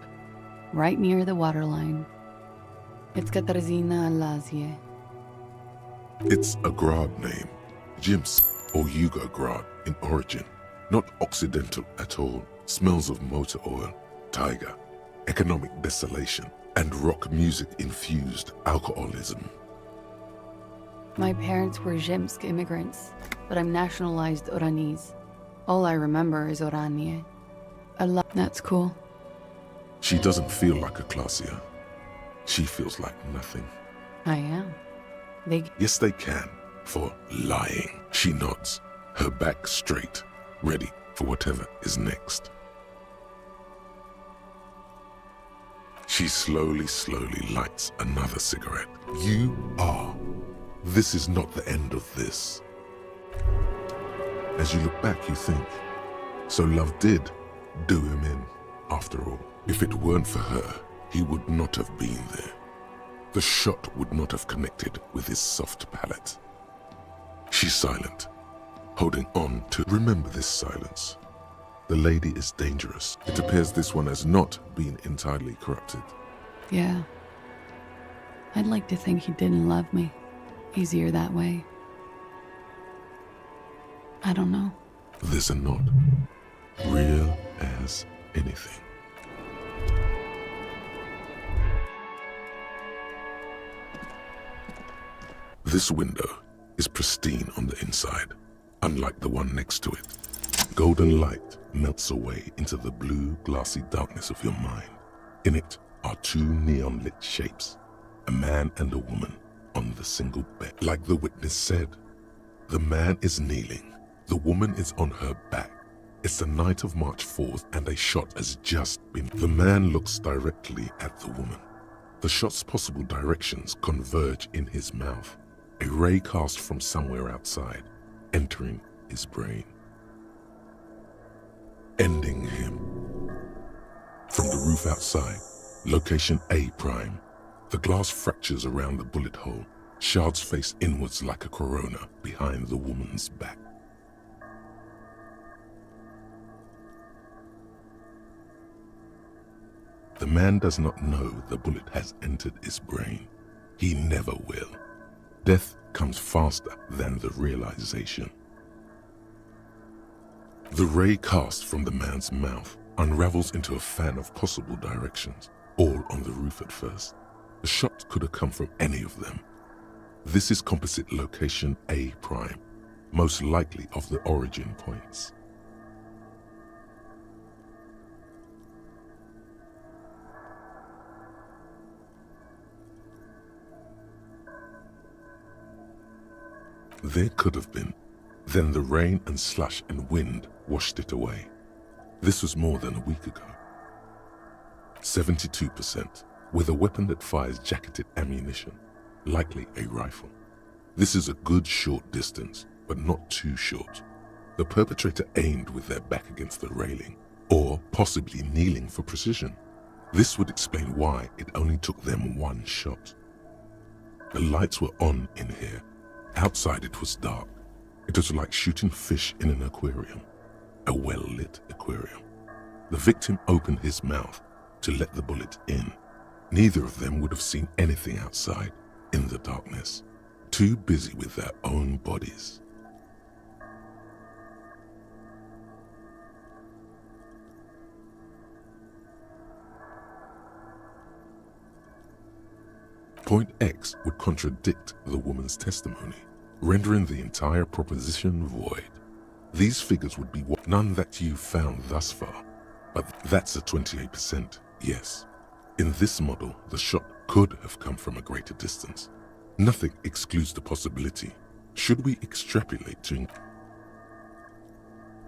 right near the waterline. It's Katarzyna Alazie. It's a Grad name, Jims or Yugo Grad in origin, not Occidental at all. Smells of motor oil, tiger, economic desolation, and rock music infused alcoholism. My parents were Zhemsk immigrants, but I'm nationalized Oranese. All I remember is Oranje. That's cool. She doesn't feel like a Klasia. She feels like nothing. I am. Yes, they can, for lying. She nods, her back straight, ready for whatever is next. She slowly lights another cigarette. You are. This is not the end of this. As you look back, you think, so love did do him in, after all. If it weren't for her, he would not have been there. The shot would not have connected with his soft palate. She's silent, holding on to remember this silence. The lady is dangerous. It appears this one has not been entirely corrupted. Yeah. I'd like to think he didn't love me. Easier that way. I don't know. There's a nod. Real as anything. This window is pristine on the inside, unlike the one next to it. Golden light melts away into the blue, glassy darkness of your mind. In it are two neon-lit shapes, a man and a woman on the single bed. Like the witness said, the man is kneeling, the woman is on her back. It's the night of March 4th and a shot has just been. The man looks directly at the woman. The shot's possible directions converge in his mouth, a ray cast from somewhere outside, entering his brain. Ending him. From the roof outside, location A prime. The glass fractures around the bullet hole. Shards face inwards like a corona behind the woman's back. The man does not know the bullet has entered his brain. He never will. Death comes faster than the realization. The ray cast from the man's mouth unravels into a fan of possible directions, all on the roof at first. The shot could have come from any of them. This is composite location A prime, most likely of the origin points. There could have been. Then the rain and slush and wind washed it away. This was more than a week ago. 72%, with a weapon that fires jacketed ammunition, likely a rifle. This is a good short distance, but not too short. The perpetrator aimed with their back against the railing, or possibly kneeling for precision. This would explain why it only took them one shot. The lights were on in here. Outside it was dark. It was like shooting fish in an aquarium, a well-lit aquarium. The victim opened his mouth to let the bullet in. Neither of them would have seen anything outside in the darkness, too busy with their own bodies. Point X would contradict the woman's testimony, rendering the entire proposition void. These figures would be none that you've found thus far, but that's a 28%, yes. In this model, the shot could have come from a greater distance. Nothing excludes the possibility. Should we extrapolate to...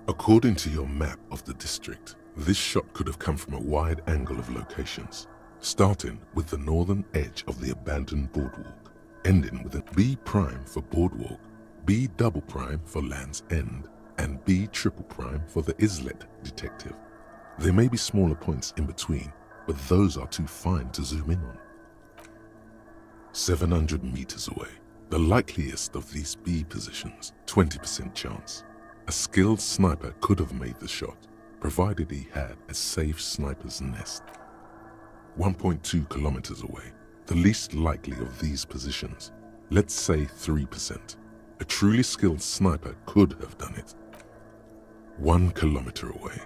According to your map of the district, This shot could have come from a wide angle of locations, starting with the northern edge of the abandoned boardwalk, ending with a B prime for boardwalk, B double prime for Land's End, and B triple prime for the Islet detective. There may be smaller points in between, but those are too fine to zoom in on. 700 meters away, the likeliest of these B positions, 20% chance. A skilled sniper could have made the shot, provided he had a safe sniper's nest. 1.2 kilometers away, the least likely of these positions, let's say 3%. A truly skilled sniper could have done it. 1 kilometer away,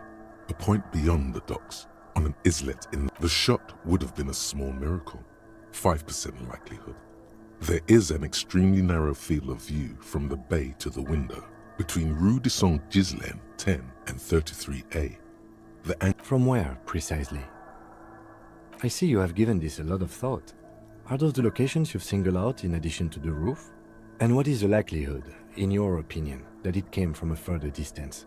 a point beyond the docks, on an islet the shot would have been a small miracle, 5% likelihood. There is an extremely narrow field of view from the bay to the window, between Rue de Saint-Ghislain 10 and 33A. From where, precisely? I see you have given this a lot of thought. Are those the locations you've singled out in addition to the roof? And what is the likelihood, in your opinion, that it came from a further distance?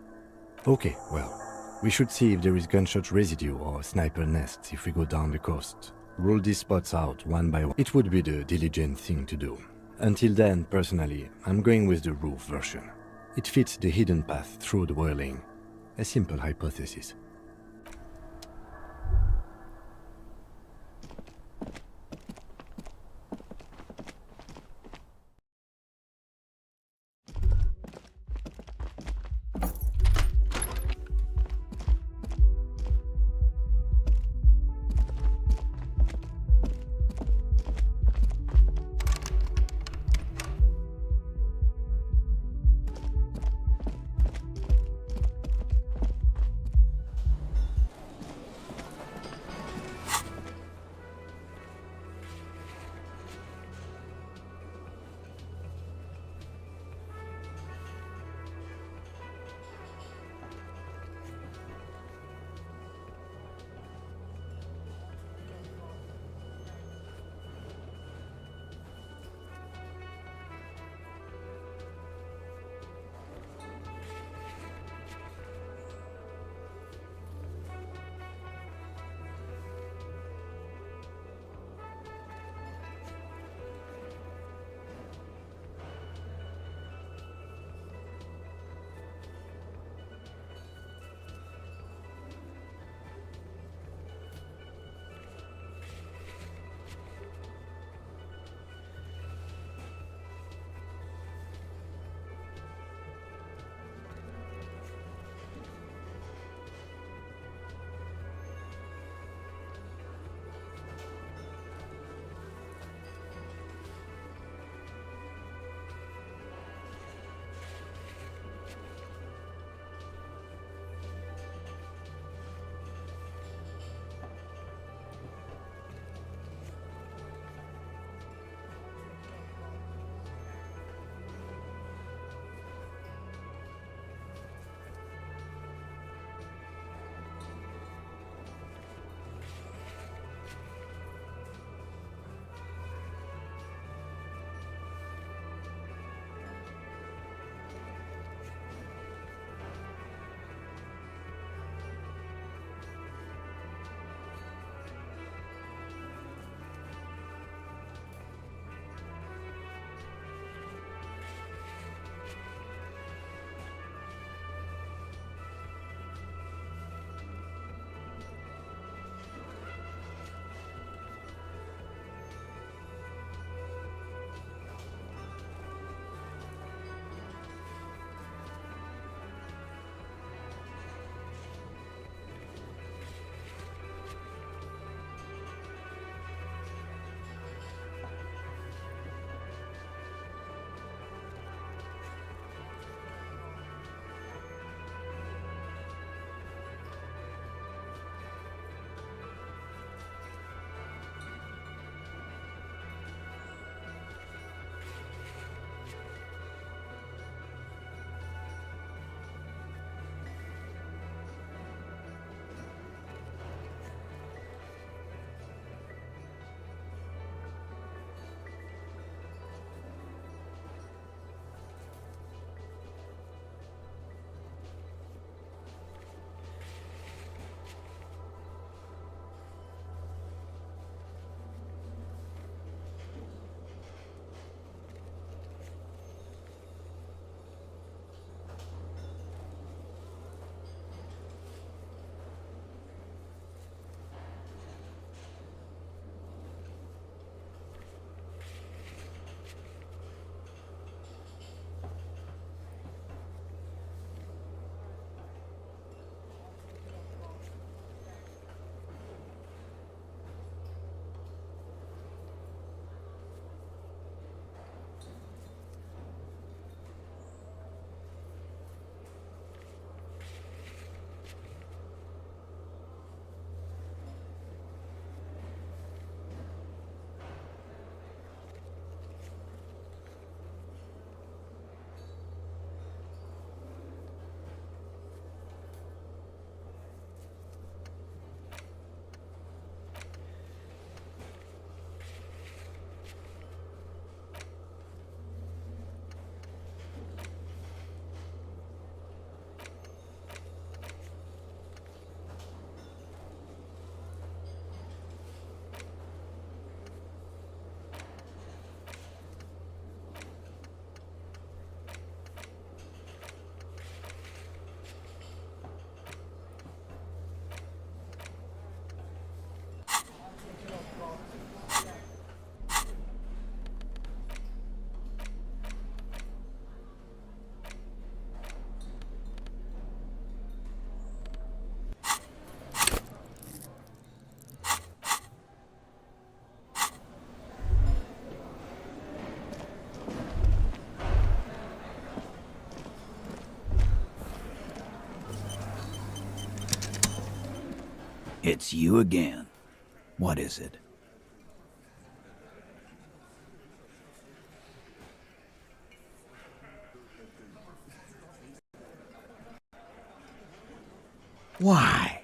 Okay, well, we should see if there is gunshot residue or sniper nests if we go down the coast. Rule these spots out one by one. It would be the diligent thing to do. Until then, personally, I'm going with the roof version. It fits the hidden path through the whirling. A simple hypothesis. It's you again. What is it? Why?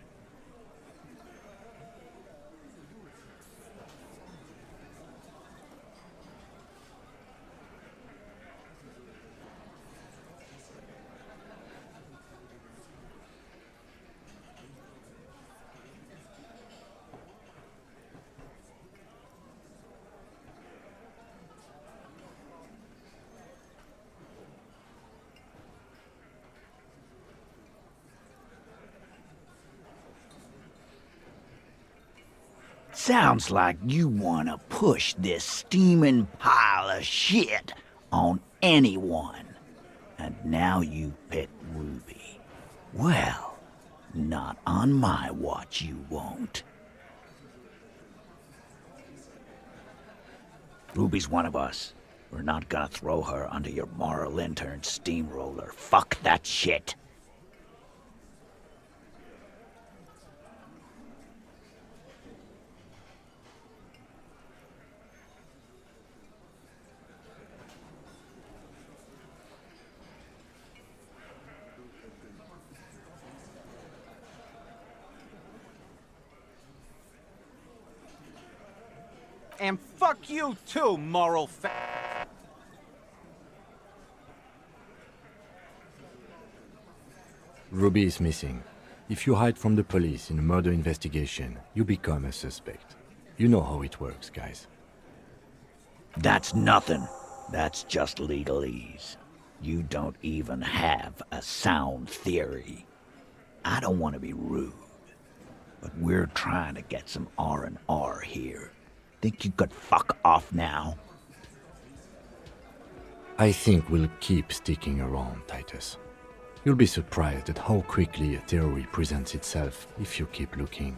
Sounds like you want to push this steaming pile of shit on anyone. And now you pick Ruby. Well, not on my watch you won't. Ruby's one of us. We're not gonna throw her under your moral intern steamroller. Fuck that shit. And fuck you too, moral Ruby is missing. If you hide from the police in a murder investigation, you become a suspect. You know how it works, guys. That's nothing. That's just legalese. You don't even have a sound theory. I don't want to be rude, but we're trying to get some R&R here. Think you could fuck off now? I think we'll keep sticking around, Titus. You'll be surprised at how quickly a theory presents itself if you keep looking.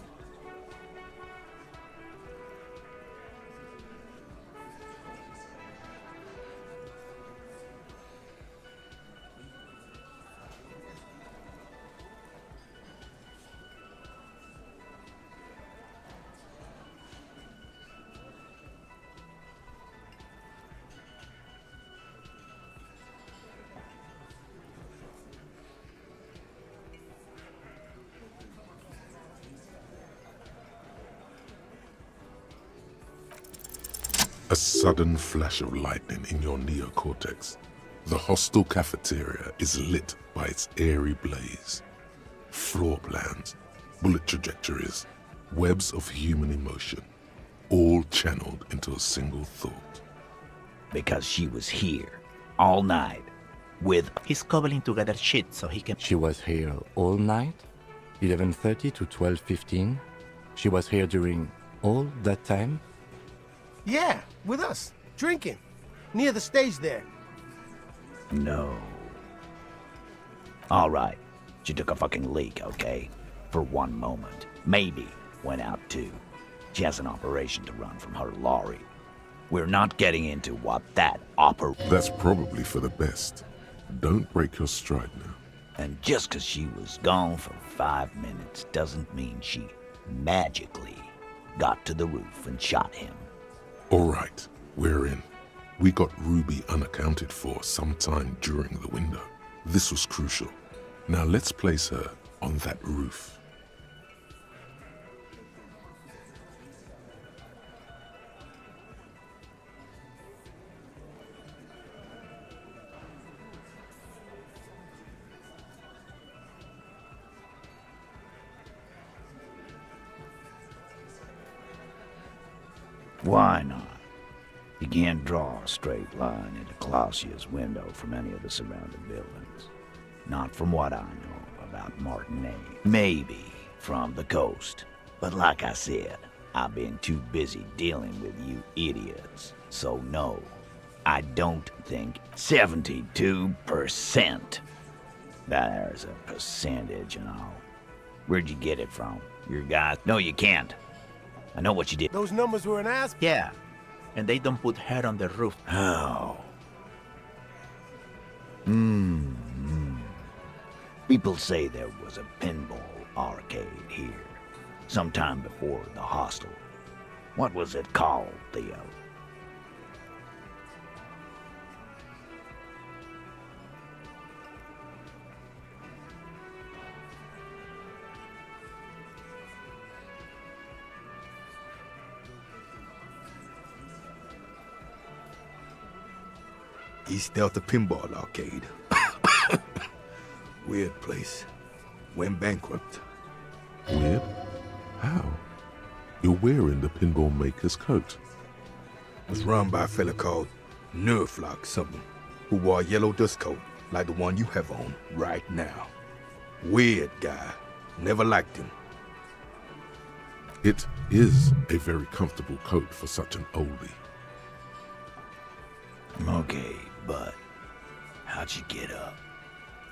A sudden flash of lightning in your neocortex. The hostel cafeteria is lit by its airy blaze. Floor plans, bullet trajectories, webs of human emotion, all channeled into a single thought. Because she was here, all night, with... He's cobbling together shit so he can... She was here all night? 11:30 to 12:15? She was here during all that time? Yeah, with us, drinking, near the stage there. No. All right, she took a fucking leak, okay? For one moment. Maybe went out too. She has an operation to run from her lorry. We're not getting into what that That's probably for the best. Don't break your stride now. And just 'cause she was gone for 5 minutes doesn't mean she magically got to the roof and shot him. All right, we're in. We got Ruby unaccounted for sometime during the window. This was crucial. Now let's place her on that roof. Why not? You can't draw a straight line into Clausia's window from any of the surrounding buildings. Not from what I know about Martinez. Maybe from the coast. But like I said, I've been too busy dealing with you idiots. So no, I don't think 72%. There's a percentage and all. Where'd you get it from? Your guy? No, you can't. I know what you did. Those numbers were an ass. Yeah, and they don't put her on the roof. How? People say there was a pinball arcade here. Sometime before the hostel. What was it called, Theo? East Delta Pinball Arcade. Weird place. Went bankrupt. Weird? How? You're wearing the pinball maker's coat. Was run by a fella called Nerflock something, who wore a yellow dust coat like the one you have on right now. Weird guy. Never liked him. It is a very comfortable coat for such an oldie. Okay, but how'd you get up?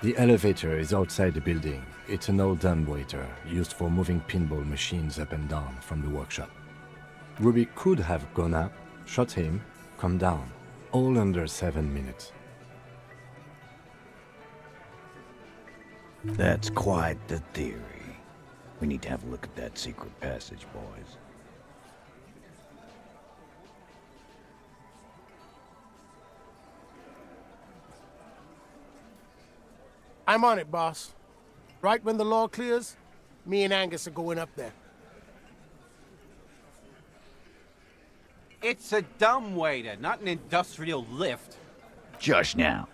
The elevator is outside the building. It's an old dumbwaiter used for moving pinball machines up and down from the workshop. Ruby could have gone up, shot him, come down, all under 7 minutes. That's quite the theory. We need to have a look at that secret passage, boys. I'm on it, boss. Right when the law clears, me and Angus are going up there. It's a dumbwaiter, not an industrial lift. Just now.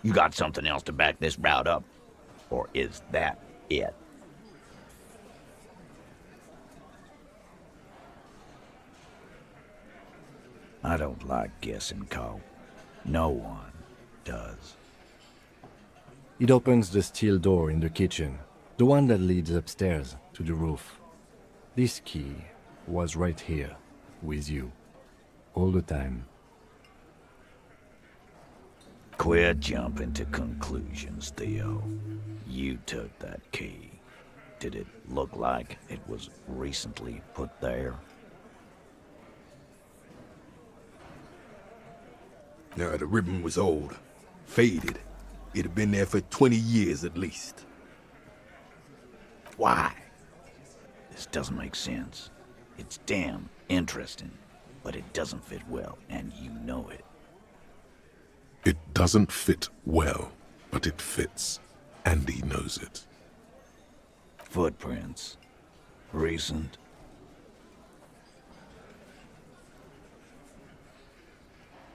You got something else to back this route up? Or is that it? I don't like guessing, Cole. No one does. It opens the steel door in the kitchen, the one that leads upstairs to the roof. This key was right here, with you, all the time. Quit jumping to conclusions, Theo. You took that key. Did it look like it was recently put there? No, the ribbon was old, faded. It had been there for 20 years at least. Why? This doesn't make sense. It's damn interesting, but it doesn't fit well, and you know it. It doesn't fit well, but it fits, and he knows it. Footprints. Recent.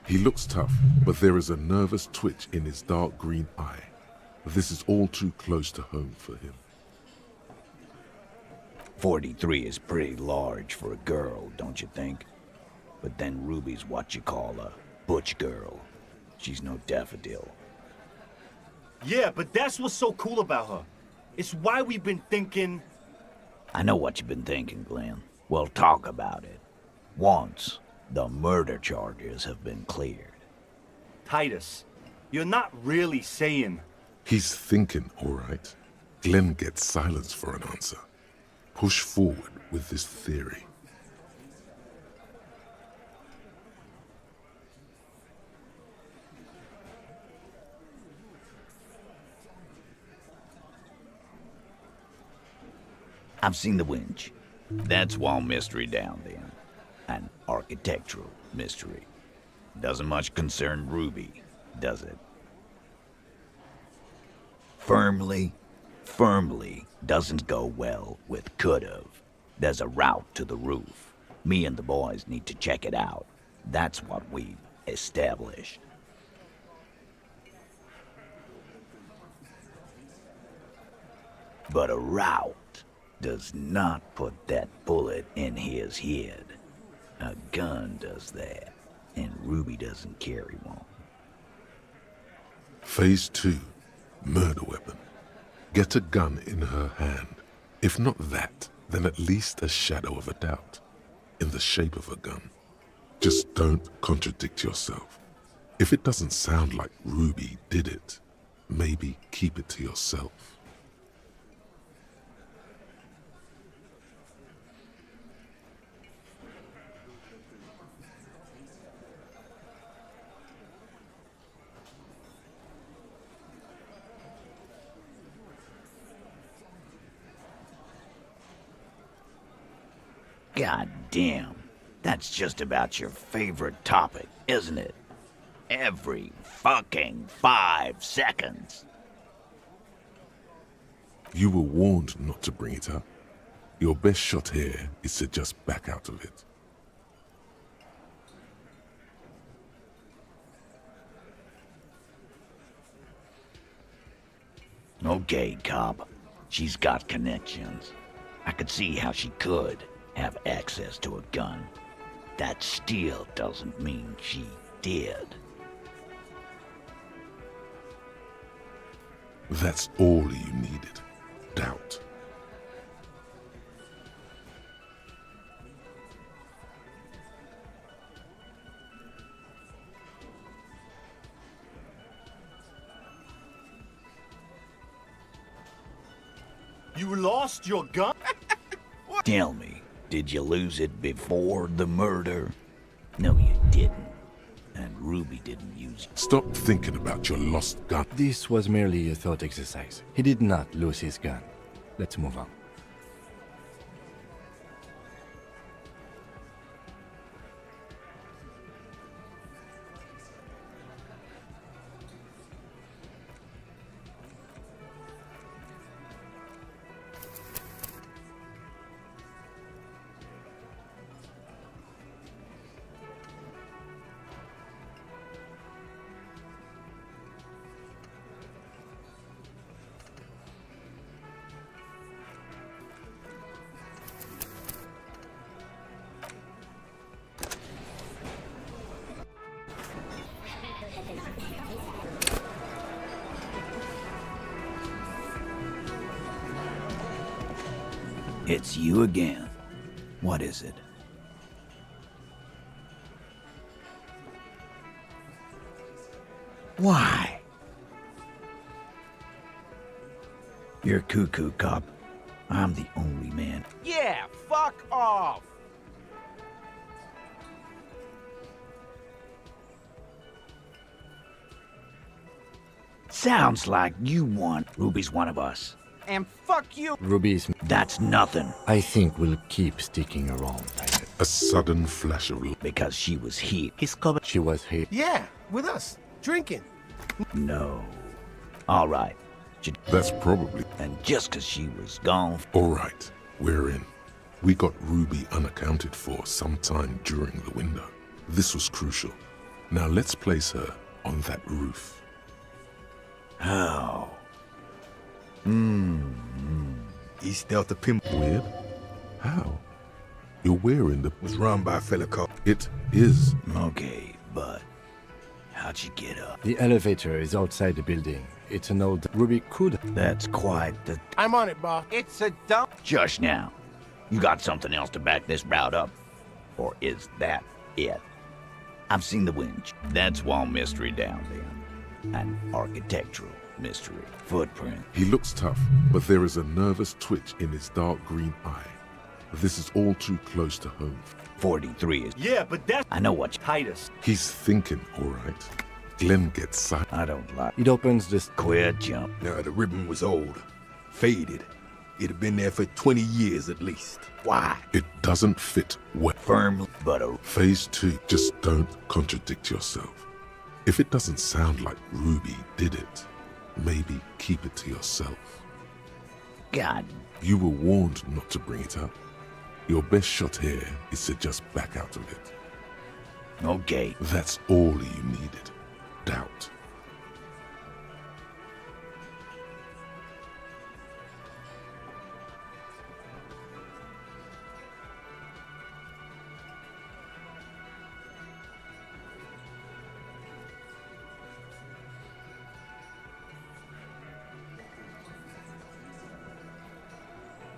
He looks tough, but there is a nervous twitch in his dark green eye. This is all too close to home for him. 43 is pretty large for a girl, don't you think? But then Ruby's what you call a butch girl. She's no daffodil. Yeah, but that's what's so cool about her. It's why we've been thinking... I know what you've been thinking, Glenn. We'll talk about it. Once the murder charges have been cleared. Titus, you're not really saying... He's thinking, all right. Glenn gets silence for an answer. Push forward with this theory. I've seen the winch. That's wall mystery down then. An architectural mystery. Doesn't much concern Ruby, does it? Firmly doesn't go well with could've. There's a route to the roof. Me and the boys need to check it out. That's what we've established. But a route does not put that bullet in his head. A gun does that, and Ruby doesn't carry one. Phase 2. Murder weapon. Get a gun in her hand. If not that, then at least a shadow of a doubt. In the shape of a gun. Just don't contradict yourself. If it doesn't sound like Ruby did it, maybe keep it to yourself. God damn. That's just about your favorite topic, isn't it? Every fucking 5 seconds. You were warned not to bring it up. Your best shot here is to just back out of it. Okay, cop. She's got connections. I could see how she could have access to a gun. That still doesn't mean she did. That's all you needed. Doubt. You lost your gun? Tell me, did you lose it before the murder? No, you didn't. And Ruby didn't use it. Stop thinking about your lost gun. This was merely a thought exercise. He did not lose his gun. Let's move on. It's you again. What is it? Why? You're cuckoo, cop. I'm the only man. Yeah, fuck off! Sounds like you want Ruby's one of us. And fuck you! Ruby's... That's nothing. I think we'll keep sticking around. A sudden flash of light. Because she was here. He's covered. She was here. Yeah, with us, drinking. No. All right. That's probably... And just because she was gone... All right, we're in. We got Ruby unaccounted for sometime during the window. This was crucial. Now let's place her on that roof. How? He stealth a pimp. Weird? How? You're wearing the... Was run by a fella called... It is. Okay, but... How'd you get up? The elevator is outside the building. It's an old... Ruby could... That's quite the... I'm on it, boss. It's a dump. Just now. You got something else to back this route up? Or is that it? I've seen the winch. That's wall mystery down there. An architectural mystery. Footprint. He looks tough, but there is a nervous twitch in his dark green eye. This is all too close to home. 43 is... Yeah, but that's... I know what... Titus. He's thinking, all right. Glenn gets silent. I don't like... It opens this... Quit jump. Now, the ribbon was old. Faded. It had been there for 20 years at least. Why? It doesn't fit well. Firm, but a... Phase 2. Just don't contradict yourself. If it doesn't sound like Ruby did it, maybe keep it to yourself. God. You were warned not to bring it up. Your best shot here is to just back out of it. Okay. That's all you needed. Doubt.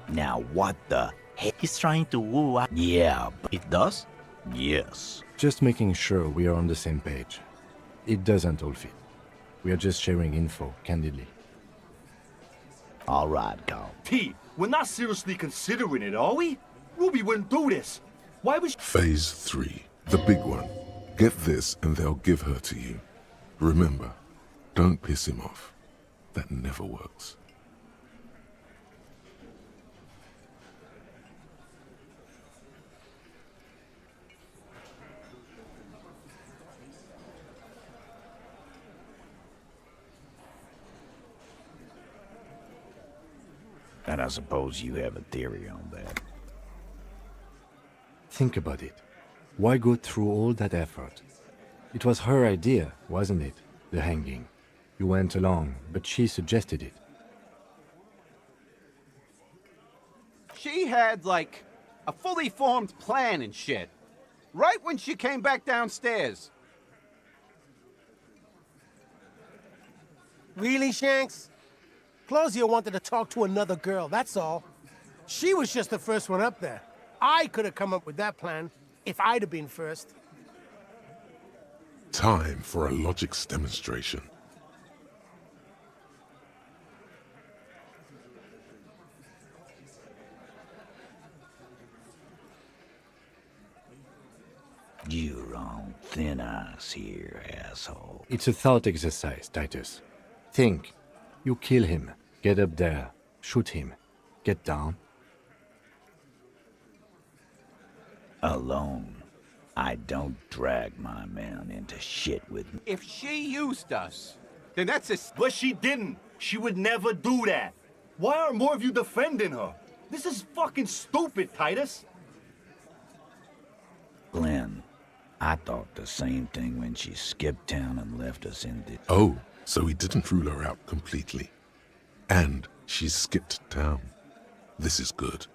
Now what the heck? He's trying to woo us. Yeah, but... It does? Yes. Just making sure we are on the same page. It doesn't all fit. We are just sharing info, candidly. All right, Carl. T, we're not seriously considering it, are we? Ruby wouldn't do this. Why was... Phase 3. The big one. Get this and they'll give her to you. Remember, don't piss him off. That never works. And I suppose you have a theory on that. Think about it. Why go through all that effort? It was her idea, wasn't it? The hanging. You went along, but she suggested it. She had, like, a fully formed plan and shit. Right when she came back downstairs. Really, Shanks? Claudia wanted to talk to another girl, that's all. She was just the first one up there. I could have come up with that plan if I'd have been first. Time for a logics demonstration. You're on thin ice here, asshole. It's a thought exercise, Titus. Think. You kill him. Get up there. Shoot him. Get down. Alone. I don't drag my men into shit with me. If she used us, then that's a... But she didn't. She would never do that. Why aren't more of you defending her? This is fucking stupid, Titus. Glenn, I thought the same thing when she skipped town and left us in the... Oh, so he didn't rule her out completely. And she skipped town. This is good.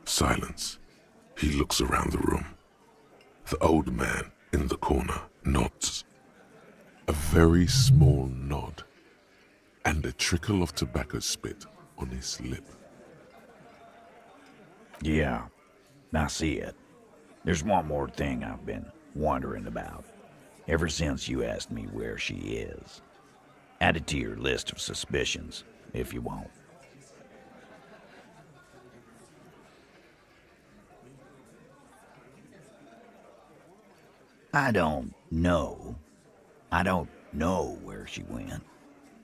Silence. He looks around the room. The old man in the corner nods. A very small nod. And a trickle of tobacco spit on his lip. Yeah, I see it. There's one more thing I've been wondering about. Ever since you asked me where she is. Add it to your list of suspicions, if you want. I don't know. I don't know where she went.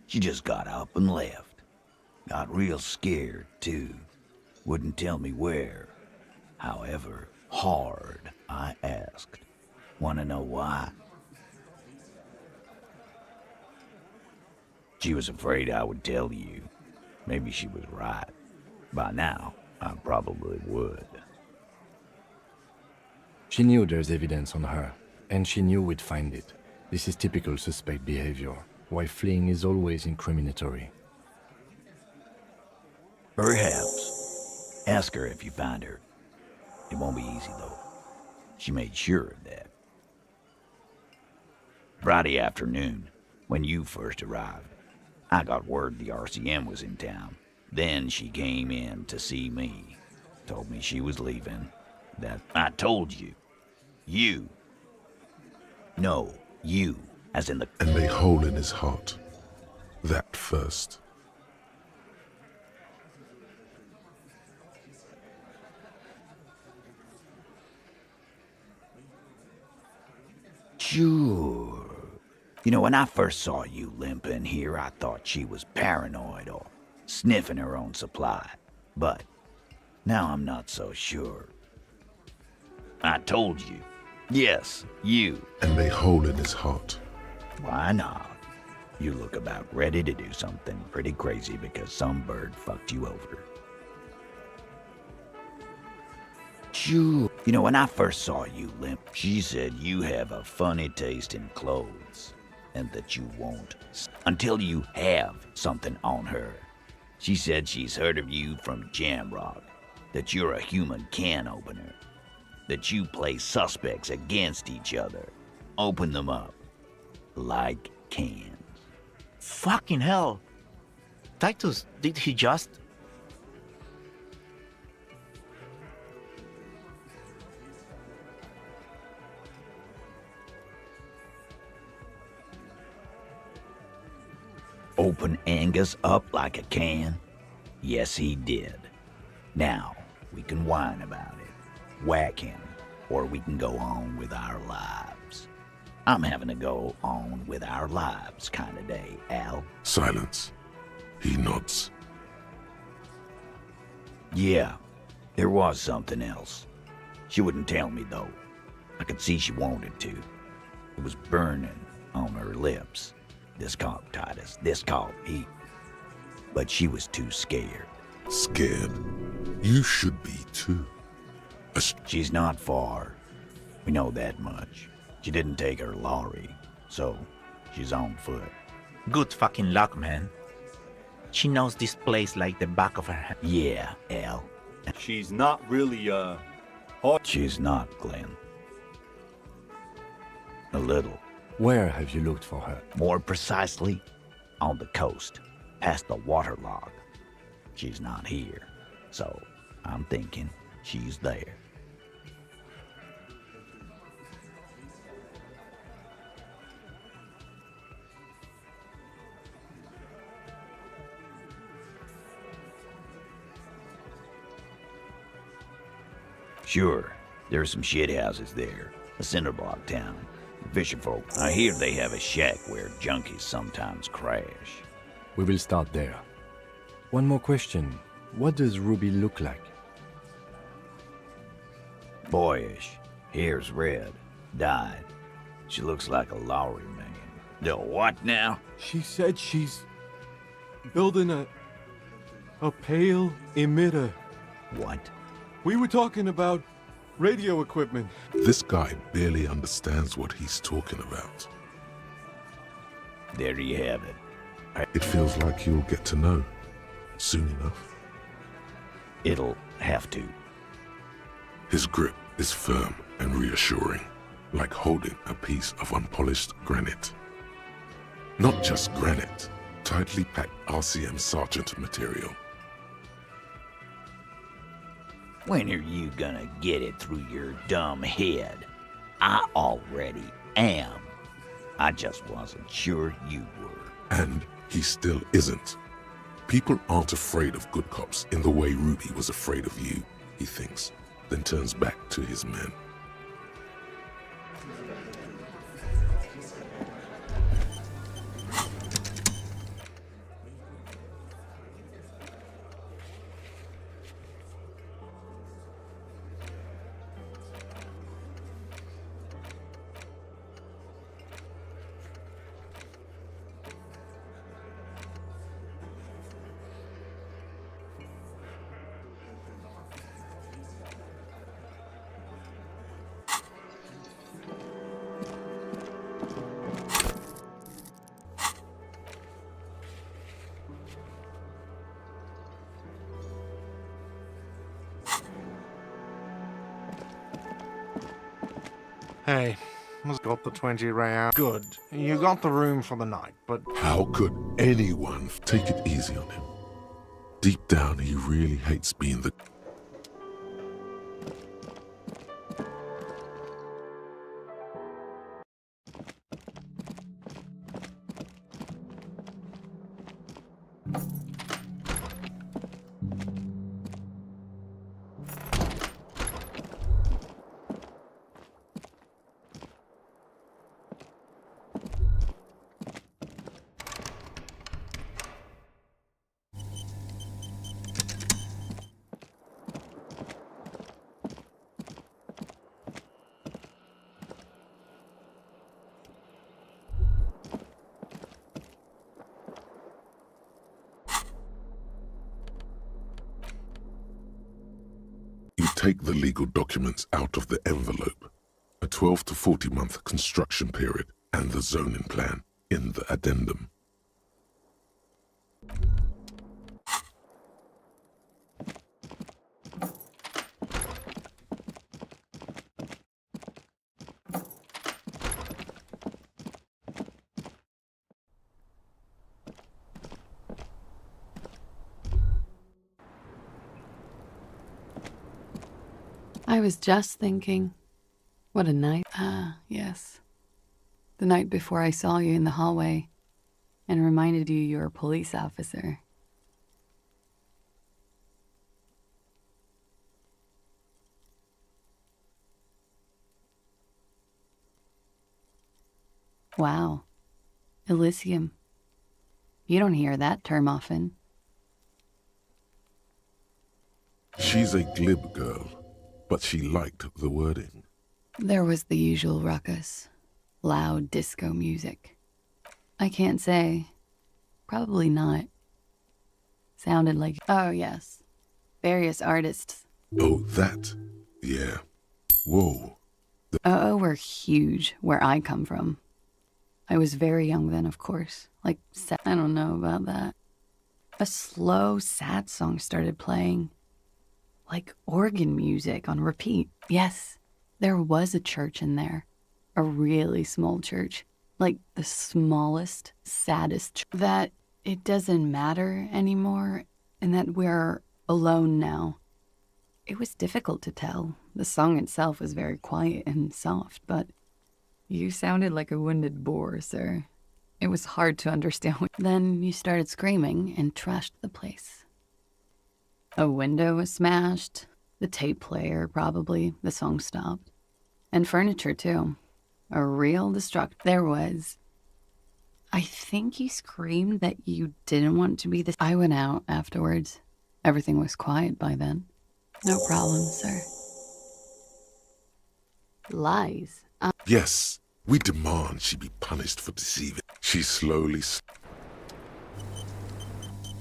She just got up and left. Got real scared, too. Wouldn't tell me where. However hard I asked. Wanna know why? She was afraid I would tell you. Maybe she was right. By now, I probably would. She knew there's evidence on her, and she knew we'd find it. This is typical suspect behavior, why fleeing is always incriminatory. Perhaps. Ask her if you find her. It won't be easy, though. She made sure of that. Friday afternoon, when you first arrived, I got word the RCM was in town. Then she came in to see me. Told me she was leaving. That I told you. You. No, you, as in the... And a hole in his heart. That first. Sure. You know, when I first saw you limping here, I thought she was paranoid or sniffing her own supply. But now I'm not so sure. I told you. Yes, you. And a hole in his heart. Why not? You look about ready to do something pretty crazy because some bird fucked you over. Sure. You know, when I first saw you limp, she said you have a funny taste in clothes. And that you won't until you have something on her. She said she's heard of you from Jamrock, that you're a human can opener, that you play suspects against each other, open them up like cans. Fucking hell. Titus, did he just... Open Angus up like a can? Yes, he did. Now, we can whine about it, whack him, or we can go on with our lives. I'm having a go on with our lives kind of day, Al. Silence. He nods. Yeah, there was something else. She wouldn't tell me, though. I could see she wanted to. It was burning on her lips. This called Titus. This called me. But she was too scared. Scared? You should be too. She's not far. We know that much. She didn't take her lorry, so she's on foot. Good fucking luck, man. She knows this place like the back of her hand. Yeah, Al. She's not really, She's not, Glenn. A little. Where have you looked for her? More precisely, on the coast, past the waterlog. She's not here, so I'm thinking she's there. Sure, there's some shithouses there. A cinder block town. Fisherfolk. I hear they have a shack where junkies sometimes crash. We will start there. One more question. What does Ruby look like? Boyish. Hair's red. Dyed. She looks like a lorry man. The what now? She said she's building a pale emitter. What? We were talking about radio equipment. This guy barely understands what he's talking about. There you have it. It feels like you'll get to know soon enough. It'll have to. His grip is firm and reassuring, like holding a piece of unpolished granite. Not just granite, tightly packed RCM Sergeant material. When are you gonna get it through your dumb head? I already am. I just wasn't sure you were. And he still isn't. People aren't afraid of good cops in the way Ruby was afraid of you, he thinks, then turns back to his men. Hey, got the 20 real. Good. You got the room for the night, but... How could anyone take it easy on him? Deep down, he really hates being the... You take the legal documents out of the envelope, a 12 to 40 month construction period, and the zoning plan in the addendum. I was just thinking, what a night. Ah, yes. The night before I saw you in the hallway and reminded you you're a police officer. Wow. Elysium. You don't hear that term often. She's a glib girl, but she liked the wording. There was the usual ruckus. Loud disco music. I can't say. Probably not. Sounded like... Oh, yes. Various artists. Oh, that? Yeah. Whoa. Were huge where I come from. I was very young then, of course. Like, I don't know about that. A slow, sad song started playing. Like organ music on repeat. Yes, there was a church in there. A really small church. Like the smallest, saddest church. That it doesn't matter anymore and that we're alone now. It was difficult to tell. The song itself was very quiet and soft, but you sounded like a wounded boar, sir. It was hard to understand. Then you started screaming and trashed the place. A window was smashed, the tape player probably, the song stopped. And furniture too. A real destruction. There was. I think you screamed that you didn't want to be the... I went out afterwards. Everything was quiet by then. No problem, sir. Lies. Yes, we demand she be punished for deceiving. She slowly...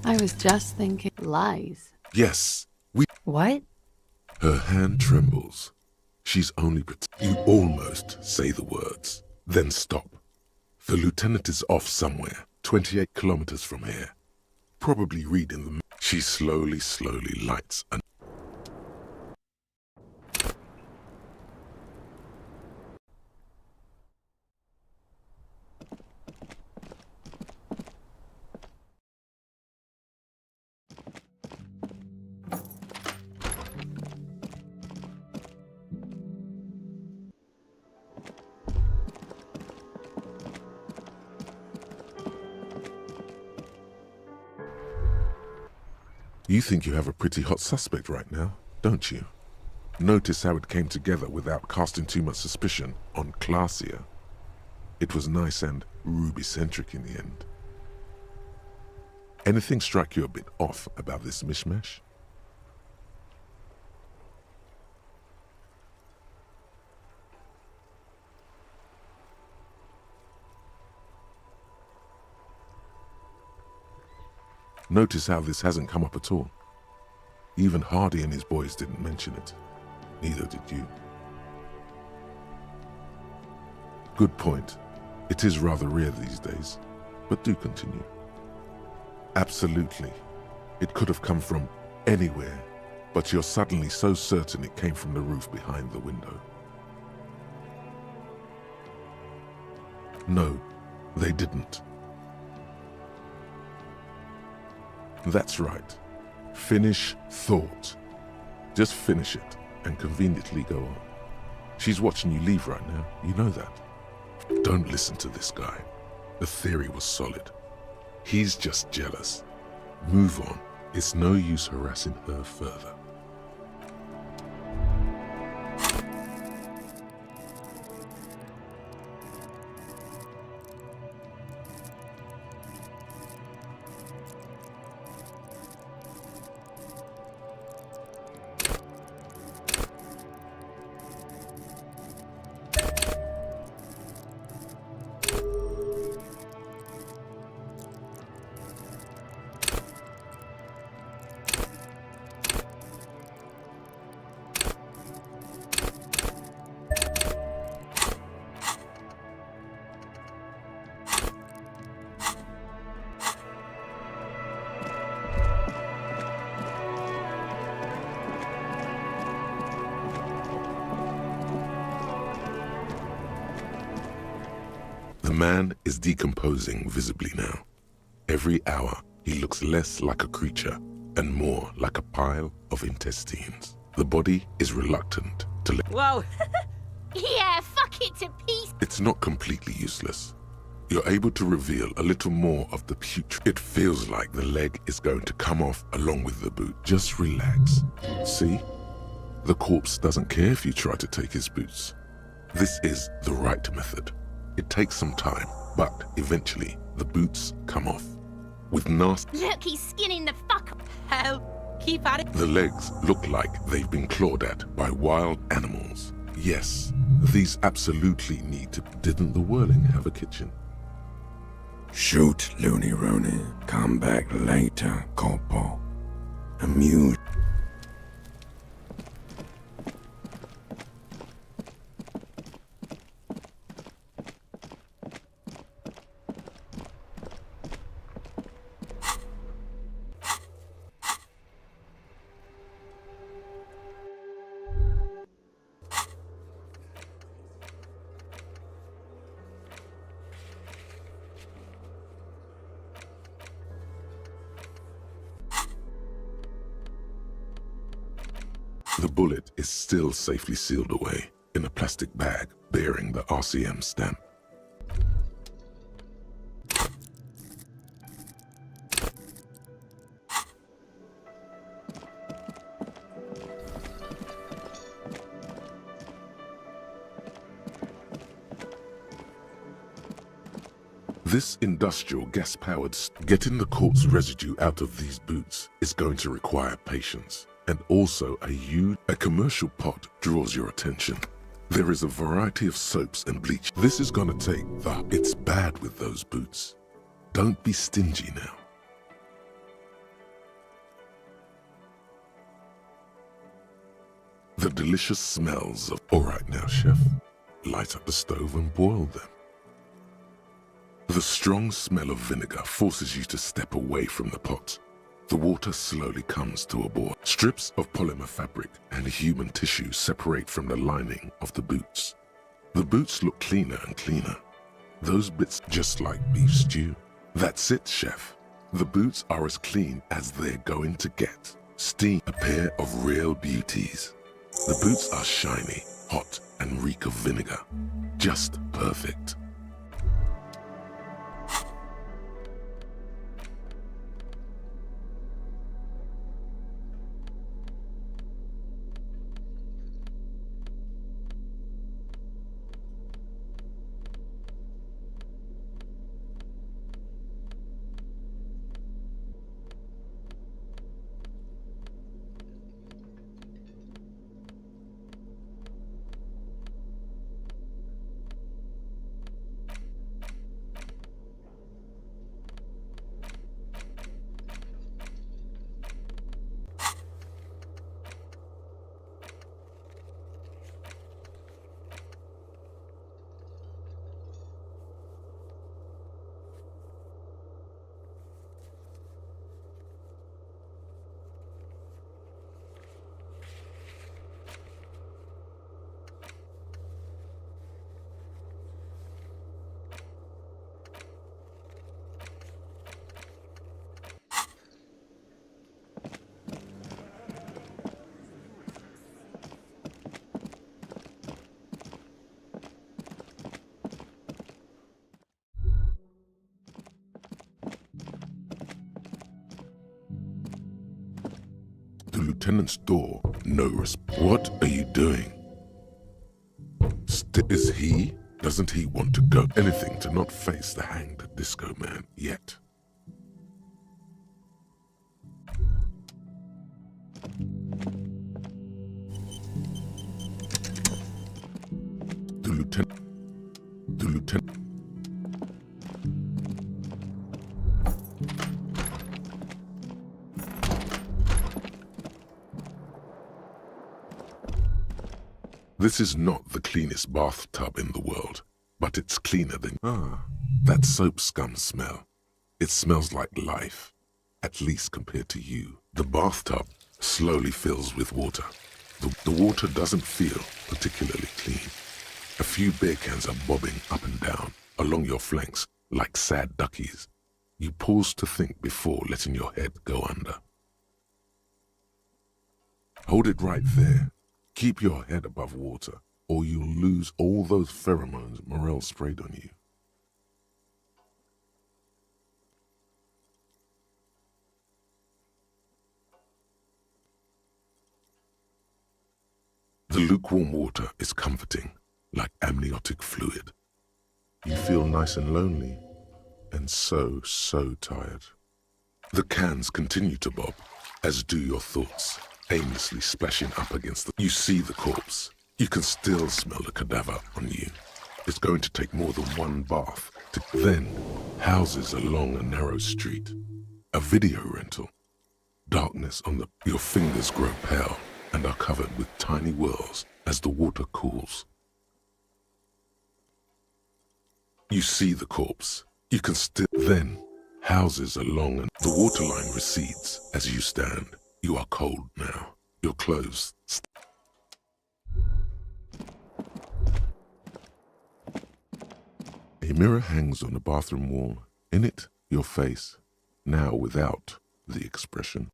I was just thinking... Lies. Yes, we... What? Her hand trembles. She's only... You almost say the words, then stop. The lieutenant is off somewhere, 28 kilometers from here. Probably reading the... She slowly lights an... You think you have a pretty hot suspect right now, don't you? Notice how it came together without casting too much suspicion on Clausia. It was nice and Ruby-centric in the end. Anything strike you a bit off about this mishmash? Notice how this hasn't come up at all. Even Hardy and his boys didn't mention it. Neither did you. Good point. It is rather rare these days, but do continue. Absolutely. It could have come from anywhere, but you're suddenly so certain it came from the roof behind the window. No, they didn't. That's right. Finish thought. Just finish it and conveniently go on. She's watching you leave right now. You know that. Don't listen to this guy. The theory was solid. He's just jealous. Move on. It's no use harassing her further. The man is decomposing visibly now. Every hour, he looks less like a creature and more like a pile of intestines. The body is reluctant to let... Whoa! Yeah, fuck it to pieces! It's not completely useless. You're able to reveal a little more of the putrid. It feels like the leg is going to come off along with the boot. Just relax. See? The corpse doesn't care if you try to take his boots. This is the right method. It takes some time, but eventually the boots come off. With nasty... Look, he's skinning the fuck... Hell, keep at it. The legs look like they've been clawed at by wild animals. Yes, these absolutely need to... Didn't the Whirling have a kitchen? Shoot, Looney Rooney. Come back later, Corporal. Amuse. The bullet is still safely sealed away in a plastic bag bearing the RCM stamp. This industrial gas-powered getting the corpse residue out of these boots is going to require patience. And also a commercial pot draws your attention. There is a variety of soaps and bleach. This is gonna take it's bad with those boots. Don't be stingy now. The delicious smells of, all right now, chef, light up the stove and boil them. The strong smell of vinegar forces you to step away from the pot. The water slowly comes to a boil. Strips of polymer fabric and human tissue separate from the lining of the boots. The boots look cleaner and cleaner. Those bits just like beef stew. That's it, chef. The boots are as clean as they're going to get. Steam, a pair of real beauties. The boots are shiny, hot, and reek of vinegar. Just perfect. The lieutenant's door, no response. What are you doing? Is he? Doesn't he want to go? Anything to not face the hanged disco man yet. The lieutenant. This is not the cleanest bathtub in the world, but it's cleaner than... that soap scum smell. It smells like life, at least compared to you. The bathtub slowly fills with water. The water doesn't feel particularly clean. A few beer cans are bobbing up and down along your flanks like sad duckies. You pause to think before letting your head go under. Hold it right there. Keep your head above water, or you'll lose all those pheromones Morel sprayed on you. The lukewarm water is comforting, like amniotic fluid. You feel nice and lonely, and so tired. The cans continue to bob, as do your thoughts, aimlessly splashing up against the... You see the corpse. You can still smell the cadaver on you. It's going to take more than one bath to... Then, houses along a narrow street. A video rental. Darkness on your fingers grow pale and are covered with tiny whirls as the water cools. You see the corpse. You can still... Then, houses along and the waterline recedes as you stand. You are cold now. Your clothes... A mirror hangs on the bathroom wall. In it, your face, now without the expression.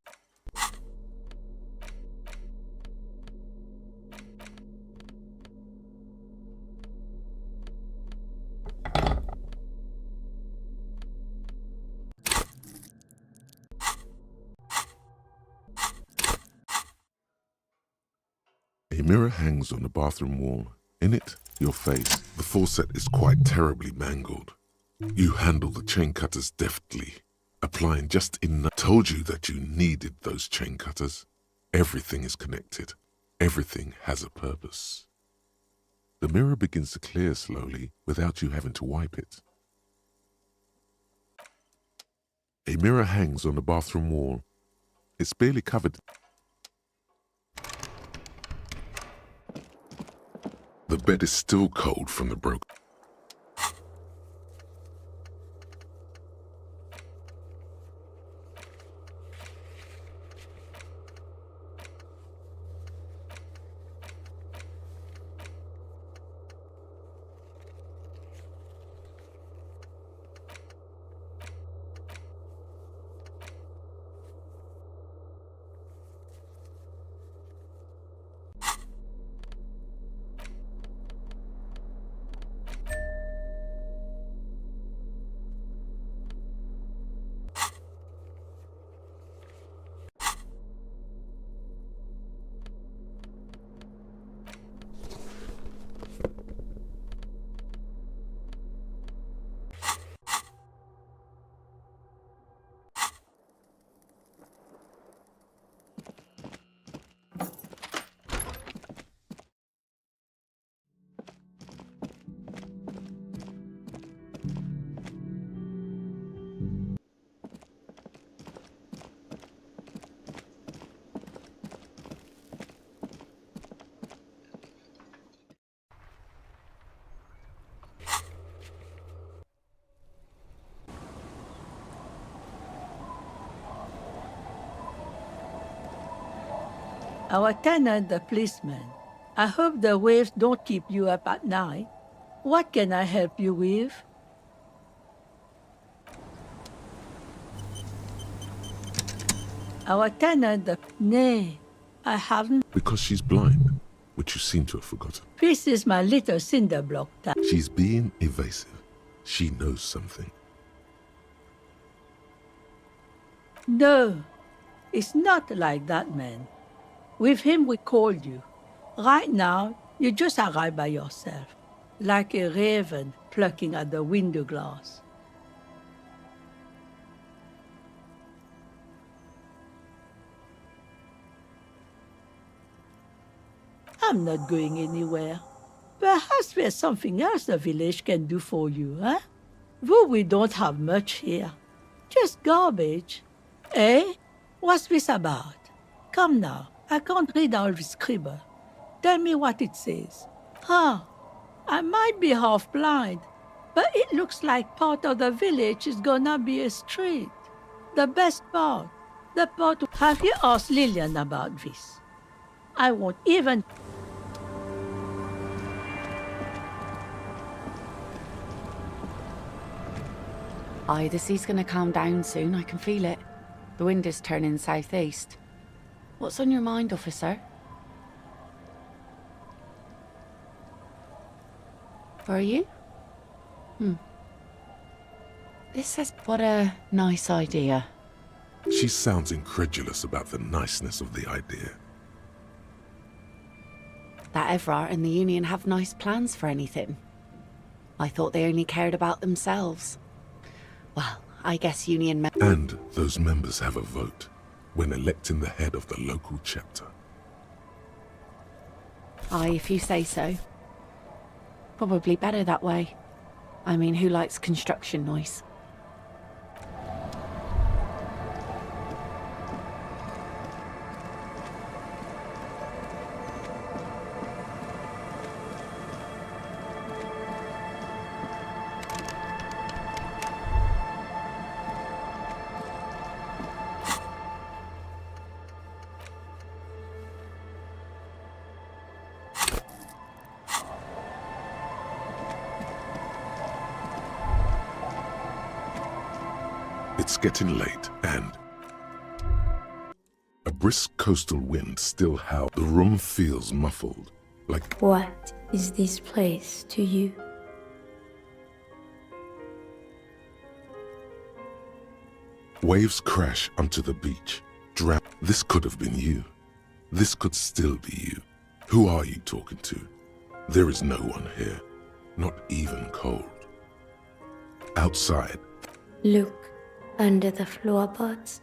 A mirror hangs on the bathroom wall. In it, your face. The faucet is quite terribly mangled. You handle the chain cutters deftly, applying just enough. Told you that you needed those chain cutters. Everything is connected. Everything has a purpose. The mirror begins to clear slowly without you having to wipe it. A mirror hangs on the bathroom wall. It's barely covered. The bed is still cold from the broken. Our tenant, the policeman. I hope the waves don't keep you up at night. What can I help you with? Our tenant, the... Nay, I haven't... Because she's blind, which you seem to have forgotten. This is my little cinder block town. She's being evasive. She knows something. No, it's not like that, man. With him, we called you. Right now, you just arrived by yourself, like a raven plucking at the window glass. I'm not going anywhere. Perhaps there's something else the village can do for you, huh? Though we don't have much here. Just garbage. Eh? What's this about? Come now, I can't read all this scribble. Tell me what it says. Huh, I might be half blind, but it looks like part of the village is gonna be a street. The best part, the part... Have you asked Lillian about this? I won't even... Aye, the sea's gonna calm down soon, I can feel it. The wind is turning southeast. What's on your mind, officer? For you? This says, what a nice idea. She sounds incredulous about the niceness of the idea. That Evrart and the Union have nice plans for anything. I thought they only cared about themselves. Well, I guess Union And those members have a vote when electing the head of the local chapter. Aye, if you say so. Probably better that way. I mean, who likes construction noise? It's getting late and a brisk coastal wind still howls. The room feels muffled, like... What is this place to you? Waves crash onto the beach. This could have been you. This could still be you. Who are you talking to? There is no one here, not even cold. Outside. Look under the floorboards.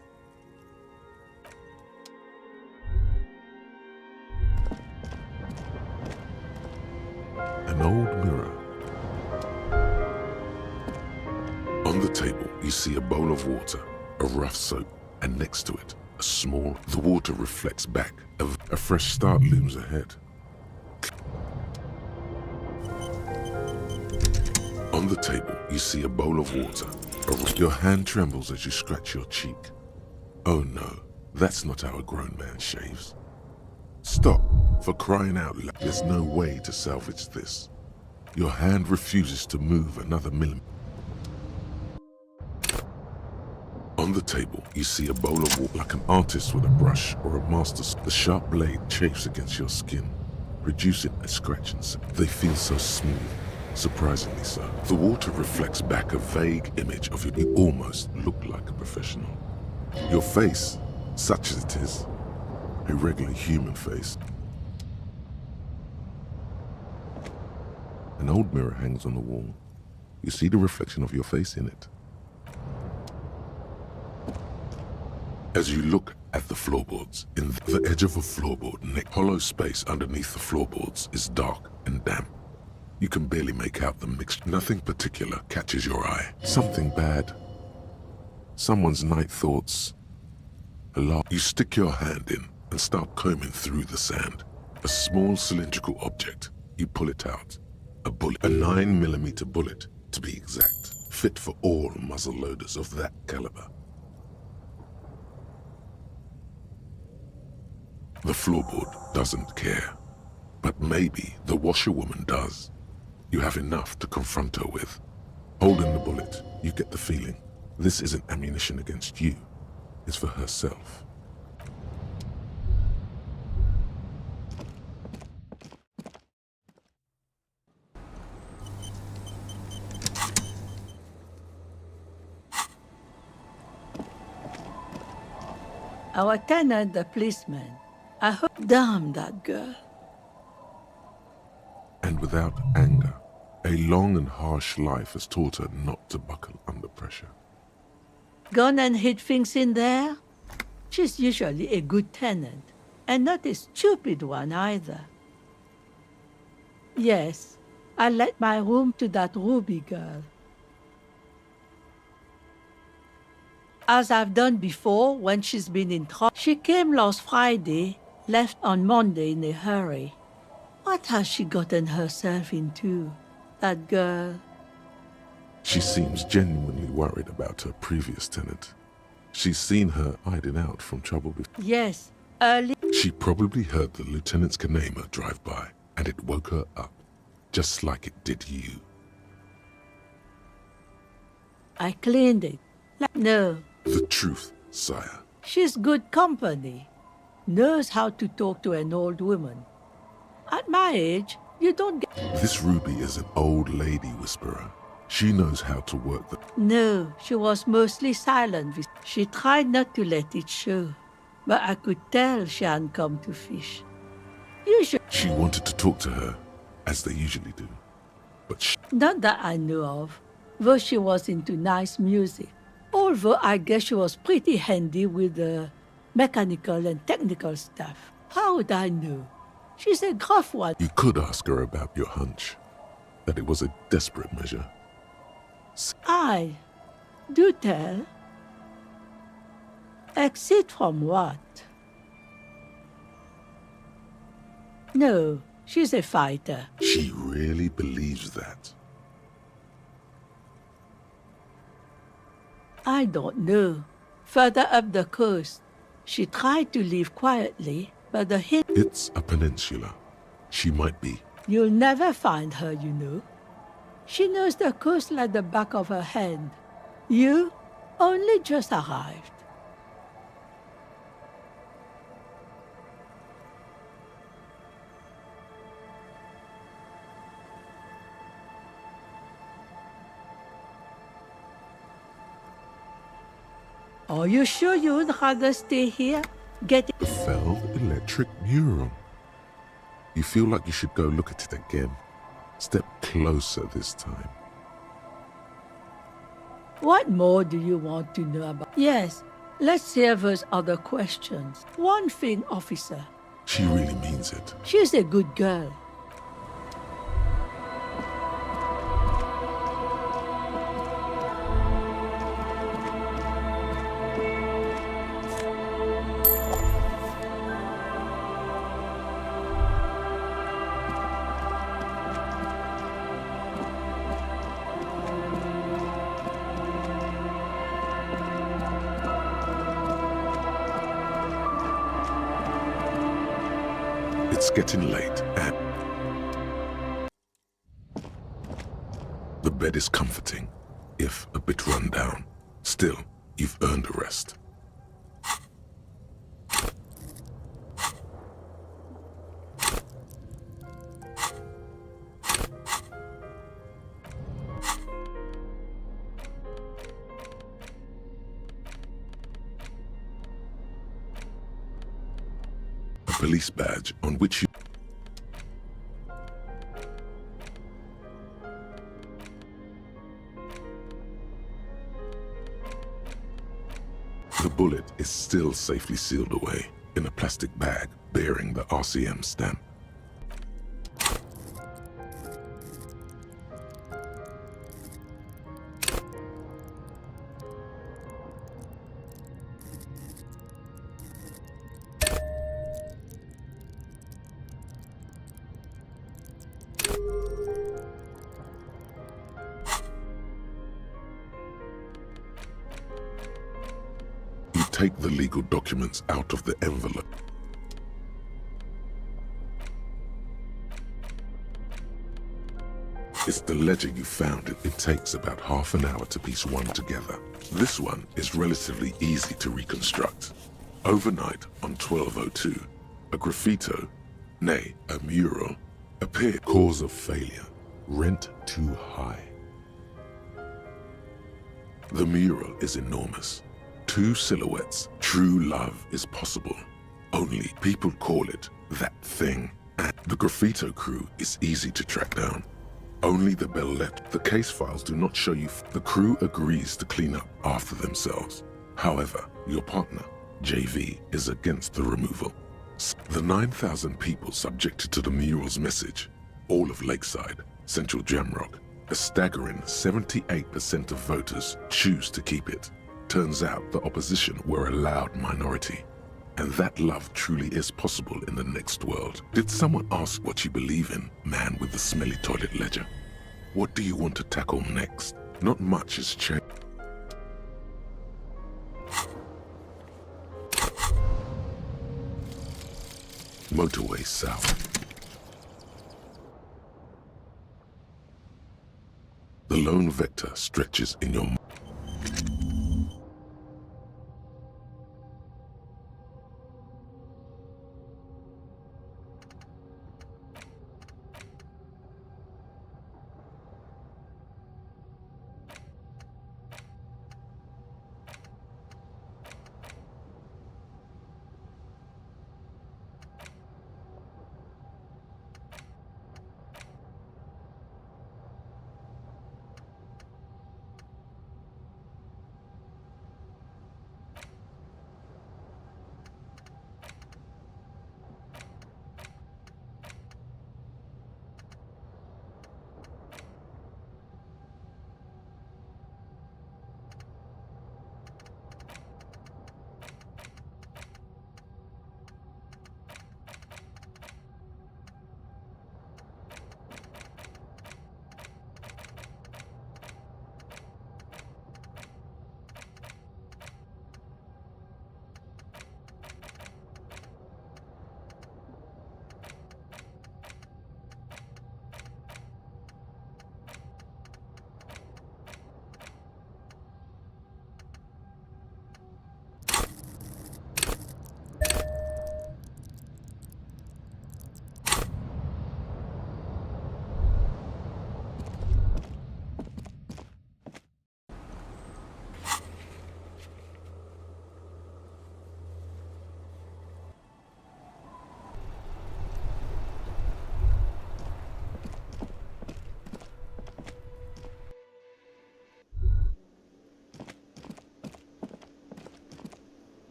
An old mirror. On the table, you see a bowl of water, a rough soap, and next to it, a small... The water reflects back. A fresh start looms ahead. On the table, you see a bowl of water. Your hand trembles as you scratch your cheek. Oh no, that's not how a grown man shaves. Stop, for crying out loud. There's no way to salvage this. Your hand refuses to move another millimeter. On the table, you see a bowl of water. Like an artist with a brush or a master, the sharp blade chafes against your skin, reducing a scratch and they feel so smooth, surprisingly so. The water reflects back a vague image of you. You almost look like a professional. Your face, such as it is, a regular human face. An old mirror hangs on the wall. You see the reflection of your face in it. As you look at the floorboards, in the edge of a floorboard, hollow space underneath the floorboards is dark and damp. You can barely make out the mixture. Nothing particular catches your eye. Something bad. Someone's night thoughts. A lot. You stick your hand in and start combing through the sand. A small cylindrical object. You pull it out. A bullet. A 9mm bullet, to be exact. Fit for all muzzle loaders of that caliber. The floorboard doesn't care. But maybe the washerwoman does. You have enough to confront her with. Holding the bullet, you get the feeling this isn't ammunition against you. It's for herself. Our tenant, the policeman. I hope... Damn that girl. And without anger, a long and harsh life has taught her not to buckle under pressure. Gone and hid things in there? She's usually a good tenant, and not a stupid one either. Yes, I let my room to that Ruby girl. As I've done before when she's been in trouble. She came last Friday, left on Monday in a hurry. What has she gotten herself into, that girl? She seems genuinely worried about her previous tenant. She's seen her hiding out from trouble before. Yes, early. She probably heard the lieutenant's Kanema drive by, and it woke her up, just like it did you. I cleaned it. No. The truth, sire. She's good company. Knows how to talk to an old woman. At my age, you don't get... This Ruby is an old lady whisperer. She knows how to work the... No, she was mostly silent. She tried not to let it show, but I could tell she hadn't come to fish. She wanted to talk to her, as they usually do, but Not that I know of, though she was into nice music. Although I guess she was pretty handy with the mechanical and technical stuff. How would I know? She's a gruff one. You could ask her about your hunch, that it was a desperate measure. Aye, do tell. Exit from what? No, she's a fighter. She really believes that. I don't know. Further up the coast, she tried to leave quietly, but the hint... It's a peninsula. She might be. You'll never find her, you know. She knows the coast like the back of her hand. You? Only just arrived. Are you sure you would rather stay here? Get The felled electric mural. You feel like you should go look at it again. Step closer this time. What more do you want to know about? Yes, let's see if there's other questions. One thing, officer. She really means it. She's a good girl. It's getting late and the bed is comforting, if a bit run down. Still, you've earned a rest. Police badge on which you... The bullet is still safely sealed away in a plastic bag bearing the RCM stamp. Take the legal documents out of the envelope. It's the ledger you found. It takes about half an hour to piece one together. This one is relatively easy to reconstruct. Overnight on 1202, a graffito, nay, a mural, appeared. Cause of failure, rent too high. The mural is enormous. 2 silhouettes. True love is possible. Only people call it that thing. And the graffito crew is easy to track down. Only the bell left. The case files do not show you. The crew agrees to clean up after themselves. However, your partner, JV, is against the removal. The 9,000 people subjected to the mural's message, all of Lakeside, Central Jamrock, a staggering 78% of voters choose to keep it. Turns out the opposition were a loud minority. And that love truly is possible in the next world. Did someone ask what you believe in, man with the smelly toilet ledger? What do you want to tackle next? Not much has changed. Motorway south. The lone vector stretches in your...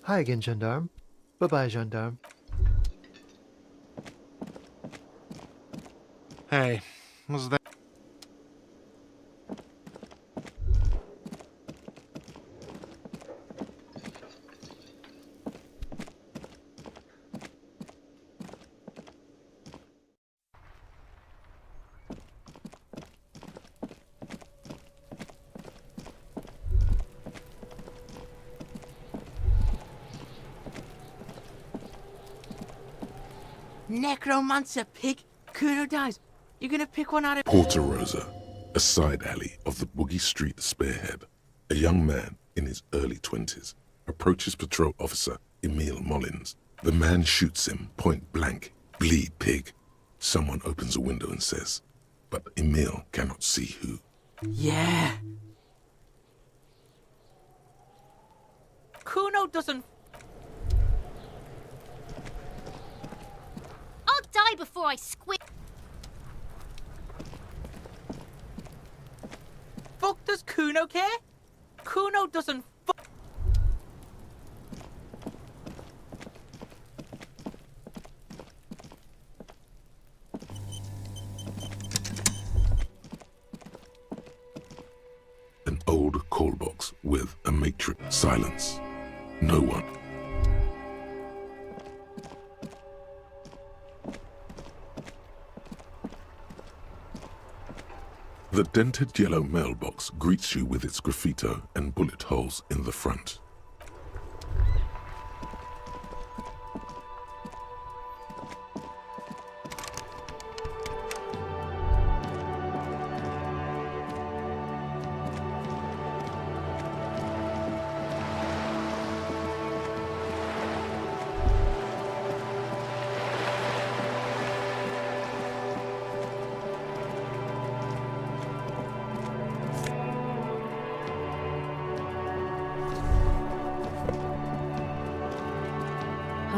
Hi again, gendarme. Bye-bye, gendarme. Hey, was that? Necromancer pig! Kuno dies. You're gonna pick one out of... Porta Rosa, a side alley of the Boogie Street Spearhead. A young man in his early 20s approaches patrol officer Emile Mullins. The man shoots him point blank. Bleed, pig. Someone opens a window and says, but Emile cannot see who. Yeah. Kuno doesn't... I'll die before I squid. Fuck does Kuno care? Kuno doesn't fuck... An old call box with a matrix. Silence. No one. The dented yellow mailbox greets you with its graffito and bullet holes in the front.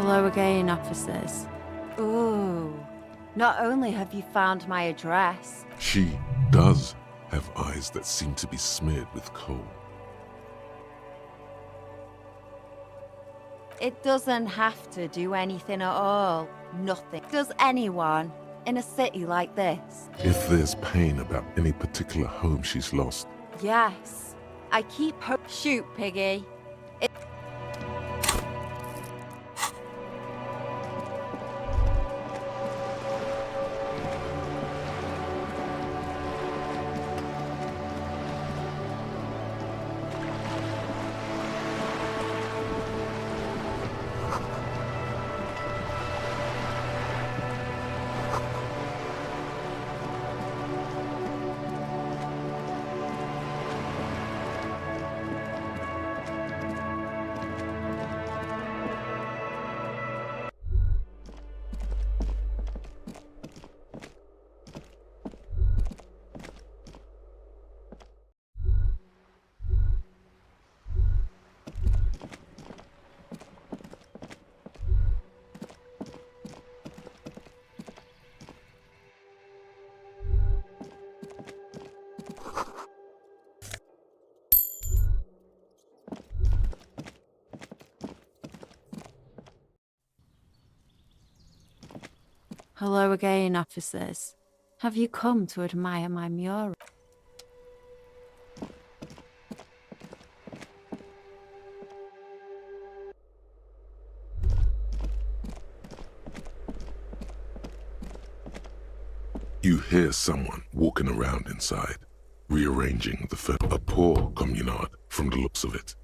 Hello again, officers. Ooh, not only have you found my address... She does have eyes that seem to be smeared with coal. It doesn't have to do anything at all. Nothing. Does anyone in a city like this? If there's pain about any particular home she's lost, Yes. I keep Shoot, Piggy. Hello again, officers. Have you come to admire my mural? you hear someone walking around inside, rearranging the furniture. A poor communard from the looks of it.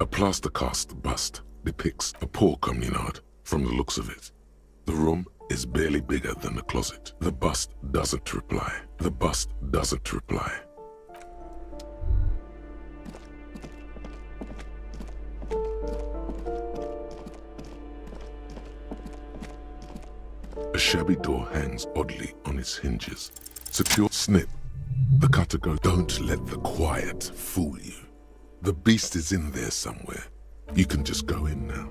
A plaster cast bust depicts a poor communard from the looks of it. The room is barely bigger than the closet. The bust doesn't reply. The bust doesn't reply. A shabby door hangs oddly on its hinges. Secure snip. The cutter goes, don't let the quiet fool you. The beast is in there somewhere. You can just go in now.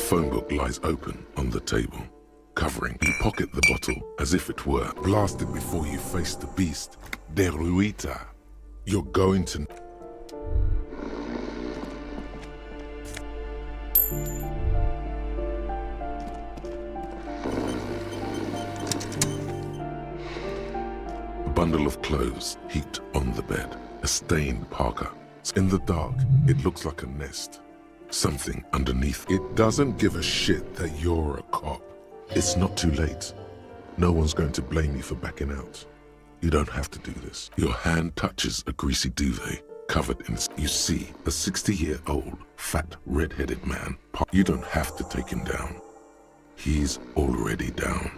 phone book lies open on the table, covering. You pocket the bottle as if it were. Blast it before you face the beast. Deruita. You're going to... A bundle of clothes heaped on the bed. A stained parka. In the dark, it looks like a nest. Something underneath. It doesn't give a shit that you're a cop. It's not too late. No one's going to blame you for backing out. You don't have to do this. Your hand touches a greasy duvet covered in... You see a 60-year-old, fat, red-headed man. You don't have to take him down. He's already down.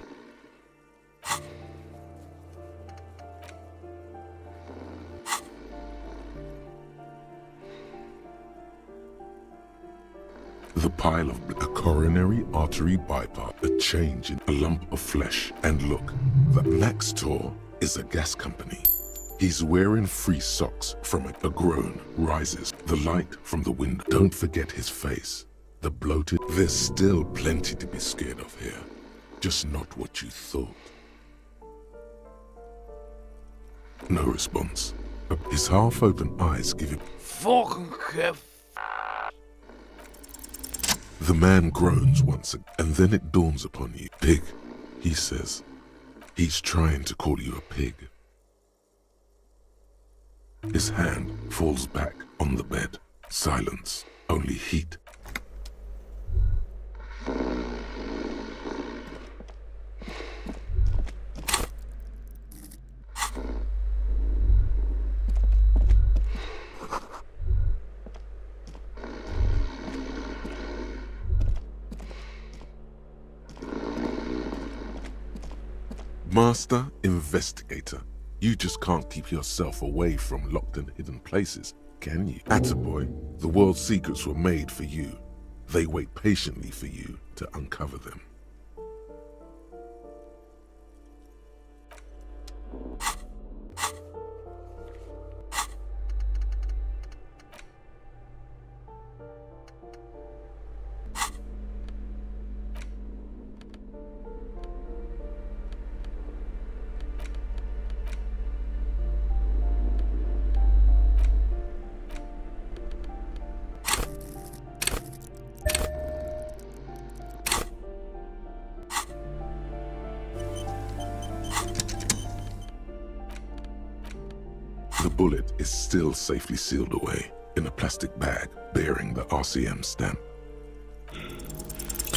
The pile of a coronary artery bypass, a change in a lump of flesh. And look, that next door is a gas company. He's wearing free socks from it. A groan rises, the light from the window. Don't forget his face, the bloated. There's still plenty to be scared of here, just not what you thought. No response. His half-open eyes give him... Fucking Kev. The man groans once again, and then it dawns upon you. Pig, he says. He's trying to call you a pig. His hand falls back on the bed. Silence, only heat. Master Investigator, you just can't keep yourself away from locked and hidden places, can you? Attaboy, the world's secrets were made for you. They wait patiently for you to uncover them. The bullet is still safely sealed away in a plastic bag bearing the RCM stamp.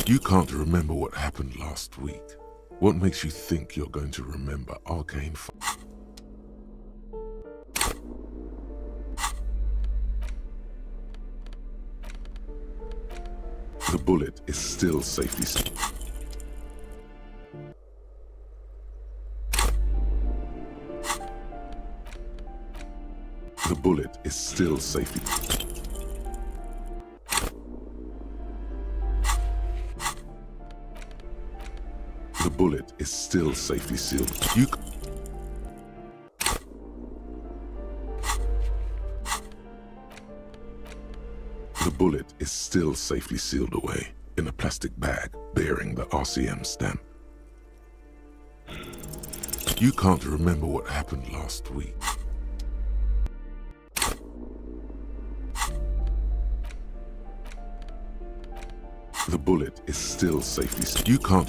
You can't remember what happened last week. What makes you think you're going to remember Arcane Fire? The bullet is still safely sealed. The bullet is still safely. The bullet is still safely sealed. The bullet is still safely sealed away in a plastic bag bearing the RCM stamp. You can't remember what happened last week. The bullet is still safely sealed. You can't...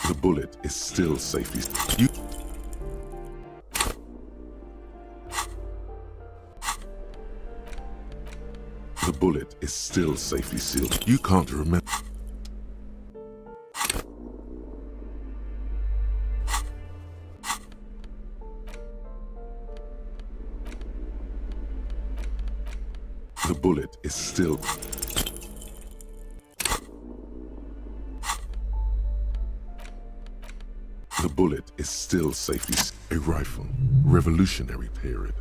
The bullet is still safely... The bullet is still safely sealed. You can't remember... The bullet is still... The bullet is still safely... A rifle. Revolutionary period.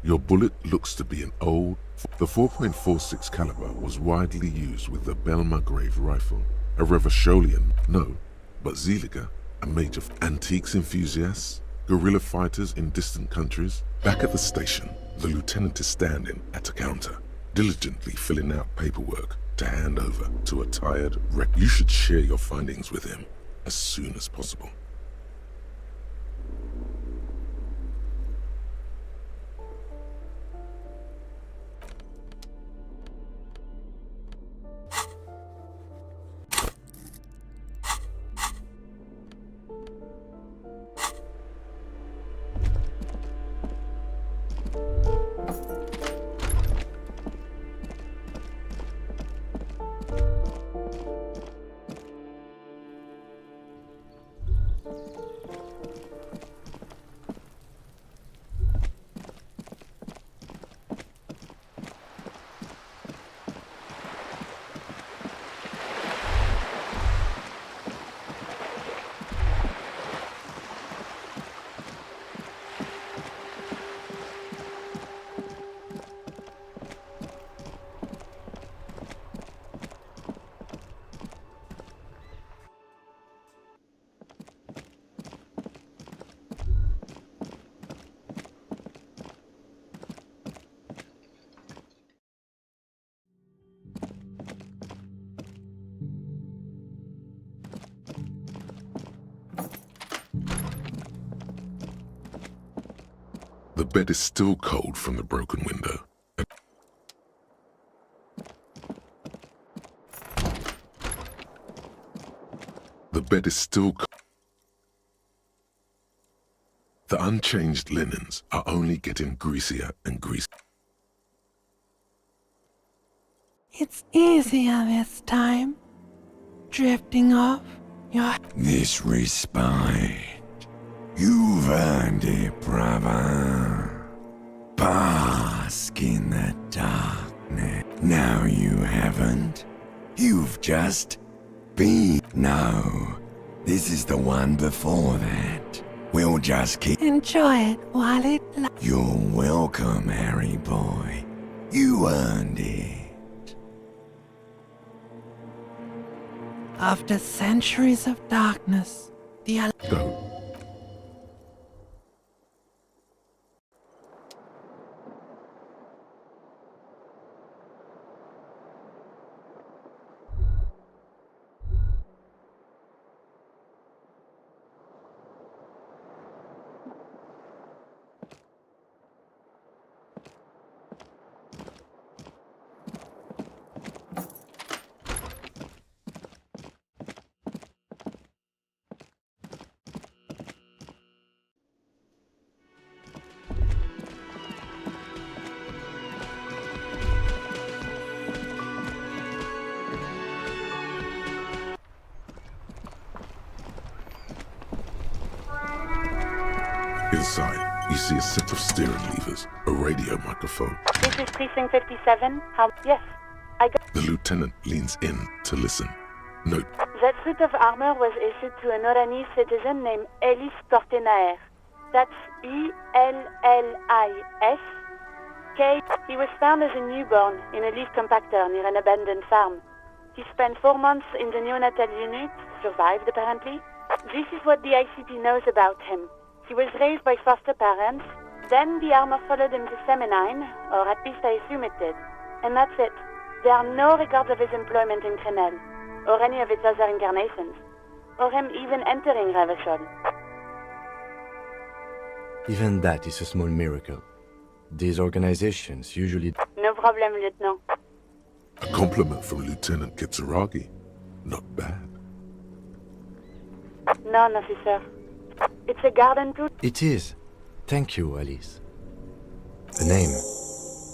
Your bullet looks to be an old... The 4.46 caliber was widely used with the Belmargrave rifle. A Revacholian, no, but Zeliger, a major... Antiques enthusiasts, guerrilla fighters in distant countries. Back at the station, The lieutenant is standing at a counter, diligently filling out paperwork to hand over to a tired wreck. You should share your findings with him as soon as possible. The bed is still cold from the broken window. The bed is still cold. The unchanged linens are only getting greasier and greasier. It's easier this time. Drifting off your... This respite. You've earned it, brother. Bask in the darkness. No, you haven't. You've just been. No, this is the one before that. We'll just keep... Enjoy it while it lasts. You're welcome, Harry boy. You earned it. After centuries of darkness, the... Go. Inside, you see a set of steering levers, a radio microphone. This is Precinct 57. Yes, I got... The lieutenant leans in to listen. Note. That suit of armor was issued to an Oranese citizen named Ellis Portenaer. That's E-L-L-I-S. K. He was found as a newborn in a leaf compactor near an abandoned farm. He spent 4 months in the neonatal unit, survived apparently. This is what the ICP knows about him. He was raised by foster parents, then the armor followed him to Feminine, or at least I assume it did. And that's it. There are no records of his employment in Crenel, or any of its other incarnations, or him even entering Revachol. Even that is a small miracle. These organizations usually... No problem, Lieutenant. A compliment from Lieutenant Kitsuragi. Not bad. None, officer. It's a garden tool. It is. Thank you, Alice. A name.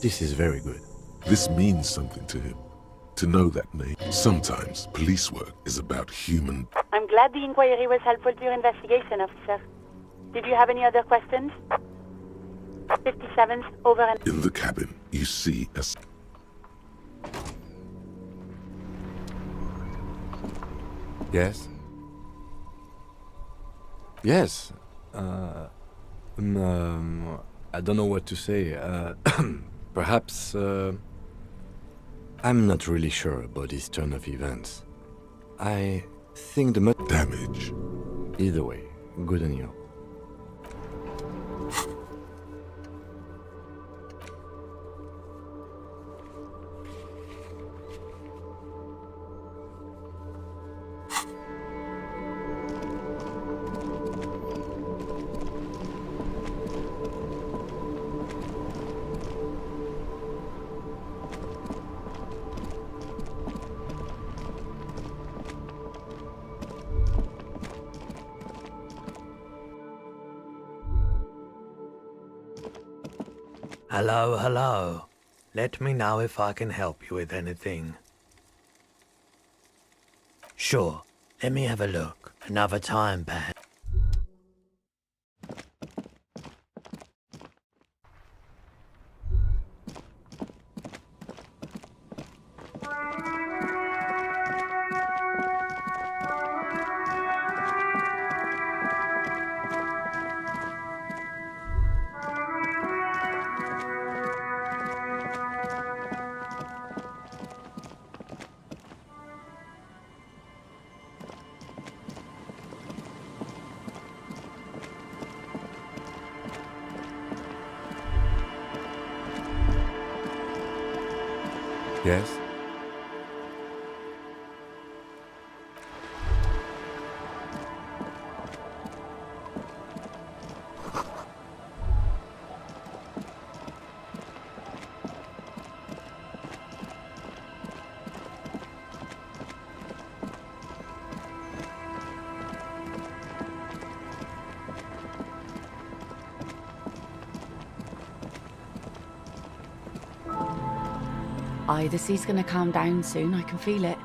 This is very good. This means something to him. To know that name. Sometimes police work is about human... I'm glad the inquiry was helpful to your investigation, officer. Did you have any other questions? 57th, over and... In the cabin, you see a... Yes? Yes. I don't know what to say. Perhaps, I'm not really sure about this turn of events. I think the damage. Either way, good on you. Hello, hello. Let me know if I can help you with anything. Sure, let me have a look. Another time, perhaps. Yes? Aye, the sea's gonna calm down soon, I can feel it.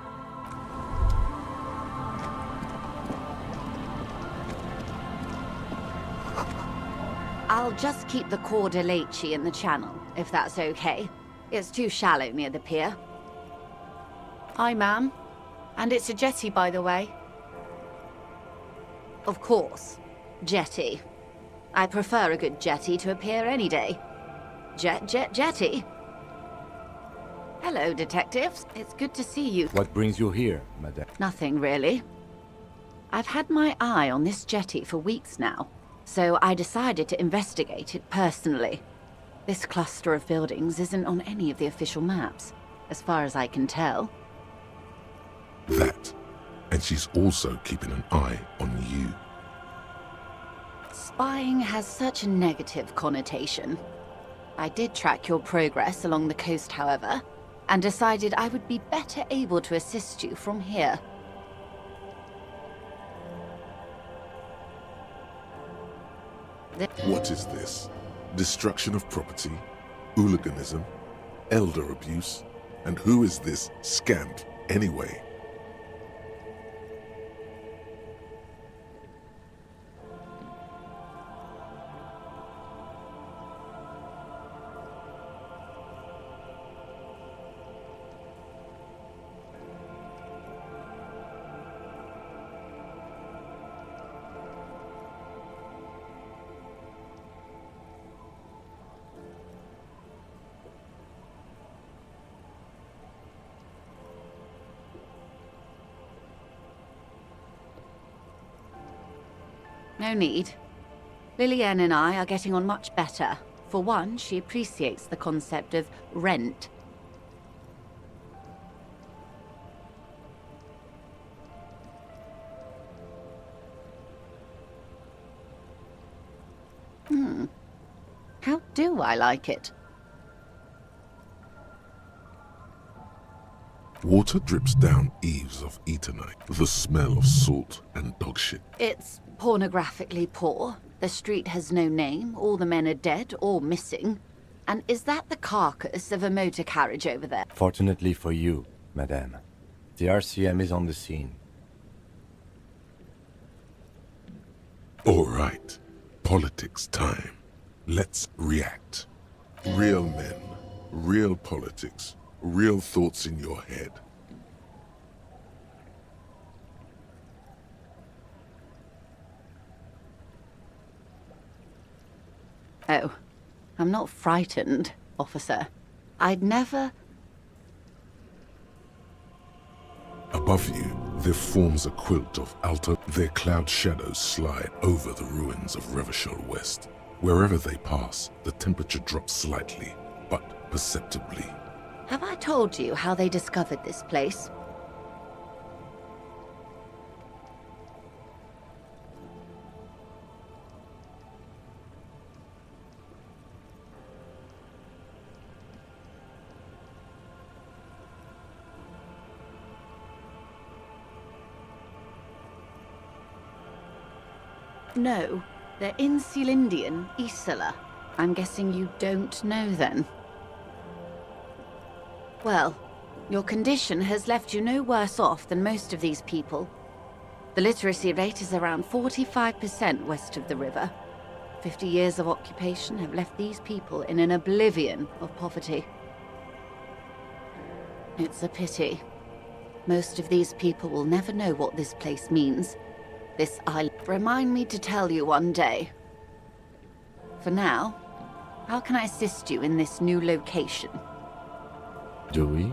I'll just keep the Corda Lacey in the channel, if that's okay. It's too shallow near the pier. Aye, ma'am. And it's a jetty, by the way. Of course. Jetty. I prefer a good jetty to a pier any day. Jetty. Hello, detectives. It's good to see you. What brings you here, madame? Nothing, really. I've had my eye on this jetty for weeks now, so I decided to investigate it personally. This cluster of buildings isn't on any of the official maps, as far as I can tell. That. And she's also keeping an eye on you. Spying has such a negative connotation. I did track your progress along the coast, however, and decided I would be better able to assist you from here. What is this? Destruction of property, hooliganism, elder abuse, and who is this scamp anyway? No need. Lillian and I are getting on much better. For one, she appreciates the concept of rent. How do I like it? Water drips down eaves of Eternite, the smell of salt and dog shit. It's pornographically poor. The street has no name, all the men are dead or missing. And is that the carcass of a motor carriage over there? Fortunately for you, madame, the RCM is on the scene. All right, politics time. Let's react. Real men, real politics, real thoughts in your head. Oh, I'm not frightened, officer. I'd never... Above you, there forms a quilt of altar. Their cloud shadows slide over the ruins of Revachol West. Wherever they pass, the temperature drops slightly, but perceptibly. Have I told you how they discovered this place? No, they're in Celindian, Isola. I'm guessing you don't know then. Well, your condition has left you no worse off than most of these people. The literacy rate is around 45% west of the river. 50 years of occupation have left these people in an oblivion of poverty. It's a pity. Most of these people will never know what this place means. This island. Remind me to tell you one day. For now, how can I assist you in this new location? Do we?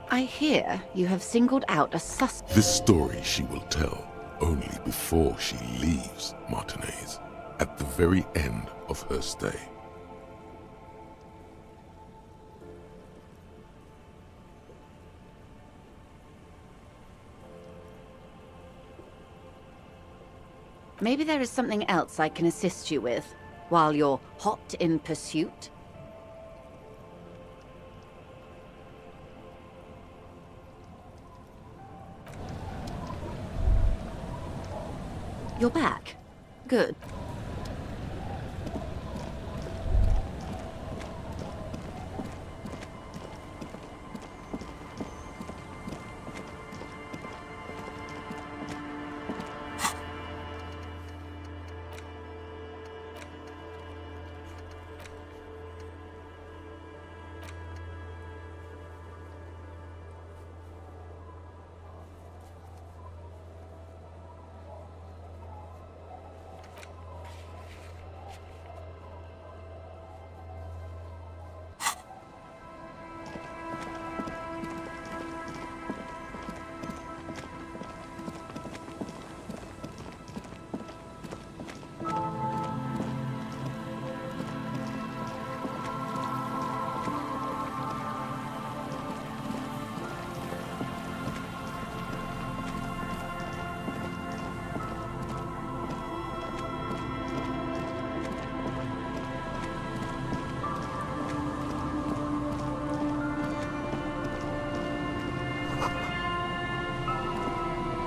I hear you have singled out a suspect. This story she will tell only before she leaves Martinez, at the very end of her stay. Maybe there is something else I can assist you with, while you're hot in pursuit? You're back. Good.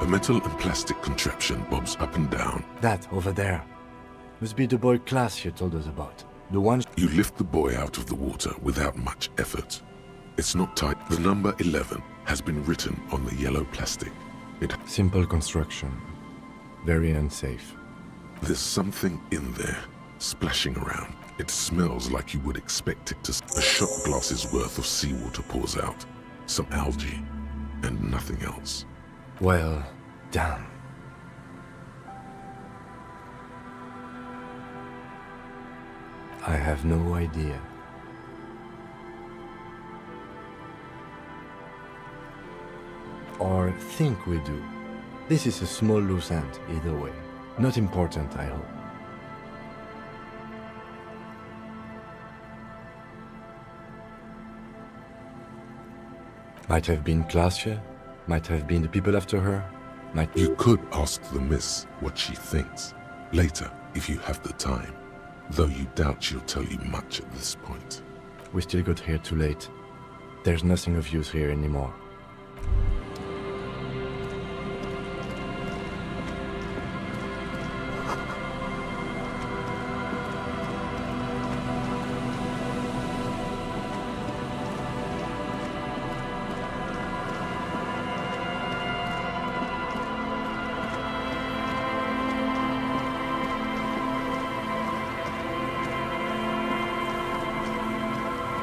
A metal and plastic contraption bobs up and down. That, over there. Must be the boy Klaas you told us about. The one... You lift the boy out of the water without much effort. It's not tight. The number 11 has been written on the yellow plastic. Simple construction. Very unsafe. There's something in there, splashing around. It smells like you would expect it to. A shot glass's worth of seawater pours out. Some algae, and nothing else. Well, damn. I have no idea. Or think we do. This is a small loose end, either way. Not important, I hope. Might have been Klaasje, might have been the people after her, might... You could ask the miss what she thinks. Later, if you have the time. Though you doubt she'll tell you much at this point. We still got here too late. There's nothing of use here anymore.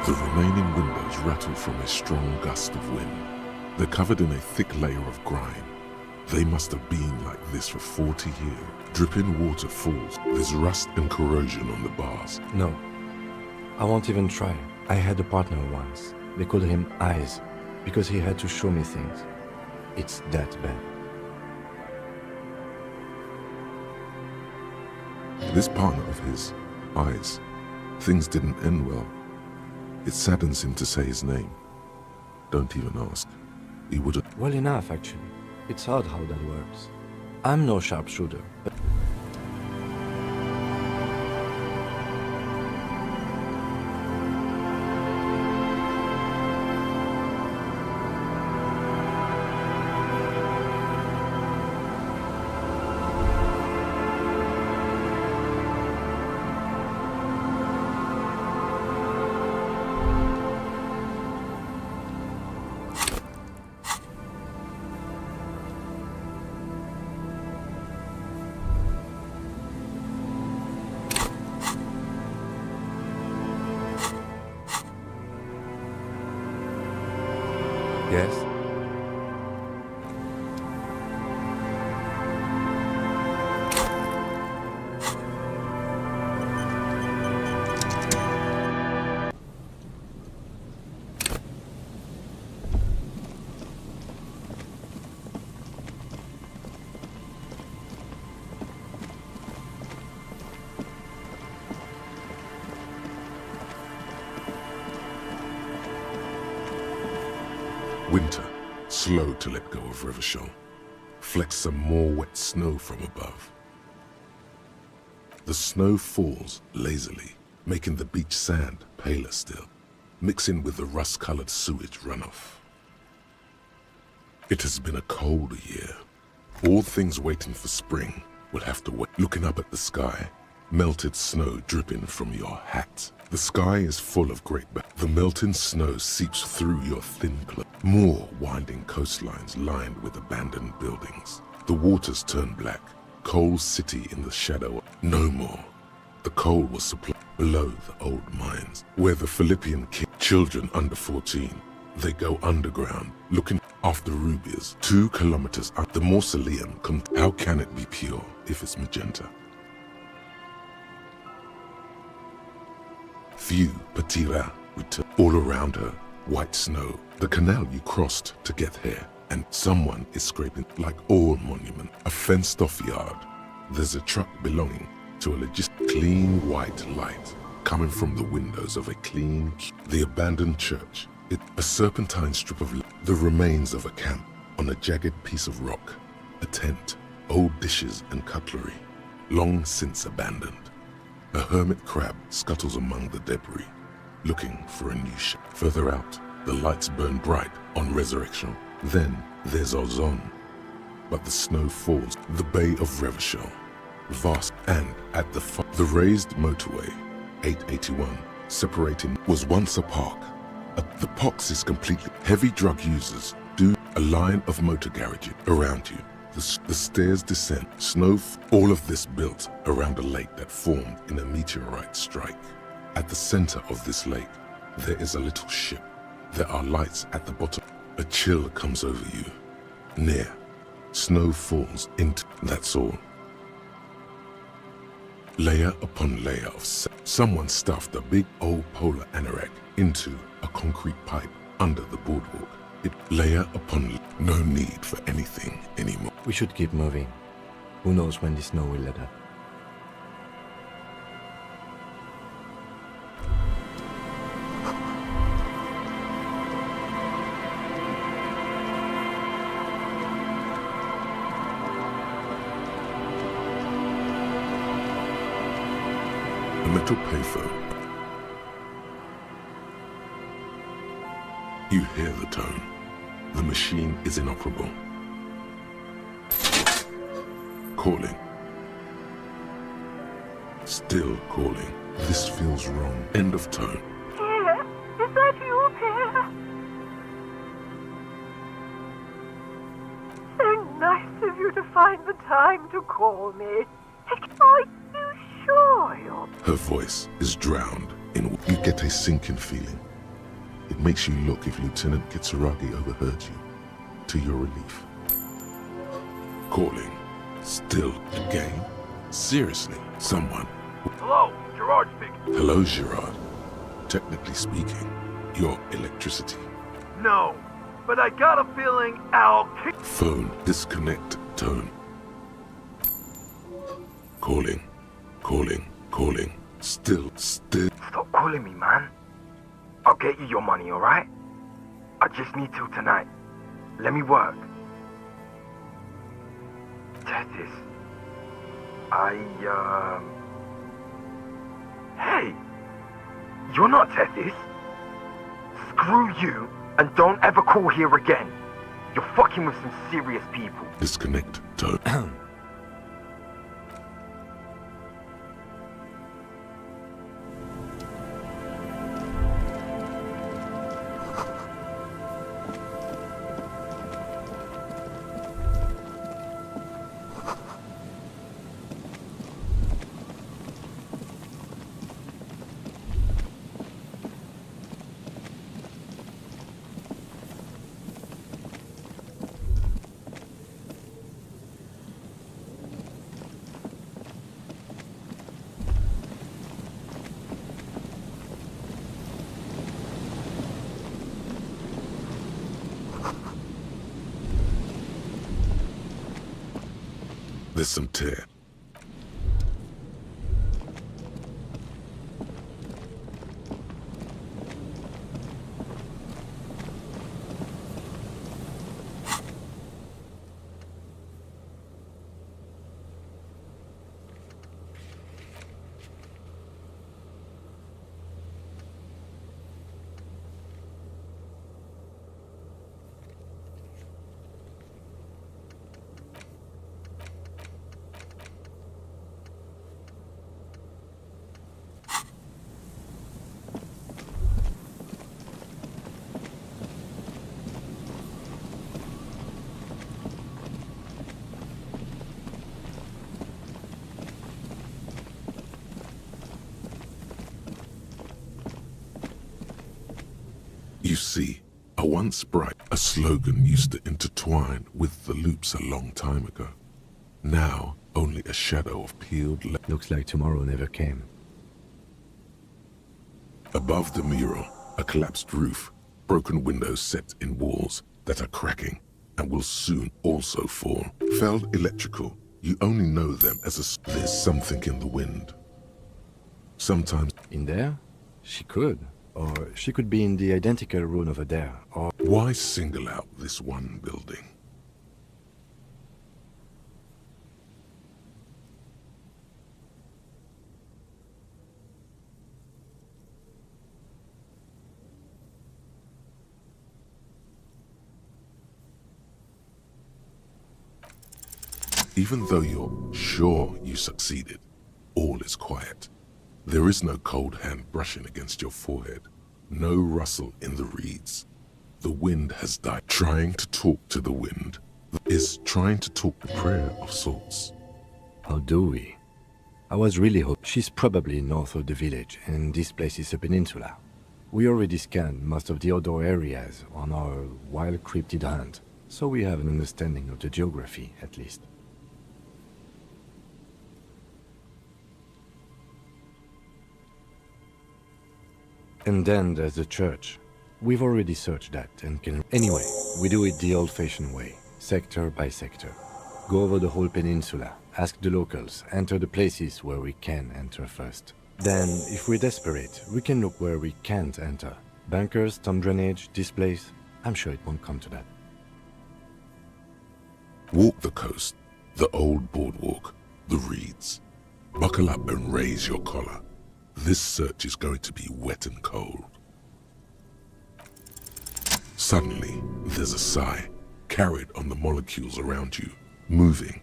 The remaining windows rattle from a strong gust of wind. They're covered in a thick layer of grime. They must have been like this for 40 years. Dripping water falls. There's rust and corrosion on the bars. No. I won't even try. I had a partner once. They called him Eyes, because he had to show me things. It's that bad. This partner of his, Eyes, things didn't end well. It saddens him to say his name. Don't even ask. He wouldn't. Well enough, actually. It's odd how that works. I'm no sharpshooter, but... Yes? Winter, slow to let go of Revachol, flecks some more wet snow from above. The snow falls lazily, making the beach sand paler still, mixing with the rust-colored sewage runoff. It has been a cold year. All things waiting for spring will have to wait. Looking up at the sky, melted snow dripping from your hat. The sky is full of great the melting snow seeps through your thin cloak. More winding coastlines lined with abandoned buildings. The waters turn black. Coal city in the shadow. No more. The coal was supplied below the old mines, where the Philippian children under 14, they go underground, looking after rubies. 2 kilometers up the mausoleum. How can it be pure if it's magenta? Few patira return. All around her, white snow. The canal you crossed to get here, and someone is scraping like all monuments. A fenced-off yard. There's a truck belonging to a legit clean white light coming from the windows of a clean, the abandoned church. A serpentine strip of the remains of a camp on a jagged piece of rock. A tent, old dishes and cutlery, long since abandoned. A hermit crab scuttles among the debris, looking for a new ship. Further out, the lights burn bright on Resurrection. Then there's Ozon. But the snow falls. The Bay of Revachol, vast, and at the raised motorway, 881, separating, was once a park. The pox is completely. Heavy drug users do a line of motor garages around you. The stairs descend. Snow. All of this built around a lake that formed in a meteorite strike. At the center of this lake, there is a little ship. There are lights at the bottom. A chill comes over you. Near. Snow falls into. That's all. Layer upon layer of someone stuffed a big old polar anorak into a concrete pipe under the boardwalk. It layer upon no need for anything anymore. We should keep moving. Who knows when the snow will let up. A metal payphone. You hear the tone. The machine is inoperable. Calling. Still calling. This feels wrong. End of tone. Pierre, is that you, Pierre? So nice of you to find the time to call me. Are you sure you're... Her voice is drowned in. You get a sinking feeling. It makes you look if Lieutenant Kitsuragi overheard you, to your relief. Calling. Still again? Seriously, someone. Hello, Gerard speaking. Hello, Gerard. Technically speaking, your electricity. No, but I got a feeling I'll kick... Phone disconnect tone. Calling. Calling. Calling. Still. Stop calling me, man. I'll get you your money, alright? I just need till tonight. Let me work. Tethys. Hey! You're not Tethys. Screw you, and don't ever call here again. You're fucking with some serious people. Disconnect tone. There's some tear. You see, once bright, a slogan used to intertwine with the loops a long time ago. Now, only a shadow of peeled Looks like tomorrow never came. Above the mural, a collapsed roof, broken windows set in walls that are cracking and will soon also fall. Felled electrical, you only know them as there's something in the wind. Sometimes... In there? She could. Or she could be in the identical room over there, or... Why single out this one building? Even though you're sure you succeeded, all is quiet. There is no cold hand brushing against your forehead, no rustle in the reeds. The wind has died. Trying to talk to the wind is trying to talk a prayer of sorts. How do we? I was really hoping she's probably north of the village, and this place is a peninsula. We already scanned most of the outdoor areas on our wild cryptid hunt, so we have an understanding of the geography, at least. And then there's the church. We've already searched that and can... Anyway, we do it the old-fashioned way, sector by sector. Go over the whole peninsula, ask the locals, enter the places where we can enter first. Then, if we're desperate, we can look where we can't enter. Bunkers, storm drainage, this place. I'm sure it won't come to that. Walk the coast, the old boardwalk, the reeds. Buckle up and raise your collar. This search is going to be wet and cold. Suddenly, there's a sigh, carried on the molecules around you, moving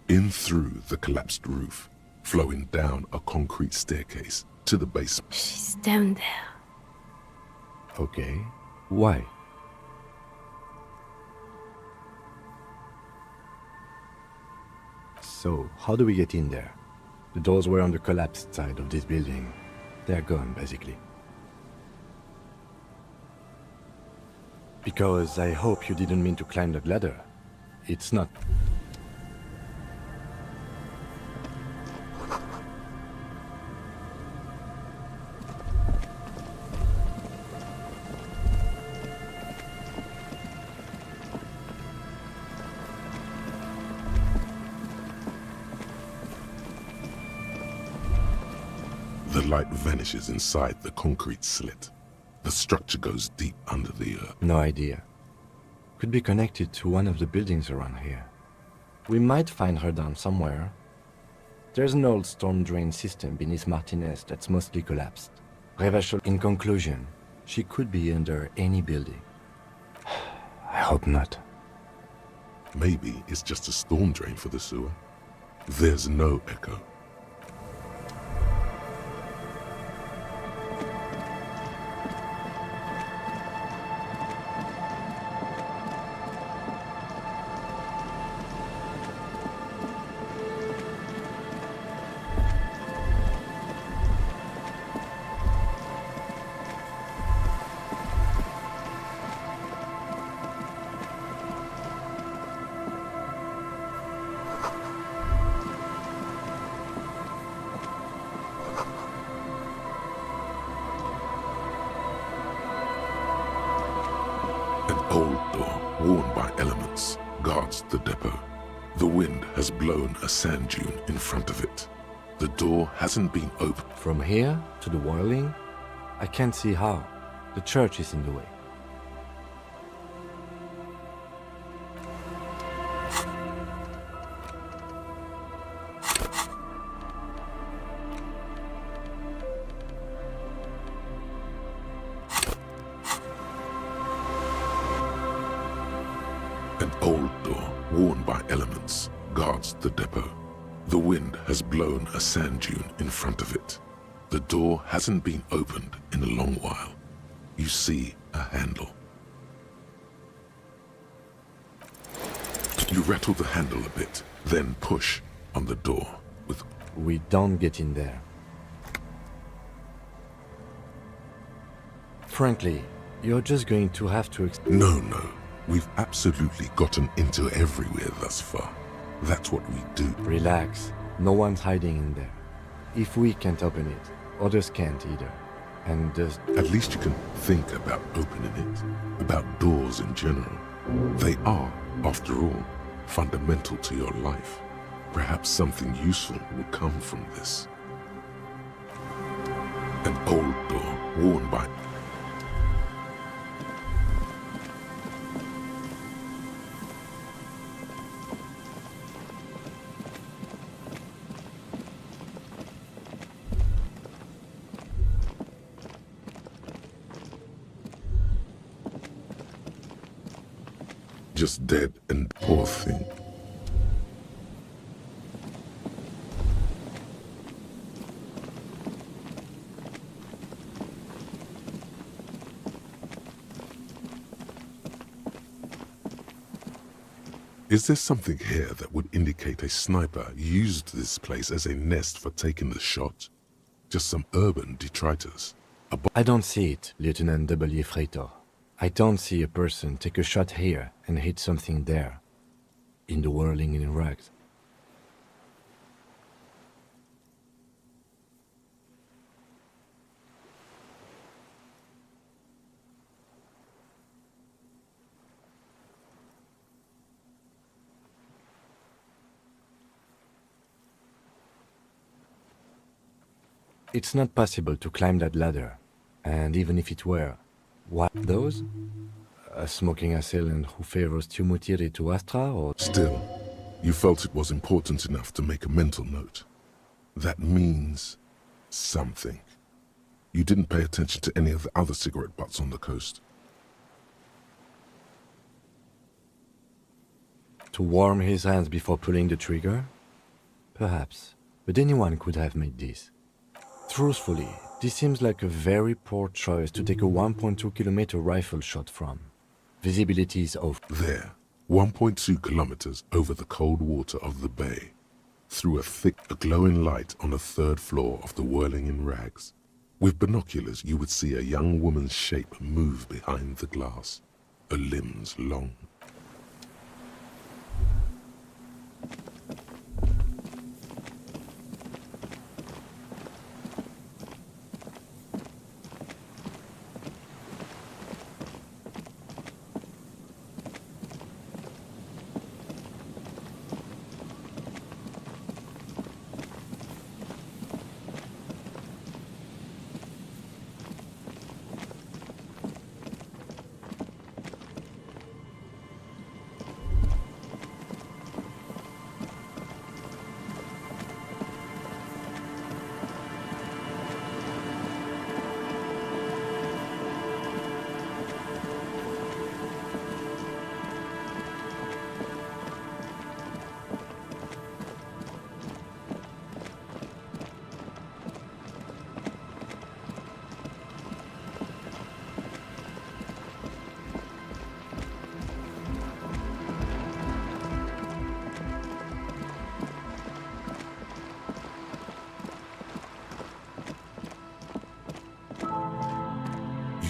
in through the collapsed roof, flowing down a concrete staircase to the basement. She's down there. Okay. Why? So, how do we get in there? The doors were on the collapsed side of this building. They're gone, basically. Because I hope you didn't mean to climb that ladder. It's not... The light vanishes inside the concrete slit. The structure goes deep under the earth. No idea. Could be connected to one of the buildings around here. We might find her down somewhere. There's an old storm drain system beneath Martinez that's mostly collapsed. In conclusion, she could be under any building. I hope not. Maybe it's just a storm drain for the sewer. There's no echo. An old door, worn by elements, guards the depot. The wind has blown a sand dune in front of it. The door hasn't been opened. From here to the whirling, I can't see how. The church is in the way. An old door, worn by elements, guards the depot. The wind has blown a sand dune in front of it. The door hasn't been opened in a long while. You see a handle. You rattle the handle a bit, then push on the door with... We don't get in there. Frankly, you're just going to have to... No. We've absolutely gotten into everywhere thus far. That's what we do. Relax. No one's hiding in there. If we can't open it, others can't either. And at least you can think about opening it. About doors in general. They are, after all, fundamental to your life. Perhaps something useful will come from this. An old door worn by... just dead and poor thing. Is there something here that would indicate a sniper used this place as a nest for taking the shot? Just some urban detritus? I don't see it, Lieutenant W. Freitor. I don't see a person take a shot here and hit something there, in the whirling in rags. It's not possible to climb that ladder, and even if it were, what those? A smoking assailant who favors Tumutiri to Astra, or... Still, you felt it was important enough to make a mental note. That means something. You didn't pay attention to any of the other cigarette butts on the coast. To warm his hands before pulling the trigger? Perhaps, but anyone could have made this. Truthfully, this seems like a very poor choice to take a 1.2 kilometer rifle shot from. Visibility is off. There, 1.2 kilometers over the cold water of the bay, through a glowing light on the third floor of the whirling in rags. With binoculars, you would see a young woman's shape move behind the glass, her limbs long.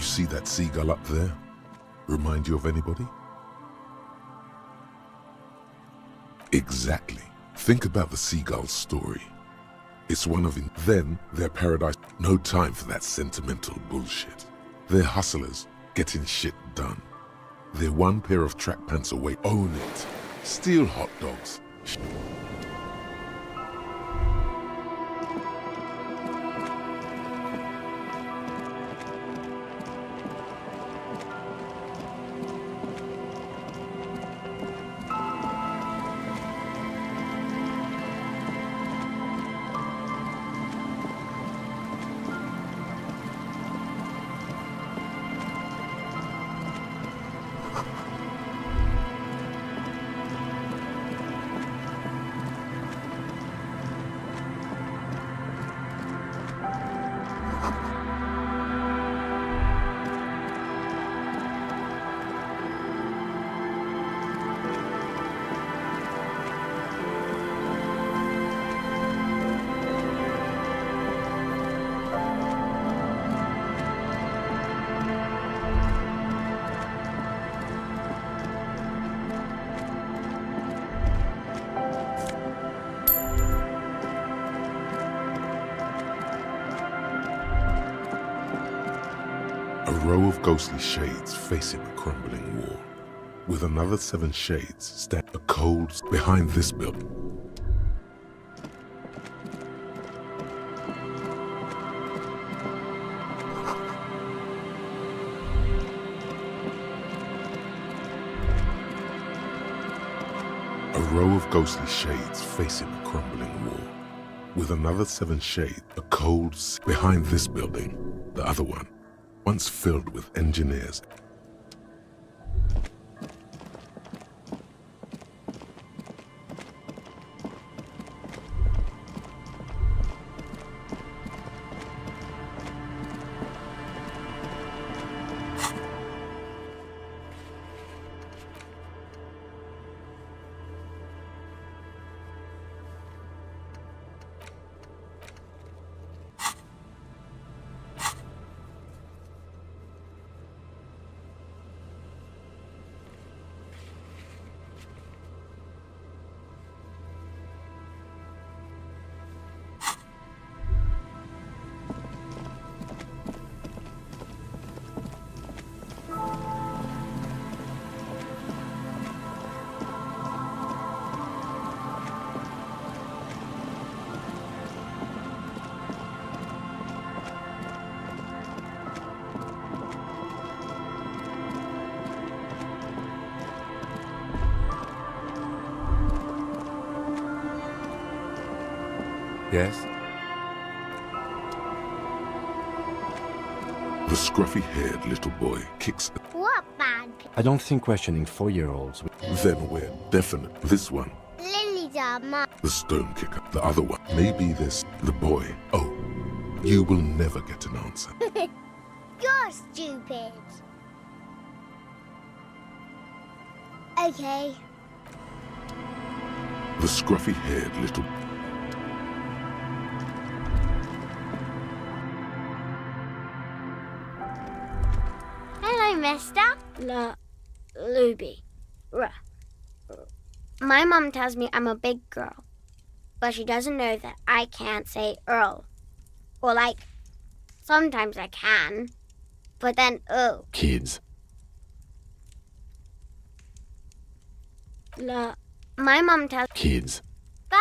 See that seagull up there? Remind you of anybody? Exactly. Think about the seagull's story. It's one of then their paradise. No time for that sentimental bullshit. They're hustlers, getting shit done. They're one pair of track pants away. Own it. Steal hot dogs. A row of ghostly shades facing a crumbling wall, with another 7 shades stand a cold behind this building. A row of ghostly shades facing a crumbling wall, with another 7 shades a cold behind this building, the other one once filled with engineers. Yes? The scruffy-haired little boy kicks. What bad? I don't think questioning 4-year-olds. Then we're definite. This one, Lily's our mum. the stone kicker. The other one, maybe this, the boy. Oh, you will never get an answer. You're stupid. Okay. The scruffy-haired little. Hello, mister. Luby. My mum tells me I'm a big girl, but she doesn't know that I can't say Earl. Or sometimes I can, but then Kids. My mum tells Kids. Bye!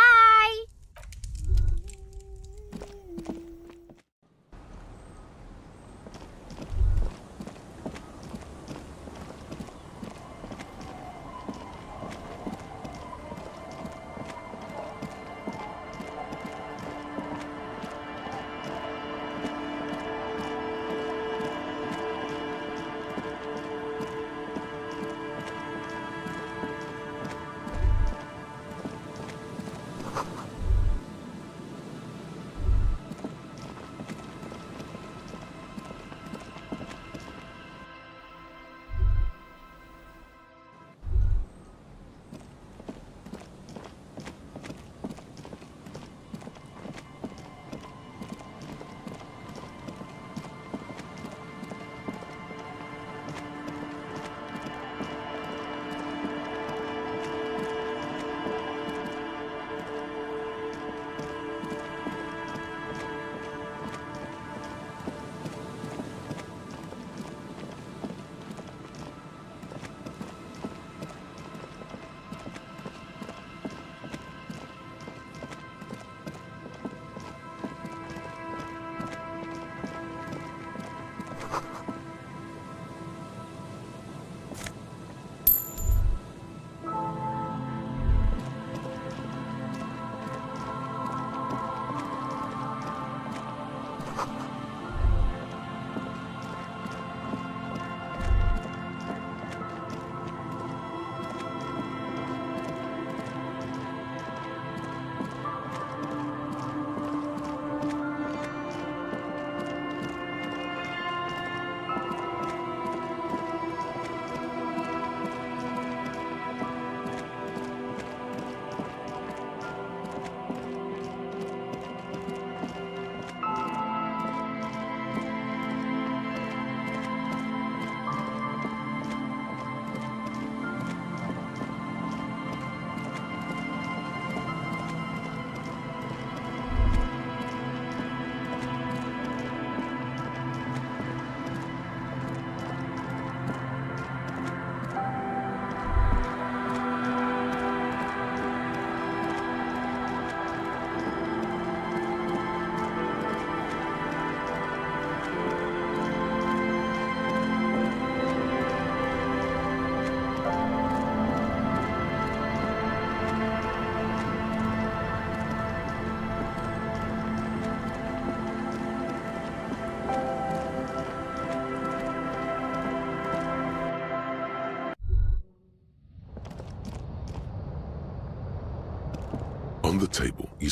On the table, you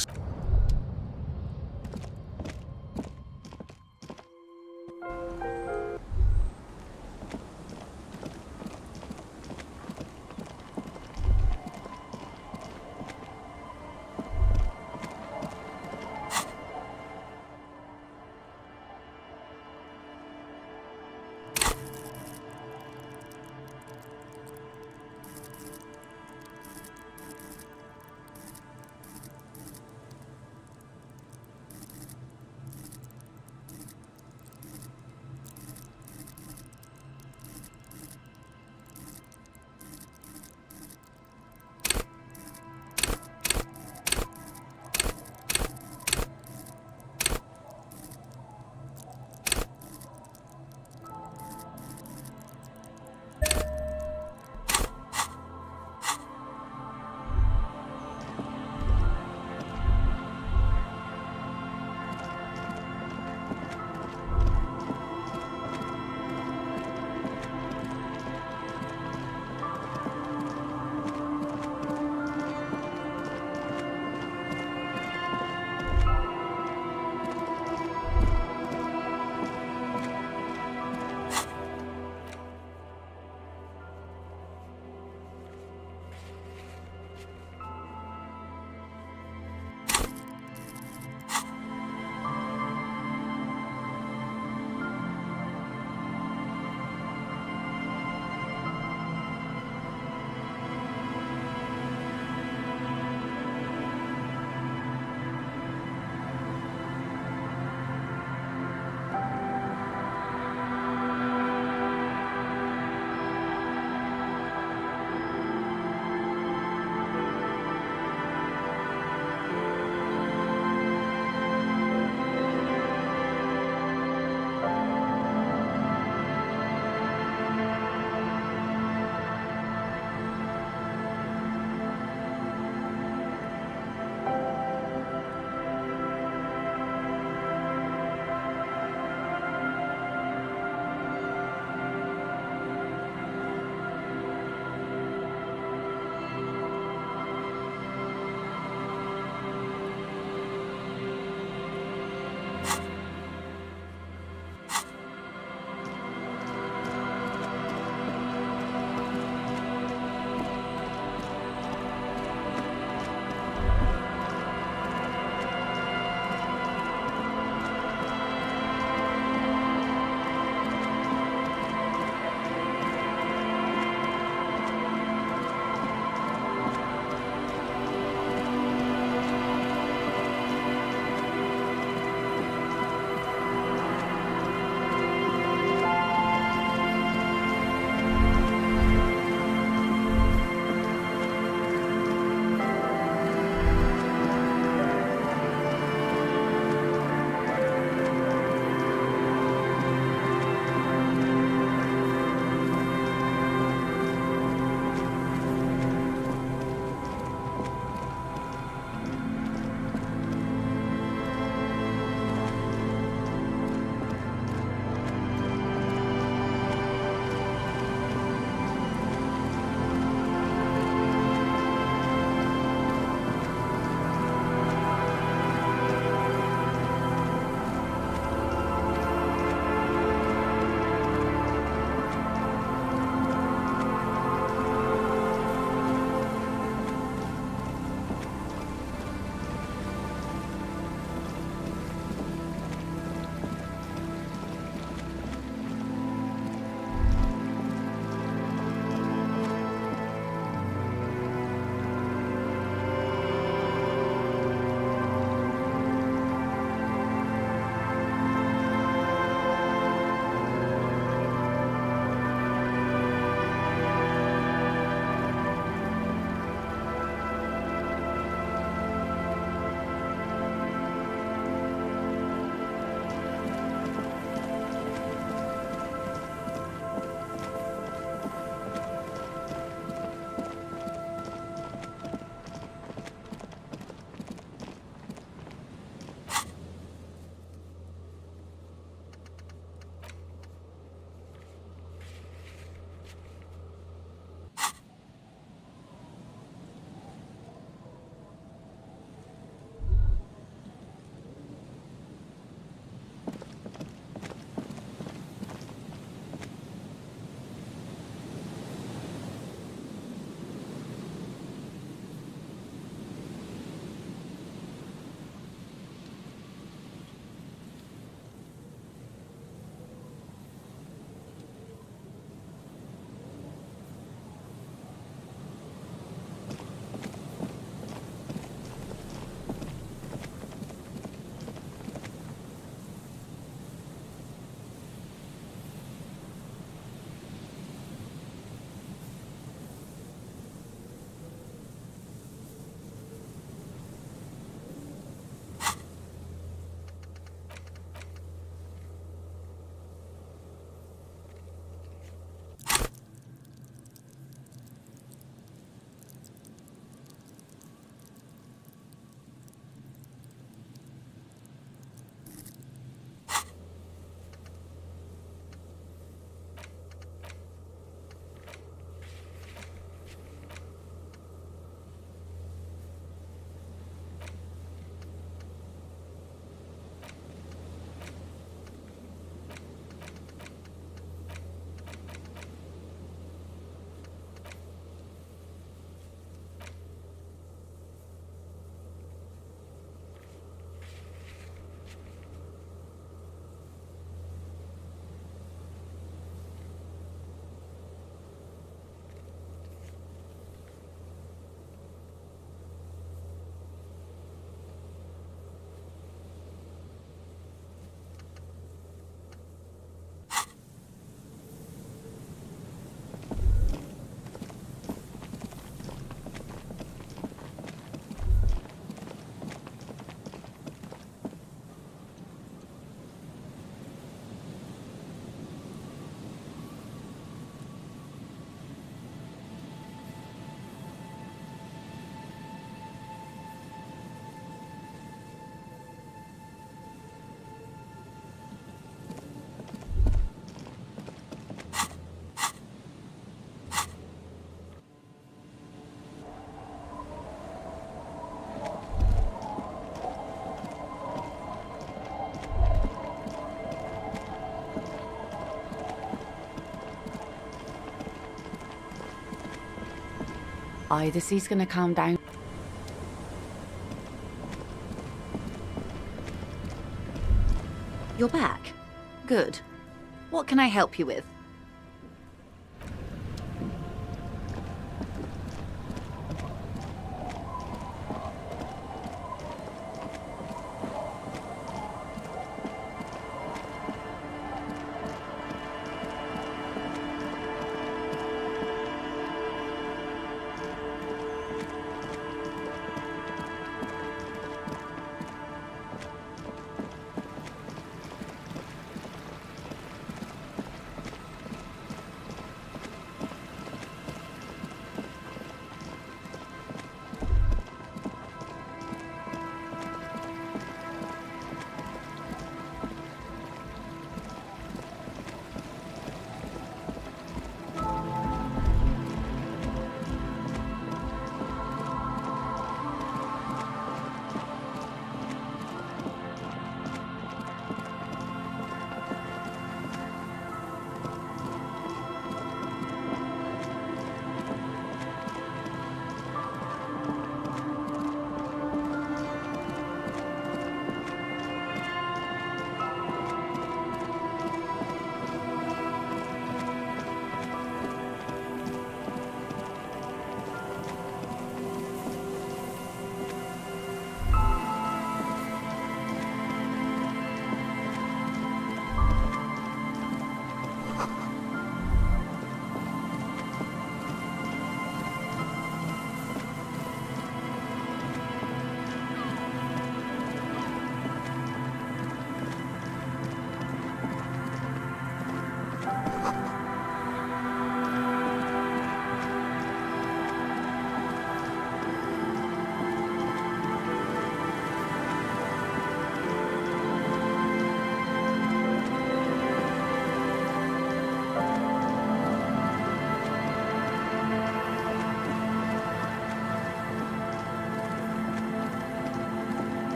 Aye, the sea's gonna calm down. You're back. Good. What can I help you with?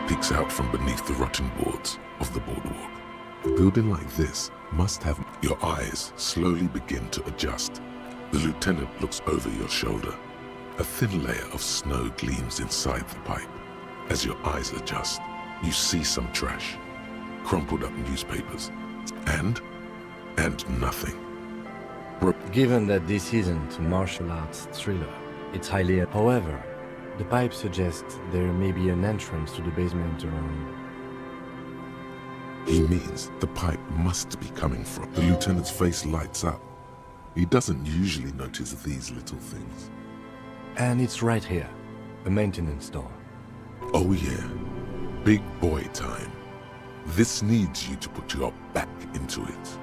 Peeks out from beneath the rotting boards of the boardwalk. A building like this must have... Your eyes slowly begin to adjust. The lieutenant looks over your shoulder. A thin layer of snow gleams inside the pipe. As your eyes adjust, you see some trash, crumpled up newspapers, and nothing. Given that this isn't a martial arts thriller, it's highly... However, the pipe suggests there may be an entrance to the basement around... He means the pipe must be coming from... The lieutenant's face lights up. He doesn't usually notice these little things. And it's right here, a maintenance door. Oh yeah, big boy time. This needs you to put your back into it.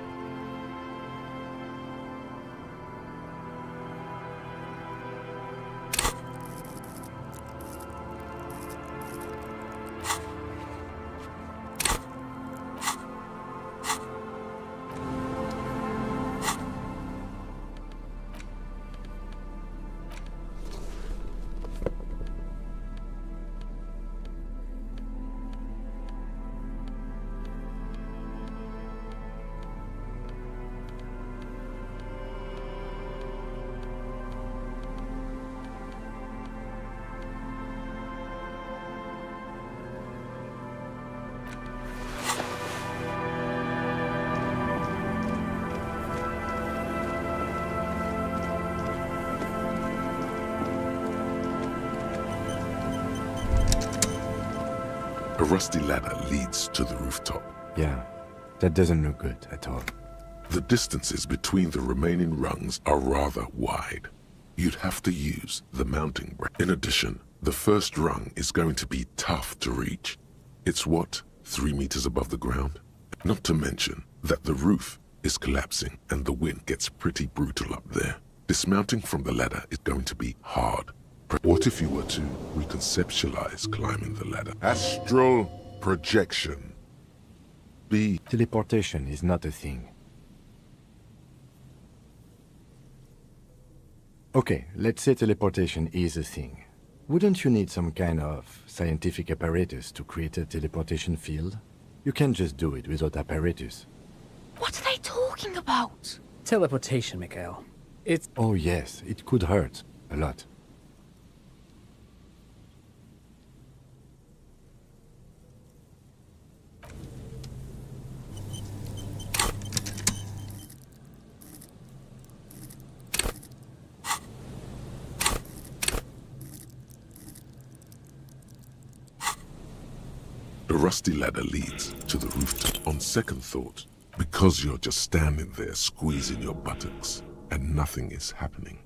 A rusty ladder leads to the rooftop. Yeah, that doesn't look good at all. The distances between the remaining rungs are rather wide. You'd have to use the mounting bracket. In addition, the first rung is going to be tough to reach. It's what, 3 meters above the ground? Not to mention that the roof is collapsing and the wind gets pretty brutal up there. Dismounting from the ladder is going to be hard. What if you were to reconceptualize climbing the ladder? Astral projection. Teleportation is not a thing. Okay, let's say teleportation is a thing. Wouldn't you need some kind of scientific apparatus to create a teleportation field? You can't just do it without apparatus. What are they talking about? Teleportation, Mikhail. It's... Oh yes, it could hurt. A lot. The rusty ladder leads to the rooftop. On second thought, because you're just standing there squeezing your buttocks and nothing is happening,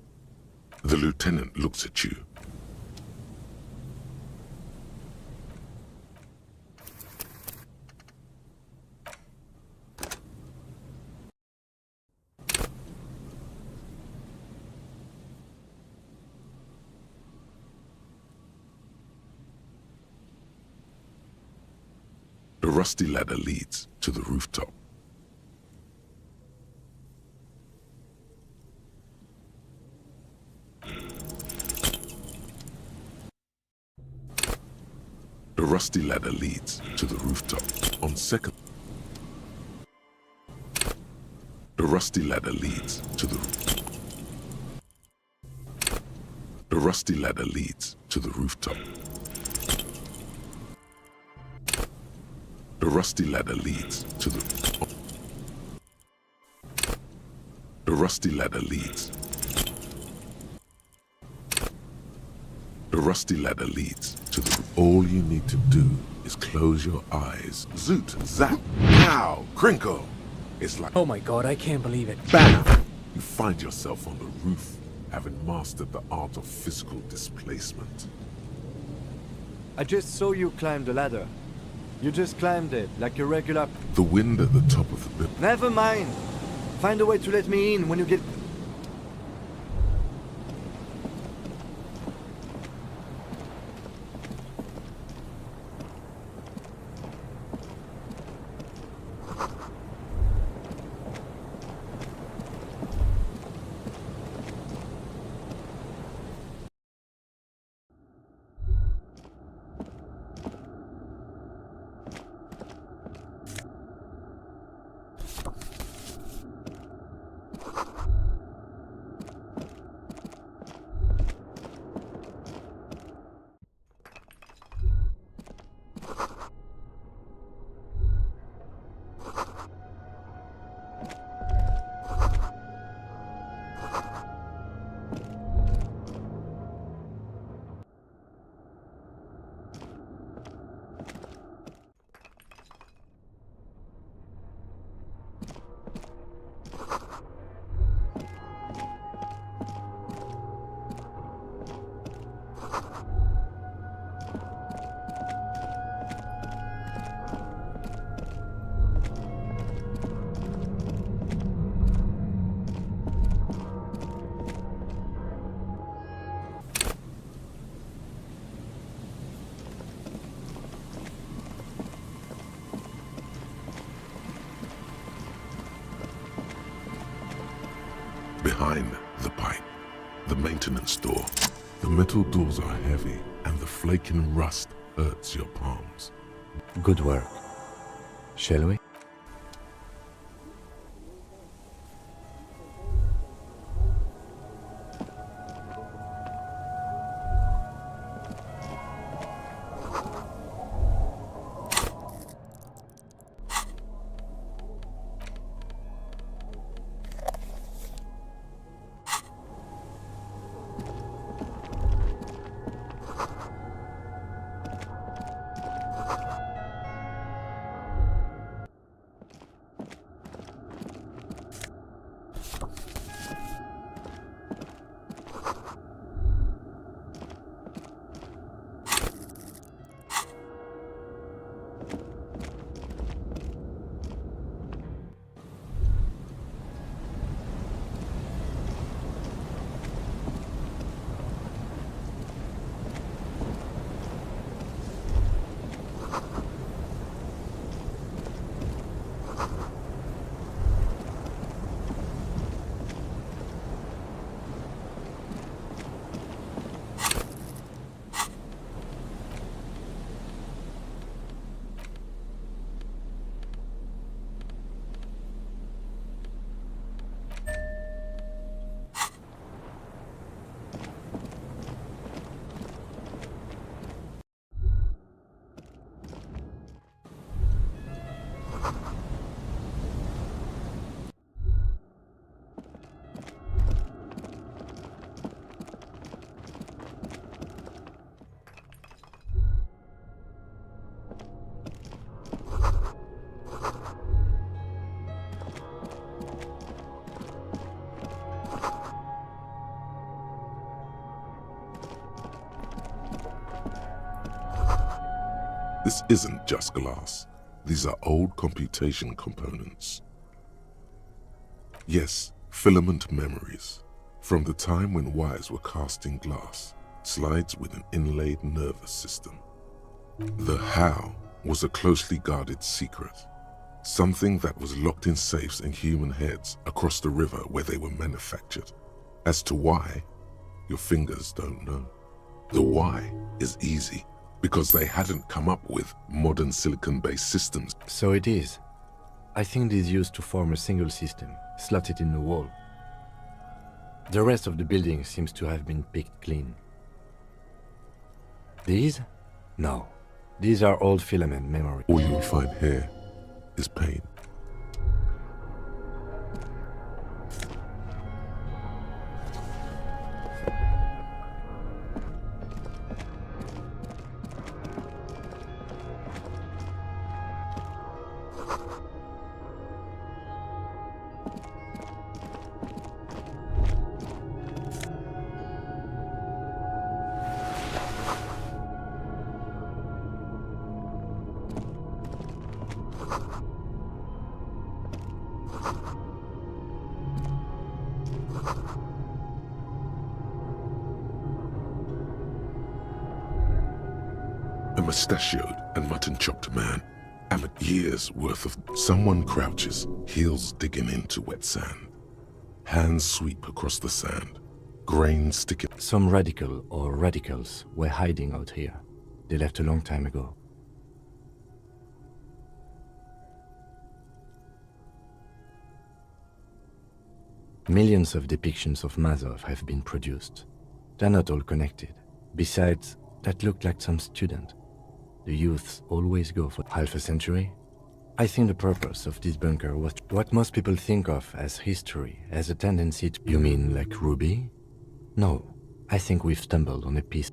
the lieutenant looks at you. The rusty ladder leads to the rooftop. The rusty ladder leads to the rooftop. On second... The rusty ladder leads to the... The rusty ladder leads to the rooftop. The rusty ladder leads to the... The rusty ladder leads. The rusty ladder leads to the... All you need to do is close your eyes. Zoot, zap, pow, crinkle. It's like... Oh my god, I can't believe it. Bam! You find yourself on the roof, having mastered the art of physical displacement. I just saw you climb the ladder. You just climbed it, like a regular... The wind at the top of the building... Never mind! Find a way to let me in when you get... Behind the pipe, the maintenance door. The metal doors are heavy, and the flaking rust hurts your palms. Good work. Shall we? This isn't just glass. These are old computation components. Yes, filament memories. From the time when wires were cast in glass, slides with an inlaid nervous system. The how was a closely guarded secret. Something that was locked in safes in human heads across the river where they were manufactured. As to why, your fingers don't know. The why is easy, because they hadn't come up with modern silicon-based systems. So it is. I think it is used to form a single system, slotted in the wall. The rest of the building seems to have been picked clean. These? No. These are old filament memory. All you'll find here is pain. A mustachioed and mutton-chopped man, amid years' worth of... Someone crouches, heels digging into wet sand. Hands sweep across the sand, grains sticking... Some radical or radicals were hiding out here. They left a long time ago. Millions of depictions of Mazov have been produced. They're not all connected. Besides, that looked like some student. The youths always go for half a century. I think the purpose of this bunker was what most people think of as history, as a tendency to... You mean like Ruby? No, I think we've stumbled on a piece...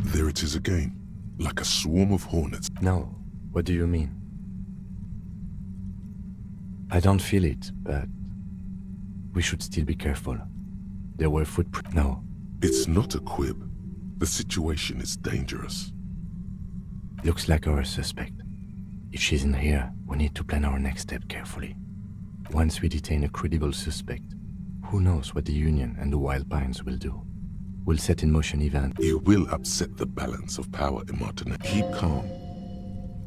There it is again, like a swarm of hornets. No, what do you mean? I don't feel it, but we should still be careful. There were footprints. No. It's not a quib. The situation is dangerous. Looks like our suspect. If she's in here, we need to plan our next step carefully. Once we detain a credible suspect, who knows what the Union and the Wild Pines will do. We'll set in motion events. You will upset the balance of power in Martinet. Keep calm.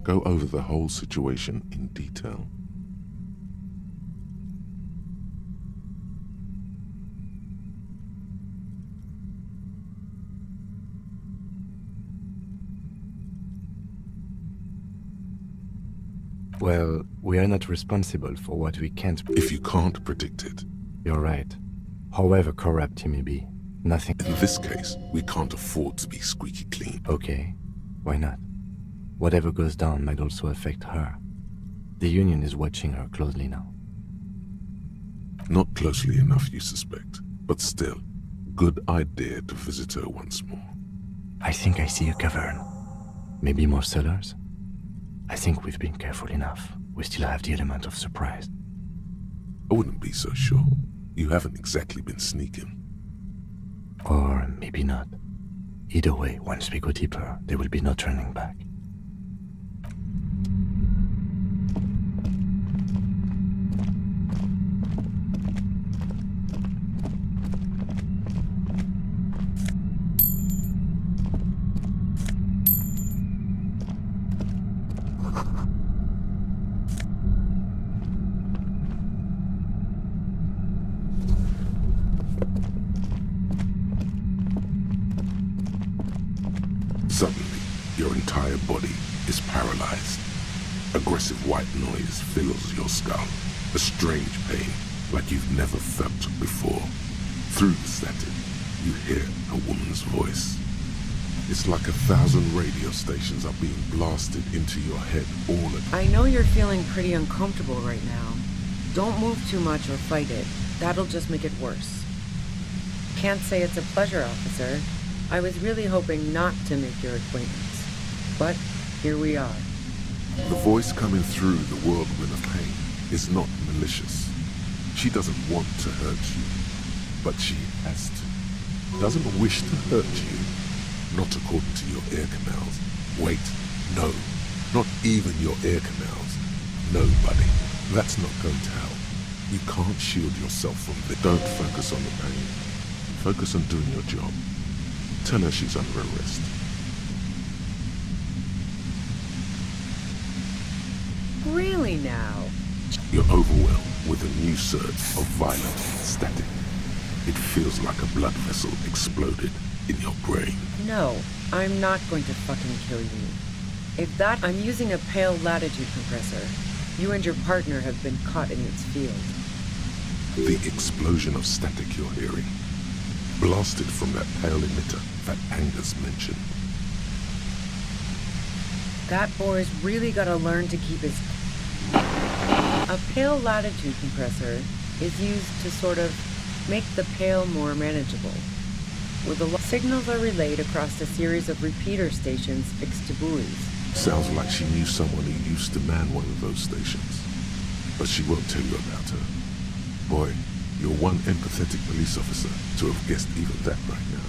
Go over the whole situation in detail. Well, we are not responsible for what we can't... If you can't predict it. You're right. However corrupt he may be, nothing... In this case, we can't afford to be squeaky clean. Okay, why not? Whatever goes down might also affect her. The Union is watching her closely now. Not closely enough, you suspect, but still, good idea to visit her once more. I think I see a cavern. Maybe more cellars? I think we've been careful enough. We still have the element of surprise. I wouldn't be so sure. You haven't exactly been sneaking. Or maybe not. Either way, once we go deeper, there will be no turning back. Suddenly, your entire body is paralyzed. Aggressive white noise fills your skull. A strange pain, like you've never felt before. Through the static, you hear a woman's voice. It's like 1,000 radio stations are being blasted into your head all at once. I know you're feeling pretty uncomfortable right now. Don't move too much or fight it. That'll just make it worse. Can't say it's a pleasure, officer. I was really hoping not to make your acquaintance. But here we are. The voice coming through the whirlwind of pain is not malicious. She doesn't want to hurt you, but she has to. Doesn't wish to hurt you, not according to your ear canals. Wait, no, not even your ear canals. No, buddy, that's not going to help. You can't shield yourself from this. Don't focus on the pain. Focus on doing your job. Tell her she's under arrest. Really now? You're overwhelmed with a new surge of violent static. It feels like a blood vessel exploded in your brain. No, I'm not going to fucking kill you. I'm using a pale latitude compressor. You and your partner have been caught in its field. The explosion of static you're hearing, blasted from that pale emitter that Angus mentioned. That boy's really gotta learn to keep his... A pale latitude compressor is used to sort of make the pale more manageable. Where the signals are relayed across a series of repeater stations fixed to buoys. Sounds like she knew someone who used to man one of those stations. But she won't tell you about her. Boy, you're one empathetic police officer to have guessed even that right now.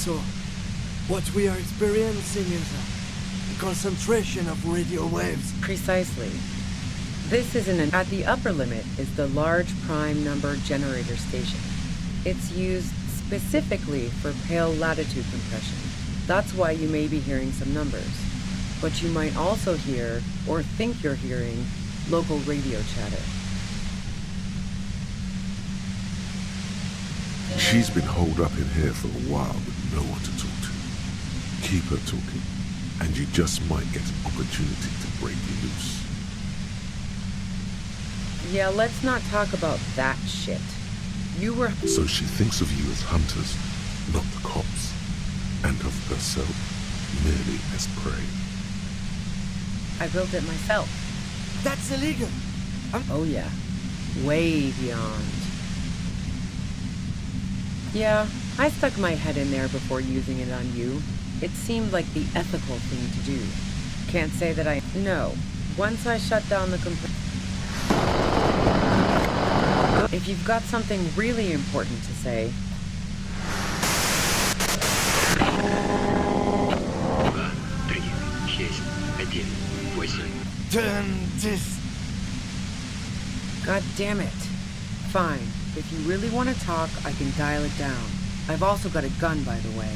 So, what we are experiencing is a concentration of radio waves. Precisely. This isn't at the upper limit is the large prime number generator station. It's used specifically for pale latitude compression. That's why you may be hearing some numbers. But you might also hear, or think you're hearing, local radio chatter. She's been holed up in here for a while with no one to talk to. Keep her talking, and you just might get an opportunity to break you loose. Yeah, let's not talk about that shit. You were... So she thinks of you as hunters, not the cops, and of herself merely as prey. I built it myself. That's illegal. Oh yeah, way beyond. Yeah, I stuck my head in there before using it on you. It seemed like the ethical thing to do. Can't say that I... No. Once I shut down the If you've got something really important to say... Turn this... God damn it. Fine. If you really want to talk, I can dial it down. I've also got a gun, by the way.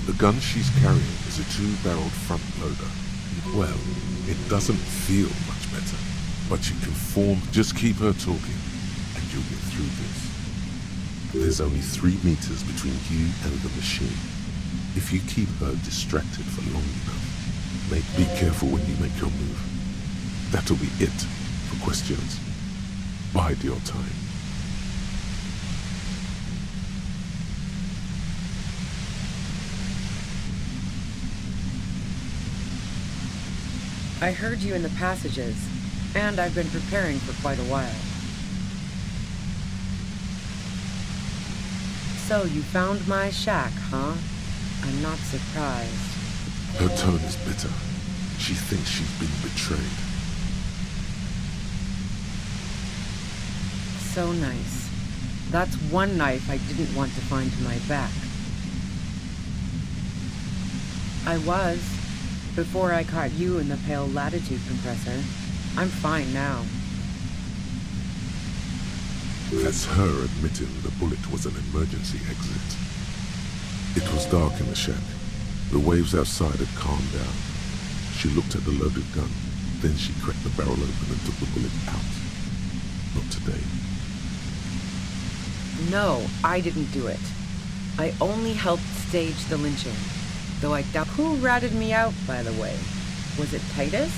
The gun she's carrying is a 2-barreled front loader. Well, it doesn't feel much better, but you can form... Just keep her talking, and you'll get through this. There's only 3 meters between you and the machine. If you keep her distracted for long enough, be careful when you make your move. That'll be it for questions. Bide your time. I heard you in the passages, and I've been preparing for quite a while. So you found my shack, huh? I'm not surprised. Her tone is bitter. She thinks she's been betrayed. So nice. That's one knife I didn't want to find to my back. I was, Before I caught you in the pale latitude compressor. I'm fine now. That's her admitting the bullet was an emergency exit. It was dark in the shack. The waves outside had calmed down. She looked at the loaded gun. Then she cracked the barrel open and took the bullet out. Not today. No, I didn't do it. I only helped stage the lynching. Though I doubt who ratted me out, by the way. Was it Titus?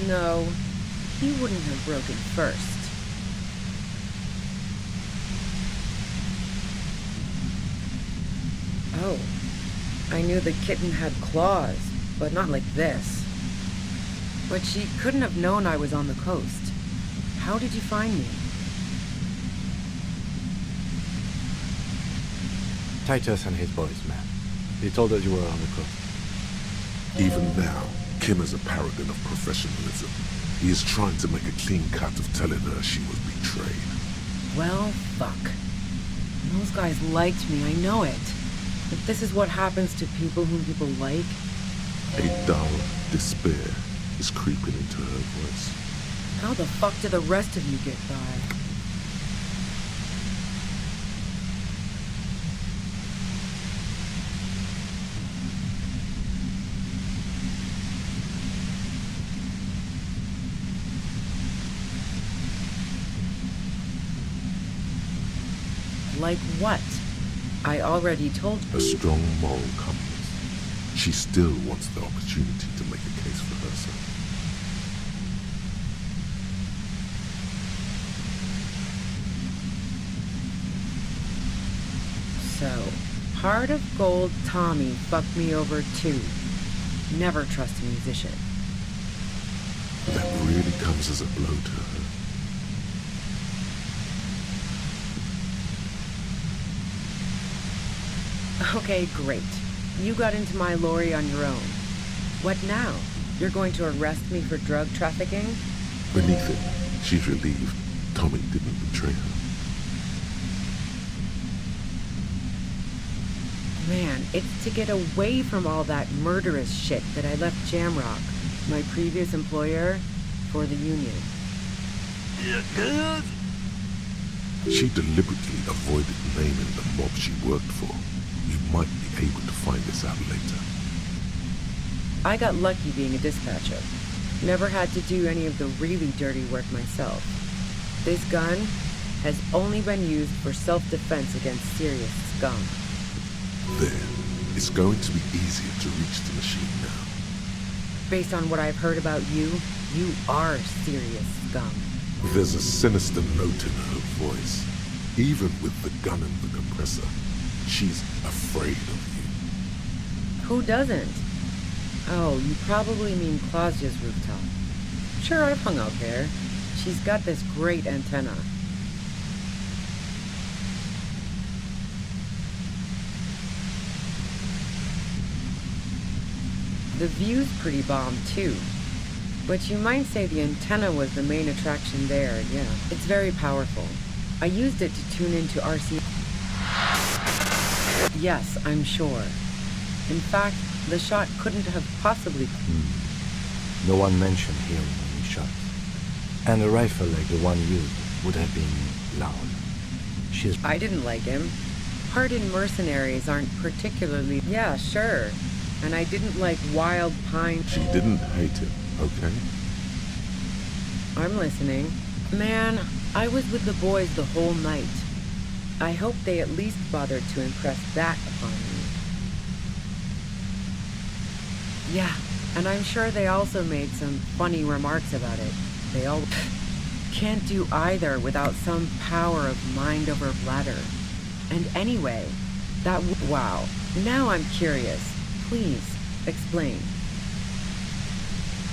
No, he wouldn't have broken first. Oh, I knew the kitten had claws, but not like this. But she couldn't have known I was on the coast. How did you find me? Titus and his boys, man. They told us you were on the coast. Even now, Kim is a paragon of professionalism. He is trying to make a clean cut of telling her she was betrayed. Well, fuck. Those guys liked me, I know it. If this is what happens to people whom people like... A dull despair is creeping into her voice. How the fuck do the rest of you get by? Like what? I already told you. A strong moral compass. She still wants the opportunity to make a case for herself. So, Heart of Gold Tommy fucked me over too. Never trust a musician. That really comes as a blow to her. Okay, great. You got into my lorry on your own. What now? You're going to arrest me for drug trafficking? Beneath it, she's relieved Tommy didn't betray her. Man, it's to get away from all that murderous shit that I left Jamrock, my previous employer, for the union. She deliberately avoided naming the mob she worked for. You might be able to find this out later. I got lucky being a dispatcher. Never had to do any of the really dirty work myself. This gun has only been used for self-defense against serious scum. There. It's going to be easier to reach the machine now. Based on what I've heard about you, you are serious scum. There's a sinister note in her voice. Even with the gun and the compressor, she's afraid of you. Who doesn't? Oh, you probably mean Claudia's rooftop. Sure, I've hung out there. She's got this great antenna. The view's pretty bomb, too. But you might say the antenna was the main attraction there, yeah. It's very powerful. I used it to tune into RC... Yes, I'm sure. In fact, the shot couldn't have possibly... No one mentioned hearing any shots. And a rifle like the one used would have been loud. I didn't like him. Hardened mercenaries aren't particularly... Yeah, sure. And I didn't like Wild Pine... She didn't hate him, okay? I'm listening. Man, I was with the boys the whole night. I hope they at least bothered to impress that upon me. Yeah, and I'm sure they also made some funny remarks about it. They all can't do either without some power of mind over bladder. And anyway, wow. Now I'm curious. Please, explain.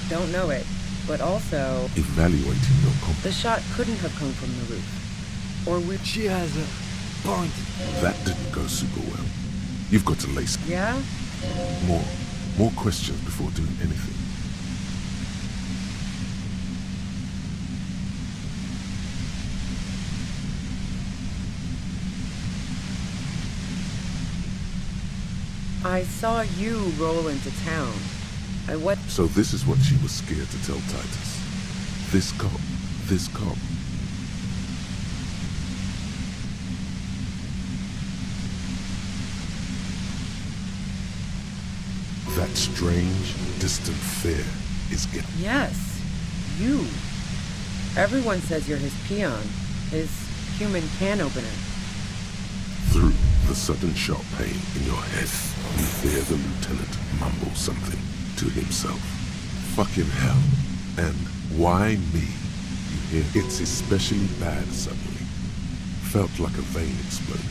Don't know it, but also... Evaluating your competence. The shot couldn't have come from the roof. Or we... She has a point. That didn't go super well. You've got to lace... Yeah? More questions before doing anything. I saw you roll into town. What? So this is what she was scared to tell Titus. This cop. That strange, distant fear is getting... Yes, you. Everyone says you're his peon, his human can opener. Through the sudden sharp pain in your head, you hear the lieutenant mumble something to himself. Fucking hell. And why me? You hear it's especially bad suddenly. Felt like a vein exploded.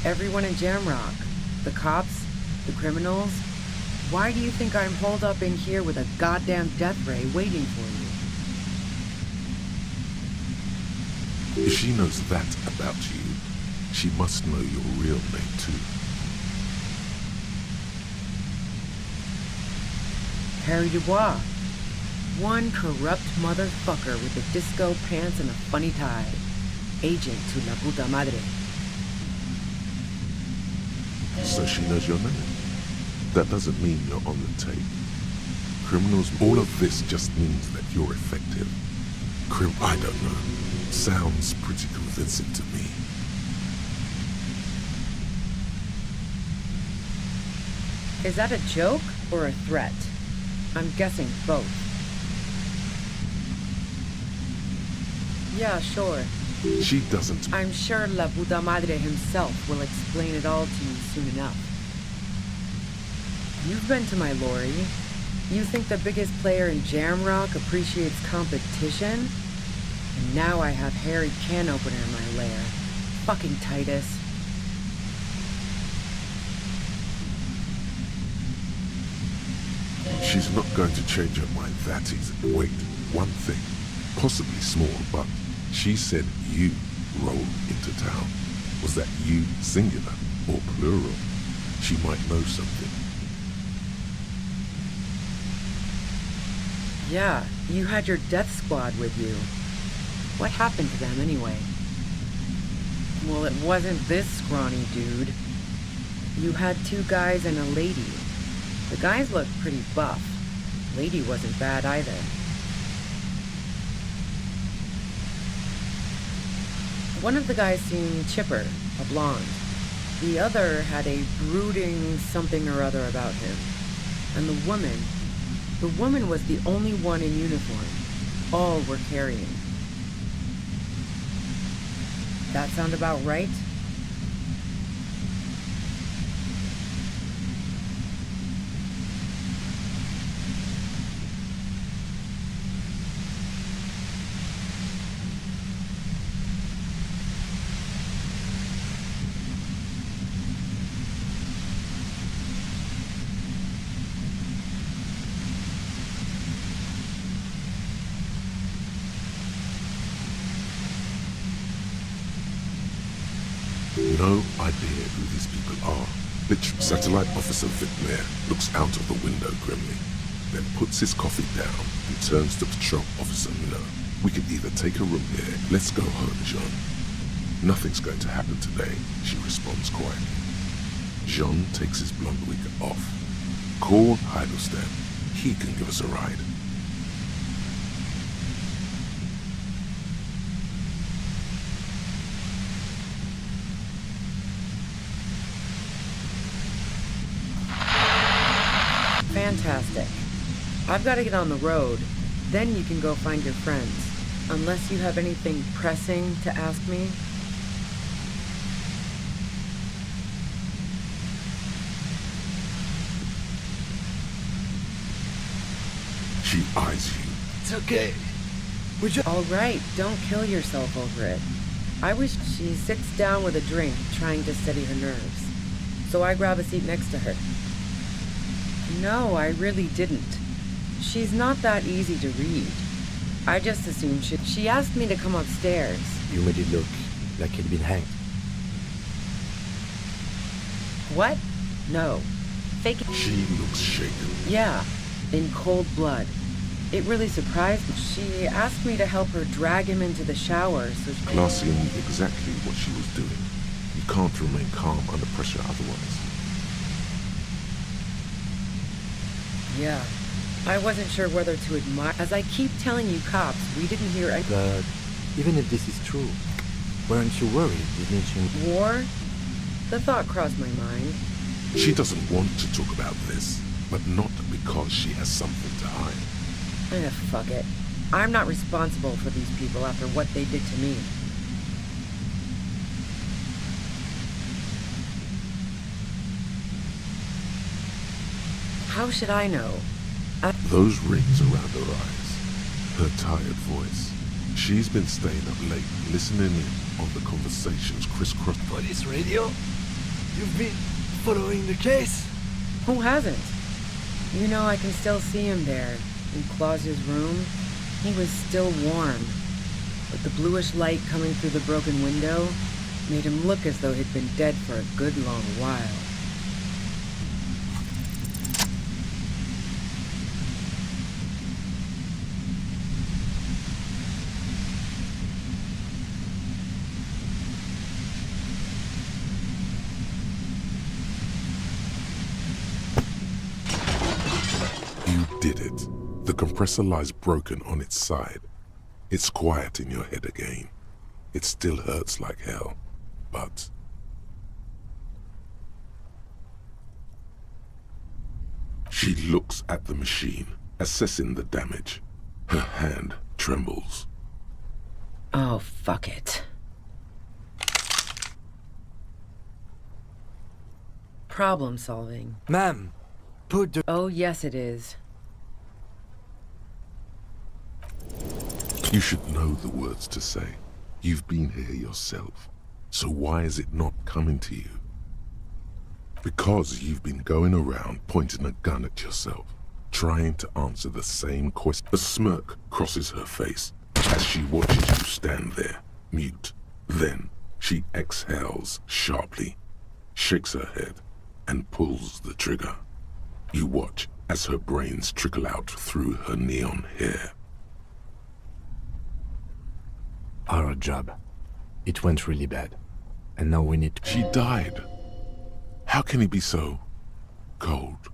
Everyone in Jamrock, the cops, the criminals. Why do you think I'm holed up in here with a goddamn death ray waiting for you? If she knows that about you, she must know your real name too. Harry Dubois. One corrupt motherfucker with the disco pants and a funny tie. Agent to la puta madre. So she knows your name. That doesn't mean you're on the tape. Criminals, all of this just means that you're effective. I don't know. Sounds pretty convincing to me. Is that a joke or a threat? I'm guessing both. Yeah, sure. She doesn't. I'm sure La Puta Madre himself will explain it all to you soon enough. You've been to my lorry. You think the biggest player in Jamrock appreciates competition? And now I have Harry Can Opener in my lair. Fucking Titus. She's not going to change her mind that easily. Wait, one thing. Possibly small, but she said you rolled into town. Was that you singular or plural? She might know something. Yeah, you had your death squad with you. What happened to them anyway? Well, it wasn't this scrawny dude. You had 2 guys and a lady. The guys looked pretty buff. Lady wasn't bad either. One of the guys seemed chipper, a blonde. The other had a brooding something or other about him. And the woman was the only one in uniform. All were carrying. That sound about right? No idea who these people are. Satellite Officer Viclair looks out of the window grimly, then puts his coffee down and turns to Patrol Officer Miller. We could either take a room here. Let's go home, Jean. Nothing's going to happen today, she responds quietly. Jean takes his blonde wig off. Call Heidelstein. He can give us a ride. Fantastic. I've got to get on the road. Then you can go find your friends. Unless you have anything pressing to ask me. She eyes you. It's okay. All right, don't kill yourself over it. I wish she sits down with a drink, trying to steady her nerves. So I grab a seat next to her. No, I really didn't. She's not that easy to read. I just assumed she asked me to come upstairs. You made it look like he'd been hanged. What? No. Fake it. She looks shaken. Yeah, in cold blood. It really surprised me. She asked me to help her drag him into the shower, so she... Glacia knew exactly what she was doing. You can't remain calm under pressure otherwise. Yeah. I wasn't sure whether to admire... As I keep telling you cops, we didn't hear any... But even if this is true, weren't you worried, didn't you? War? The thought crossed my mind. She doesn't want to talk about this, but not because she has something to hide. Fuck it. I'm not responsible for these people after what they did to me. How should I know? Those rings around her eyes, her tired voice. She's been staying up late, listening in on the conversations crisscross. Police radio? You've been following the case? Who hasn't? You know, I can still see him there, in Claus's room. He was still warm, but the bluish light coming through the broken window made him look as though he'd been dead for a good long while. Did it. The compressor lies broken on its side. It's quiet in your head again. It still hurts like hell, but... She looks at the machine, assessing the damage. Her hand trembles. Oh, fuck it. Problem solving. Ma'am, put the... Oh, yes it is. You should know the words to say. You've been here yourself. So why is it not coming to you? Because you've been going around pointing a gun at yourself, trying to answer the same question. A smirk crosses her face as she watches you stand there, mute. Then she exhales sharply, shakes her head, and pulls the trigger. You watch as her brains trickle out through her neon hair. Our job. It went really bad. And now we need to... She died. How can he be so... cold?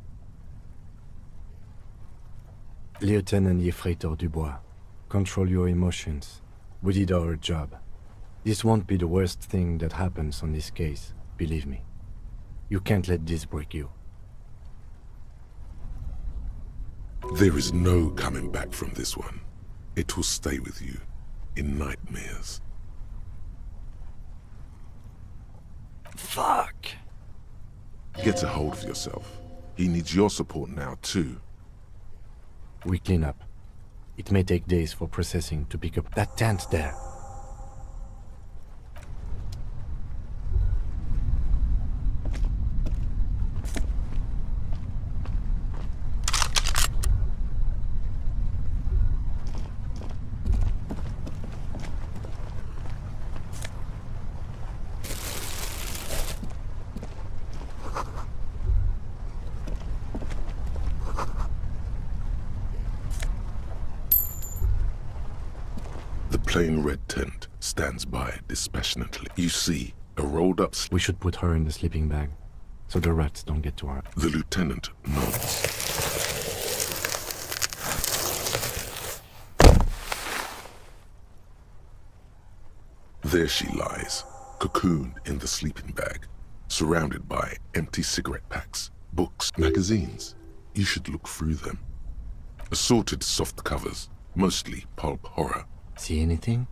Lieutenant Yefreitor Dubois, control your emotions. We did our job. This won't be the worst thing that happens on this case, believe me. You can't let this break you. There is no coming back from this one. It will stay with you. In nightmares. Fuck! Get a hold of yourself. He needs your support now, too. We clean up. It may take days for processing to pick up that tent there. Plain red tent stands by dispassionately. You see a rolled up... We should put her in the sleeping bag, so the rats don't get to her. The lieutenant nods. There she lies, cocooned in the sleeping bag, surrounded by empty cigarette packs, books, magazines. You should look through them. Assorted soft covers, mostly pulp horror. See anything?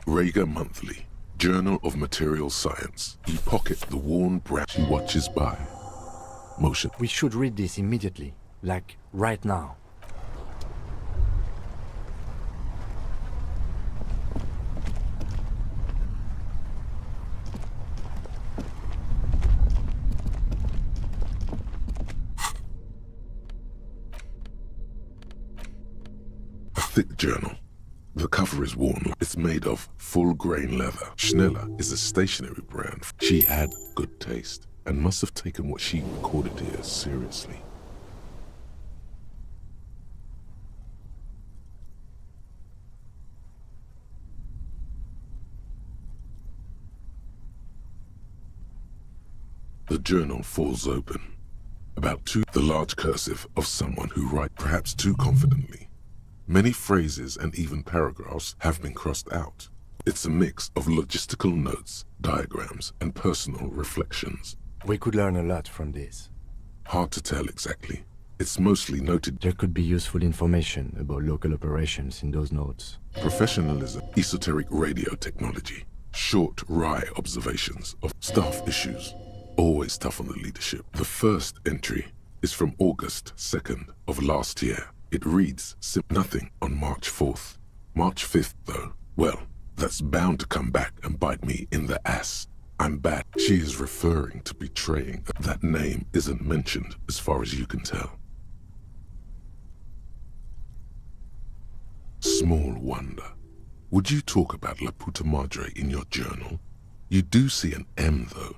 Rager Monthly, Journal of Material Science. You pocket the worn brown. She watches by. Motion. We should read this immediately, like right now. A thick journal. The cover is worn. It's made of full-grain leather. Schneller is a stationery brand. She had good taste and must have taken what she recorded here seriously. The journal falls open. About the large cursive of someone who writes perhaps too confidently. Many phrases and even paragraphs have been crossed out. It's a mix of logistical notes, diagrams, and personal reflections. We could learn a lot from this. Hard to tell exactly. It's mostly noted. There could be useful information about local operations in those notes. Professionalism, esoteric radio technology, short, wry observations of staff issues. Always tough on the leadership. The first entry is from August 2nd of last year. It reads nothing on March 4th. March 5th, though, well, that's bound to come back and bite me in the ass. I'm bad. She is referring to betraying. That name isn't mentioned as far as you can tell. Small wonder. Would you talk about La Puta Madre in your journal? You do see an M, though.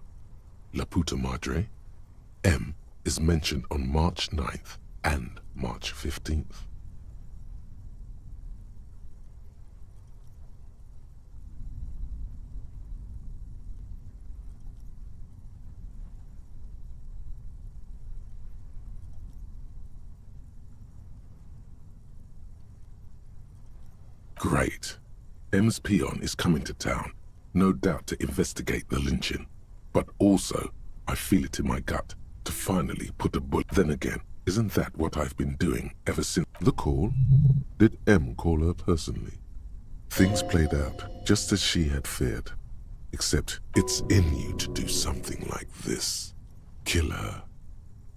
La Puta Madre. M is mentioned on March 9th and March 15th. Great. M's peon is coming to town, no doubt to investigate the lynching. But also, I feel it in my gut to finally put a bullet. Then again, isn't that what I've been doing ever since the call? Did M call her personally? Things played out just as she had feared. Except it's in you to do something like this. Kill her.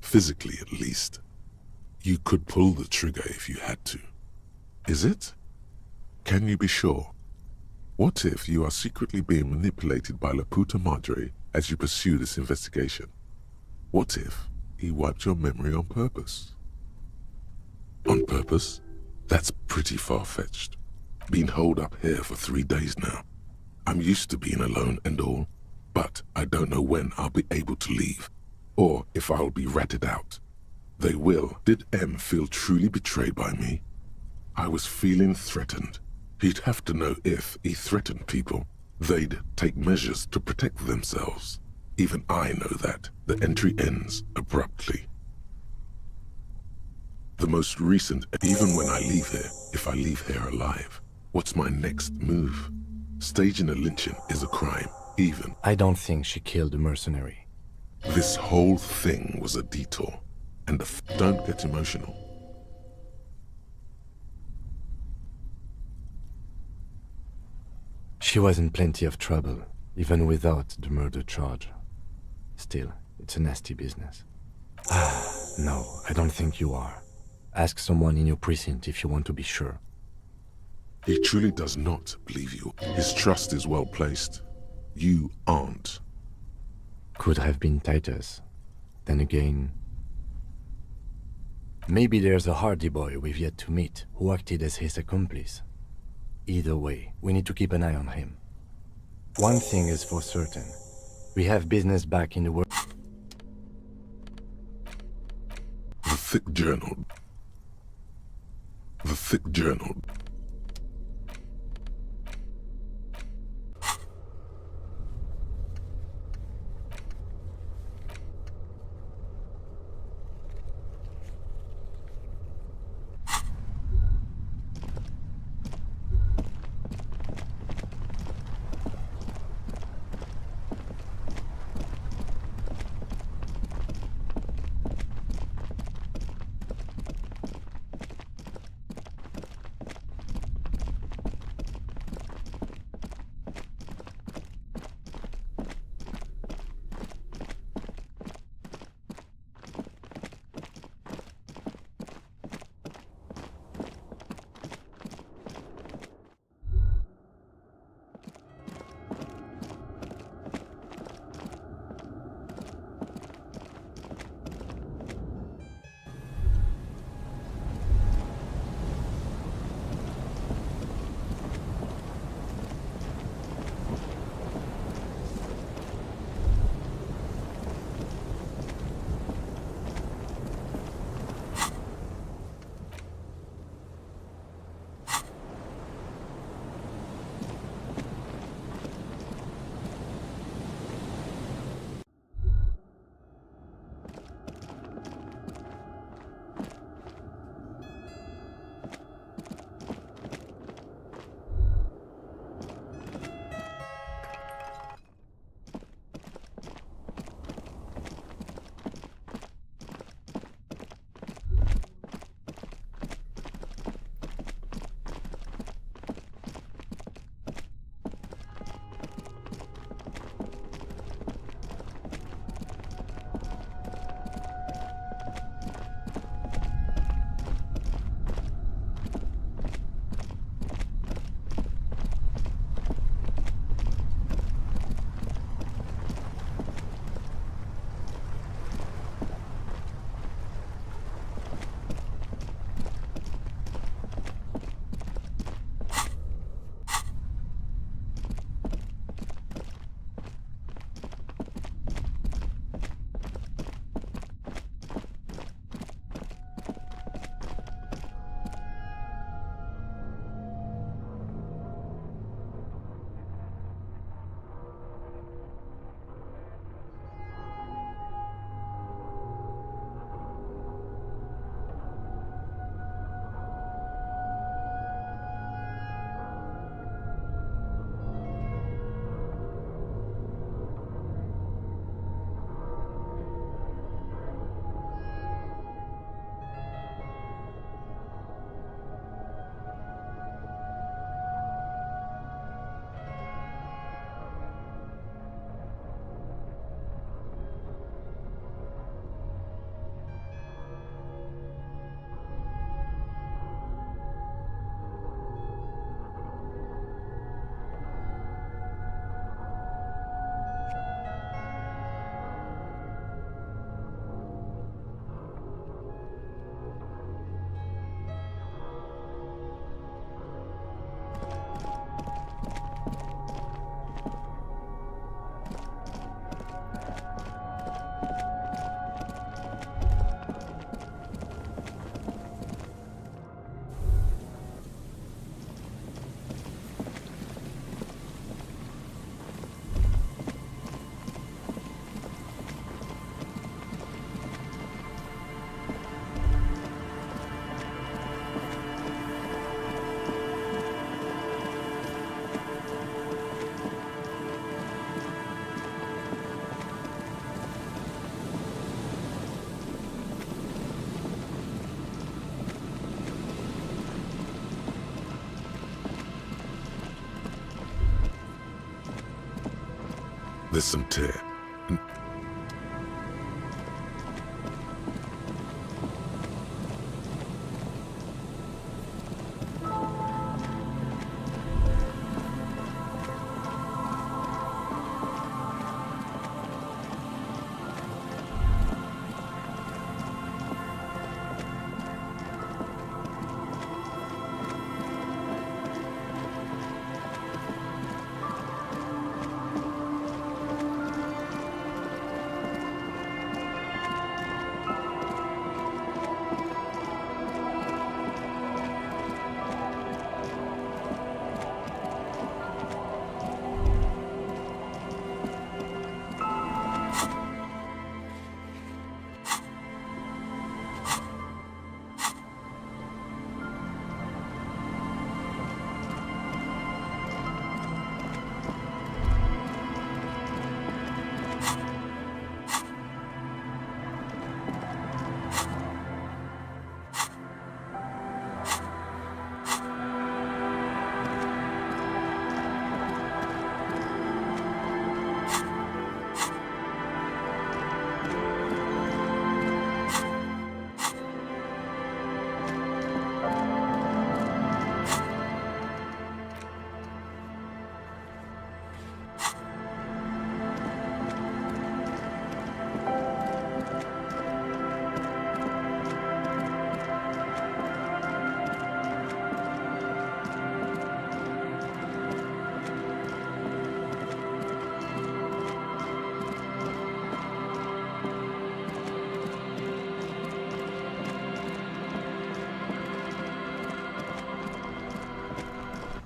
Physically, at least. You could pull the trigger if you had to. Is it? Can you be sure? What if you are secretly being manipulated by La Puta Madre as you pursue this investigation? What if he wiped your memory on purpose? On purpose? That's pretty far-fetched. Been holed up here for 3 days now. I'm used to being alone and all, but I don't know when I'll be able to leave, or if I'll be ratted out. They will. Did M feel truly betrayed by me? I was feeling threatened. He'd have to know if he threatened people, they'd take measures to protect themselves. Even I know that. The entry ends abruptly. The most recent, even when I leave here, if I leave here alive, what's my next move? Staging a lynching is a crime, even. I don't think she killed the mercenary. This whole thing was a detour, and don't get emotional. She was in plenty of trouble, even without the murder charge. Still, it's a nasty business. No, I don't think you are. Ask someone in your precinct if you want to be sure. He truly does not believe you. His trust is well placed. You aren't. Could have been Titus. Then again... Maybe there's a Hardy boy we've yet to meet who acted as his accomplice. Either way, we need to keep an eye on him. One thing is for certain. We have business back in the world. The thick journal. The thick journal. There's some tear.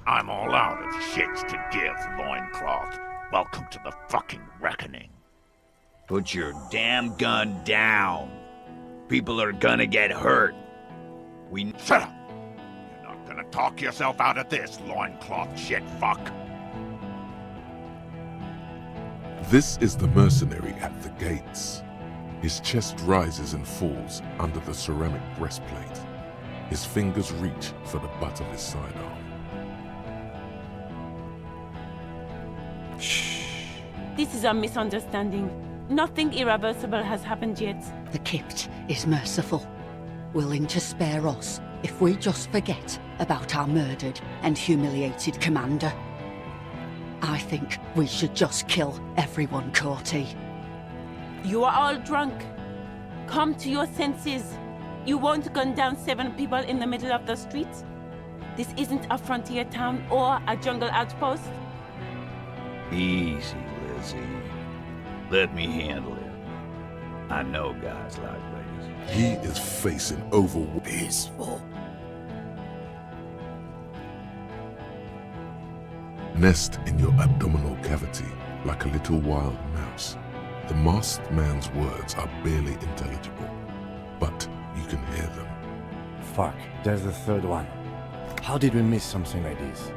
I'm all out of shits to give, loincloth. Welcome to the fucking reckoning. Put your damn gun down. People are gonna get hurt. Shut up! You're not gonna talk yourself out of this, loincloth shit fuck. This is the mercenary at the gates. His chest rises and falls under the ceramic breastplate. His fingers reach for the butt of his sidearm. This is a misunderstanding. Nothing irreversible has happened yet. The Kipt is merciful, willing to spare us if we just forget about our murdered and humiliated commander. I think we should just kill everyone, Courty. You are all drunk. Come to your senses. You won't gun down 7 people in the middle of the street. This isn't a frontier town or a jungle outpost. Easy, Lizzie. Let me handle it. I know guys like ladies. He is facing peaceful. Nest in your abdominal cavity like a little wild mouse. The masked man's words are barely intelligible, but you can hear them. Fuck, there's the third one. How did we miss something like this?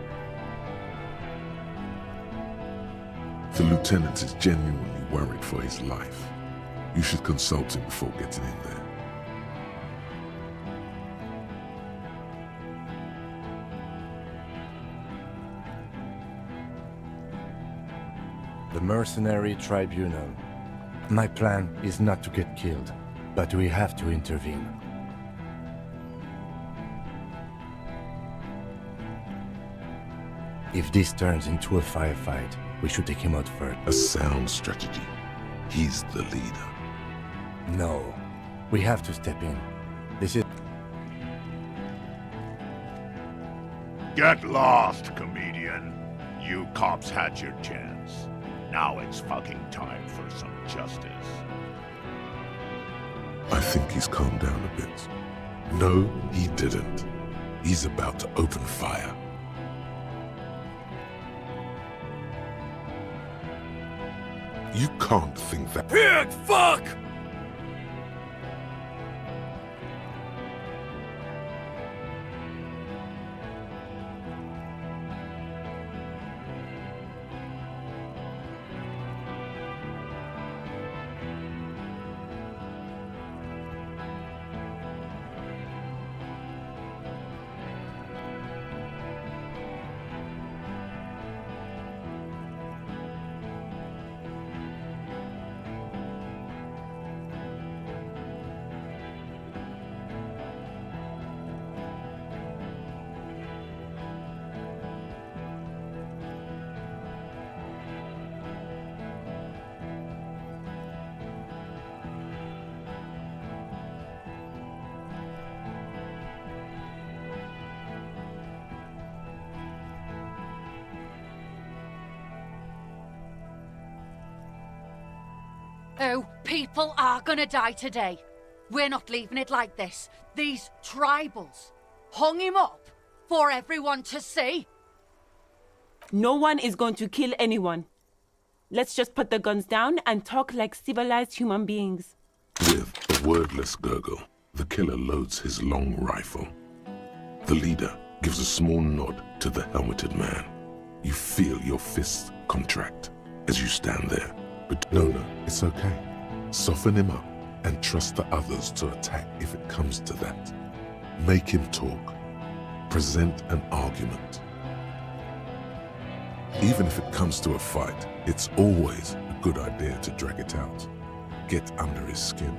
The lieutenant is genuinely worried for his life. You should consult him before getting in there. The Mercenary Tribunal. My plan is not to get killed, but we have to intervene. If this turns into a firefight, we should take him out first. A sound strategy. He's the leader. No. We have to step in. This is... Get lost, comedian. You cops had your chance. Now it's fucking time for some justice. I think he's calmed down a bit. No, he didn't. He's about to open fire. You can't think that— Pig fuck! Oh, people are gonna die today. We're not leaving it like this. These tribals hung him up for everyone to see. No one is going to kill anyone. Let's just put the guns down and talk like civilized human beings. With a wordless gurgle, the killer loads his long rifle. The leader gives a small nod to the helmeted man. You feel your fists contract as you stand there. But no, it's okay. Soften him up and trust the others to attack if it comes to that. Make him talk. Present an argument. Even if it comes to a fight, it's always a good idea to drag it out. Get under his skin.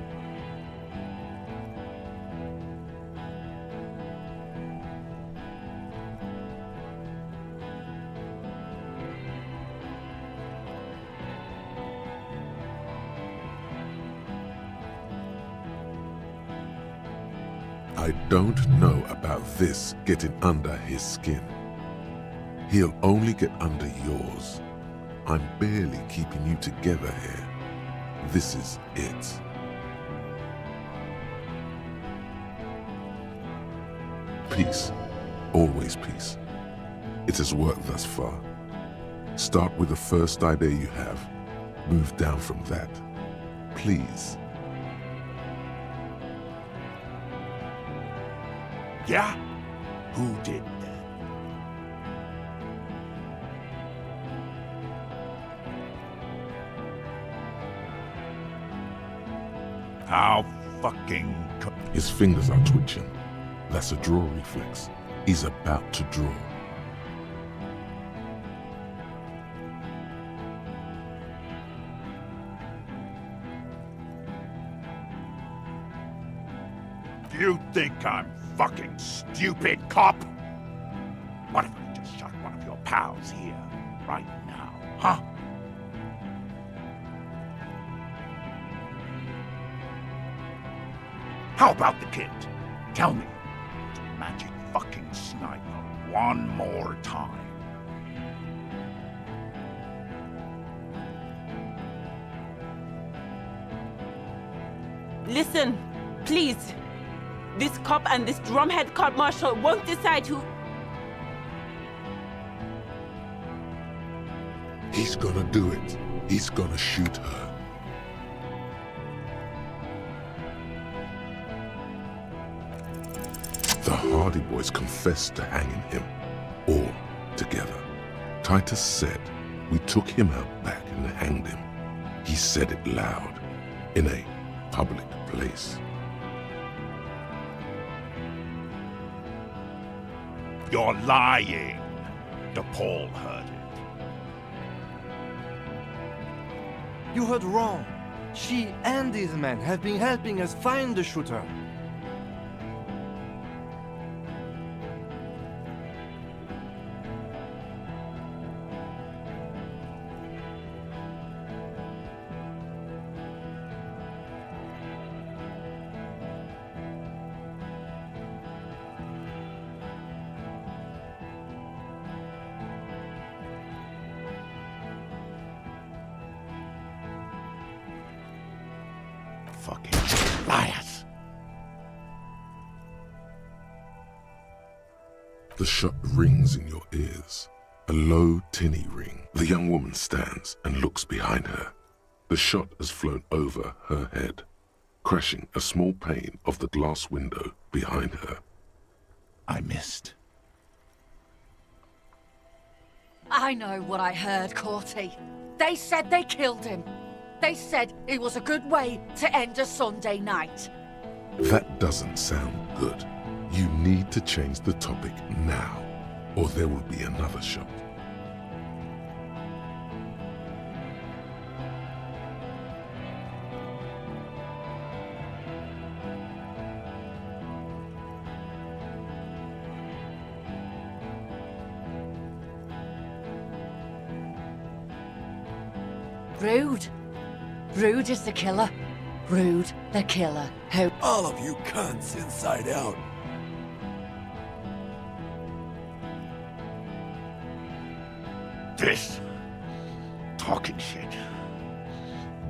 I don't know about this getting under his skin. He'll only get under yours. I'm barely keeping you together here. This is it. Peace. Always peace. It has worked thus far. Start with the first idea you have. Move down from that. Please. Yeah? Who did that? How fucking... His fingers are twitching. That's a draw reflex. He's about to draw. You think I'm fucking stupid, cop? What if I just shot one of your pals here, right now, huh? How about the kid? Tell me, it's a magic fucking sniper one more time. Listen, please. This cop and this drumhead court marshal won't decide who... He's gonna do it. He's gonna shoot her. The Hardy Boys confessed to hanging him, all together. Titus said, we took him out back and hanged him. He said it loud, in a public place. You're lying. DePaul heard it. You heard wrong. She and these men have been helping us find the shooter. Fucking liars. The shot rings in your ears. A low, tinny ring. The young woman stands and looks behind her. The shot has flown over her head, crashing a small pane of the glass window behind her. I missed. I know what I heard, Corty. They said they killed him. They said it was a good way to end a Sunday night. That doesn't sound good. You need to change the topic now, or there will be another shot. Rude. Rude is the killer. Rude the killer. Who... All of you cunts inside out. This talking shit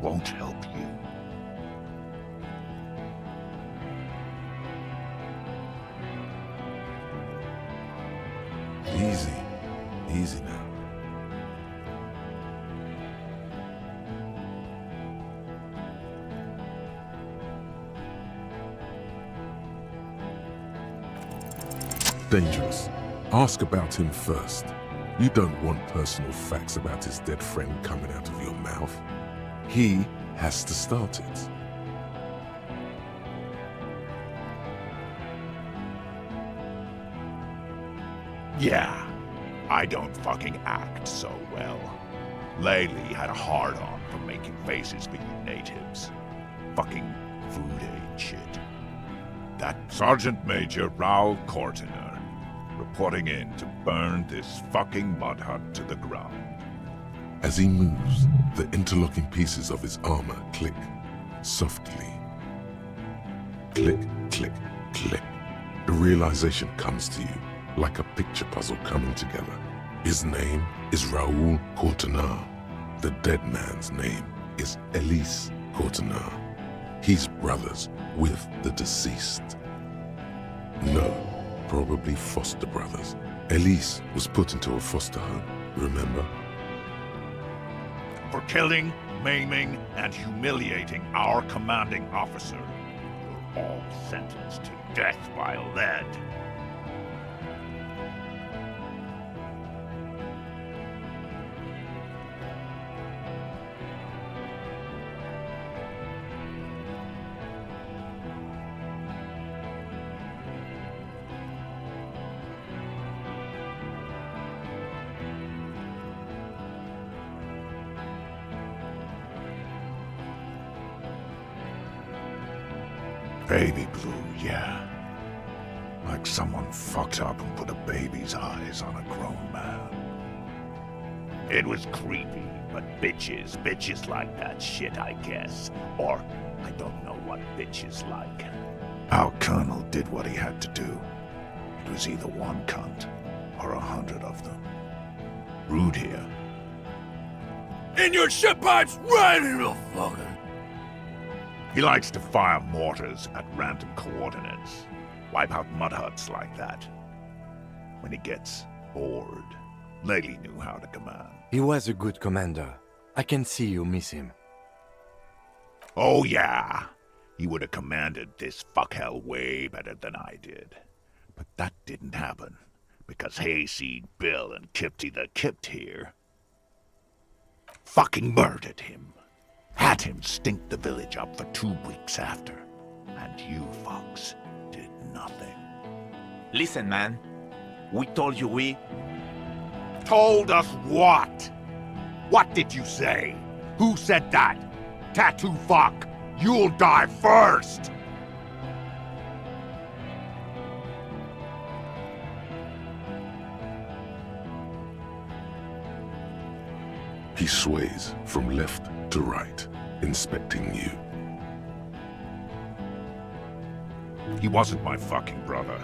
won't help you. Easy. Easy now. Dangerous. Ask about him first. You don't want personal facts about his dead friend coming out of your mouth. He has to start it. Yeah, I don't fucking act so well. Laylee had a hard-on for making faces for you natives. Fucking food aid shit. That Sergeant Major Raoul Cortiner, reporting in to burn this fucking mud hut to the ground. As he moves, the interlocking pieces of his armor click softly. Click, click, click. The realization comes to you like a picture puzzle coming together. His name is Raoul Cortiner. The dead man's name is Elise Cortiner. He's brothers with the deceased. No, probably foster brothers. Elise was put into a foster home, remember? For killing, maiming, and humiliating our commanding officer, you're all sentenced to death by lead. Baby blue, yeah. Like someone fucked up and put a baby's eyes on a grown man. It was creepy, but bitches like that shit, I guess. Or, I don't know what bitches like. Our colonel did what he had to do. It was either one cunt, or 100 of them. Rude here. In your shit pipes, right in the fucking... He likes to fire mortars at random coordinates. Wipe out mud huts like that. When he gets bored, Laylee knew how to command. He was a good commander. I can see you miss him. Oh yeah, he would have commanded this fuckhell way better than I did. But that didn't happen, because Hayseed Bill and Kipty the Kipt here fucking murdered him. Had him stink the village up for 2 weeks after. And you fucks did nothing. Listen, man. We told you we... Told us what? What did you say? Who said that? Tattoo fuck! You'll die first! He sways from left to right, inspecting you. He wasn't my fucking brother.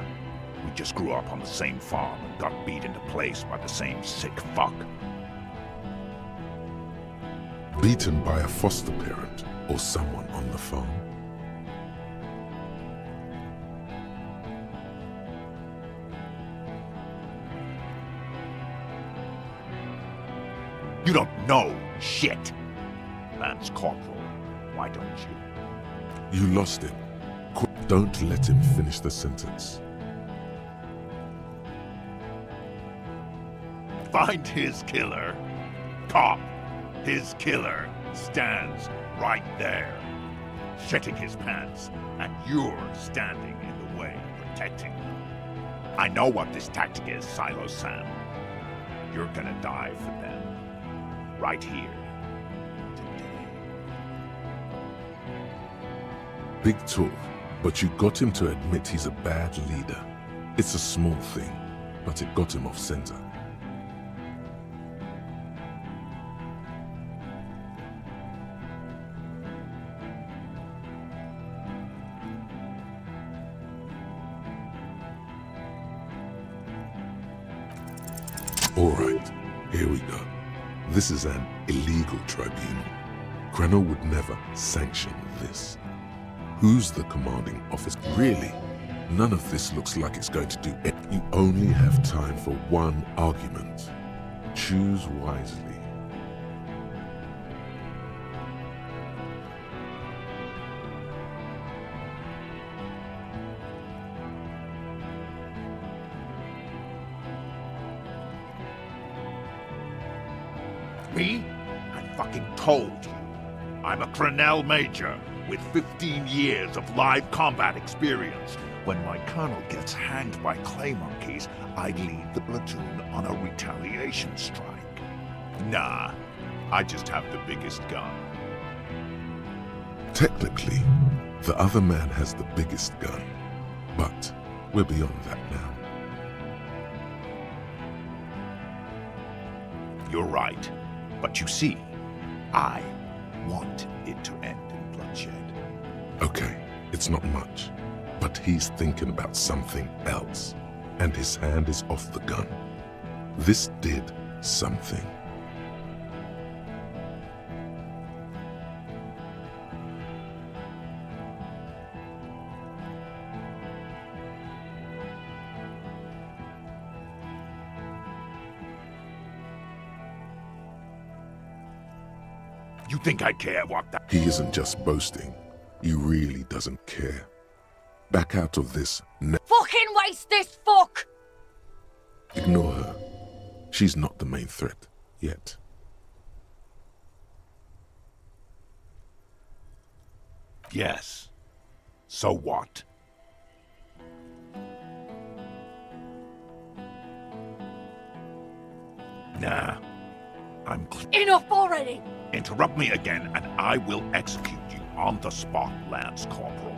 We just grew up on the same farm and got beat into place by the same sick fuck. Beaten by a foster parent or someone on the farm? You don't know shit. Lance Corporal, why don't you? You lost him. Don't let him finish the sentence. Find his killer. Cop, his killer, stands right there, shitting his pants, and you're standing in the way, protecting him. I know what this tactic is, Silo Sam. You're gonna die for them. Right here. Big talk, but you got him to admit he's a bad leader. It's a small thing, but it got him off center. All right, here we go. This is an illegal tribunal. Krenner would never sanction this. Who's the commanding officer? Really? None of this looks like it's going to do it. You only have time for one argument. Choose wisely. Me? I fucking told you. I'm a Crenel Major with 15 years of live combat experience. When my colonel gets hanged by clay monkeys, I lead the platoon on a retaliation strike. Nah, I just have the biggest gun. Technically, the other man has the biggest gun, but we're beyond that now. You're right. But you see, I want it to end in bloodshed. Okay, it's not much, but he's thinking about something else, and his hand is off the gun. This did something. You think I care what that... He isn't just boasting. He really doesn't care. Back out of this now. Fucking waste this fuck! Ignore her. She's not the main threat yet. Yes. So what? Nah. I'm Enough already! Interrupt me again and I will execute you on the spot, Lance Corporal.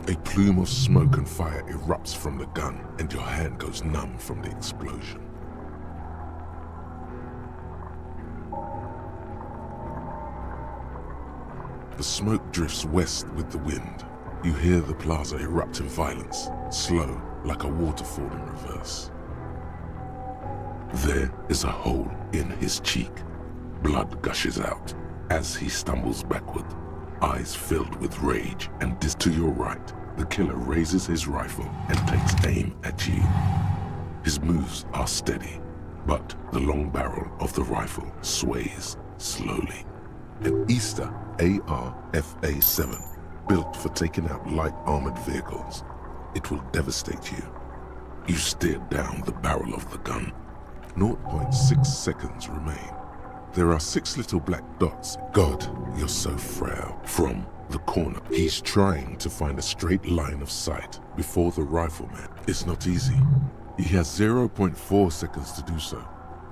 A plume of smoke and fire erupts from the gun, and your hand goes numb from the explosion. The smoke drifts west with the wind. You hear the plaza erupt in violence, slow, like a waterfall in reverse. There is a hole in his cheek. Blood gushes out as he stumbles backward, eyes filled with rage, and to your right, the killer raises his rifle and takes aim at you. His moves are steady, but the long barrel of the rifle sways slowly. An Easter AR-FA-7, built for taking out light armored vehicles. It will devastate you. You stare down the barrel of the gun. 0.6 seconds remain. There are 6 little black dots. God, you're so frail. From the corner, he's trying to find a straight line of sight before the rifleman. It's not easy. He has 0.4 seconds to do so.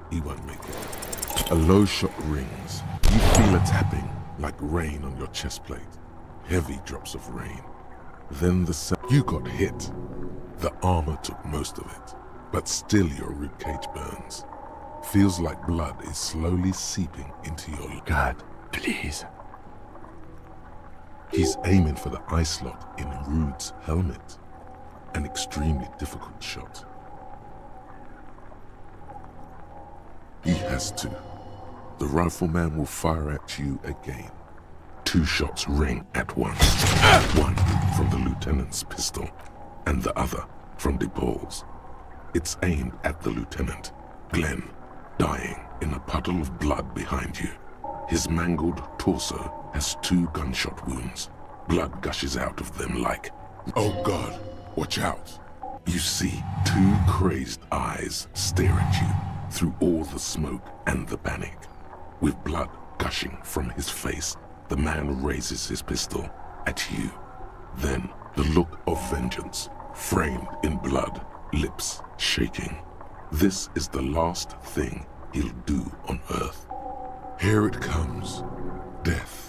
He won't make it. A low shot rings. You feel a tapping, like rain on your chest plate. Heavy drops of rain. Then you got hit. The armor took most of it, but still your ribcage burns. Feels like blood is slowly seeping into your... God, please. He's aiming for the eye slot in Rude's helmet. An extremely difficult shot. He has to. The rifleman will fire at you again. 2 shots ring at once. One from the lieutenant's pistol, and the other from DePaul's. It's aimed at the lieutenant, Glenn, dying in a puddle of blood behind you. His mangled torso has 2 gunshot wounds. Blood gushes out of them like, oh God, watch out. You see 2 crazed eyes stare at you through all the smoke and the panic. With blood gushing from his face, the man raises his pistol at you. Then the look of vengeance, framed in blood, lips shaking. This is the last thing he'll do on Earth. Here it comes. Death.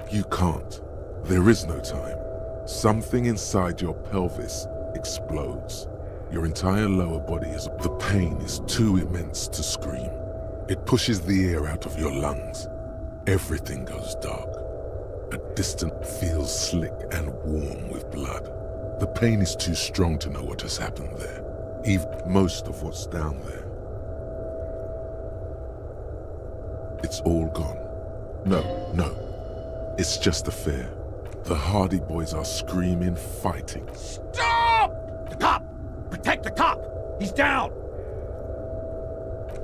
You can't. There is no time. Something inside your pelvis explodes. Your entire lower body is... The pain is too immense to scream. It pushes the air out of your lungs. Everything goes dark. A distant feels slick and warm with blood. The pain is too strong to know what has happened there. Even most of what's down there. It's all gone. No. It's just a fear. The Hardy Boys are screaming, fighting. Stop! The cop! Protect the cop! He's down!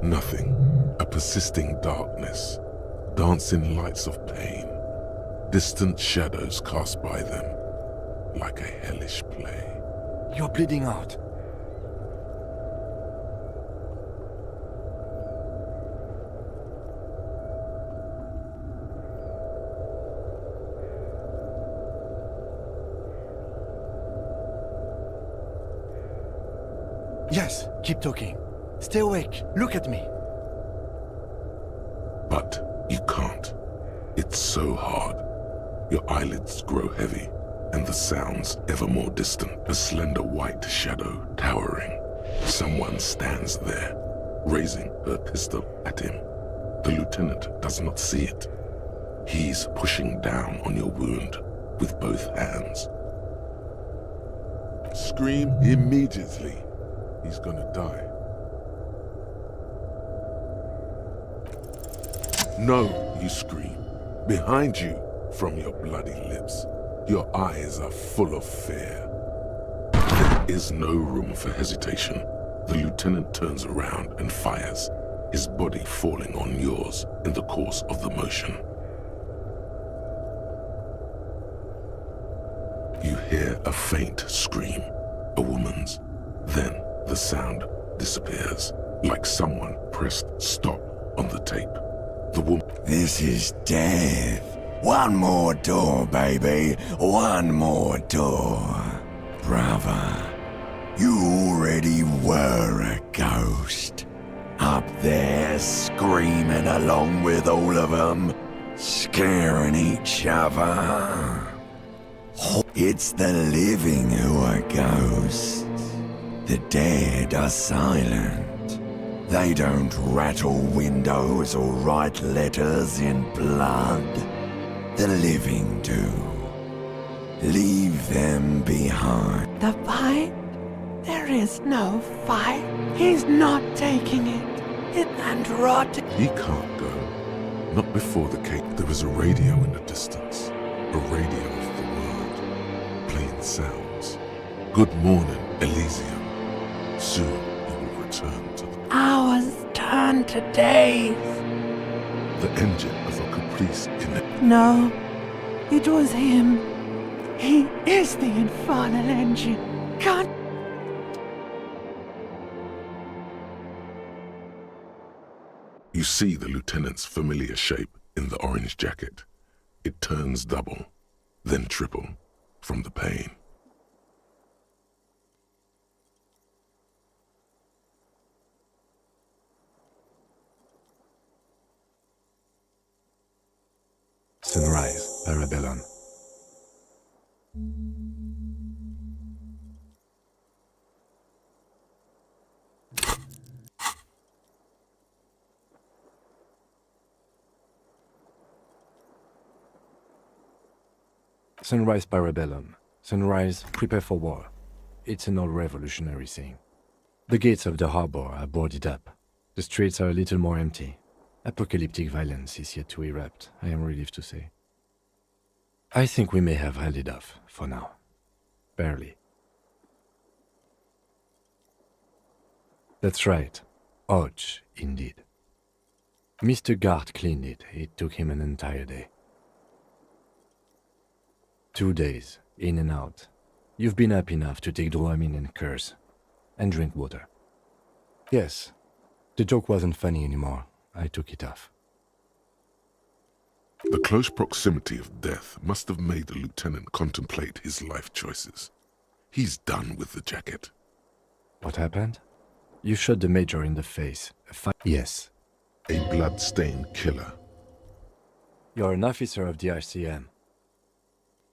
Nothing. A persisting darkness. Dancing lights of pain. Distant shadows cast by them. Like a hellish play. You're bleeding out. Yes, keep talking. Stay awake. Look at me. But you can't. It's so hard. Your eyelids grow heavy, and the sounds ever more distant. A slender white shadow towering. Someone stands there, raising her pistol at him. The lieutenant does not see it. He's pushing down on your wound with both hands. Scream immediately. He's gonna die. No, you scream. Behind you, from your bloody lips. Your eyes are full of fear. There is no room for hesitation. The lieutenant turns around and fires, his body falling on yours in the course of the motion. You hear a faint scream, a woman's. Then the sound disappears, like someone pressed stop on the tape. The woman... This is death. One more door, baby. One more door. Brother, you already were a ghost. Up there screaming along with all of them, scaring each other. It's the living who are ghosts. The dead are silent. They don't rattle windows or write letters in blood. The living do. Leave them behind. The fight? There is no fight. He's not taking it. It and rot. He can't go. Not before the cake. There is a radio in the distance. A radio of the world. Playing sounds. Good morning, Elysium. Soon you will return to the... Hours turn to days. The engine of a caprice in the... No, it was him. He is the infernal engine. Can't... You see the lieutenant's familiar shape in the orange jacket. It turns double, then triple, from the pain. Sunrise, Parabellum. Sunrise, Parabellum. Sunrise, prepare for war. It's an old revolutionary saying. The gates of the harbor are boarded up. The streets are a little more empty. Apocalyptic violence is yet to erupt, I am relieved to say. I think we may have held it off, for now. Barely. That's right. Ouch, indeed. Mr. Gart cleaned it. It took him an entire day. 2 days, in and out. You've been up enough to take Dramamine and curse. And drink water. Yes, the joke wasn't funny anymore. I took it off. The close proximity of death must have made the lieutenant contemplate his life choices. He's done with the jacket. What happened? You shot the major in the face. Yes. A blood-stained killer. You're an officer of the RCM.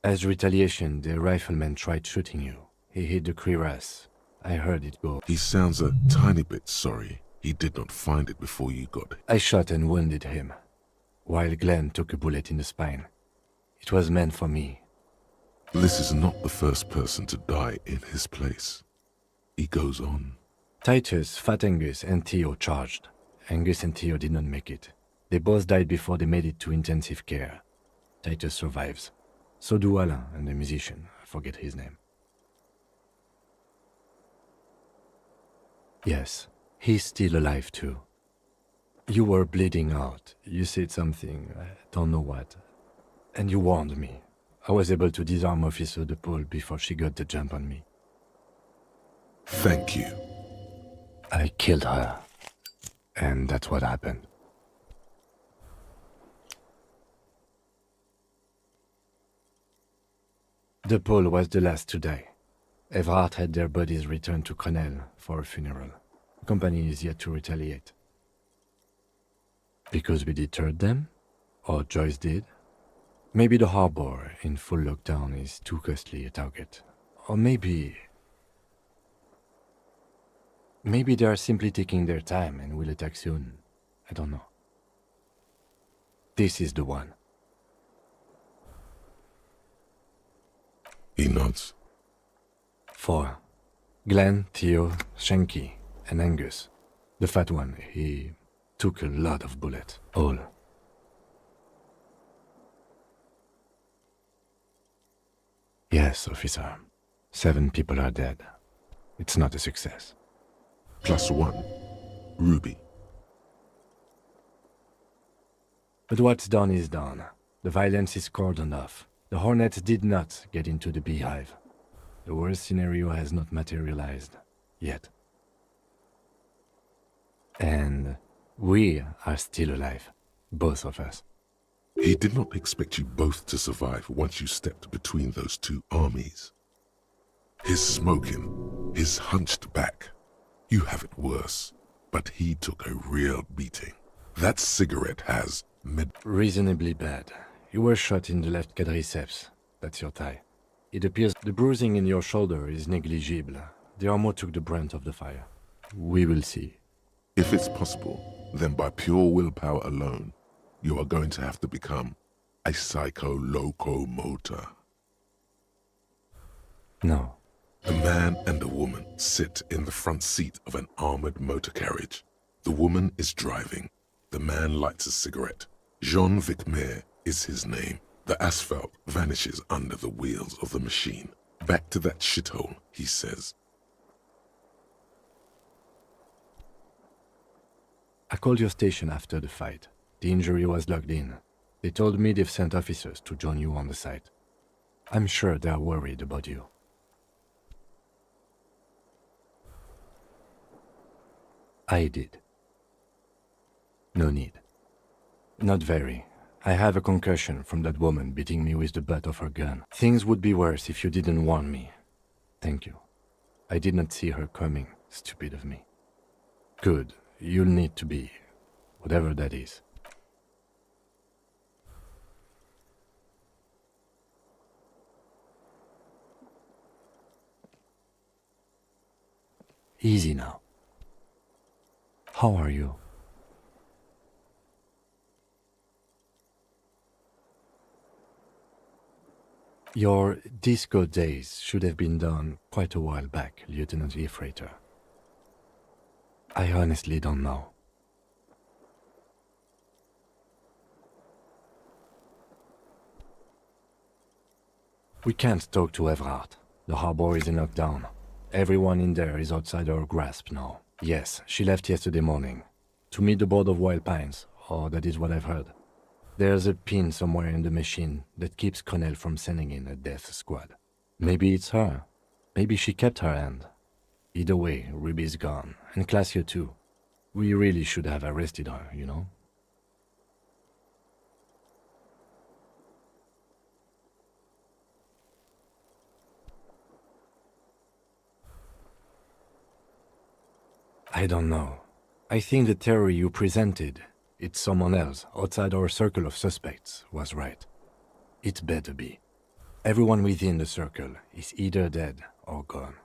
As retaliation, the rifleman tried shooting you. He hit the cuirass. I heard it go. He sounds a tiny bit sorry he did not find it before you got it. I shot and wounded him, while Glenn took a bullet in the spine. It was meant for me. This is not the first person to die in his place. He goes on. Titus, Fat Angus, and Theo charged. Angus and Theo did not make it. They both died before they made it to intensive care. Titus survives. So do Alain and the musician. I forget his name. Yes, he's still alive too. You were bleeding out. You said something, I don't know what. And you warned me. I was able to disarm Officer De Paul before she got the jump on me. Thank you. I killed her. And that's what happened. De Paul was the last to die. Everhart had their bodies returned to Crenel for a funeral. The company is yet to retaliate. Because we deterred them? Or Joyce did? Maybe the harbor in full lockdown is too costly a target. Or maybe they are simply taking their time and will attack soon. I don't know. This is the one. He nods. 4. Glenn, Theo, Shanky, and Angus. The fat one, he took a lot of bullets. All. Yes, officer. 7 people are dead. It's not a success. +1. Ruby. But what's done is done. The violence is cordoned off. The Hornets did not get into the beehive. The worst scenario has not materialized. Yet. And we are still alive. Both of us. He did not expect you both to survive once you stepped between those two armies. His smoking, his hunched back. You have it worse, but he took a real beating. That cigarette has reasonably bad. You were shot in the left quadriceps. That's your thigh. It appears the bruising in your shoulder is negligible. The armor took the brunt of the fire. We will see. If it's possible, then by pure willpower alone, you are going to have to become a psycho-locomotor. No. A man and a woman sit in the front seat of an armored motor carriage. The woman is driving. The man lights a cigarette. Jean Vicmer is his name. The asphalt vanishes under the wheels of the machine. Back to that shithole, he says. I called your station after the fight. The injury was logged in. They told me they've sent officers to join you on the site. I'm sure they are worried about you. I did. No need. Not very. I have a concussion from that woman beating me with the butt of her gun. Things would be worse if you didn't warn me. Thank you. I did not see her coming. Stupid of me. Good. You'll need to be. Whatever that is. Easy now. How are you? Your disco days should have been done quite a while back, Lieutenant Efrater. I honestly don't know. We can't talk to Everhart. The harbor is in lockdown. Everyone in there is outside our grasp now. Yes, she left yesterday morning. To meet the board of Wild Pines, or that is what I've heard. There's a pin somewhere in the machine that keeps Connell from sending in a death squad. Maybe it's her. Maybe she kept her hand. Either way, Ruby's gone, and Classio too. We really should have arrested her, you know? I don't know. I think the theory you presented, it's someone else outside our circle of suspects, was right. It better be. Everyone within the circle is either dead or gone.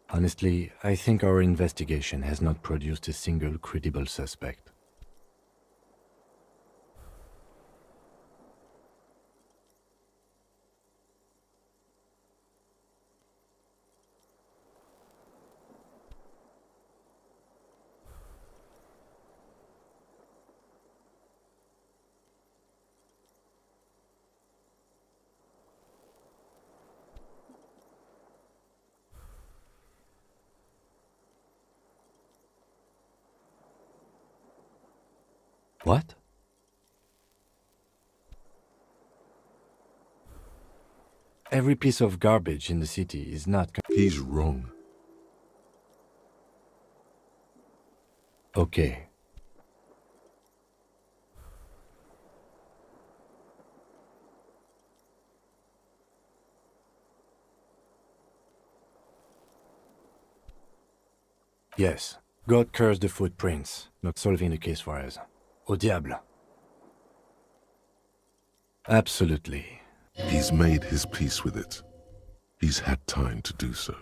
Honestly, I think our investigation has not produced a single credible suspect. What? Every piece of garbage in the city is not... He's wrong. Okay. Yes, God cursed the footprints, not solving the case for us. Au diable. Absolutely. He's made his peace with it. He's had time to do so.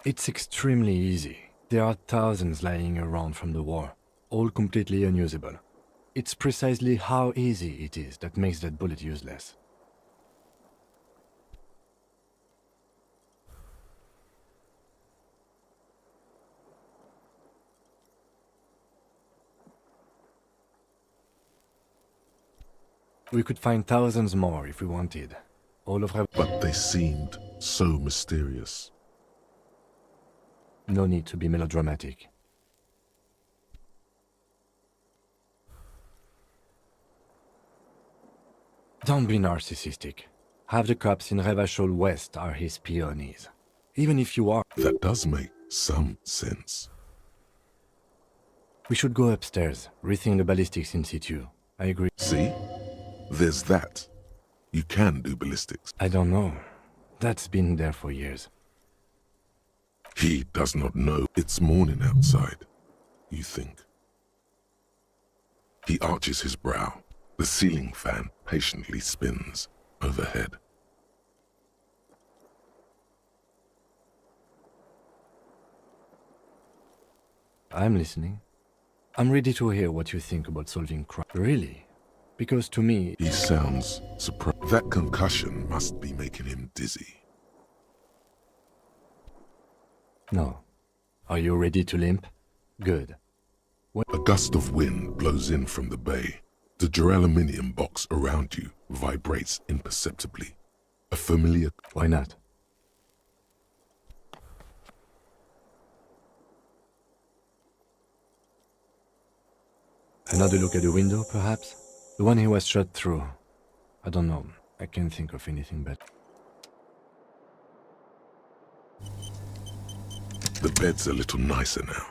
It's extremely easy. There are thousands lying around from the war, all completely unusable. It's precisely how easy it is that makes that bullet useless. We could find thousands more if we wanted. All of our... But they seemed so mysterious. No need to be melodramatic. Don't be narcissistic. Half the cops in Revachol West are his peonies. Even if you are... That does make some sense. We should go upstairs, rethink the ballistics in situ. I agree. See? There's that. You can do ballistics. I don't know. That's been there for years. He does not know it's morning outside, you think. He arches his brow. The ceiling fan patiently spins overhead. I'm listening. I'm ready to hear what you think about solving crime. Really? Because to me... He sounds surprised. That concussion must be making him dizzy. No. Are you ready to limp? Good. A gust of wind blows in from the bay. The duraluminum box around you vibrates imperceptibly. A familiar... Why not? Another look at the window, perhaps? The one he was shot through. I don't know. I can't think of anything better. The bed's a little nicer now.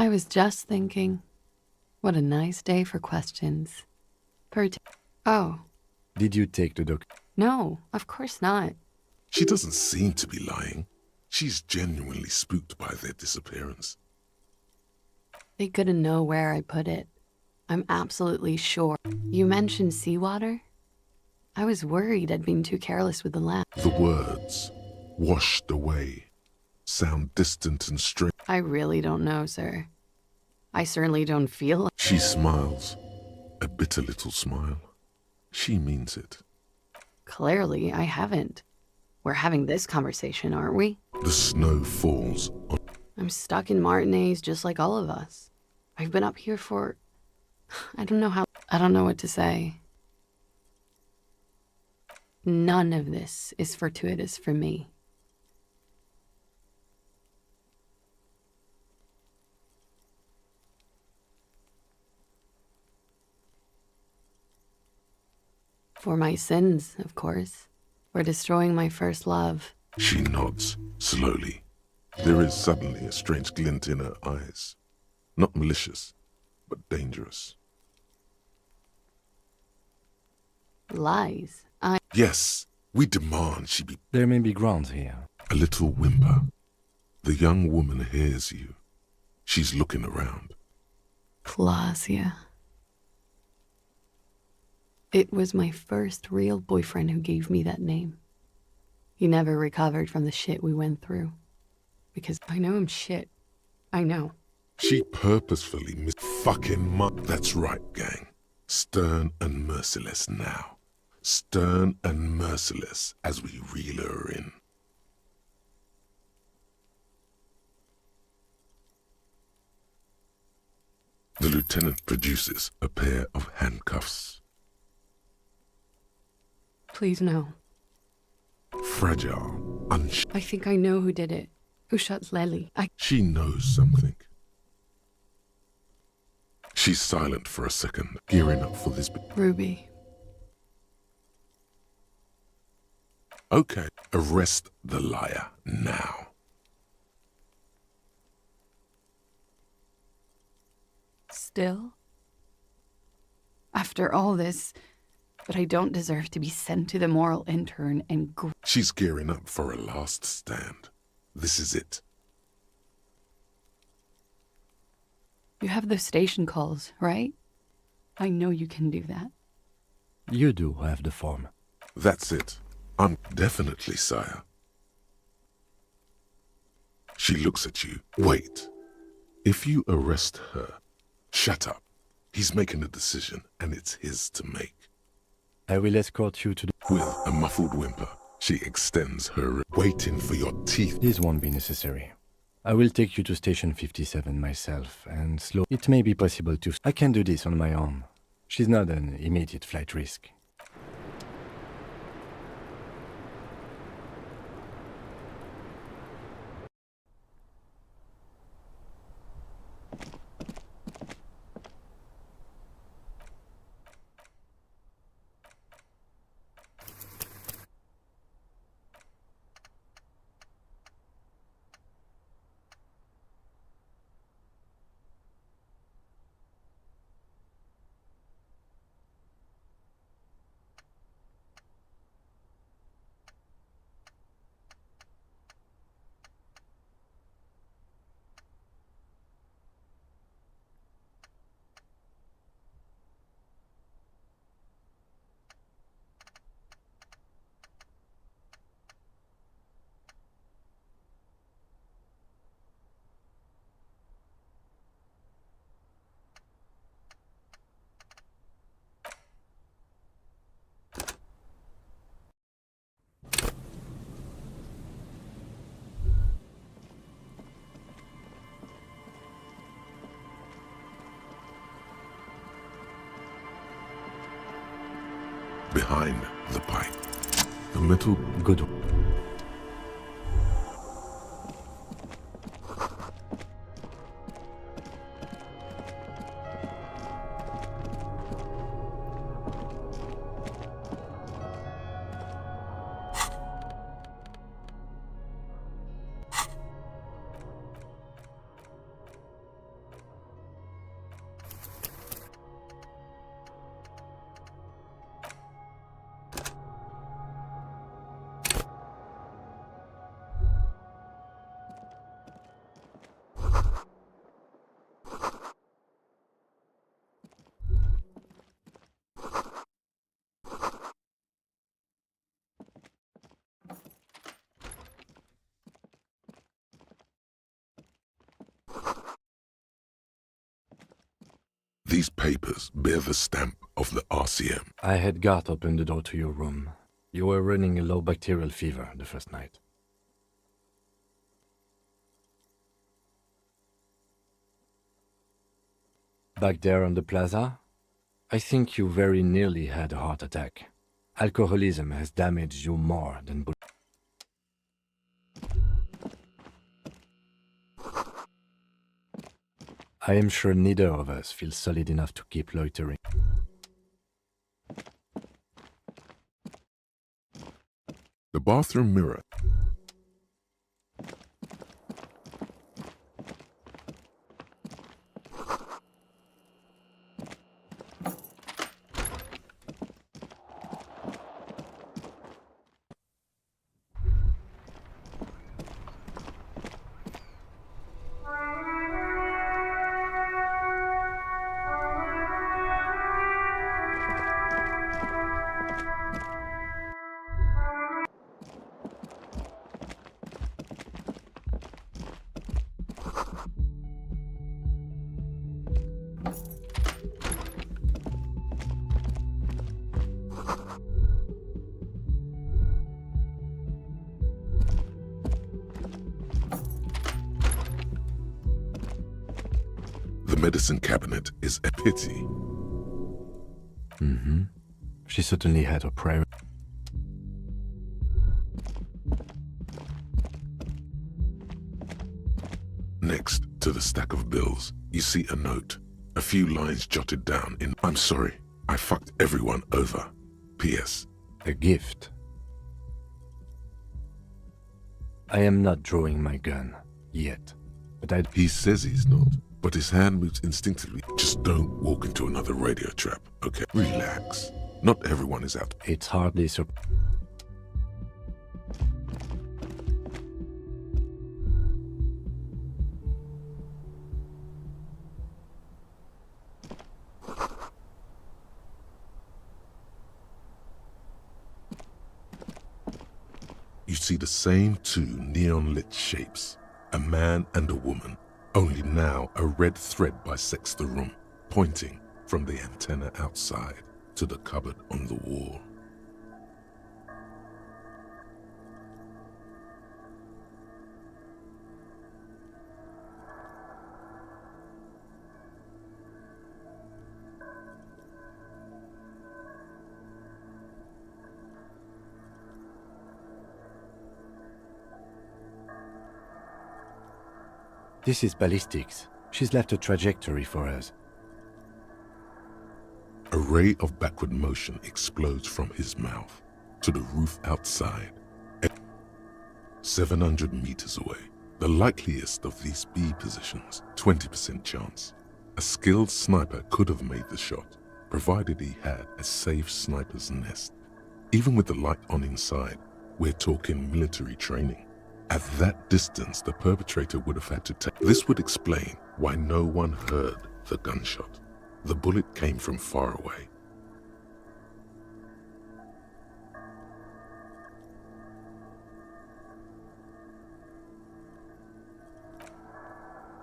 I was just thinking, what a nice day for questions. Oh. Did you take the doctor? No, of course not. She doesn't seem to be lying. She's genuinely spooked by their disappearance. They couldn't know where I put it. I'm absolutely sure. You mentioned seawater? I was worried I'd been too careless with the lamp. The words, washed away, sound distant and strange. I really don't know, sir. I certainly don't feel like... She smiles, a bitter little smile. She means it. Clearly, I haven't. We're having this conversation, aren't we? The snow falls on... I'm stuck in Martinez just like all of us. I've been up here for... I don't know what to say. None of this is fortuitous for me. For my sins, of course. For destroying my first love. She nods, slowly. There is suddenly a strange glint in her eyes. Not malicious, but dangerous. Lies. Yes, we demand she be... There may be grounds here. A little whimper. The young woman hears you. She's looking around. Clausia. It was my first real boyfriend who gave me that name. He never recovered from the shit we went through. Because I know I'm shit. I know. She purposefully fucking That's right, gang. Stern and merciless now. Stern and merciless as we reel her in. The lieutenant produces a pair of handcuffs. Please no. Fragile, I think I know who did it. Who shot Lely. She knows something. She's silent for a second, gearing up for this. Ruby. Okay, arrest the liar now. Still? After all this, but I don't deserve to be sent to the moral intern and She's gearing up for a last stand. This is it. You have those station calls, right? I know you can do that. You do have the form. That's it. I'm definitely, sire. She looks at you. Wait. If you arrest her, shut up. He's making a decision, and it's his to make. I will escort you to the... With a muffled whimper, she extends her, waiting for your teeth. This won't be necessary. I will take you to Station 57 myself, and slow... It may be possible to... I can do this on my own. She's not an immediate flight risk. Behind the pipe, the metal... Good. These papers bear the stamp of the RCM. I had Garth open the door to your room. You were running a low bacterial fever the first night. Back there on the plaza, I think you very nearly had a heart attack. Alcoholism has damaged you more than I am sure neither of us feels solid enough to keep loitering. The bathroom mirror. The medicine cabinet is a pity. Mm-hmm. She certainly had her prayer. Next to the stack of bills, you see a note. A few lines jotted down in, "I'm sorry, I fucked everyone over. P.S. A gift. I am not drawing my gun, yet. But He says he's not, but his hand moves instinctively. Just don't walk into another radio trap, okay? Relax. Not everyone is out. It's hardly so... You see the same two neon-lit shapes, a man and a woman, only now a red thread bisects the room, pointing from the antenna outside to the cupboard on the wall. This is ballistics. She's left a trajectory for us. A ray of backward motion explodes from his mouth to the roof outside, 700 meters away. The likeliest of these B positions, 20% chance. A skilled sniper could have made the shot, provided he had a safe sniper's nest. Even with the light on inside, we're talking military training. At that distance, the perpetrator would have had to take... This would explain why no one heard the gunshot. The bullet came from far away.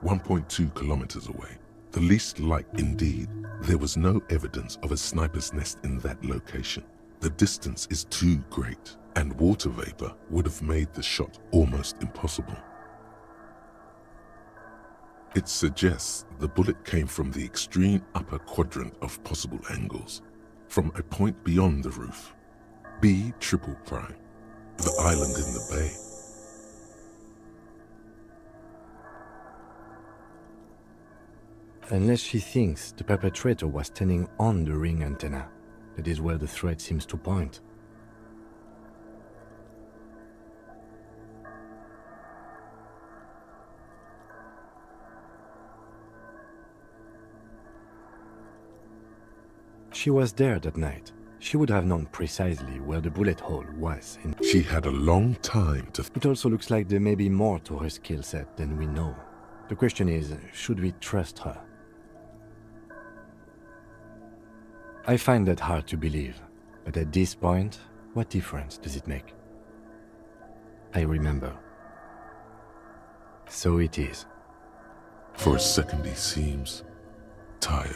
"1.2 kilometers away. The least light indeed. There was no evidence of a sniper's nest in that location. The distance is too great, and water vapor would have made the shot almost impossible. It suggests the bullet came from the extreme upper quadrant of possible angles, from a point beyond the roof. B triple prime, the island in the bay. Unless she thinks the perpetrator was standing on the ring antenna. That is where the thread seems to point. She was there that night. She would have known precisely where the bullet hole was. She had a long time to... It also looks like there may be more to her skill set than we know. The question is, should we trust her? I find that hard to believe, but at this point, what difference does it make? I remember. So it is. For a second he seems tired.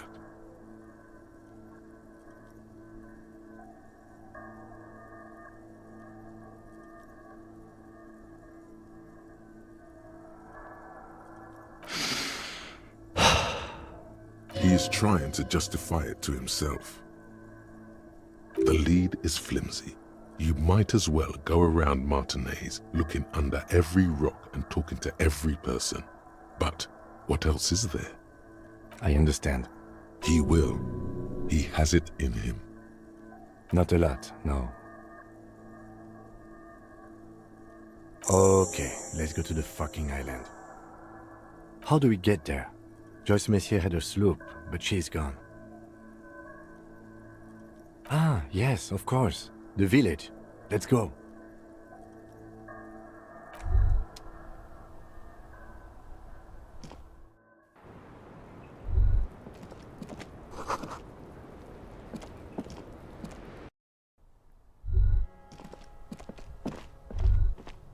He is trying to justify it to himself. The lead is flimsy. You might as well go around Martinez looking under every rock and talking to every person. But what else is there? I understand. He will. He has it in him. Not a lot, no. Okay, let's go to the fucking island. How do we get there? Joyce Messier had a sloop, but she's gone. Ah, yes, of course. The village. Let's go.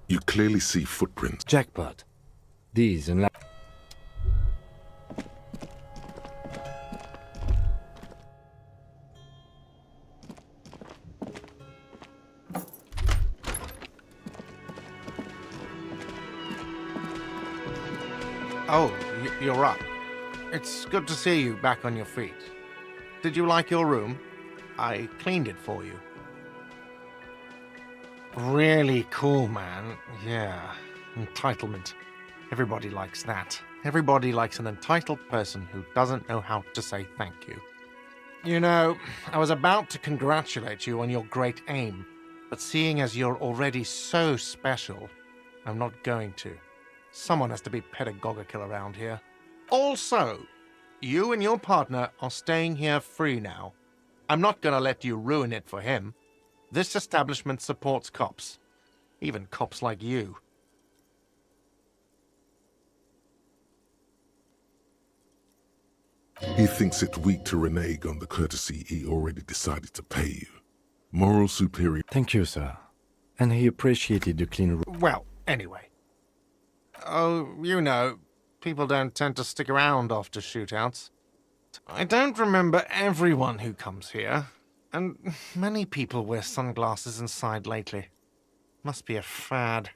You clearly see footprints. Jackpot. These and Oh, you're up. It's good to see you back on your feet. Did you like your room? I cleaned it for you. Really cool, man. Yeah. Entitlement. Everybody likes that. Everybody likes an entitled person who doesn't know how to say thank you. You know, I was about to congratulate you on your great aim, but seeing as you're already so special, I'm not going to. Someone has to be pedagogical around here. Also, you and your partner are staying here free now. I'm not gonna let you ruin it for him. This establishment supports cops. Even cops like you. He thinks it weak to renege on the courtesy he already decided to pay you. Moral superior. Thank you, sir. And he appreciated the clean room. Well, anyway. Oh, you know, people don't tend to stick around after shootouts. I don't remember everyone who comes here, and many people wear sunglasses inside lately. Must be a fad.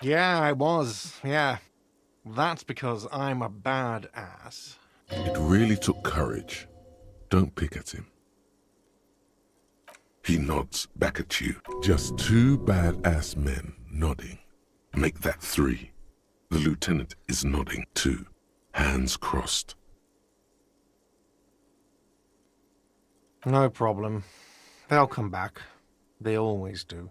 Yeah, I was, yeah. That's because I'm a badass. It really took courage. Don't pick at him. He nods back at you. Just two badass men nodding. Make that three. The lieutenant is nodding too. Hands crossed. No problem. They'll come back. They always do.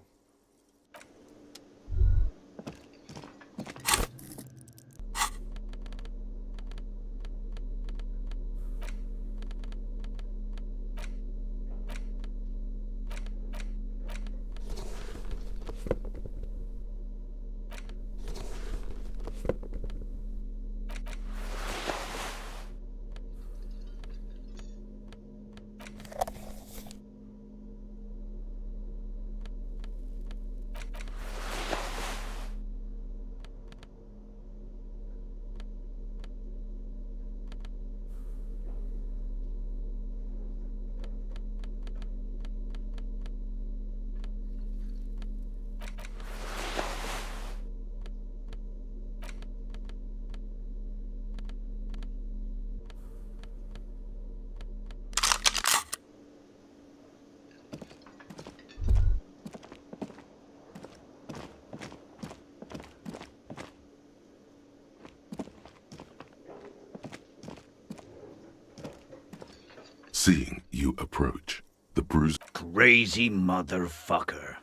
Seeing you approach, the bruise. Crazy motherfucker.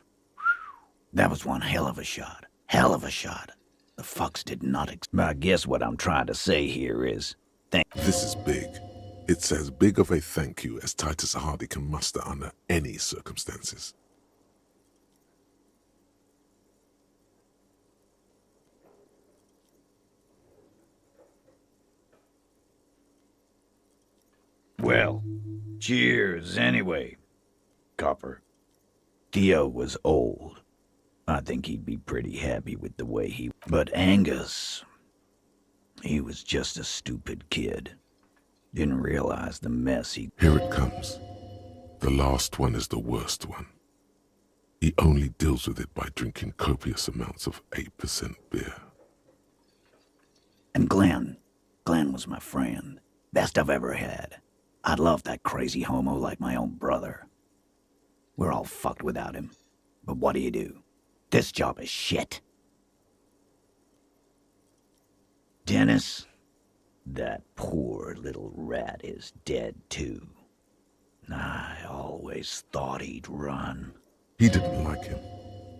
That was one hell of a shot. Hell of a shot. The fucks did not I guess what I'm trying to say here is... This is big. It's as big of a thank you as Titus Hardy can muster under any circumstances. Well, cheers anyway, Copper. Theo was old. I think he'd be pretty happy with the way he... But Angus... he was just a stupid kid. Didn't realize the mess he... Here it comes. The last one is the worst one. He only deals with it by drinking copious amounts of 8% beer. And Glenn was my friend. Best I've ever had. I'd love that crazy homo like my own brother. We're all fucked without him. But what do? This job is shit. Dennis, that poor little rat is dead too. I always thought he'd run. He didn't like him.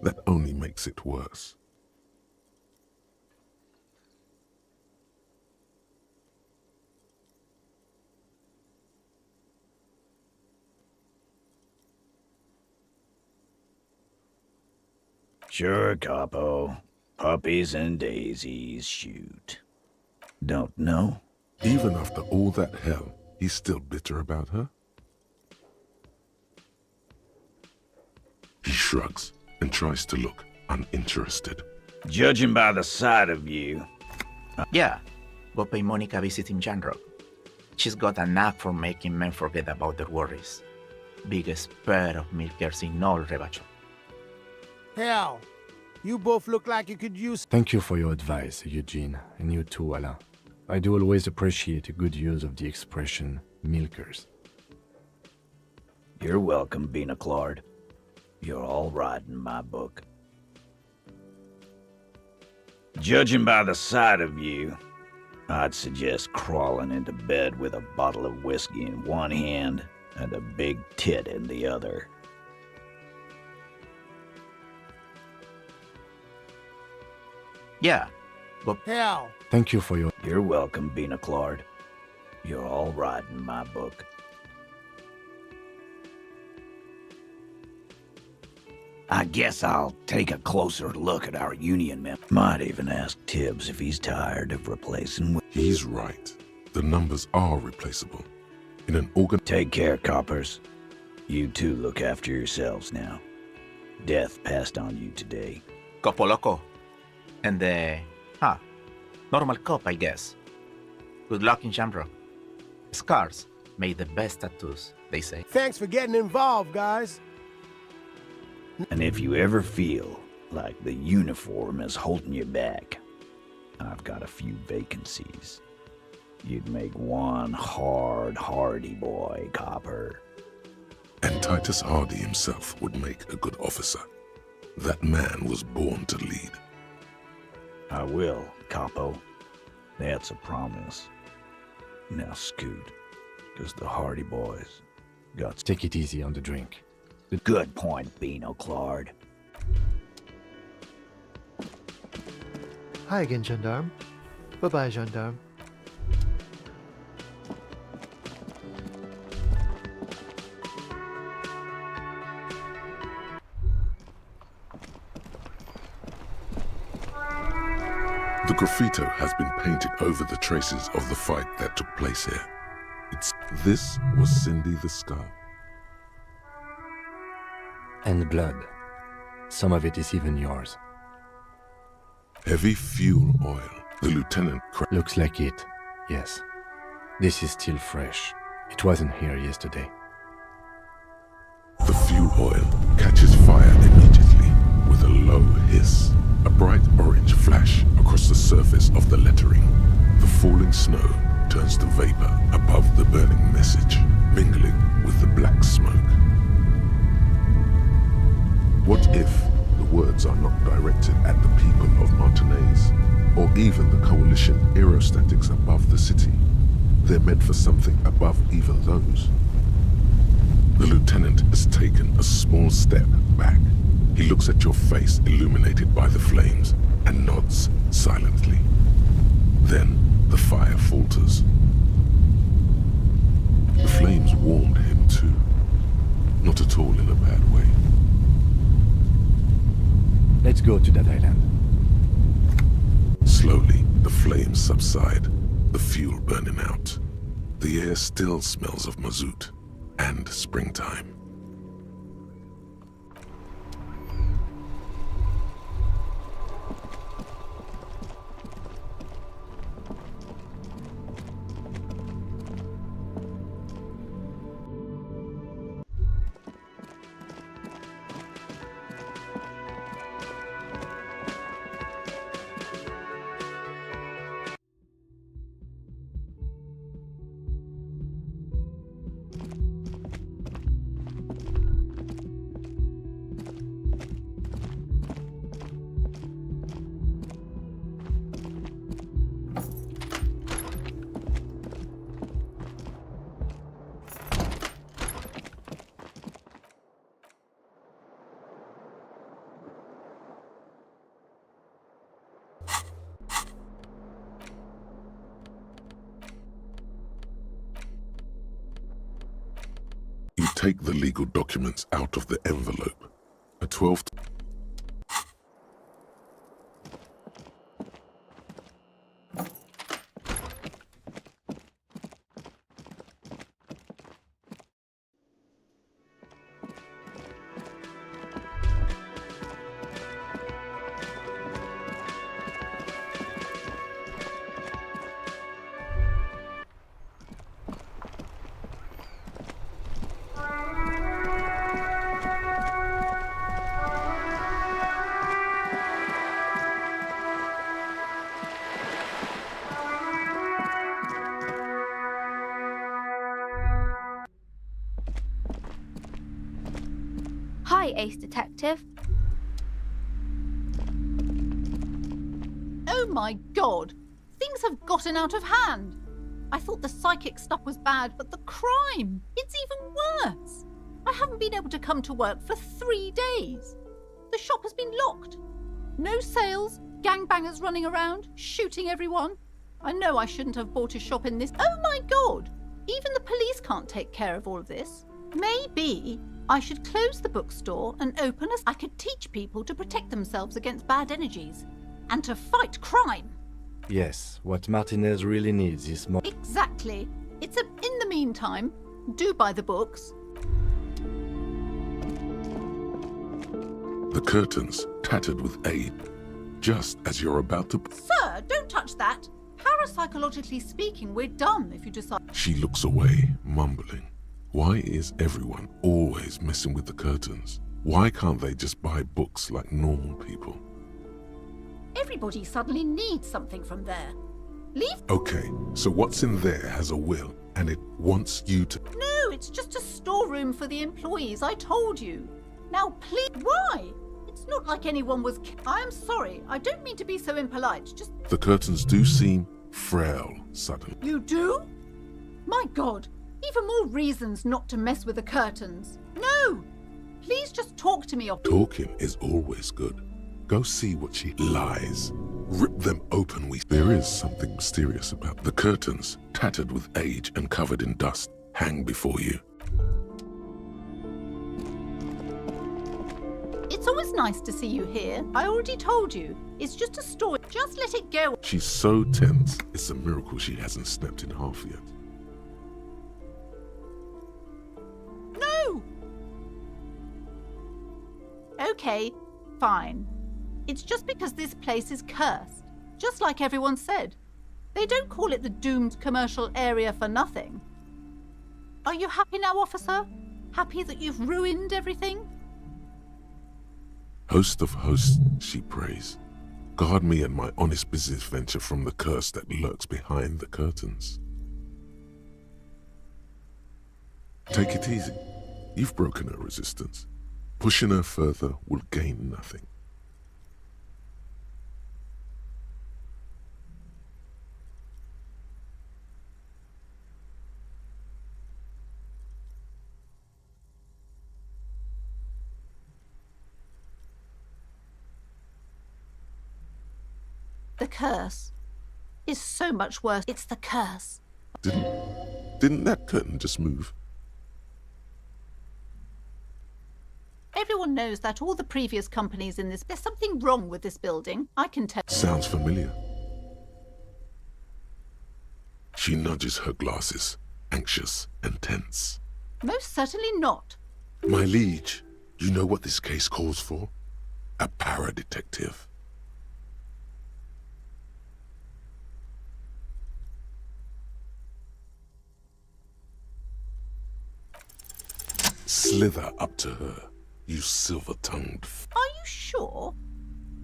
That only makes it worse. Sure, Capo. Puppies and daisies, shoot. Don't know? Even after all that hell, he's still bitter about her? He shrugs and tries to look uninterested. Judging by the sight of you... Yeah, go pay Monica a visit in Jamrock. She's got a knack for making men forget about their worries. Biggest pair of milkers in all Rebacho. Hell, you both look like you could use... Thank you for your advice, Eugene, and you too, Alain. I do always appreciate a good use of the expression milkers. You're welcome, Bina Claude. You're all right in my book. Judging by the sight of you, I'd suggest crawling into bed with a bottle of whiskey in one hand and a big tit in the other. Yeah, go... Hell! Thank you for your... You're welcome, Bina Claude. You're all right in my book. I guess I'll take a closer look at our union member. Might even ask Tibbs if he's tired of replacing... He's right. The numbers are replaceable. In an organ... Take care, coppers. You two look after yourselves now. Death passed on you today. Copo Loco. And normal cop, I guess. Good luck in Jamrock. Scars made the best tattoos, they say. Thanks for getting involved, guys. And if you ever feel like the uniform is holding you back, I've got a few vacancies. You'd make one hardy boy, copper. And Titus Hardy himself would make a good officer. That man was born to lead. I will, Capo. That's a promise. Now scoot, because the Hardy boys got... Take it easy on the drink. Good point, Bino Claude. Hi again, Gendarme. Bye-bye, Gendarme. The graffito has been painted over the traces of the fight that took place here. This was Cindy the Scar. And blood. Some of it is even yours. Heavy fuel oil. The lieutenant... Looks like it, yes. This is still fresh. It wasn't here yesterday. The fuel oil catches fire immediately with a low hiss. A bright orange flash across the surface of the lettering. The falling snow turns to vapor above the burning message, mingling with the black smoke. What if the words are not directed at the people of Martinez, or even the coalition aerostatics above the city? They're meant for something above even those. The lieutenant has taken a small step back. He looks at your face illuminated by the flames and nods silently. Then the fire falters. The flames warmed him too. Not at all in a bad way. Let's go to that island. Slowly, the flames subside, the fuel burning out. The air still smells of mazout and springtime. Take the legal documents out of the envelope. A 12th... Hi, Ace Detective. Oh my god! Things have gotten out of hand! I thought the psychic stuff was bad, but the crime! It's even worse! I haven't been able to come to work for 3 days. The shop has been locked. No sales, gangbangers running around, shooting everyone. I know I shouldn't have bought a shop in this. Oh my god! Even the police can't take care of all of this. Maybe I should close the bookstore and open a... I could teach people to protect themselves against bad energies and to fight crime. Yes, what Martinez really needs is more... Exactly. In the meantime, do buy the books. The curtains tattered with age, just as you're about to... Sir, don't touch that. Parapsychologically speaking, we're done if you decide... She looks away, mumbling. Why is everyone always messing with the curtains? Why can't they just buy books like normal people? Everybody suddenly needs something from there. Leave... Okay, so what's in there has a will, and it wants you to... No, it's just a storeroom for the employees, I told you. Now please... Why? It's not like anyone was... I am sorry, I don't mean to be so impolite, just... The curtains do seem frail suddenly. You do? My god, even more reasons not to mess with the curtains. No! Please just talk to me or... Talking is always good. Go see what she lies. Rip them open. There is something mysterious about the curtains, tattered with age and covered in dust, hang before you. It's always nice to see you here. I already told you. It's just a story. Just let it go. She's so tense, it's a miracle she hasn't snapped in half yet. No! Okay, fine. It's just because this place is cursed, just like everyone said. They don't call it the doomed commercial area for nothing. Are you happy now, officer? Happy that you've ruined everything? Host of hosts, she prays. Guard me and my honest business venture from the curse that lurks behind the curtains. Take it easy. You've broken her resistance. Pushing her further will gain nothing. The curse is so much worse. It's the curse. Didn't that curtain just move? Everyone knows that all the previous companies in this... There's something wrong with this building. I can tell. Sounds familiar. She nudges her glasses, anxious and tense. Most certainly not. My liege, you know what this case calls for? A para-detective. Slither up to her, you silver-tongued... Are you sure?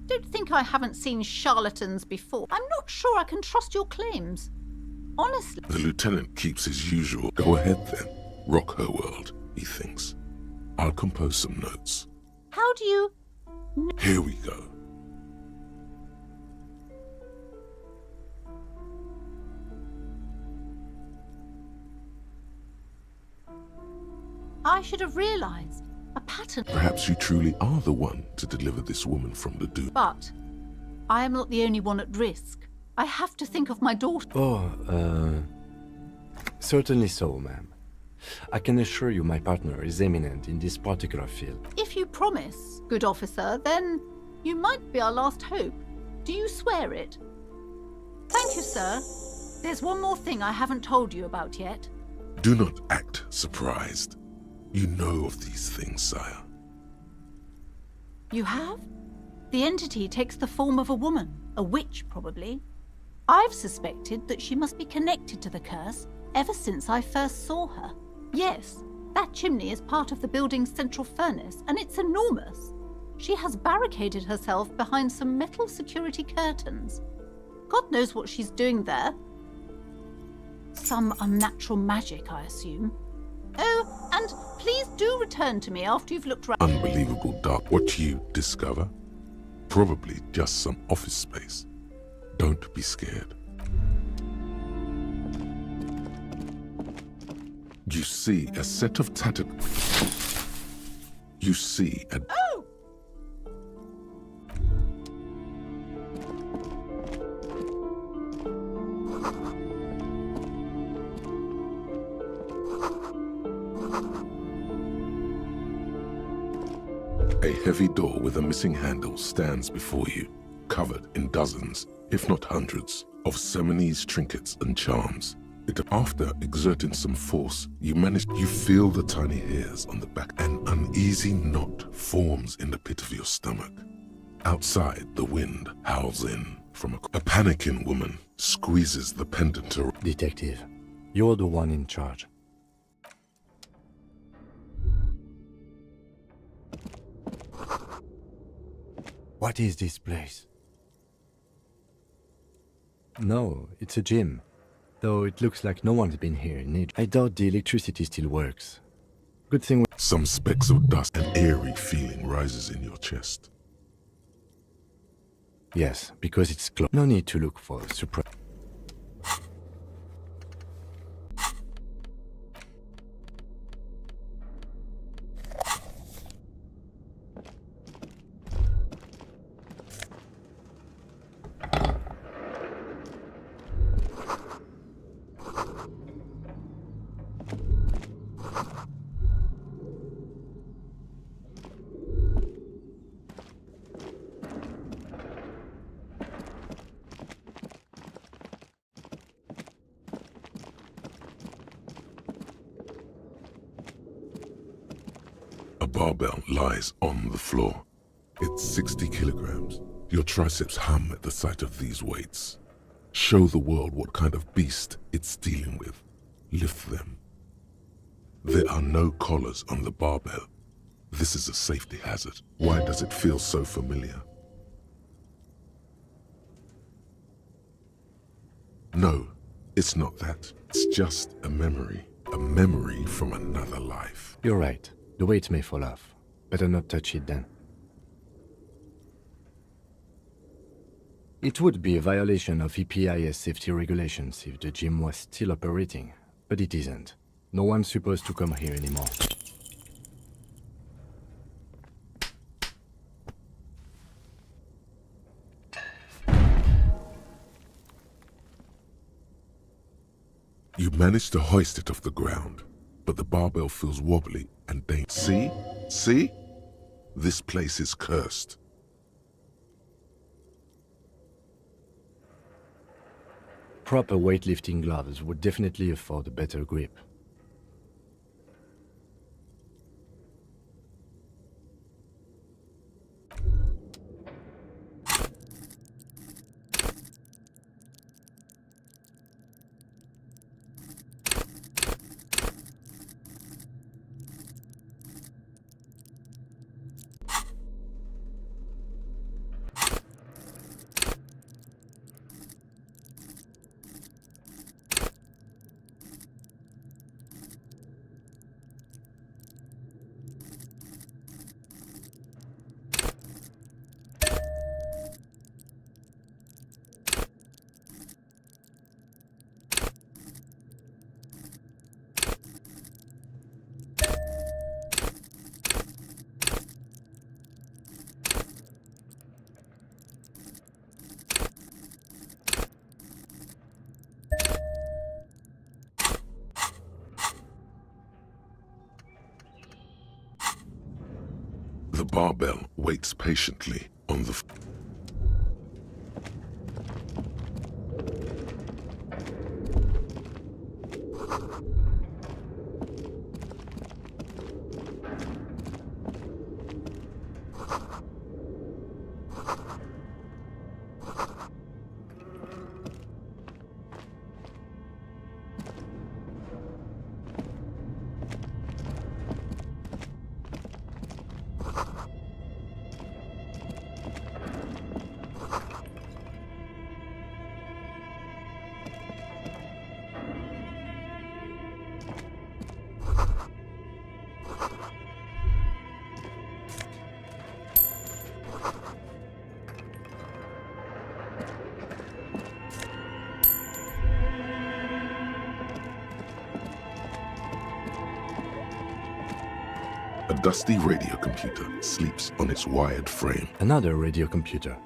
Don't think I haven't seen charlatans before. I'm not sure I can trust your claims. Honestly. The lieutenant keeps his usual... Go ahead then. Rock her world, he thinks. I'll compose some notes. How do you... Here we go. I should have realized. A pattern. Perhaps you truly are the one to deliver this woman from the doom. But I am not the only one at risk. I have to think of my daughter. Oh, certainly so, ma'am. I can assure you my partner is eminent in this particular field. If you promise, good officer, then you might be our last hope. Do you swear it? Thank you, sir. There's one more thing I haven't told you about yet. Do not act surprised. You know of these things, sire. You have? The entity takes the form of a woman, a witch probably. I've suspected that she must be connected to the curse ever since I first saw her. Yes, that chimney is part of the building's central furnace, and it's enormous. She has barricaded herself behind some metal security curtains. God knows what she's doing there. Some unnatural magic, I assume. Oh, and please do return to me after you've looked around. Unbelievable dark. What you discover? Probably just some office space. Don't be scared. You see a set of tattered... You see a... Oh! A heavy door with a missing handle stands before you, covered in dozens, if not hundreds, of Seminese trinkets and charms. After exerting some force, you feel the tiny hairs on the back. An uneasy knot forms in the pit of your stomach. Outside, the wind howls in from a panicking woman squeezes the pendant around. Detective, you're the one in charge. What is this place? No, it's a gym. Though it looks like no one's been here in ages. I doubt the electricity still works. Good thing some specks of dust, an eerie feeling rises in your chest. Yes, because it's closed. No need to look for a surprise. A barbell lies on the floor. It's 60 kilograms. Your triceps hum at the sight of these weights. Show the world what kind of beast it's dealing with. Lift them. There are no collars on the barbell. This is a safety hazard. Why does it feel so familiar? No, it's not that. It's just a memory from another life. You're right. The weight may fall off. Better not touch it then. It would be a violation of EPIS safety regulations if the gym was still operating, but it isn't. No one's supposed to come here anymore. You manage to hoist it off the ground, but the barbell feels wobbly and dangerous. See? See? This place is cursed. Proper weightlifting gloves would definitely afford a better grip. The barbell waits patiently on the... A dusty radio computer sleeps on its wired frame. Another radio computer.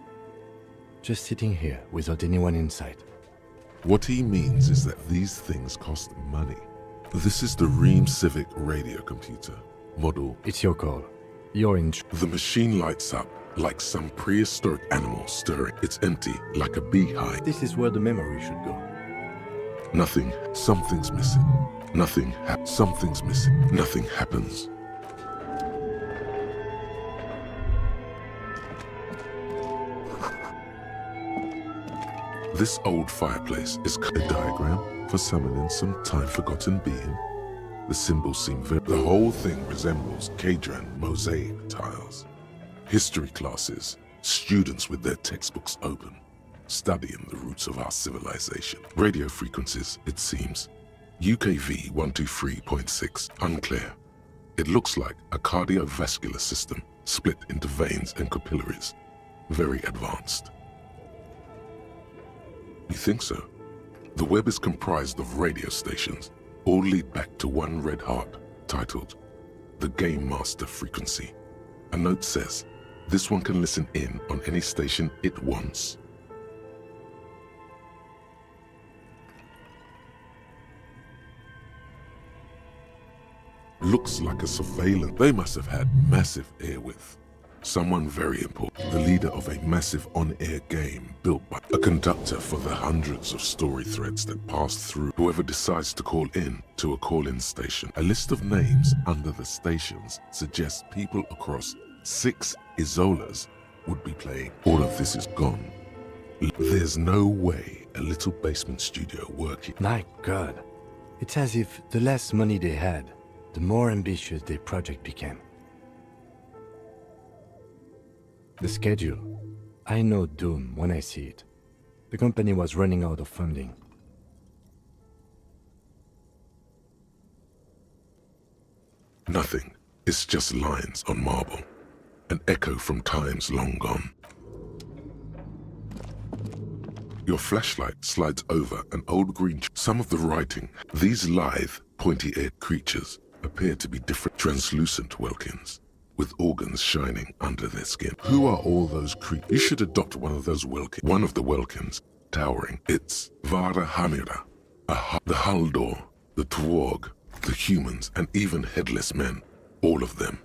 Just sitting here without anyone inside. What he means is that these things cost money. This is the Ream Civic radio computer. Model... It's your call. You're in... The machine lights up like some prehistoric animal stirring. It's empty, like a beehive. This is where the memory should go. Nothing. Something's missing. Nothing. Something's missing. Nothing happens. This old fireplace is a diagram for summoning some time-forgotten being. The symbols seem very... The whole thing resembles Kadran mosaic tiles. History classes, students with their textbooks open, studying the roots of our civilization. Radio frequencies, it seems. UKV 123.6, unclear. It looks like a cardiovascular system split into veins and capillaries. Very advanced. You think so? The web is comprised of radio stations, all lead back to one red heart, titled the Game Master Frequency. A note says, this one can listen in on any station it wants. Looks like a surveillance. They must have had massive airwidth. Someone very important, the leader of a massive on-air game built by a conductor for the hundreds of story threads that pass through whoever decides to call in to a call-in station. A list of names under the stations suggests people across 6 Isolas would be playing. All of this is gone. There's no way a little basement studio working. My God. It's as if the less money they had, the more ambitious their project became. The schedule. I know doom when I see it. The company was running out of funding. Nothing. It's just lines on marble. An echo from times long gone. Your flashlight slides over an old green... Some of the writing. These lithe, pointy-eared creatures appear to be different, translucent Welkins, with organs shining under their skin. Who are all those creatures? You should adopt one of those Welkins. One of the Welkins, towering. It's Vara Hamira, the Haldor, the Twarg, the humans, and even headless men. All of them,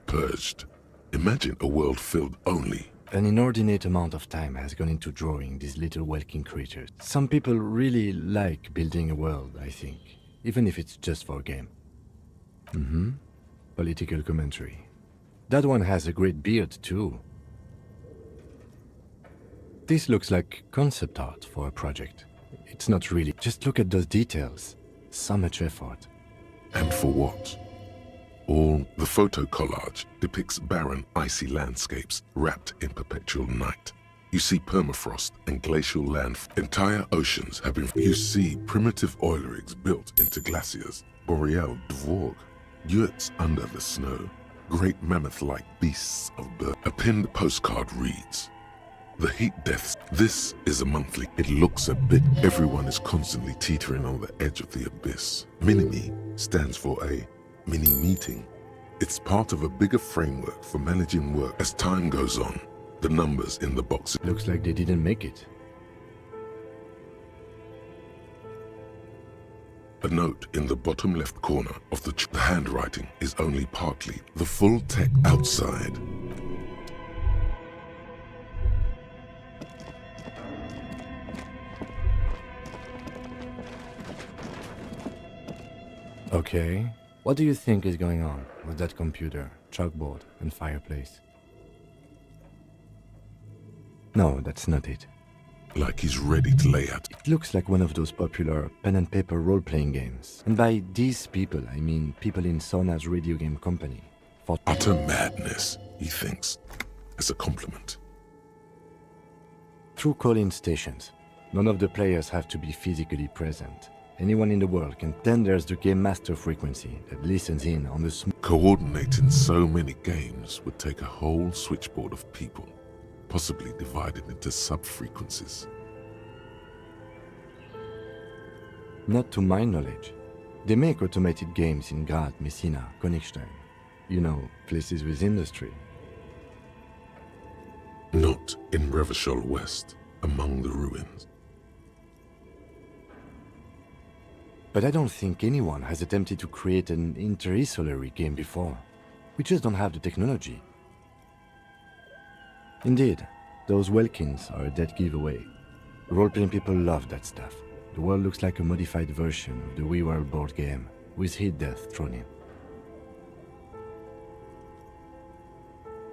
purged. Imagine a world filled only... An inordinate amount of time has gone into drawing these little Welkin creatures. Some people really like building a world, I think, even if it's just for a game. Political commentary. That one has a great beard, too. This looks like concept art for a project. It's not really. Just look at those details. So much effort. And for what? All the photo collage depicts barren, icy landscapes wrapped in perpetual night. You see permafrost and glacial land. Entire oceans have been... You see primitive oil rigs built into glaciers. Boreal Dvorg. Yurts under the snow. Great mammoth-like beasts of burden. A pinned postcard reads, the heat deaths. This is a monthly. It looks a bit. Everyone is constantly teetering on the edge of the abyss. Mini-Me stands for a mini-meeting. It's part of a bigger framework for managing work. As time goes on, the numbers in the box... Looks like they didn't make it. A note in the bottom left corner of the handwriting is only partly the full text outside. Okay, what do you think is going on with that computer, chalkboard, and fireplace? No, that's not it. Like he's ready to lay out. It looks like one of those popular pen and paper role-playing games. And by these people, I mean people in Sona's radio game company. For utter madness, he thinks, as a compliment. Through call-in stations, none of the players have to be physically present. Anyone in the world can. Then there's the game master frequency that listens in on the Coordinating so many games would take a whole switchboard of people, possibly divided into sub-frequencies. Not to my knowledge. They make automated games in Grad, Messina, Königstein. You know, places with industry. Not in Revachol West, among the ruins. But I don't think anyone has attempted to create an inter-isolary game before. We just don't have the technology. Indeed, those Welkins are a dead giveaway. Role-playing people love that stuff. The world looks like a modified version of the WeWorld board game, with hit death thrown in.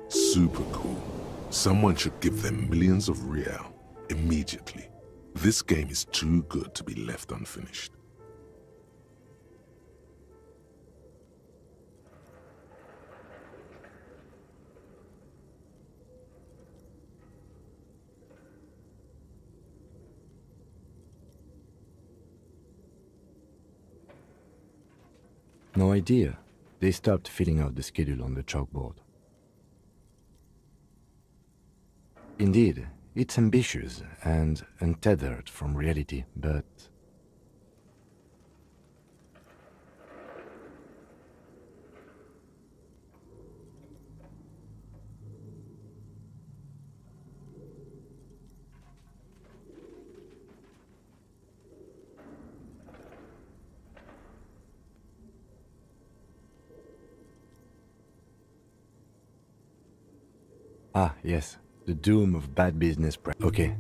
Super cool. Someone should give them millions of real immediately. This game is too good to be left unfinished. No idea. They stopped filling out the schedule on the chalkboard. Indeed, it's ambitious and untethered from reality, but... Ah, yes. The doom of bad business Okay.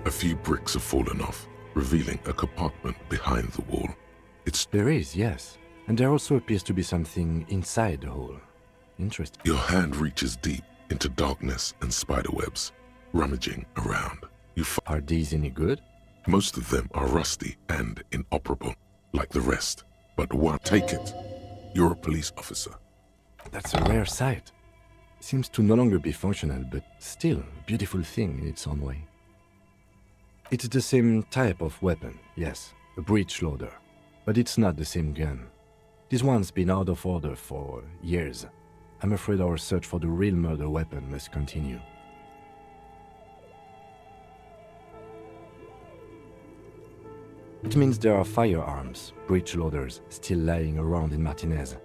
A few bricks have fallen off, revealing a compartment behind the wall. There is, yes. And there also appears to be something inside the hole. Interesting. Your hand reaches deep into darkness and spiderwebs, rummaging around. Are these any good? Most of them are rusty and inoperable, like the rest. But one, take it. You're a police officer. That's a rare sight. Seems to no longer be functional, but still a beautiful thing in its own way. It's the same type of weapon, yes, a breech loader. But it's not the same gun. This one's been out of order for years. I'm afraid our search for the real murder weapon must continue. It means there are firearms, breech loaders, still lying around in Martinez.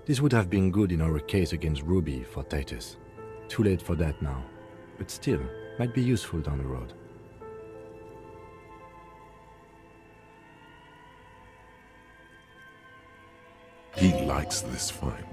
This would have been good in our case against Ruby for Titus. Too late for that now, but still, might be useful down the road. He likes this find.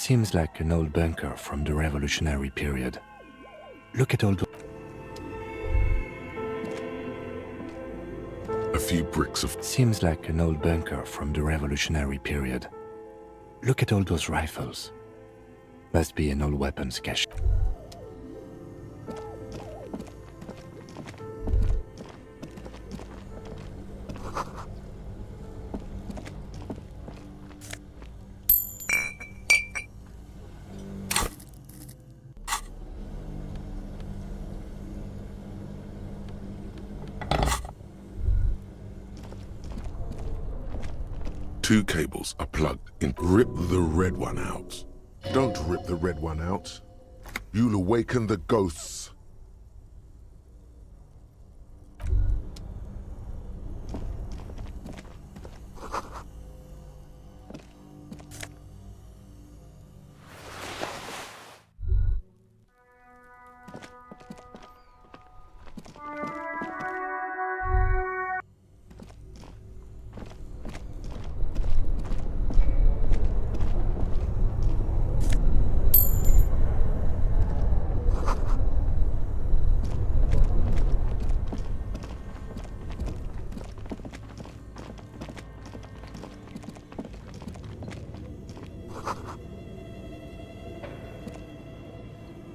Seems like an old bunker from the revolutionary period. Look at all the... A few bricks of... Seems like an old bunker from the revolutionary period. Look at all those rifles. Must be an old weapons cache. Two cables are plugged in. Rip the red one out. Don't rip the red one out. You'll awaken the ghosts.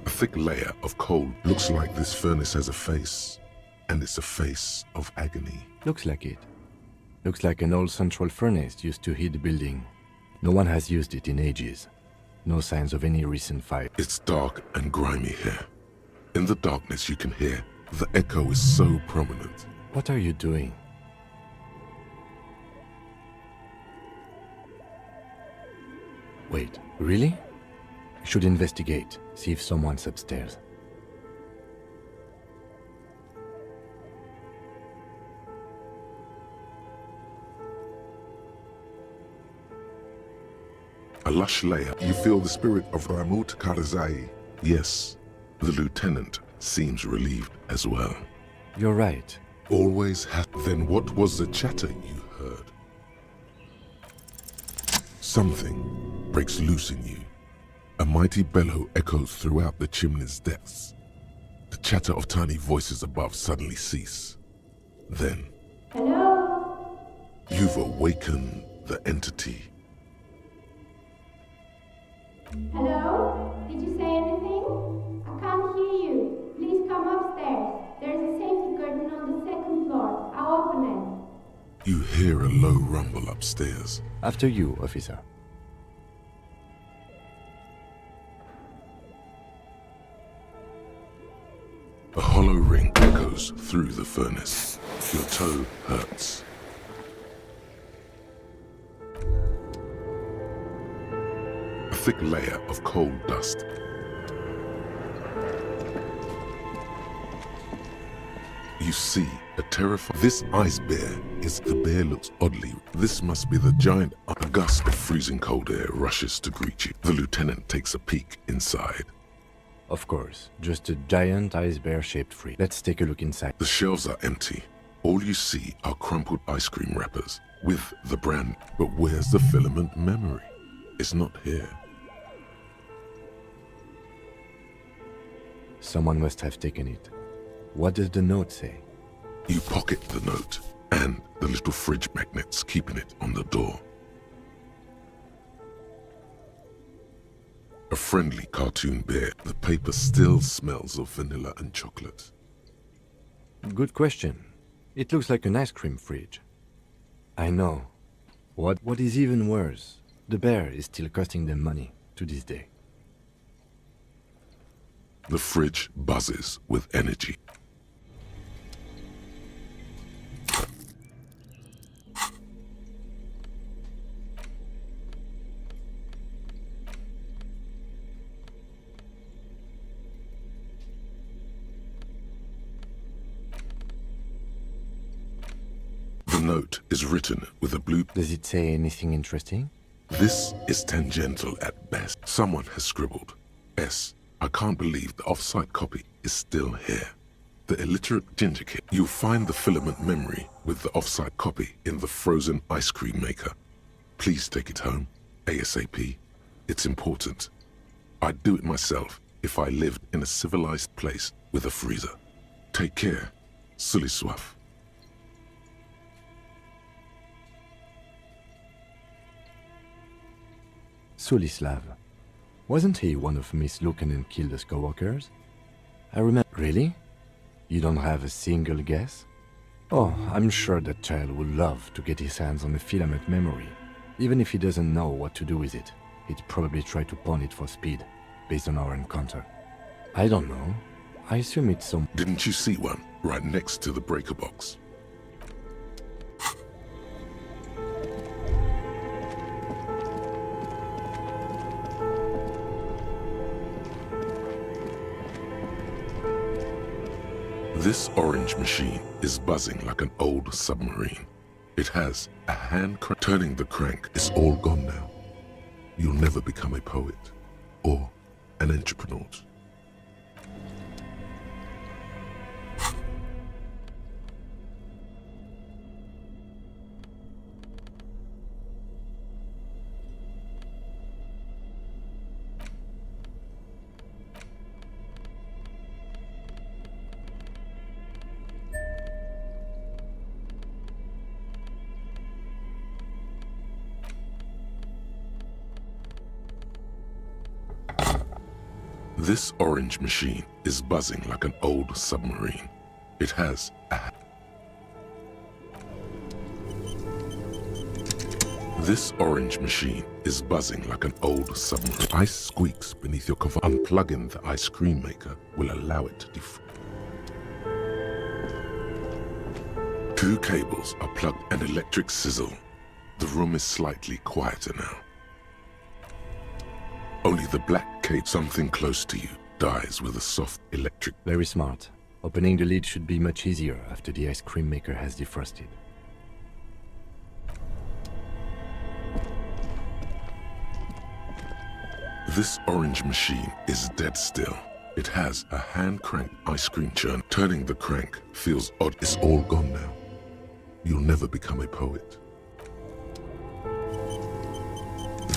Thick layer of coal. Looks like this furnace has a face, and it's a face of agony. Looks like it. Looks like an old central furnace used to heat the building. No one has used it in ages. No signs of any recent fire. It's dark and grimy here. In the darkness you can hear. The echo is so prominent. What are you doing? Wait, really? I should investigate, see if someone's upstairs. A lush layer. You feel the spirit of Ramut Karzai. Yes, the lieutenant seems relieved as well. You're right. Always had. Then what was the chatter you heard? Something breaks loose in you. A mighty bellow echoes throughout the chimney's depths. The chatter of tiny voices above suddenly cease. Then, hello? You've awakened the entity. Hello? Did you say anything? I can't hear you. Please come upstairs. There's a safety curtain on the second floor. I'll open it. You hear a low rumble upstairs. After you, officer. A hollow ring echoes through the furnace. Your toe hurts. A thick layer of coal dust. You see a terrifying... This ice bear is... The bear looks oddly... This must be the giant... A gust of freezing cold air rushes to greet you. The lieutenant takes a peek inside. Of course, just a giant ice bear-shaped fridge. Let's take a look inside. The shelves are empty. All you see are crumpled ice cream wrappers with the brand. But where's the filament memory? It's not here. Someone must have taken it. What does the note say? You pocket the note and the little fridge magnets keeping it on the door. A friendly cartoon bear. The paper still smells of vanilla and chocolate. Good question. It looks like an ice cream fridge. I know. What is even worse, the bear is still costing them money to this day. The fridge buzzes with energy. The note is written with a blue... Does it say anything interesting? This is tangential at best. Someone has scribbled. S. I can't believe the off-site copy is still here. The illiterate ginger kid. You'll find the filament memory with the off-site copy in the frozen ice cream maker. Please take it home, ASAP. It's important. I'd do it myself if I lived in a civilized place with a freezer. Take care, Suliswaf. Sulislav. Wasn't he one of Miss Lucan and Kilda's co-workers? I remember... Really? You don't have a single guess? Oh, I'm sure that child would love to get his hands on a filament memory. Even if he doesn't know what to do with it, he'd probably try to pawn it for speed, based on our encounter. I don't know. I assume it's some... Didn't you see one right next to the breaker box? This orange machine is buzzing like an old submarine. It has a hand crank. Turning the crank is all gone now. You'll never become a poet or an entrepreneur. This orange machine is buzzing like an old submarine. It has a... This orange machine is buzzing like an old submarine. Ice squeaks beneath your cover. Unplugging the ice cream maker will allow it to defrost. 2 cables are plugged and electric sizzle. The room is slightly quieter now. Only the black cake, something close to you, dies with a soft electric... Very smart. Opening the lid should be much easier after the ice cream maker has defrosted. This orange machine is dead still. It has a hand crank ice cream churn. Turning the crank feels odd. It's all gone now. You'll never become a poet.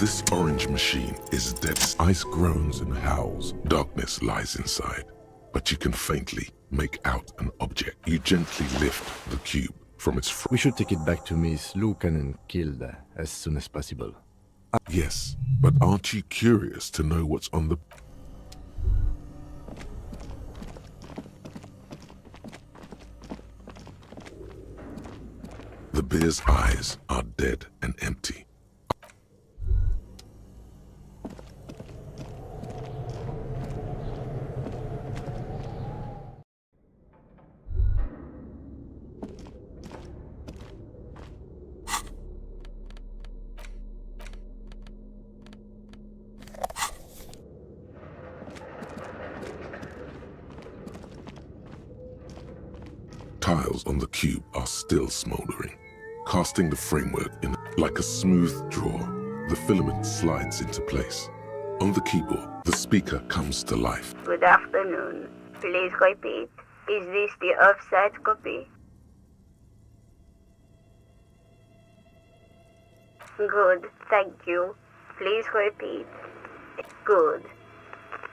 This orange machine is dead. Ice groans and howls. Darkness lies inside, but you can faintly make out an object. You gently lift the cube from its... We should take it back to Miss Lucan and Kilda as soon as possible. Yes, but aren't you curious to know what's on the... The bear's eyes are dead and empty. Tiles on the cube are still smoldering, casting the framework in like a smooth draw. The filament slides into place. On the keyboard, the speaker comes to life. Good afternoon. Please repeat. Is this the offset copy? Good, thank you. Please repeat. Good.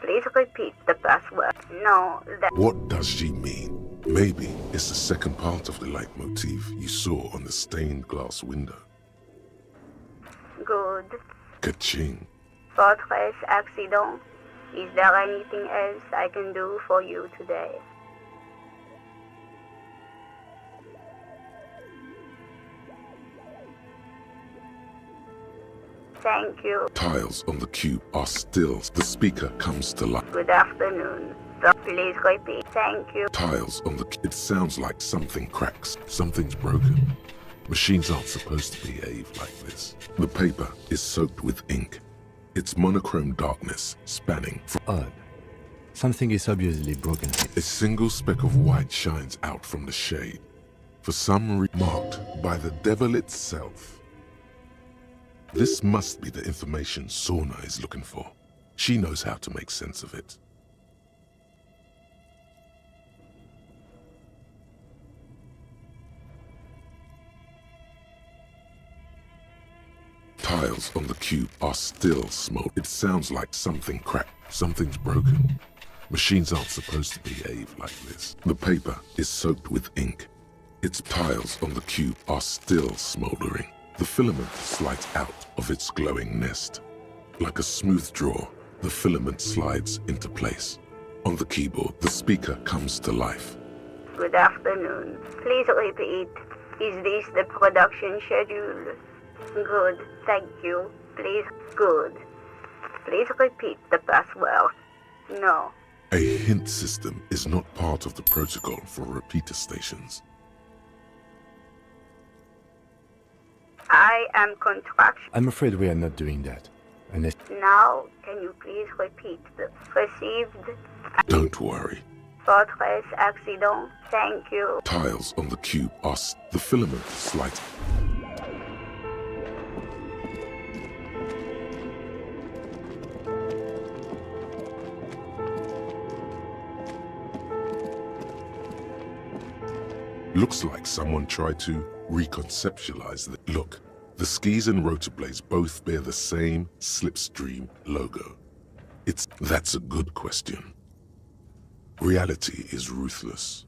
Please repeat the password. No, that... What does she mean? Maybe it's the second part of the leitmotif you saw on the stained glass window. Good. Ka-ching. Fortress accident. Is there anything else I can do for you today? Thank you. Tiles on the cube are still. The speaker comes to life. Good afternoon. Please repeat. Thank you. Tiles on the... It sounds like something cracks. Something's broken. Machines aren't supposed to behave like this. The paper is soaked with ink. Its monochrome darkness spanning from... Odd. Something is obviously broken. A single speck of white shines out from the shade. For some reason marked by the devil itself. This must be the information Sorna is looking for. She knows how to make sense of it. Tiles tiles on the cube are still smoldering. It sounds like something cracked. Something's broken. Machines aren't supposed to behave like this. The paper is soaked with ink. Its tiles on the cube are still smoldering. The filament slides out of its glowing nest. Like a smooth draw, the filament slides into place. On the keyboard, the speaker comes to life. Good afternoon. Please repeat. Is this the production schedule? Good, thank you. Please, good. Please repeat the password. No. A hint system is not part of the protocol for repeater stations. I am contraction. I'm afraid we are not doing that. Unless... Now, can you please repeat the received? Don't worry. Fortress accident. Thank you. Tiles on the cube are the filament slides. Looks like someone tried to reconceptualize the look. The skis and rotor blades both bear the same slipstream logo. That's a good question. Reality is ruthless.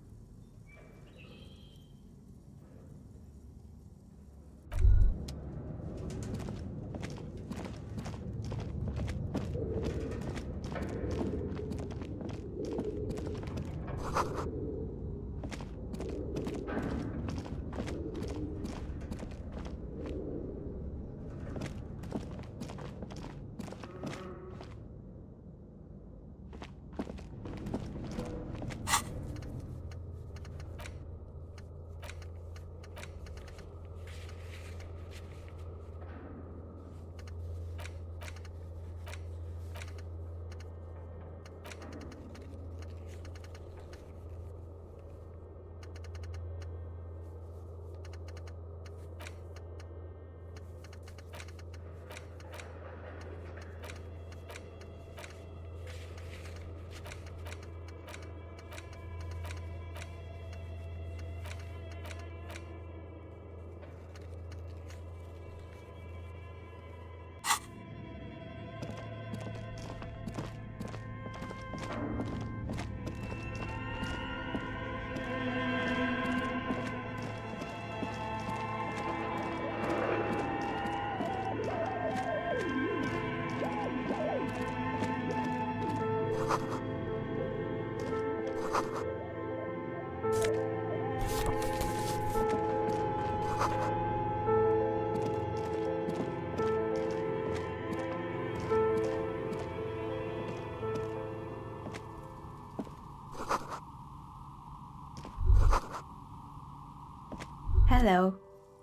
Hello,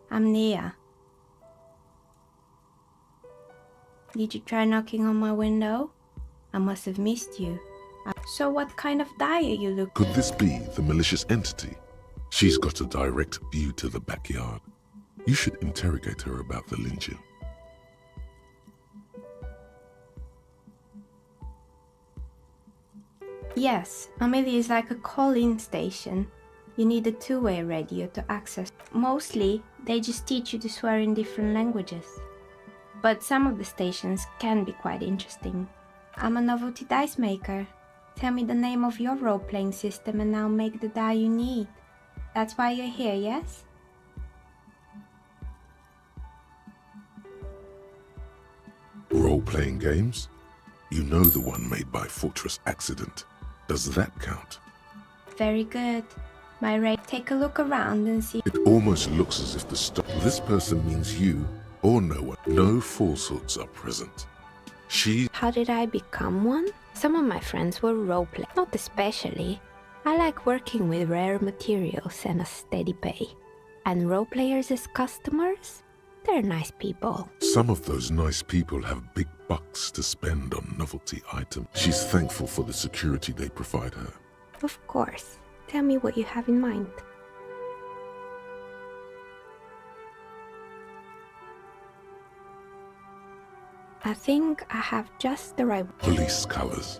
I'm Nia. Did you try knocking on my window? I must have missed you. So what kind of dye are you looking? Could this be the malicious entity? She's got a direct view to the backyard. You should interrogate her about the lynching. Yes, Amelia is like a call-in station. You need a two-way radio to access. Mostly, they just teach you to swear in different languages. But some of the stations can be quite interesting. I'm a novelty dice maker. Tell me the name of your role-playing system and I'll make the die you need. That's why you're here, yes? Role-playing games? You know the one made by Fortress Accident. Does that count? Very good. My rate. Take a look around and see. It almost looks as if the stuff. This person means you or no one. No falsehoods are present. How did I become one? Some of my friends were roleplay. Not especially. I like working with rare materials and a steady pay. And roleplayers as customers? They're nice people. Some of those nice people have big bucks to spend on novelty items. She's thankful for the security they provide her. Of course. Tell me what you have in mind. I think I have just the right... Police colors.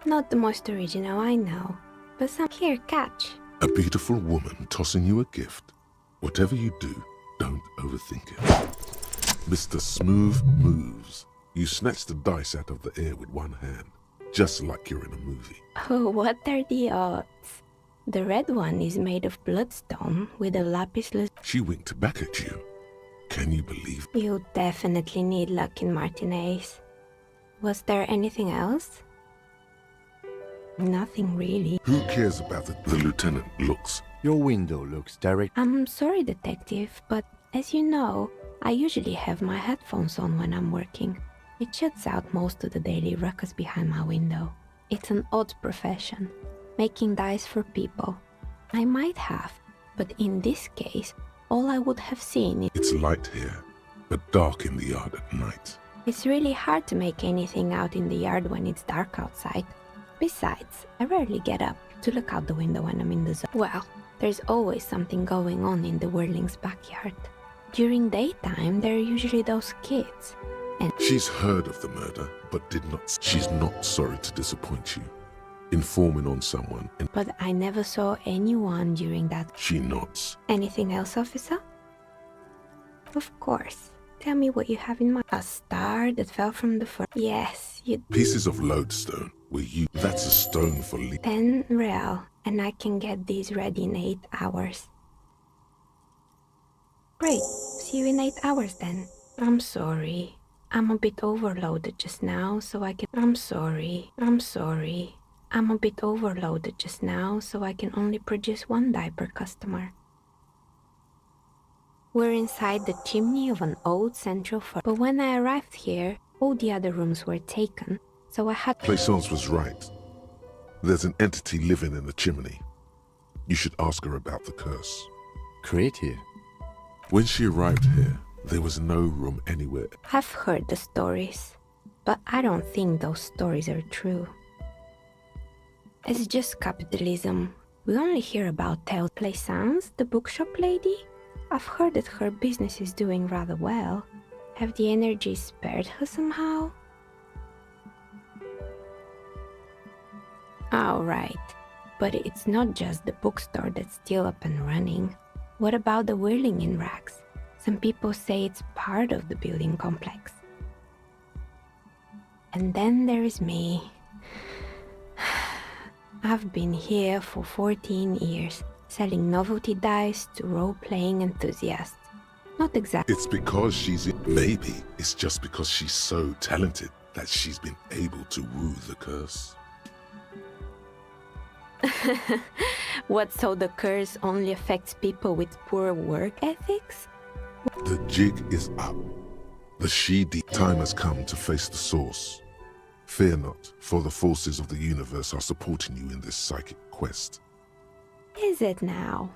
Not the most original, I know. But some... Here, catch. A beautiful woman tossing you a gift. Whatever you do, don't overthink it. Mr. Smooth Moves. You snatch the dice out of the air with one hand, just like you're in a movie. Oh, what are the odds? The red one is made of bloodstone with a lapis lazuli. She winked back at you. Can you believe? You definitely need luck in Martinez. Was there anything else? Nothing really. Who cares about it? The lieutenant looks. Your window looks direct. I'm sorry, detective, but as you know, I usually have my headphones on when I'm working. It shuts out most of the daily ruckus behind my window. It's an odd profession, making dice for people. I might have, but in this case, all I would have seen is... It's light here, but dark in the yard at night. It's really hard to make anything out in the yard when it's dark outside. Besides, I rarely get up to look out the window when I'm in the zone. Well, there's always something going on in the Whirling's backyard. During daytime, there are usually those kids. And she's heard of the murder, but did not. She's not sorry to disappoint you. Informing on someone. But I never saw anyone during that. She nods. Anything else, officer? Of course. Tell me what you have in mind. A star that fell from the first. Yes, you. Pieces of lodestone were used. That's a stone for 10 real, and I can get these ready in 8 hours. Great. See you in 8 hours then. I'm sorry. I'm a bit overloaded just now, so I can. I'm sorry. I'm a bit overloaded just now, so I can only produce 1 die per customer. We're inside the chimney of an old central furnace. But when I arrived here, all the other rooms were taken, so I had... Plaisance was right. There's an entity living in the chimney. You should ask her about the curse. Creative. When she arrived here, there was no room anywhere. I've heard the stories, but I don't think those stories are true. It's just capitalism. We only hear about Plaisance, the bookshop lady. I've heard that her business is doing rather well. Have the energy spared her somehow? All right, but it's not just the bookstore that's still up and running. What about the Whirling in rags? Some people say it's part of the building complex. And then there is me. I've been here for 14 years, selling novelty dice to role-playing enthusiasts. Not exactly. It's because maybe it's just because she's so talented that she's been able to woo the curse. What, so the curse only affects people with poor work ethics? The jig is up. The time has come to face the source. Fear not, for the forces of the universe are supporting you in this psychic quest. Is it now?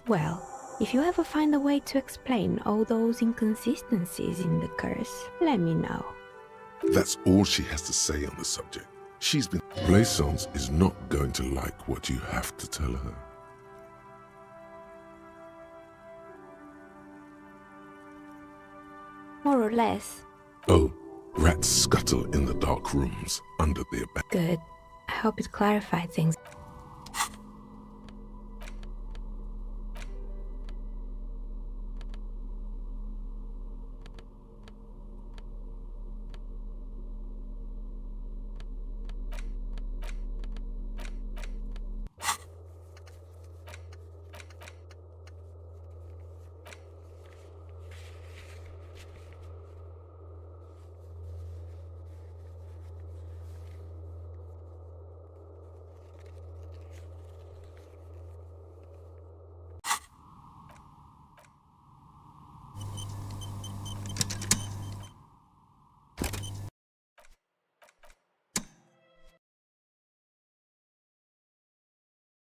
Well, if you ever find a way to explain all those inconsistencies in the curse, let me know. That's all she has to say on the subject. She's been... Plaisance is not going to like what you have to tell her. More or less. Oh, rats scuttle in the dark rooms under their back. Good. I hope it clarified things.